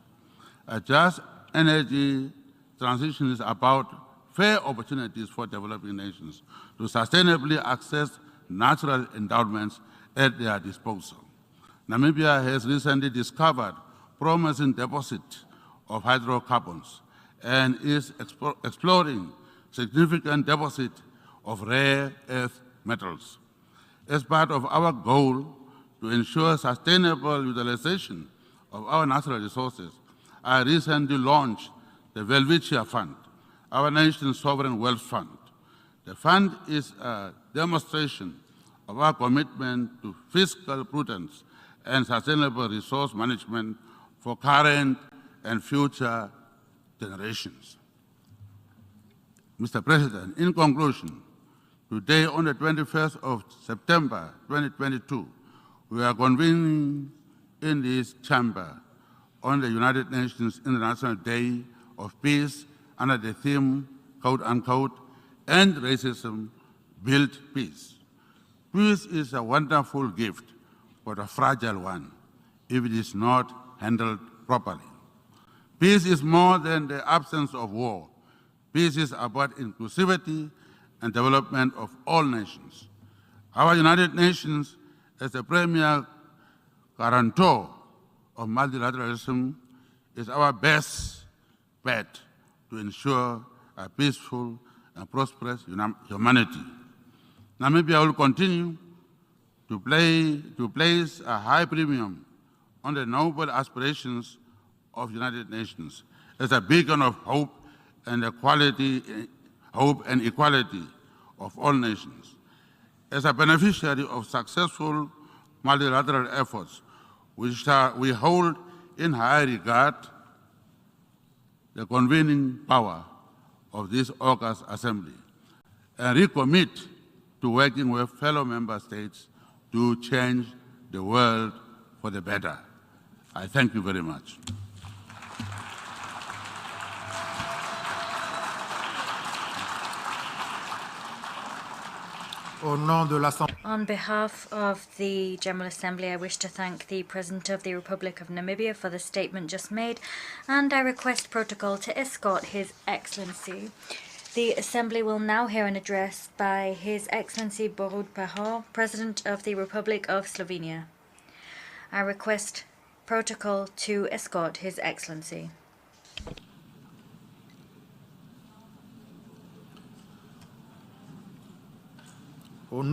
A just energy transition is about fair opportunities for developing nations to sustainably access natural endowments at their disposal. Namibia has recently discovered promising deposits of hydrocarbons and is exploring significant deposits of rare earth metals. As part of our goal to ensure sustainable utilization of our natural resources, I recently launched the Welwitschia Fund, our nation's sovereign wealth fund. The fund is a demonstration of our commitment to fiscal prudence and sustainable resource management for current and future generations. Mr. President, in conclusion, today on the 21st of September 2022, we are convening in this chamber on the United Nations International Day of Peace under the theme, quote unquote, "End Racism, Build Peace." Peace is a wonderful gift, but a fragile one if it is not handled properly. Peace is more than the absence of war. Peace is about inclusivity and development of all nations. Our United Nations, as the premier guarantor of multilateralism, is our best bet to ensure a peaceful and prosperous humanity. Namibia will continue to place a high premium on the noble aspirations of the United Nations as a beacon of hope and equality of all nations. As a beneficiary of successful multilateral efforts, we hold in high regard the convening power of this august assembly and recommit to working with fellow member states to change the world for the better. I thank you very much. On behalf of the General Assembly, I wish to thank the President of the Republic of Namibia for the statement just made, and I request protocol to escort His Excellency. The Assembly will now hear an address by His Excellency Borut Pahor, President of the Republic of Slovenia. I request protocol to escort His Excellency. On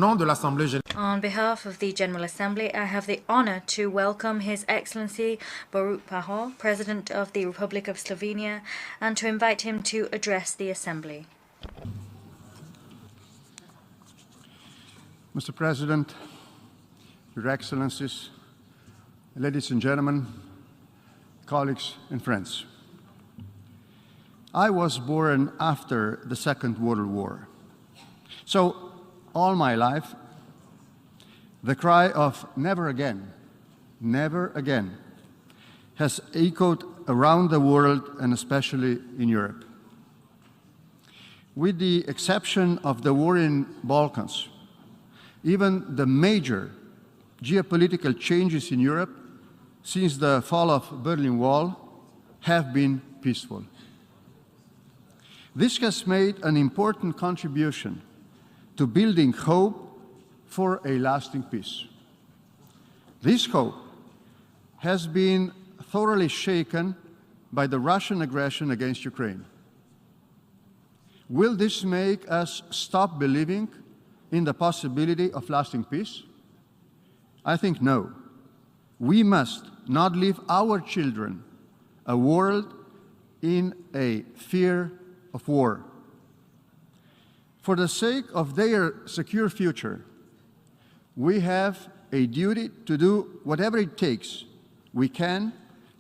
behalf of the General Assembly, I have the honor to welcome His Excellency Borut Pahor, President of the Republic of Slovenia, and to invite him to address the Assembly. Mr. President, Your Excellencies, ladies and gentlemen, colleagues and friends. I was born after the Second World War. So, all my life, the cry of never again has echoed around the world and especially in Europe. With the exception of the war in Balkans, even the major geopolitical changes in Europe since the fall of Berlin Wall have been peaceful. This has made an important contribution to building hope for a lasting peace. This hope has been thoroughly shaken by the Russian aggression against Ukraine. Will this make us stop believing in the possibility of lasting peace? I think no. We must not leave our children a world in a fear of war. For the sake of their secure future, we have a duty to do whatever it takes we can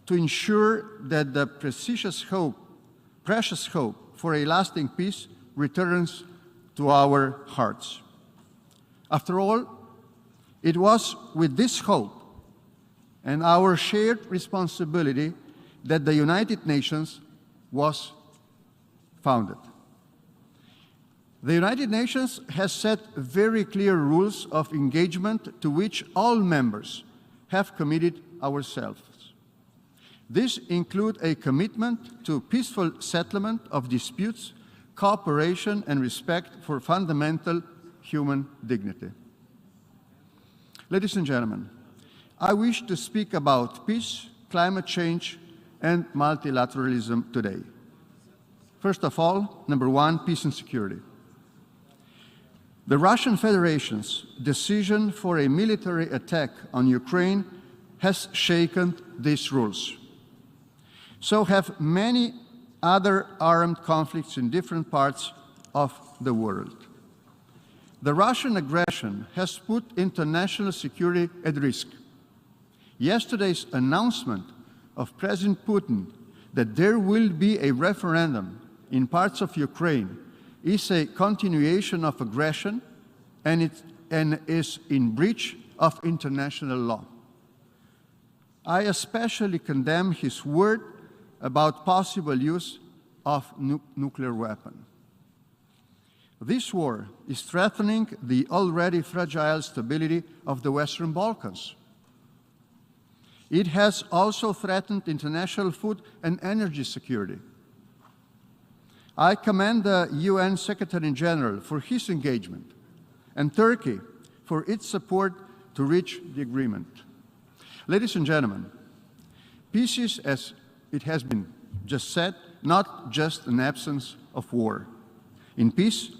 to ensure that the precious hope for a lasting peace returns to our hearts. After all, it was with this hope and our shared responsibility that the United Nations was founded. The United Nations has set very clear rules of engagement to which all members have committed ourselves. These include a commitment to peaceful settlement of disputes, cooperation, and respect for fundamental human dignity. Ladies and gentlemen, I wish to speak about peace, climate change, and multilateralism today. First of all, number one, peace and security. The Russian Federation's decision for a military attack on Ukraine has shaken these rules. So have many other armed conflicts in different parts of the world. The Russian aggression has put international security at risk. Yesterday's announcement of President Putin that there will be a referendum in parts of Ukraine is a continuation of aggression and is in breach of international law. I especially condemn his word about possible use of nuclear weapon. This war is threatening the already fragile stability of the Western Balkans. It has also threatened international food and energy security. I commend the UN Secretary-General for his engagement and Turkey for its support to reach the agreement. Ladies and gentlemen, peace is, as it has been just said, not just an absence of war. In peace,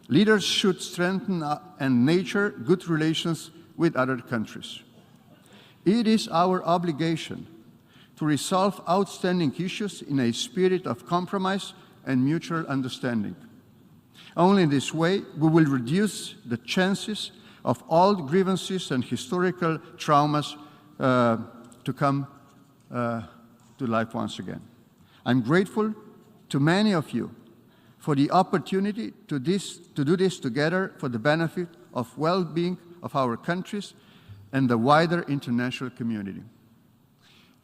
leaders should strengthen and nurture good relations with other countries. It is our obligation to resolve outstanding issues in a spirit of compromise and mutual understanding. Only in this way we will reduce the chances of old grievances and historical traumas to come to life once again. I'm grateful to many of you for the opportunity to do this together for the benefit of well-being of our countries and the wider international community.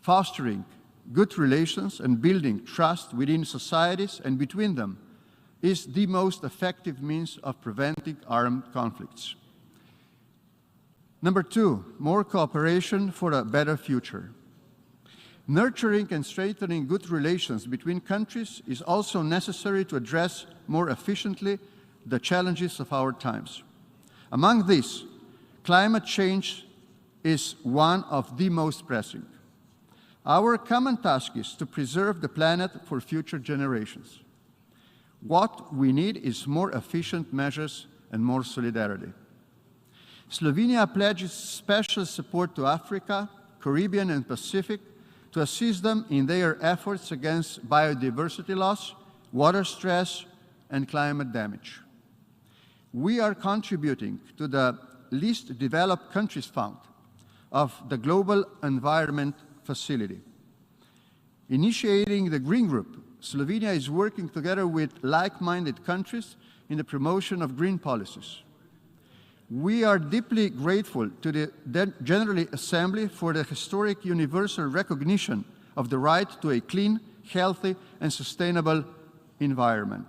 Fostering good relations and building trust within societies and between them is the most effective means of preventing armed conflicts. Number two, more cooperation for a better future. Nurturing and strengthening good relations between countries is also necessary to address more efficiently the challenges of our times. Among these, climate change is one of the most pressing. Our common task is to preserve the planet for future generations. What we need is more efficient measures and more solidarity. Slovenia pledges special support to Africa, Caribbean, and Pacific to assist them in their efforts against biodiversity loss, water stress, and climate damage. We are contributing to the Least Developed Countries Fund of the Global Environment Facility. Initiating the Green Group, Slovenia is working together with like-minded countries in the promotion of green policies. We are deeply grateful to the General Assembly for the historic universal recognition of the right to a clean, healthy, and sustainable environment.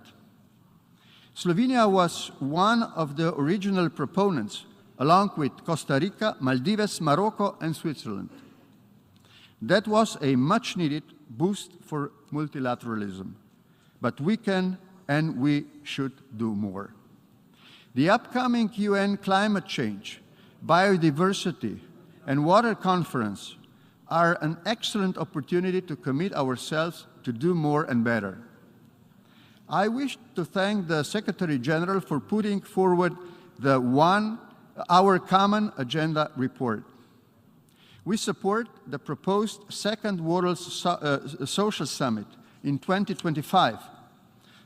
Slovenia was one of the original proponents, along with Costa Rica, Maldives, Morocco, and Switzerland. That was a much-needed boost for multilateralism, but we can and we should do more. The upcoming UN Climate Change, Biodiversity, and Water Conference are an excellent opportunity to commit ourselves to do more and better. I wish to thank the Secretary-General for putting forward our Common Agenda report. We support the proposed Second World Social Summit in 2025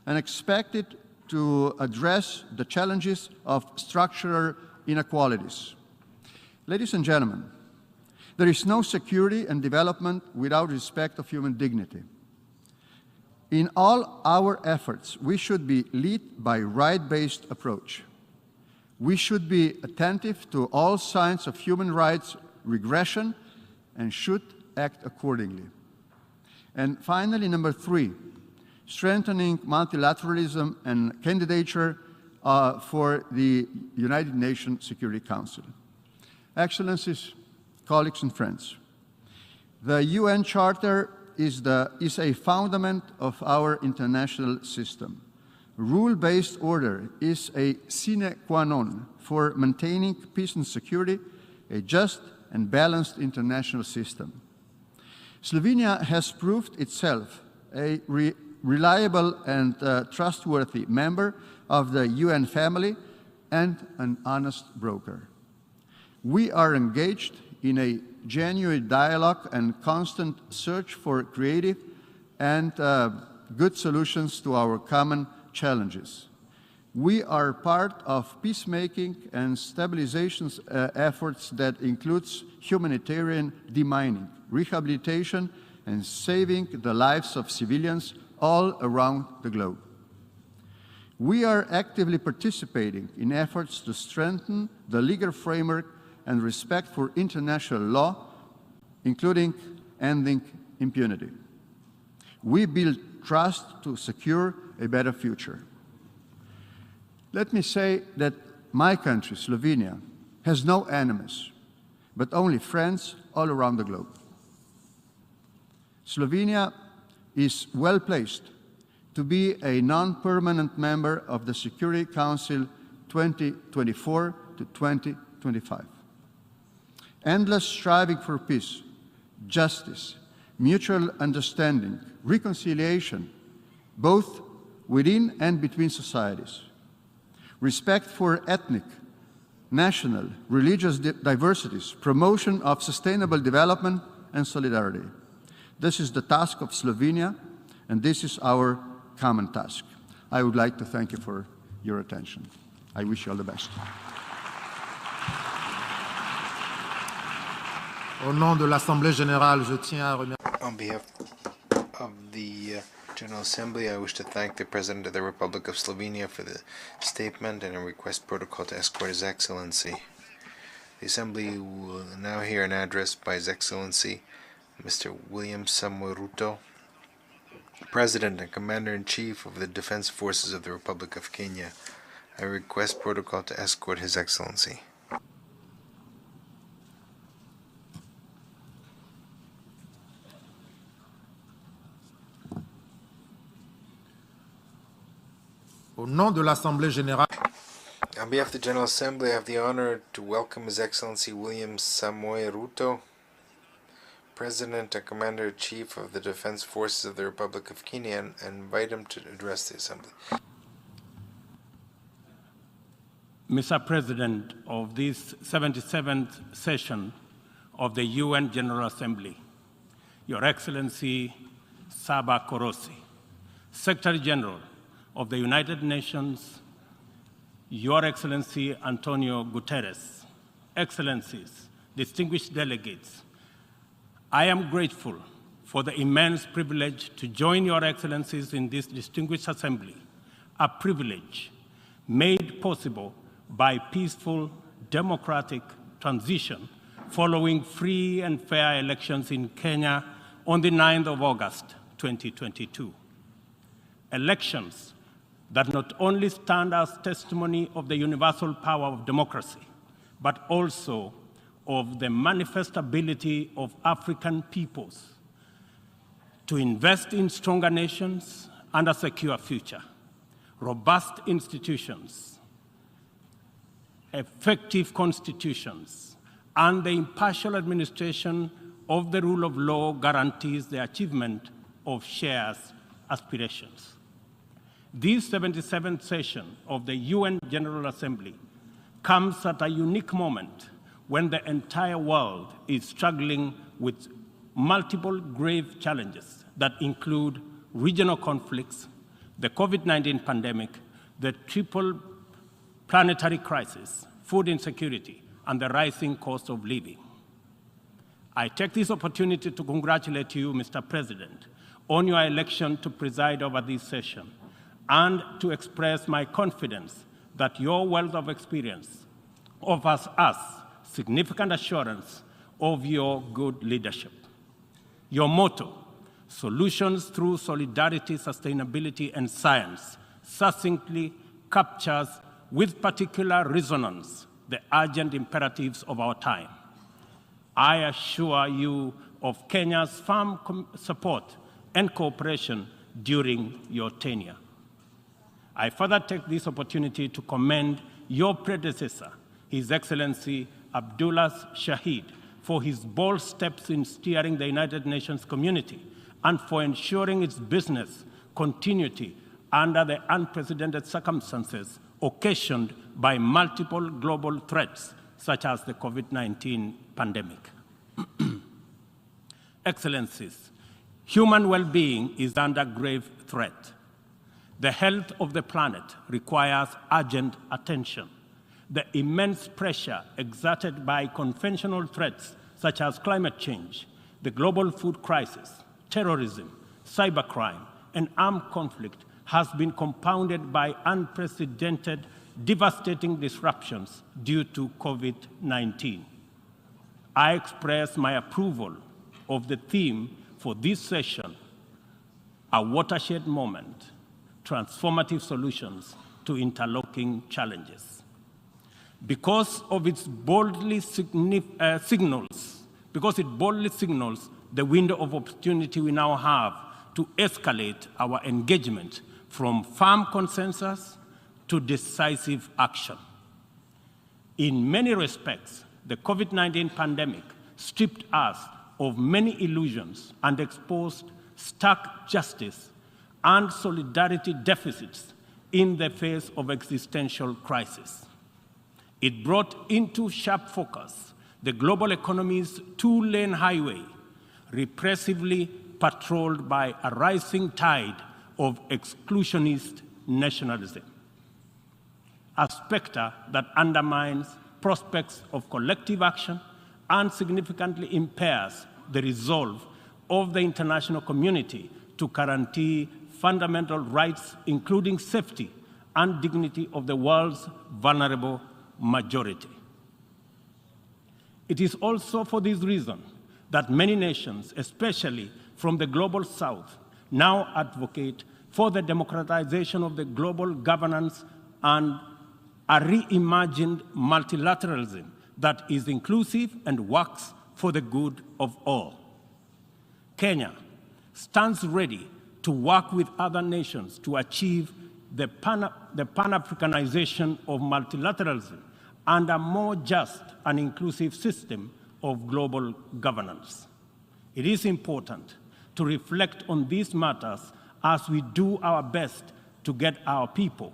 and expect it to address the challenges of structural inequalities. Ladies and gentlemen, there is no security and development without respect of human dignity. In all our efforts, we should be led by a right-based approach. We should be attentive to all signs of human rights regression and should act accordingly. And finally, number three, strengthening multilateralism and candidature for the United Nations Security Council. Excellencies, colleagues and friends, the UN Charter is a fundament of our international system. Rule-based order is a sine qua non for maintaining peace and security, a just and balanced international system. Slovenia has proved itself a reliable and trustworthy member of the UN family and an honest broker. We are engaged in a genuine dialogue and constant search for creative and good solutions to our common challenges. We are part of peacemaking and stabilization efforts that includes humanitarian demining, rehabilitation, and saving the lives of civilians all around the globe. We are actively participating in efforts to strengthen the legal framework and respect for international law, including ending impunity. We build trust to secure a better future. Let me say that my country, Slovenia, has no enemies, but only friends all around the globe. Slovenia is well placed to be a non-permanent member of the Security Council 2024 to 2025. Endless striving for peace, justice, mutual understanding, reconciliation, both within and between societies, respect for ethnic, national, religious diversities, promotion of sustainable development and solidarity. This is the task of Slovenia, and this is our common task. I would like to thank you for your attention. I wish you all the best. Au nom de l'Assemblée générale, je tiens à remercier. On behalf of the General Assembly, I wish to thank the President of the Republic of Slovenia for the statement and a request protocol to escort His Excellency. The Assembly will now hear an address by His Excellency, Mr. William Samoei Ruto, President and Commander-in-Chief of the Defense Forces of the Republic of Kenya. I request protocol to escort His Excellency. Au nom de l'Assemblée générale, on behalf of the General Assembly, I have the honor to welcome His Excellency William Samoei Ruto, President and Commander-in-Chief of the Defense Forces of the Republic of Kenya, and invite him to address the Assembly. Mr. President of this 77th session of the UN General Assembly, Your Excellency Saba Korosi, Secretary General of the United Nations, Your Excellency Antonio Guterres, Excellencies, distinguished delegates, I am grateful for the immense privilege to join Your Excellencies in this distinguished assembly, a privilege made possible by peaceful, democratic transition following free and fair elections in Kenya on the 9th of August, 2022. Elections that not only stand as testimony of the universal power of democracy, but also of the manifest ability of African peoples to invest in stronger nations and a secure future, robust institutions, effective constitutions, and the impartial administration of the rule of law guarantees the achievement of shared aspirations. This 77th session of the UN General Assembly comes at a unique moment when the entire world is struggling with multiple grave challenges that include regional conflicts, the COVID-19 pandemic, the triple planetary crisis, food insecurity, and the rising cost of living. I take this opportunity to congratulate you, Mr. President, on your election to preside over this session, and to express my confidence that your wealth of experience offers us significant assurance of your good leadership. Your motto, solutions through solidarity, sustainability, and science, succinctly captures with particular resonance the urgent imperatives of our time. I assure you of Kenya's firm support and cooperation during your tenure. I further take this opportunity to commend your predecessor, His Excellency Abdullah Shahid, for his bold steps in steering the United Nations community and for ensuring its business continuity under the unprecedented circumstances occasioned by multiple global threats, such as the COVID-19 pandemic. Excellencies, human well-being is under grave threat. The health of the planet requires urgent attention. The immense pressure exerted by conventional threats such as climate change, the global food crisis, terrorism, cybercrime, and armed conflict has been compounded by unprecedented, devastating disruptions due to COVID-19. I express my approval of the theme for this session, a watershed moment, transformative solutions to interlocking challenges. Because it boldly signals the window of opportunity we now have to escalate our engagement from firm consensus to decisive action. In many respects, the COVID-19 pandemic stripped us of many illusions and exposed stark justice and solidarity deficits in the face of existential crisis. It brought into sharp focus the global economy's two-lane highway, repressively patrolled by a rising tide of exclusionist nationalism, a specter that undermines prospects of collective action and significantly impairs the resolve of the international community to guarantee fundamental rights, including safety and dignity of the world's vulnerable majority. It is also for this reason that many nations, especially from the global south, now advocate for the democratization of the global governance and a reimagined multilateralism that is inclusive and works for the good of all. Kenya stands ready to work with other nations to achieve the Pan-Africanization of multilateralism and a more just and inclusive system of global governance. It is important to reflect on these matters as we do our best to get our people,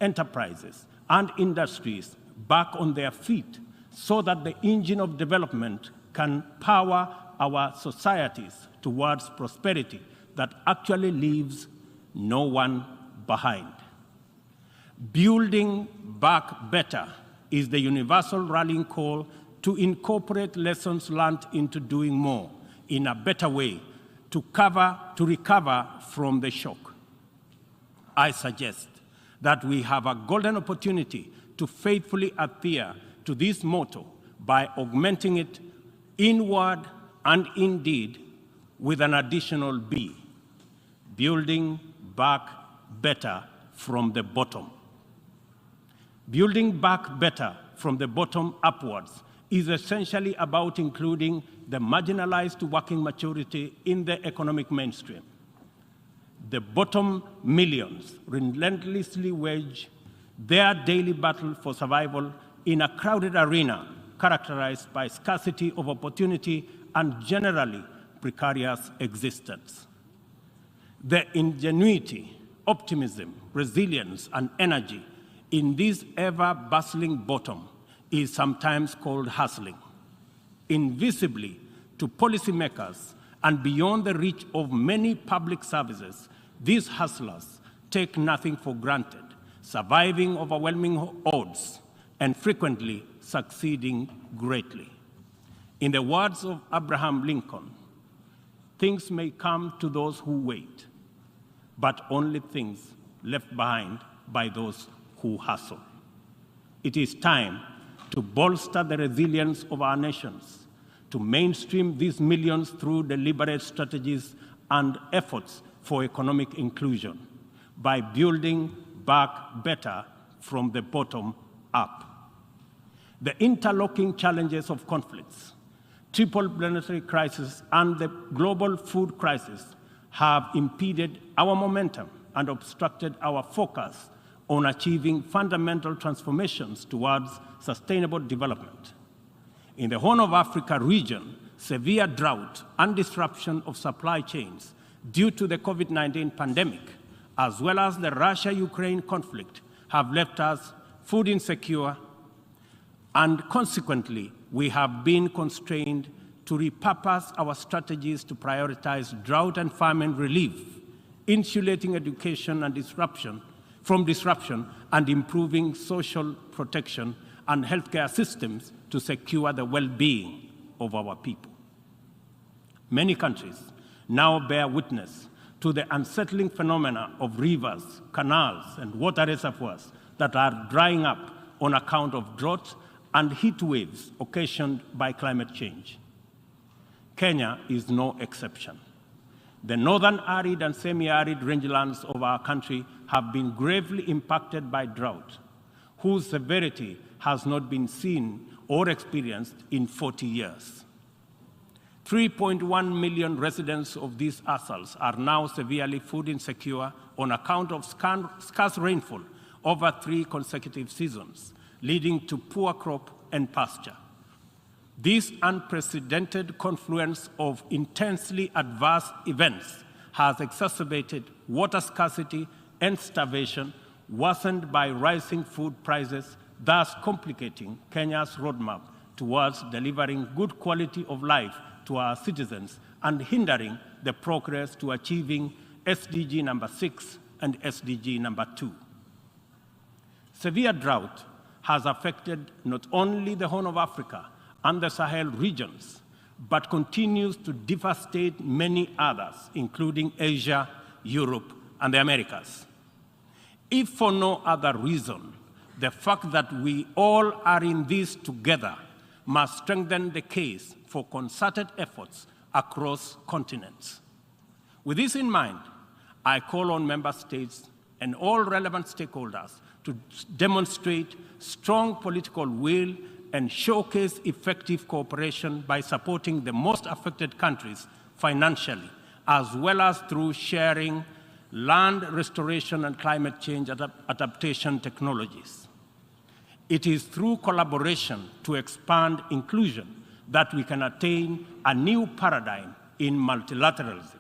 enterprises, and industries back on their feet so that the engine of development can power our societies towards prosperity that actually leaves no one behind. Building back better is the universal rallying call to incorporate lessons learned into doing more in a better way to recover from the shock. I suggest that we have a golden opportunity to faithfully adhere to this motto by augmenting it inward and indeed with an additional B, building back better from the bottom. Building back better from the bottom upwards is essentially about including the marginalized to working majority in the economic mainstream. The bottom millions relentlessly wage their daily battle for survival in a crowded arena characterized by scarcity of opportunity and generally precarious existence. The ingenuity, optimism, resilience, and energy in this ever-bustling bottom is sometimes called hustling. Invisibly to policymakers and beyond the reach of many public services, these hustlers take nothing for granted, surviving overwhelming odds and frequently succeeding greatly. In the words of Abraham Lincoln, things may come to those who wait, but only things left behind by those who hustle. It is time to bolster the resilience of our nations, to mainstream these millions through deliberate strategies and efforts for economic inclusion by building back better from the bottom up. The interlocking challenges of conflicts, triple planetary crisis, and the global food crisis have impeded our momentum and obstructed our focus on achieving fundamental transformations towards sustainable development. In the Horn of Africa region, severe drought and disruption of supply chains due to the COVID-19 pandemic, as well as the Russia-Ukraine conflict, have left us food insecure, and consequently, we have been constrained to repurpose our strategies to prioritize drought and famine relief, insulating education and from disruption, and improving social protection and healthcare systems to secure the well-being of our people. Many countries now bear witness to the unsettling phenomena of rivers, canals, and water reservoirs that are drying up on account of drought and heat waves occasioned by climate change. Kenya is no exception. The northern arid and semi-arid rangelands of our country have been gravely impacted by drought, whose severity has not been seen or experienced in 40 years. 3.1 million residents of these atolls are now severely food insecure on account of scarce rainfall over 3 consecutive seasons, leading to poor crop and pasture. This unprecedented confluence of intensely adverse events has exacerbated water scarcity and starvation, worsened by rising food prices, thus complicating Kenya's roadmap towards delivering good quality of life to our citizens and hindering the progress to achieving SDG number 6 and SDG number 2. Severe drought has affected not only the Horn of Africa and the Sahel regions, but continues to devastate many others, including Asia, Europe, and the Americas. If for no other reason, the fact that we all are in this together must strengthen the case for concerted efforts across continents. With this in mind, I call on member states and all relevant stakeholders to demonstrate strong political will and showcase effective cooperation by supporting the most affected countries financially, as well as through sharing land restoration and climate change adaptation technologies. It is through collaboration to expand inclusion that we can attain a new paradigm in multilateralism.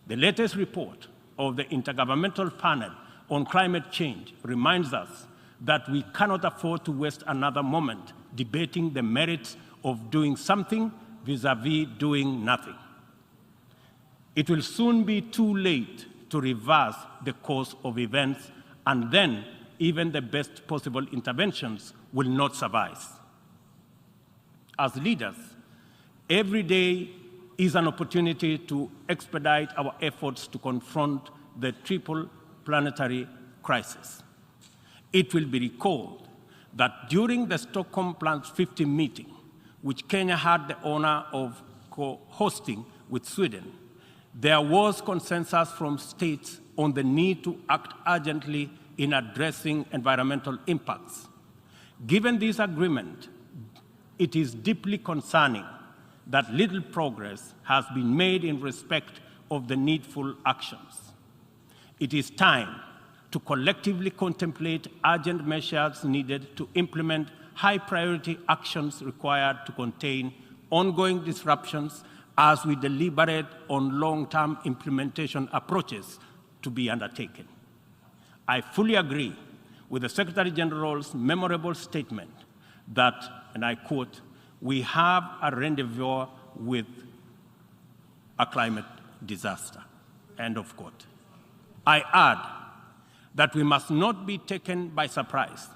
The latest report of the Intergovernmental Panel on Climate Change reminds us that we cannot afford to waste another moment debating the merits of doing something vis-à-vis doing nothing. It will soon be too late to reverse the course of events, and then even the best possible interventions will not suffice. As leaders, every day is an opportunity to expedite our efforts to confront the triple planetary crisis. It will be recalled that during the Stockholm Plus 50 meeting, which Kenya had the honor of co-hosting with Sweden, there was consensus from states on the need to act urgently in addressing environmental impacts. Given this agreement, it is deeply concerning that little progress has been made in respect of the needful actions. It is time to collectively contemplate urgent measures needed to implement high-priority actions required to contain ongoing disruptions as we deliberate on long-term implementation approaches to be undertaken. I fully agree with the Secretary General's memorable statement that, and I quote, "We have a rendezvous with a climate disaster," end of quote. I add that we must not be taken by surprise.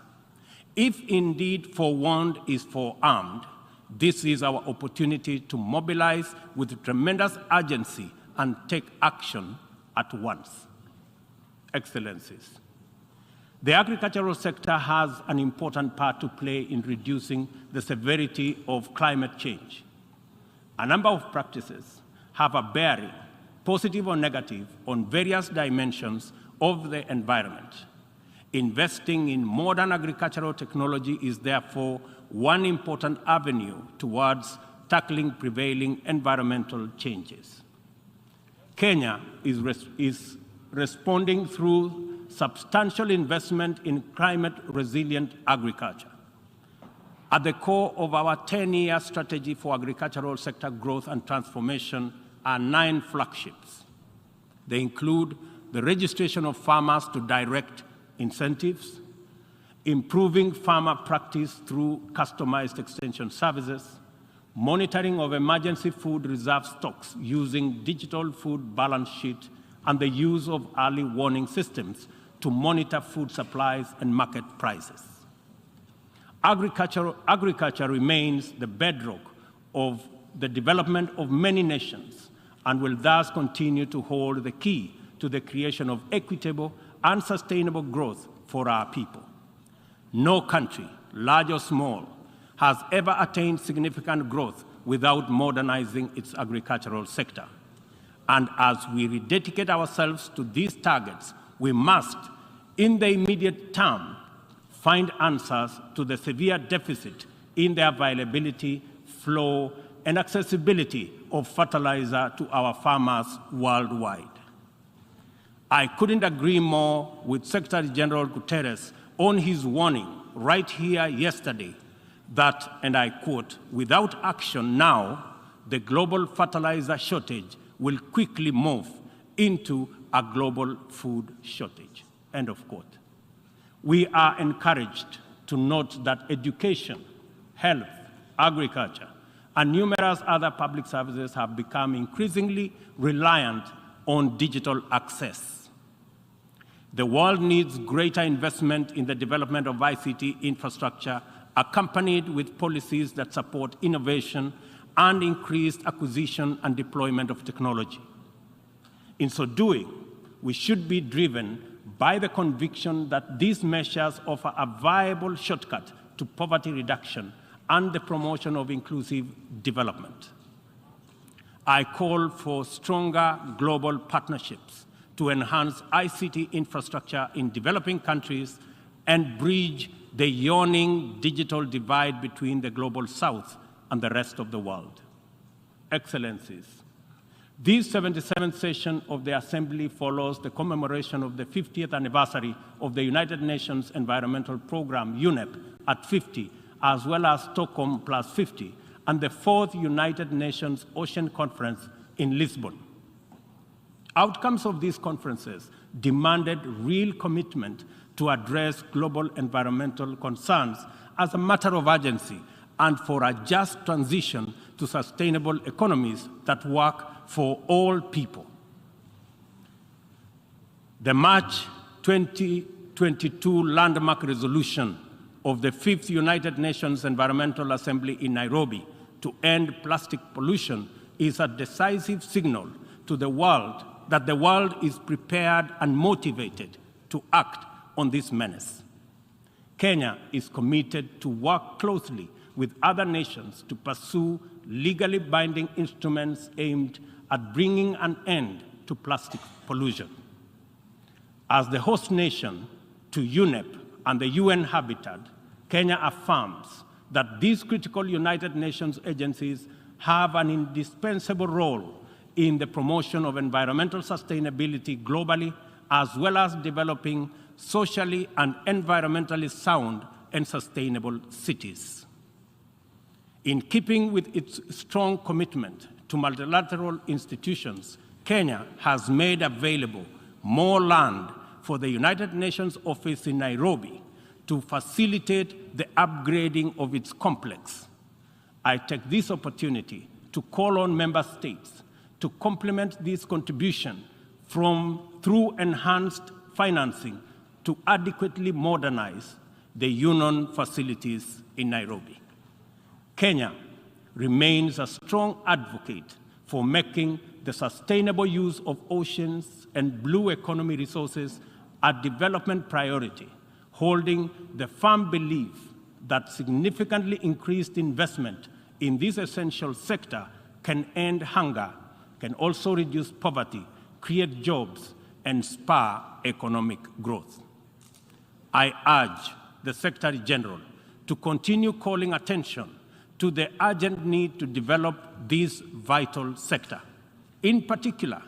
If indeed forewarned is forearmed, this is our opportunity to mobilize with tremendous urgency and take action at once. Excellencies, the agricultural sector has an important part to play in reducing the severity of climate change. A number of practices have a bearing, positive or negative, on various dimensions of the environment. Investing in modern agricultural technology is therefore one important avenue towards tackling prevailing environmental changes. Kenya is responding through substantial investment in climate-resilient agriculture. At the core of our 10-year strategy for agricultural sector growth and transformation are 9 flagships. They include the registration of farmers to direct incentives, improving farmer practice through customized extension services, monitoring of emergency food reserve stocks using digital food balance sheet, and the use of early warning systems to monitor food supplies and market prices. Agriculture remains the bedrock of the development of many nations and will thus continue to hold the key to the creation of equitable and sustainable growth for our people. No country, large or small, has ever attained significant growth without modernizing its agricultural sector. And as we rededicate ourselves to these targets, we must, in the immediate term, find answers to the severe deficit in the availability, flow, and accessibility of fertilizer to our farmers worldwide. I couldn't agree more with Secretary General Guterres on his warning right here yesterday that, and I quote, "Without action now, the global fertilizer shortage will quickly move into a global food shortage," end of quote. We are encouraged to note that education, health, agriculture, and numerous other public services have become increasingly reliant on digital access. The world needs greater investment in the development of ICT infrastructure, accompanied with policies that support innovation and increased acquisition and deployment of technology. In so doing, we should be driven by the conviction that these measures offer a viable shortcut to poverty reduction and the promotion of inclusive development. I call for stronger global partnerships to enhance ICT infrastructure in developing countries and bridge the yawning digital divide between the global south and the rest of the world. Excellencies, this 77th session of the Assembly follows the commemoration of the 50th anniversary of the United Nations Environmental Programme, UNEP, at 50, as well as Stockholm plus 50, and the 4th United Nations Ocean Conference in Lisbon. Outcomes of these conferences demanded real commitment to address global environmental concerns as a matter of urgency and for a just transition to sustainable economies that work for all people. The March 2022 landmark resolution of the 5th United Nations Environmental Assembly in Nairobi to end plastic pollution is a decisive signal to the world that the world is prepared and motivated to act on this menace. Kenya is committed to work closely with other nations to pursue legally binding instruments aimed at bringing an end to plastic pollution. As the host nation to UNEP and the UN Habitat, Kenya affirms that these critical United Nations agencies have an indispensable role in the promotion of environmental sustainability globally, as well as developing socially and environmentally sound and sustainable cities. In keeping with its strong commitment to multilateral institutions, Kenya has made available more land for the United Nations office in Nairobi to facilitate the upgrading of its complex. I take this opportunity to call on member states to complement this contribution through enhanced financing to adequately modernize the UN facilities in Nairobi. Kenya remains a strong advocate for making the sustainable use of oceans and blue economy resources a development priority, holding the firm belief that significantly increased investment in this essential sector can end hunger, can also reduce poverty, create jobs, and spur economic growth. I urge the Secretary General to continue calling attention to the urgent need to develop this vital sector. In particular,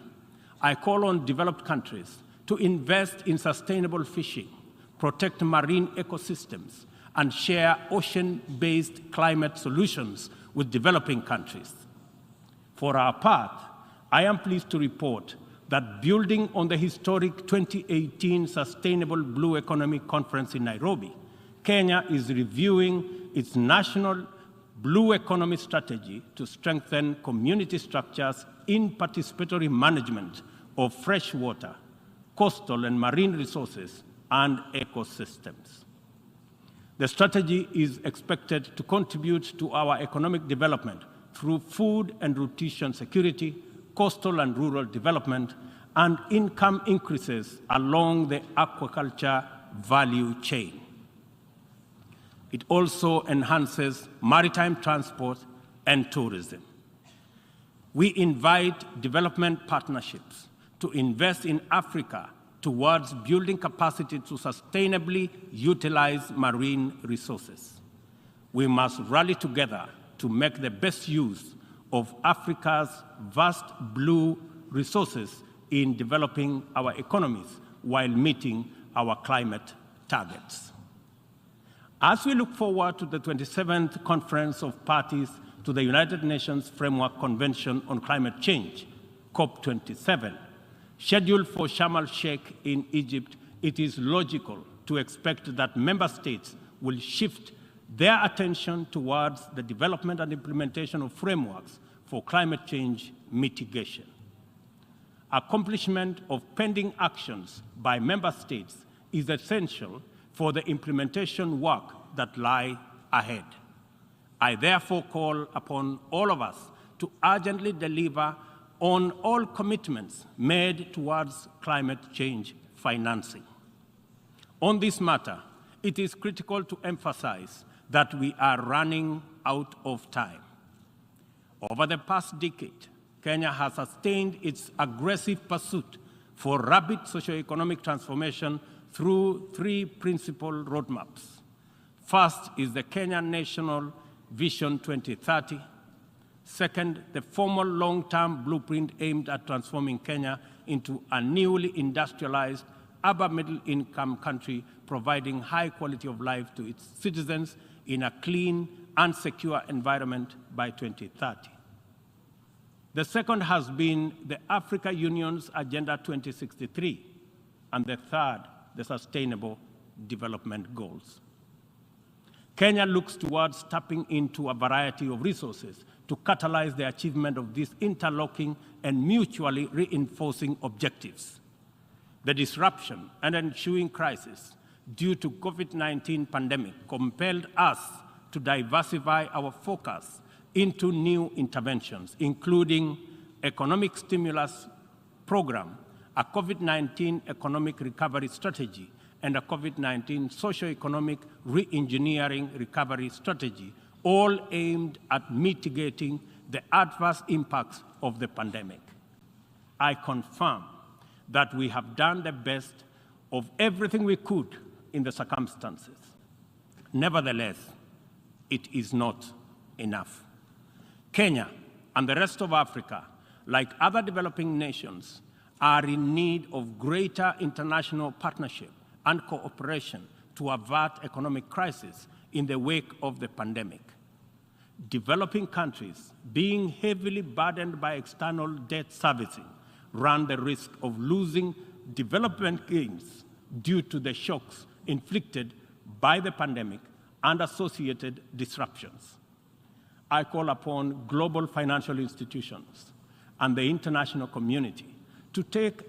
I call on developed countries to invest in sustainable fishing, protect marine ecosystems, and share ocean-based climate solutions with developing countries. For our part, I am pleased to report that building on the historic 2018 Sustainable Blue Economic Conference in Nairobi, Kenya is reviewing its national blue economy strategy to strengthen community structures in participatory management of freshwater, coastal and marine resources and ecosystems. The strategy is expected to contribute to our economic development through food and nutrition security, coastal and rural development, and income increases along the aquaculture value chain. It also enhances maritime transport and tourism. We invite development partnerships to invest in Africa towards building capacity to sustainably utilize marine resources. We must rally together to make the best use of Africa's vast blue resources in developing our economies while meeting our climate targets. As we look forward to the 27th Conference of Parties to the United Nations Framework Convention on Climate Change, COP27, scheduled for Sharm el-Sheikh in Egypt, it is logical to expect that member states will shift their attention towards the development and implementation of frameworks for climate change mitigation. Accomplishment of pending actions by member states is essential for the implementation work that lie ahead. I therefore call upon all of us to urgently deliver on all commitments made towards climate change financing. On this matter, it is critical to emphasize that we are running out of time. Over the past decade, Kenya has sustained its aggressive pursuit for rapid socioeconomic transformation through three principal roadmaps. First is the Kenya National Vision 2030. Second, the formal long-term blueprint aimed at transforming Kenya into a newly industrialized, upper middle-income country, providing high quality of life to its citizens in a clean and secure environment by 2030. The second has been the Africa Union's Agenda 2063, and the third, the Sustainable Development Goals. Kenya looks towards tapping into a variety of resources to catalyze the achievement of these interlocking and mutually reinforcing objectives. The disruption and ensuing crisis due to COVID-19 pandemic compelled us to diversify our focus into new interventions, including economic stimulus program, a COVID-19 economic recovery strategy, and a COVID-19 socio-economic re-engineering recovery strategy, all aimed at mitigating the adverse impacts of the pandemic. I confirm that we have done the best of everything we could in the circumstances. Nevertheless, it is not enough. Kenya and the rest of Africa, like other developing nations, are in need of greater international partnership and cooperation to avert economic crisis in the wake of the pandemic. Developing countries, being heavily burdened by external debt servicing, run the risk of losing development gains due to the shocks inflicted by the pandemic and associated disruptions. I call upon global financial institutions and the international community to take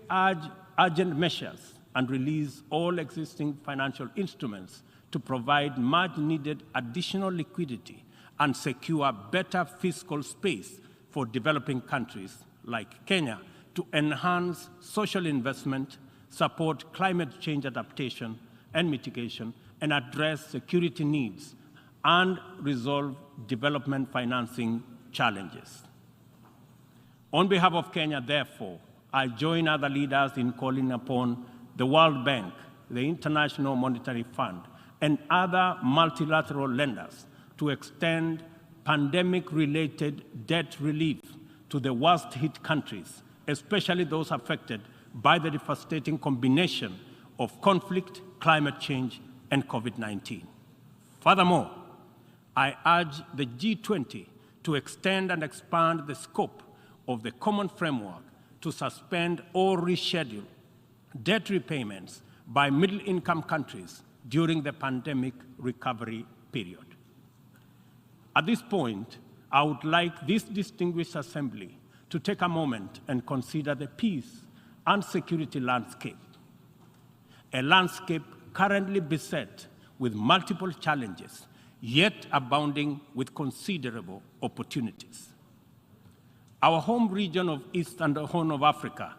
urgent measures and release all existing financial instruments to provide much-needed additional liquidity and secure better fiscal space for developing countries like Kenya to enhance social investment, support climate change adaptation and mitigation, and address security needs and resolve development financing challenges. On behalf of Kenya, therefore, I join other leaders in calling upon the World Bank, the International Monetary Fund, and other multilateral lenders to extend pandemic-related debt relief to the worst-hit countries, especially those affected by the devastating combination of conflict, climate change, and COVID-19. Furthermore, I urge the G20 to extend and expand the scope of the common framework to suspend or reschedule debt repayments by middle-income countries during the pandemic recovery period. At this point, I would like this distinguished assembly to take a moment and consider the peace and security landscape, a landscape currently beset with multiple challenges, yet abounding with considerable opportunities. Our home region of East and Horn of Africa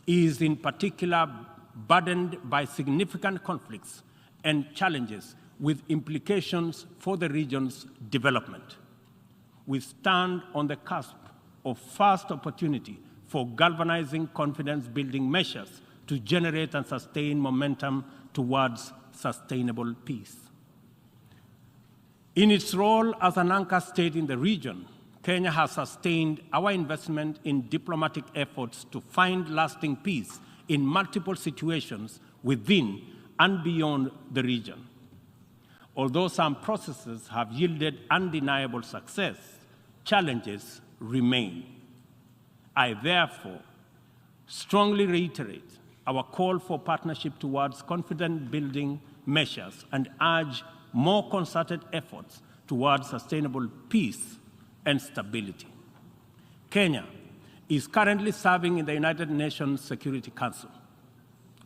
is in particular burdened by significant conflicts and challenges with implications for the region's development. We stand on the cusp of first opportunity for galvanizing confidence-building measures to generate and sustain momentum towards sustainable peace. In its role as an anchor state in the region, Kenya has sustained our investment in diplomatic efforts to find lasting peace in multiple situations within and beyond the region. Although some processes have yielded undeniable success, challenges remain. I therefore strongly reiterate our call for partnership towards confidence-building measures and urge more concerted efforts towards sustainable peace and stability. Kenya is currently serving in the United Nations Security Council.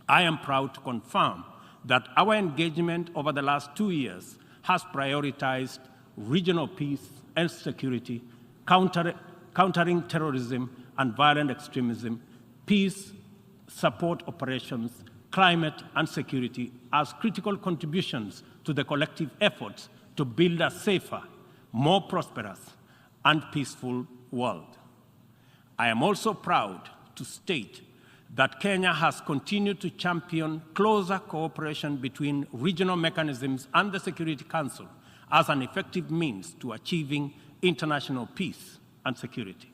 I am proud to confirm that our engagement over the last 2 years has prioritized regional peace and security, countering terrorism and violent extremism, peace support operations, climate and security as critical contributions to the collective efforts to build a safer, more prosperous, and peaceful world. I am also proud to state that Kenya has continued to champion closer cooperation between regional mechanisms and the Security Council as an effective means to achieving international peace and security.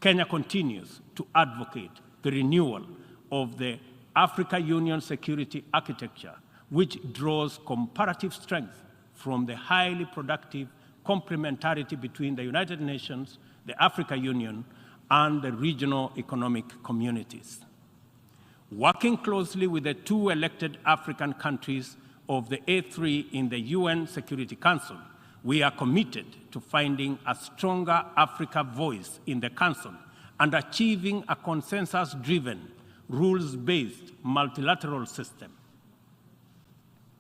Kenya continues to advocate the renewal of the Africa Union security architecture, which draws comparative strength from the highly productive complementarity between the United Nations, the Africa Union, and the regional economic communities. Working closely with the 2 elected African countries of the A3 in the UN Security Council, we are committed to finding a stronger Africa voice in the Council and achieving a consensus-driven, rules-based multilateral system.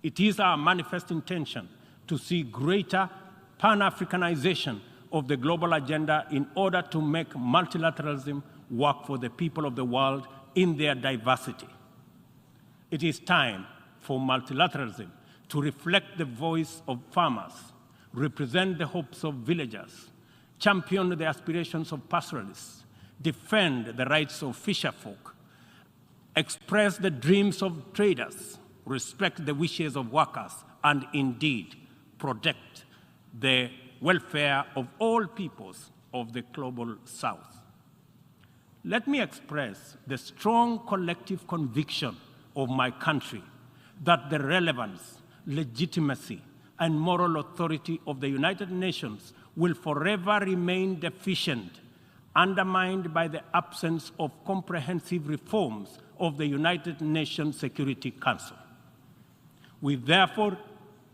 It is our manifest intention to see greater Pan-Africanization of the global agenda in order to make multilateralism work for the people of the world in their diversity. It is time for multilateralism to reflect the voice of farmers, represent the hopes of villagers, champion the aspirations of pastoralists, defend the rights of fisherfolk, express the dreams of traders, respect the wishes of workers, and indeed protect the welfare of all peoples of the global South. Let me express the strong collective conviction of my country that the relevance, legitimacy, and moral authority of the United Nations will forever remain deficient, undermined by the absence of comprehensive reforms of the United Nations Security Council. We therefore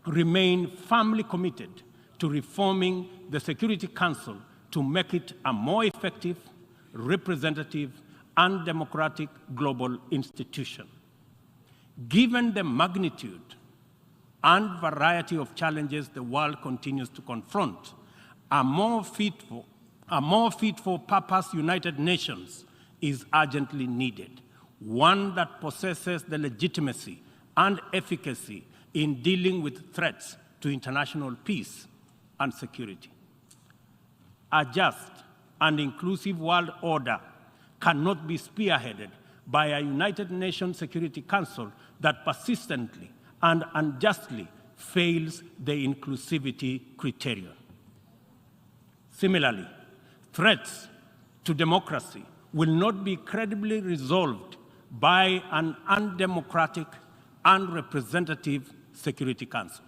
remain firmly committed to reforming the Security Council to make it a more effective, representative, and democratic global institution. Given the magnitude and variety of challenges the world continues to confront, a more fit for purpose United Nations is urgently needed, one that possesses the legitimacy and efficacy in dealing with threats to international peace and security. A just and inclusive world order cannot be spearheaded by a United Nations Security Council that persistently and unjustly fails the inclusivity criterion. Similarly, threats to democracy will not be credibly resolved by an undemocratic, unrepresentative Security Council.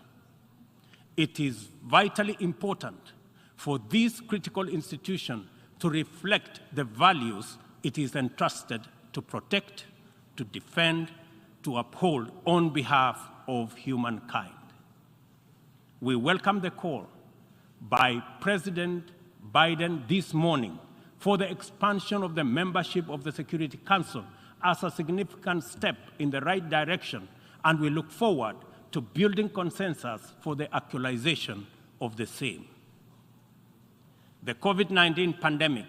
It is vitally important for this critical institution to reflect the values it is entrusted to protect, to defend, to uphold on behalf of humankind. We welcome the call by President Biden this morning for the expansion of the membership of the Security Council as a significant step in the right direction, and we look forward to building consensus for the actualization of the same. The COVID-19 pandemic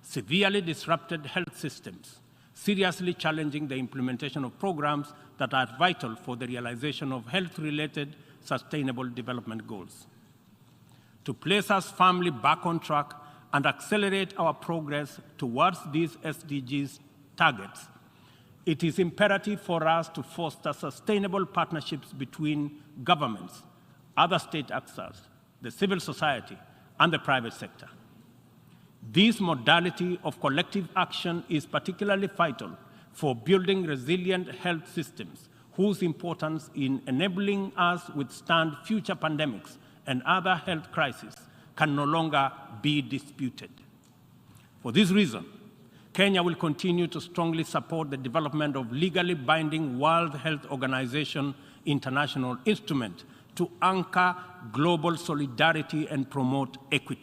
severely disrupted health systems, seriously challenging the implementation of programs that are vital for the realization of health-related sustainable development goals. To place us firmly back on track and accelerate our progress towards these SDGs targets, it is imperative for us to foster sustainable partnerships between governments, other state actors, the civil society, and the private sector. This modality of collective action is particularly vital for building resilient health systems, whose importance in enabling us withstand future pandemics and other health crises can no longer be disputed. For this reason, Kenya will continue to strongly support the development of legally binding World Health Organization international instrument to anchor global solidarity and promote equity.